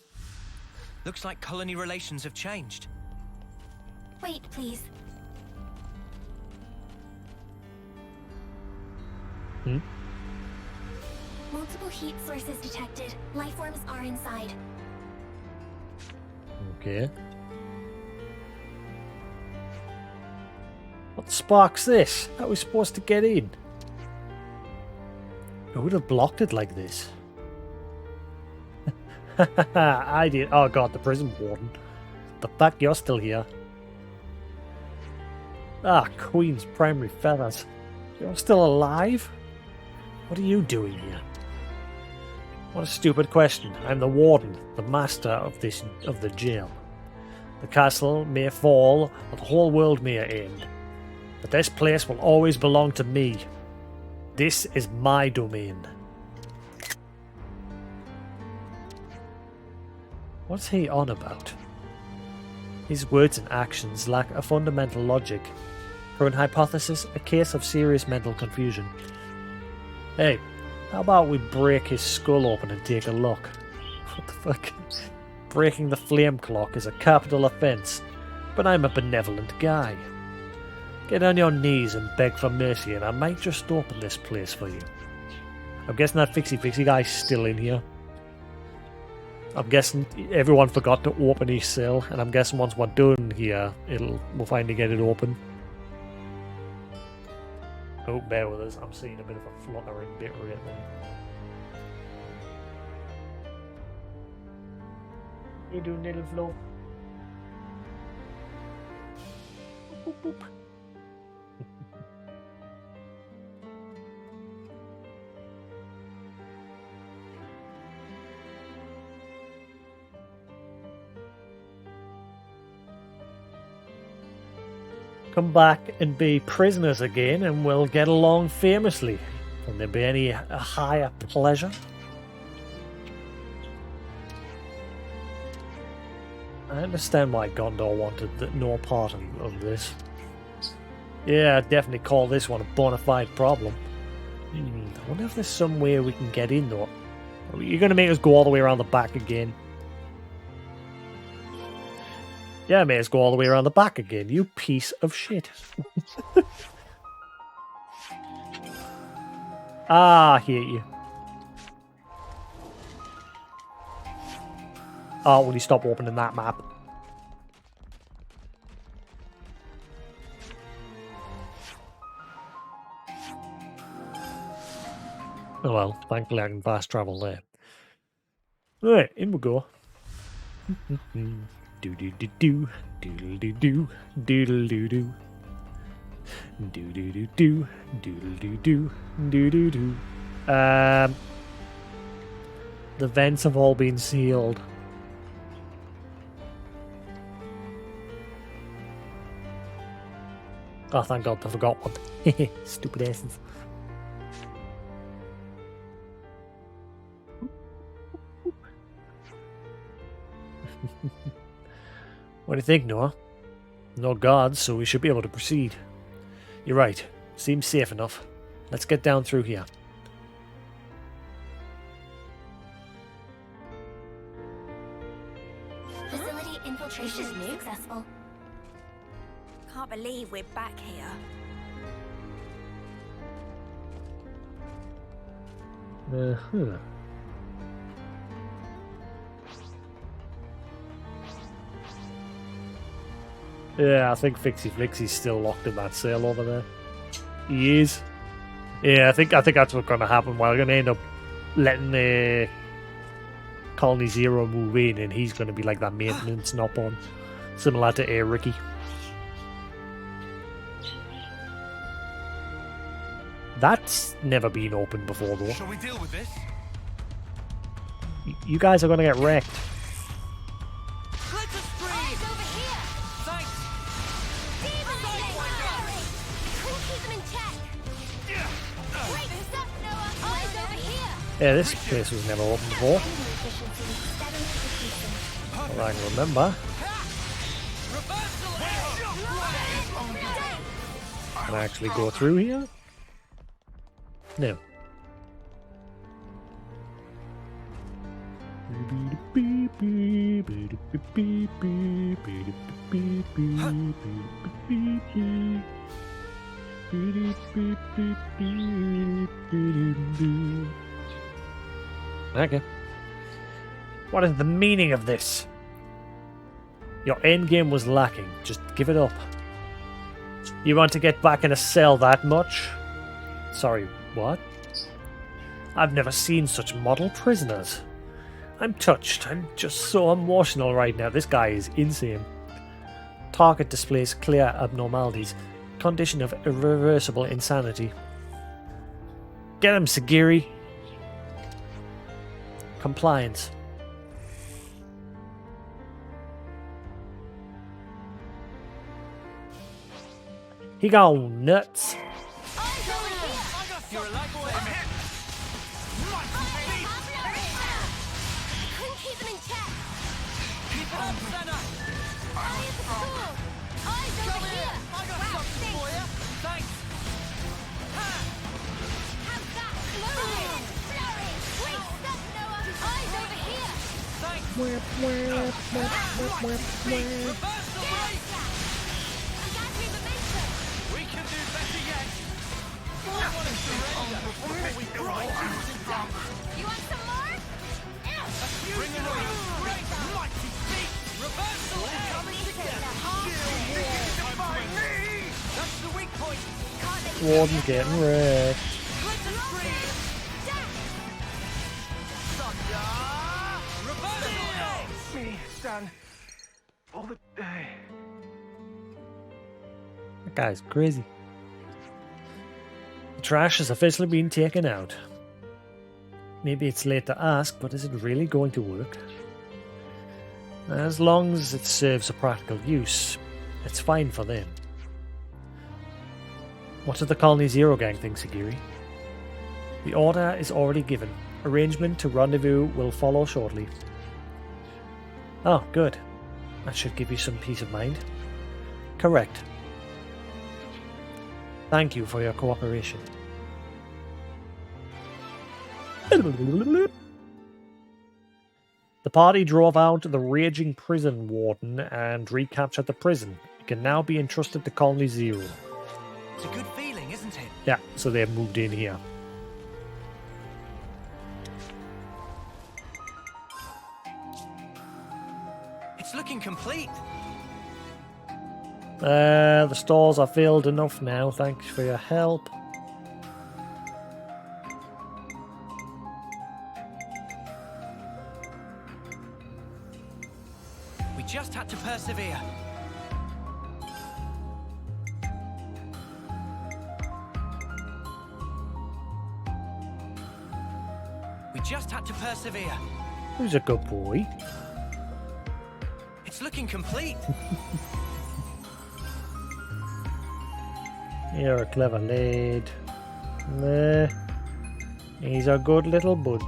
Looks like colony relations have changed. Wait, please. Hmm? Multiple heat sources detected. Life forms are inside. Okay. What sparks this? How are we supposed to get in? Who would have blocked it like this? I did. Oh god, the prison warden. The fact you're still here. Ah, Queen's primary feathers. You're still alive? What are you doing here? What a stupid question. I'm the warden, the master of the jail. The castle may fall, or the whole world may end. But this place will always belong to me. This is my domain. What's he on about? His words and actions lack a fundamental logic. For an hypothesis, a case of serious mental confusion. Hey, how about we break his skull open and take a look? What the fuck? Breaking the flame clock is a capital offence, but I'm a benevolent guy. Get on your knees and beg for mercy and I might just open this place for you. I'm guessing that Fixie guy's still in here. I'm guessing everyone forgot to open his cell, and I'm guessing once we're done here, we'll finally get it open. Oh, bear with us. I'm seeing a bit of a fluttering bit right there. You doing, little Flo? Boop, boop, boop. Come back and be prisoners again and we'll get along famously. Can there be any higher pleasure? I understand why Gondor wanted no part of this. Yeah, I'd definitely call this one a bona fide problem. I wonder if there's some way we can get in though. You're going to make us go all the way around the back again. Yeah, may as go all the way around the back again, you piece of shit. I hate you. Oh, will you stop opening that map? Oh well, thankfully I can fast travel there. Right, in we go. Do-do-do-do, doodle-do-do, doodle-do-do. Do-do-do-do, doodle-do-do, do-do-do. The vents have all been sealed. Oh, thank God, I forgot one. Stupid asses. What do you think, Noah? No guards, so we should be able to proceed. You're right. Seems safe enough. Let's get down through here. Facility infiltration successful. Can't believe we're back here. Uh-huh. Yeah, I think Fixie's still locked in that cell over there. He is. Yeah, I think that's what's going to happen. We're going to end up letting Colony Zero move in, and he's going to be like that maintenance knob on, similar to Ricky. That's never been opened before, though. Shall we deal with this? You guys are going to get wrecked. keep them in check. Great stuff, Noah. Eyes over here. Yeah, this place was never open before. Well, I can remember. Can I actually go through here? No. Okay. What is the meaning of this? Your endgame was lacking. Just give it up. You want to get back in a cell that much? Sorry, what? I've never seen such model prisoners. I'm touched. I'm just so emotional right now. This guy is insane. Target displays clear abnormalities. Condition of irreversible insanity. Get him, Sagiri. Compliance. He gone nuts. You're a lifesaver. Couldn't keep them in check. Keep it up, Senna. Eye at the school. Eyes over here. I got something for you. Thanks. Have that. Flurry. Great stuff, Noah. Eyes over here. Thanks. We can do better yet. I want to surrender before we grind you to death. You want some more? Bring it on. Great mighty feet. Reversal coming together. That's the weak point. Warden's getting wrecked. Thunder. Reversal. Me, Stan. All the day. That guy's crazy. The trash has officially been taken out. Maybe it's late to ask, but is it really going to work? As long as it serves a practical use, it's fine for them. What do the Colony Zero Gang think, Sagiri? The order is already given. Arrangement to rendezvous will follow shortly. Oh, good. That should give you some peace of mind. Correct. Thank you for your cooperation. The party drove out the raging prison warden and recaptured the prison. It can now be entrusted to Colony Zero. It's a good feeling, isn't it? Yeah, so they've moved in here. It's looking complete. The stores are filled enough now. Thanks for your help. We just had to persevere. We just had to persevere. Who's a good boy? It's looking complete. You're a clever lad. Nah, he's a good little budge.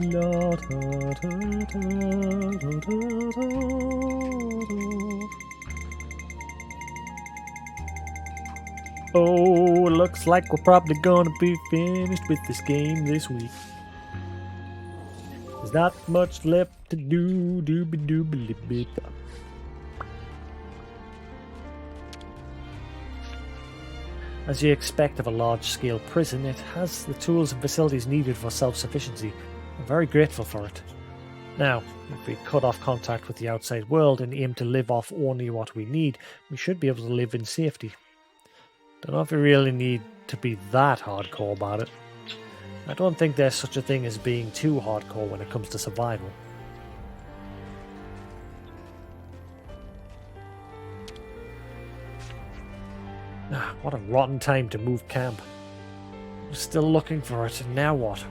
La, da, da, da, da, da, da. Oh, looks like we're probably gonna be finished with this game this week. There's not much left to do. Doobie-doobie-bit. As you expect of a large-scale prison, it has the tools and facilities needed for self-sufficiency. I'm very grateful for it. Now, if we cut off contact with the outside world and aim to live off only what we need, we should be able to live in safety. Don't know if we really need to be that hardcore about it. I don't think there's such a thing as being too hardcore when it comes to survival. What a rotten time to move camp. I'm still looking for it, and now what?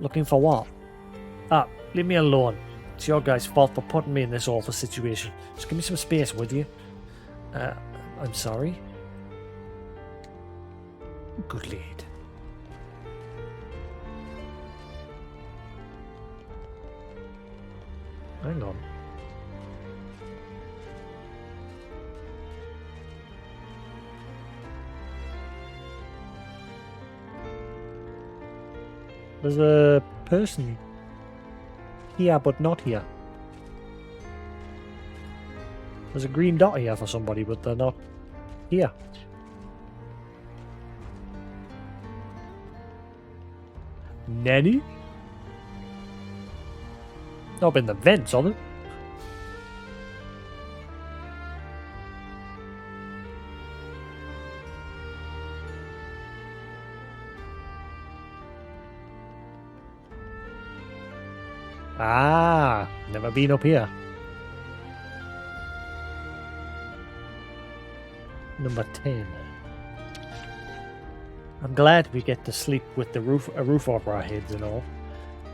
Looking for what? Ah, leave me alone. It's your guys' fault for putting me in this awful situation. Just give me some space, would you? I'm sorry. Good lad. Hang on. There's a person here, but not here. There's a green dot here for somebody, but they're not here. Nanny? Up in the vents, are they? Ah, never been up here. Number 10. I'm glad we get to sleep with a roof over our heads and all.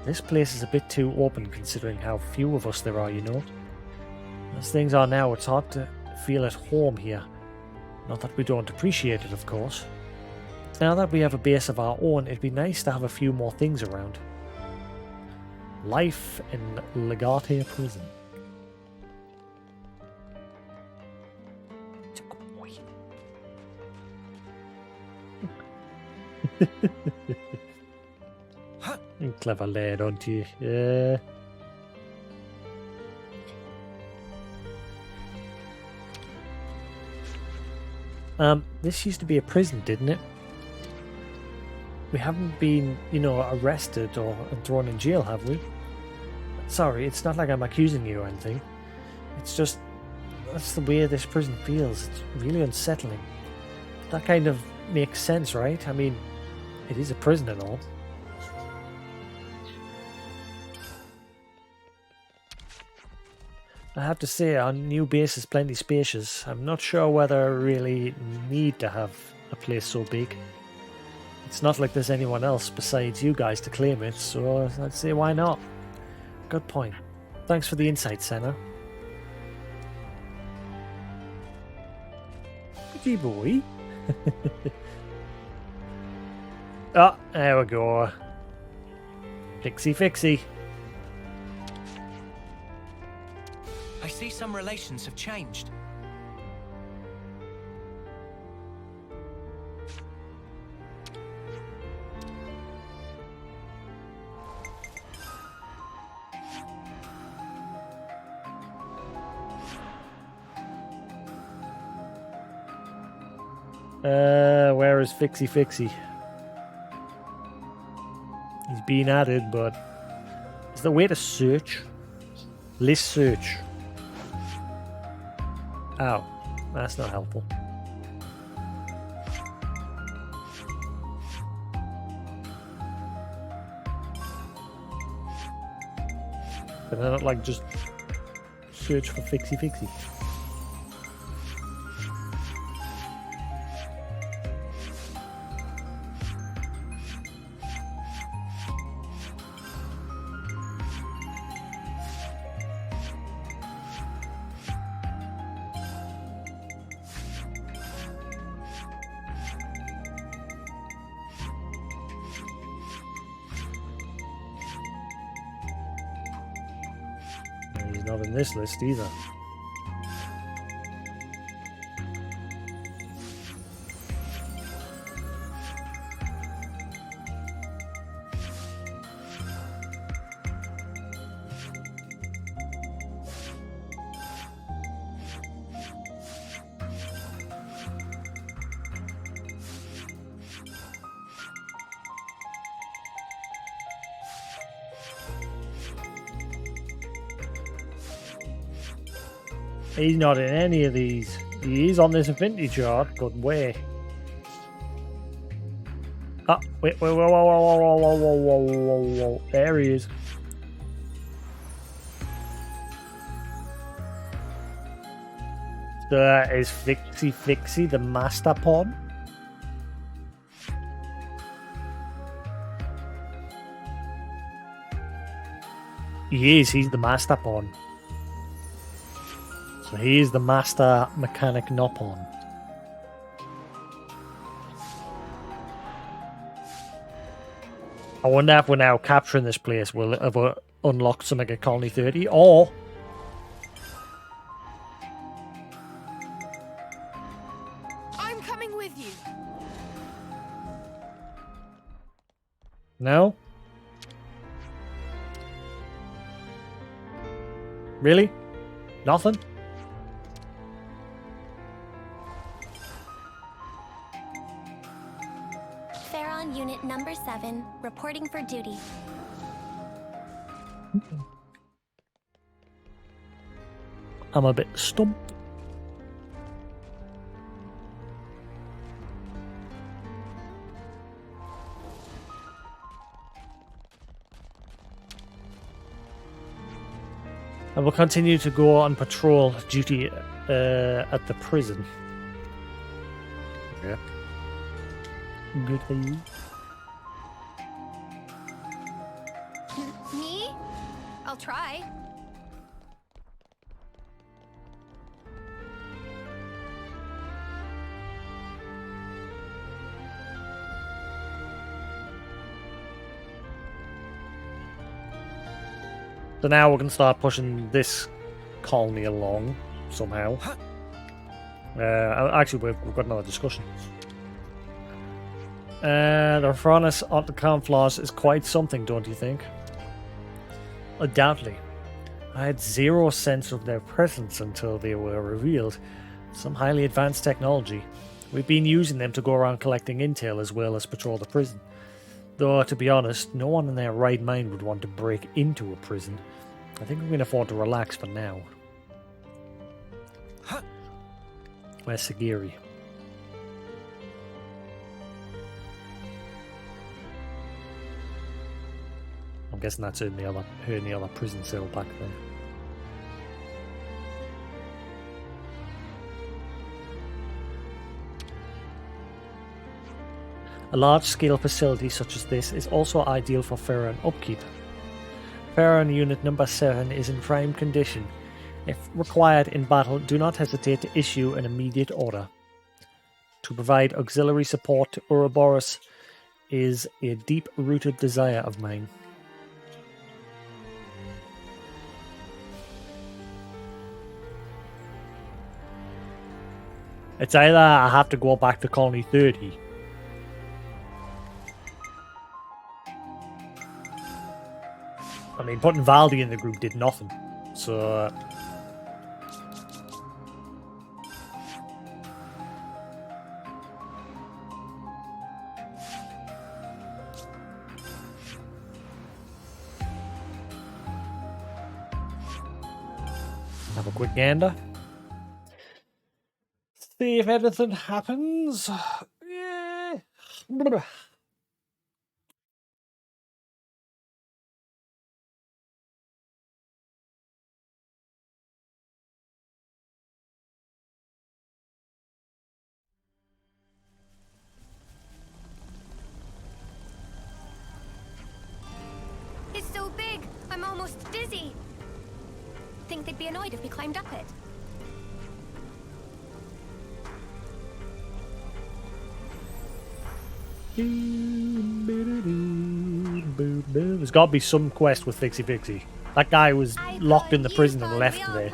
This place is a bit too open considering how few of us there are, you know. As things are now, it's hard to feel at home here. Not that we don't appreciate it, of course. Now that we have a base of our own, it'd be nice to have a few more things around. Life in Legate Prison. Clever lad, aren't you? Yeah. This used to be a prison, didn't it? We haven't been, you know, arrested or thrown in jail, have we? Sorry, it's not like I'm accusing you or anything. It's just, that's the way this prison feels. It's really unsettling. That kind of makes sense, right? I mean, it is a prison and all. I have to say, our new base is plenty spacious. I'm not sure whether I really need to have a place so big. It's not like there's anyone else besides you guys to claim it, so I'd say why not? Good point. Thanks for the insight, Senna. Gee boy. Oh, there we go. Fixie. I see some relations have changed. Where is Fixie? He's being added, but is there a way to search? List search. Oh, that's not helpful. But I don't like just search for Fixie. He's not in this list either. He's not in any of these. He is on this affinity chart, but where? Ah, wait, whoa. There he is. That is Fixie, the master pod. He is. He's the master pawn. So he is the master mechanic, not pawn. I wonder if we're now capturing this place, will it have unlocked something at Colony 30, or... I'm coming with you. No? Really? Nothing? Pharaon Unit Number 7, reporting for duty. I'm a bit stumped. I will continue to go on patrol duty at the prison. Yeah. Good for you. Me? I'll try. So now we can start pushing this colony along somehow. Actually, we've got another discussion. The furnace on the camouflage is quite something, don't you think? Undoubtedly. I had zero sense of their presence until they were revealed. Some highly advanced technology. We've been using them to go around collecting intel as well as patrol the prison. Though, to be honest, no one in their right mind would want to break into a prison. I think we can afford to relax for now. Where's Sagiri? I'm guessing that's her in the other prison cell back there. A large-scale facility such as this is also ideal for Pharaon upkeep. Pharaon Unit Number 7 is in prime condition. If required in battle, do not hesitate to issue an immediate order. To provide auxiliary support to Ouroboros is a deep-rooted desire of mine. It's either I have to go back to Colony 30. I mean, putting Valdi in the group did nothing. So... have a quick gander. See if anything happens. Yeah. It's so big, I'm almost dizzy. Think they'd be annoyed if we climbed up it. There's got to be some quest with Fixie Fixie. That guy was locked in the prison and left there.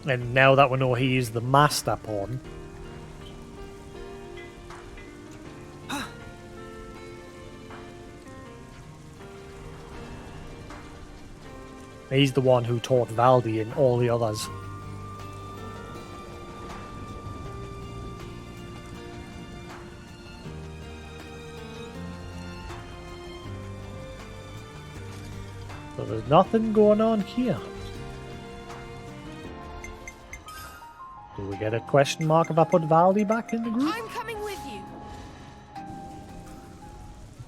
And now that we know he is the master pawn. He's the one who taught Valdi and all the others. So there's nothing going on here. Do we get a question mark if I put Valdi back in the group? I'm coming with you.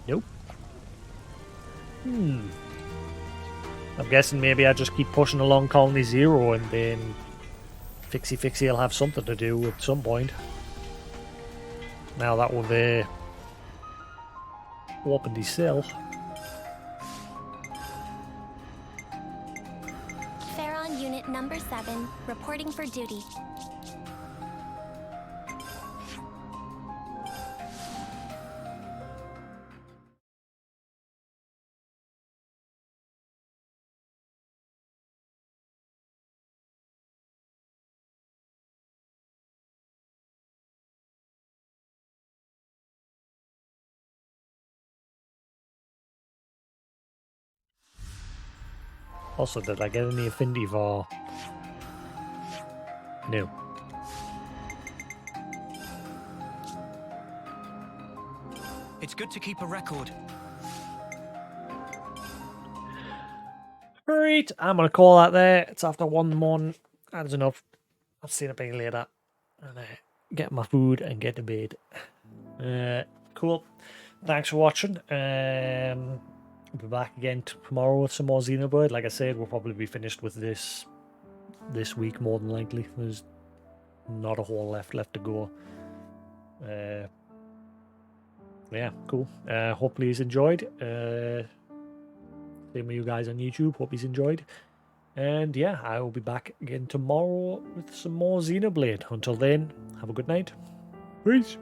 Nope. I'm guessing maybe I just keep pushing along Colony 0 and then Fixie Fixie will have something to do at some point. Now that we've opened his cell. Unit number 7, reporting for duty. Also, did I get any affinity for... No. It's good to keep a record. Right, I'm going to call that there. It's after 1 in the morning. That's enough. I've seen it being later. And get my food and get to bed. Cool. Thanks for watching. I'll be back again tomorrow with some more Xenoblade. Like I said, we'll probably be finished with this week more than likely. There's not a whole left to go. Yeah, cool. Hopefully he's enjoyed. Same with you guys on YouTube. Hope he's enjoyed. And yeah, I will be back again tomorrow with some more Xenoblade. Until then, have a good night. Peace.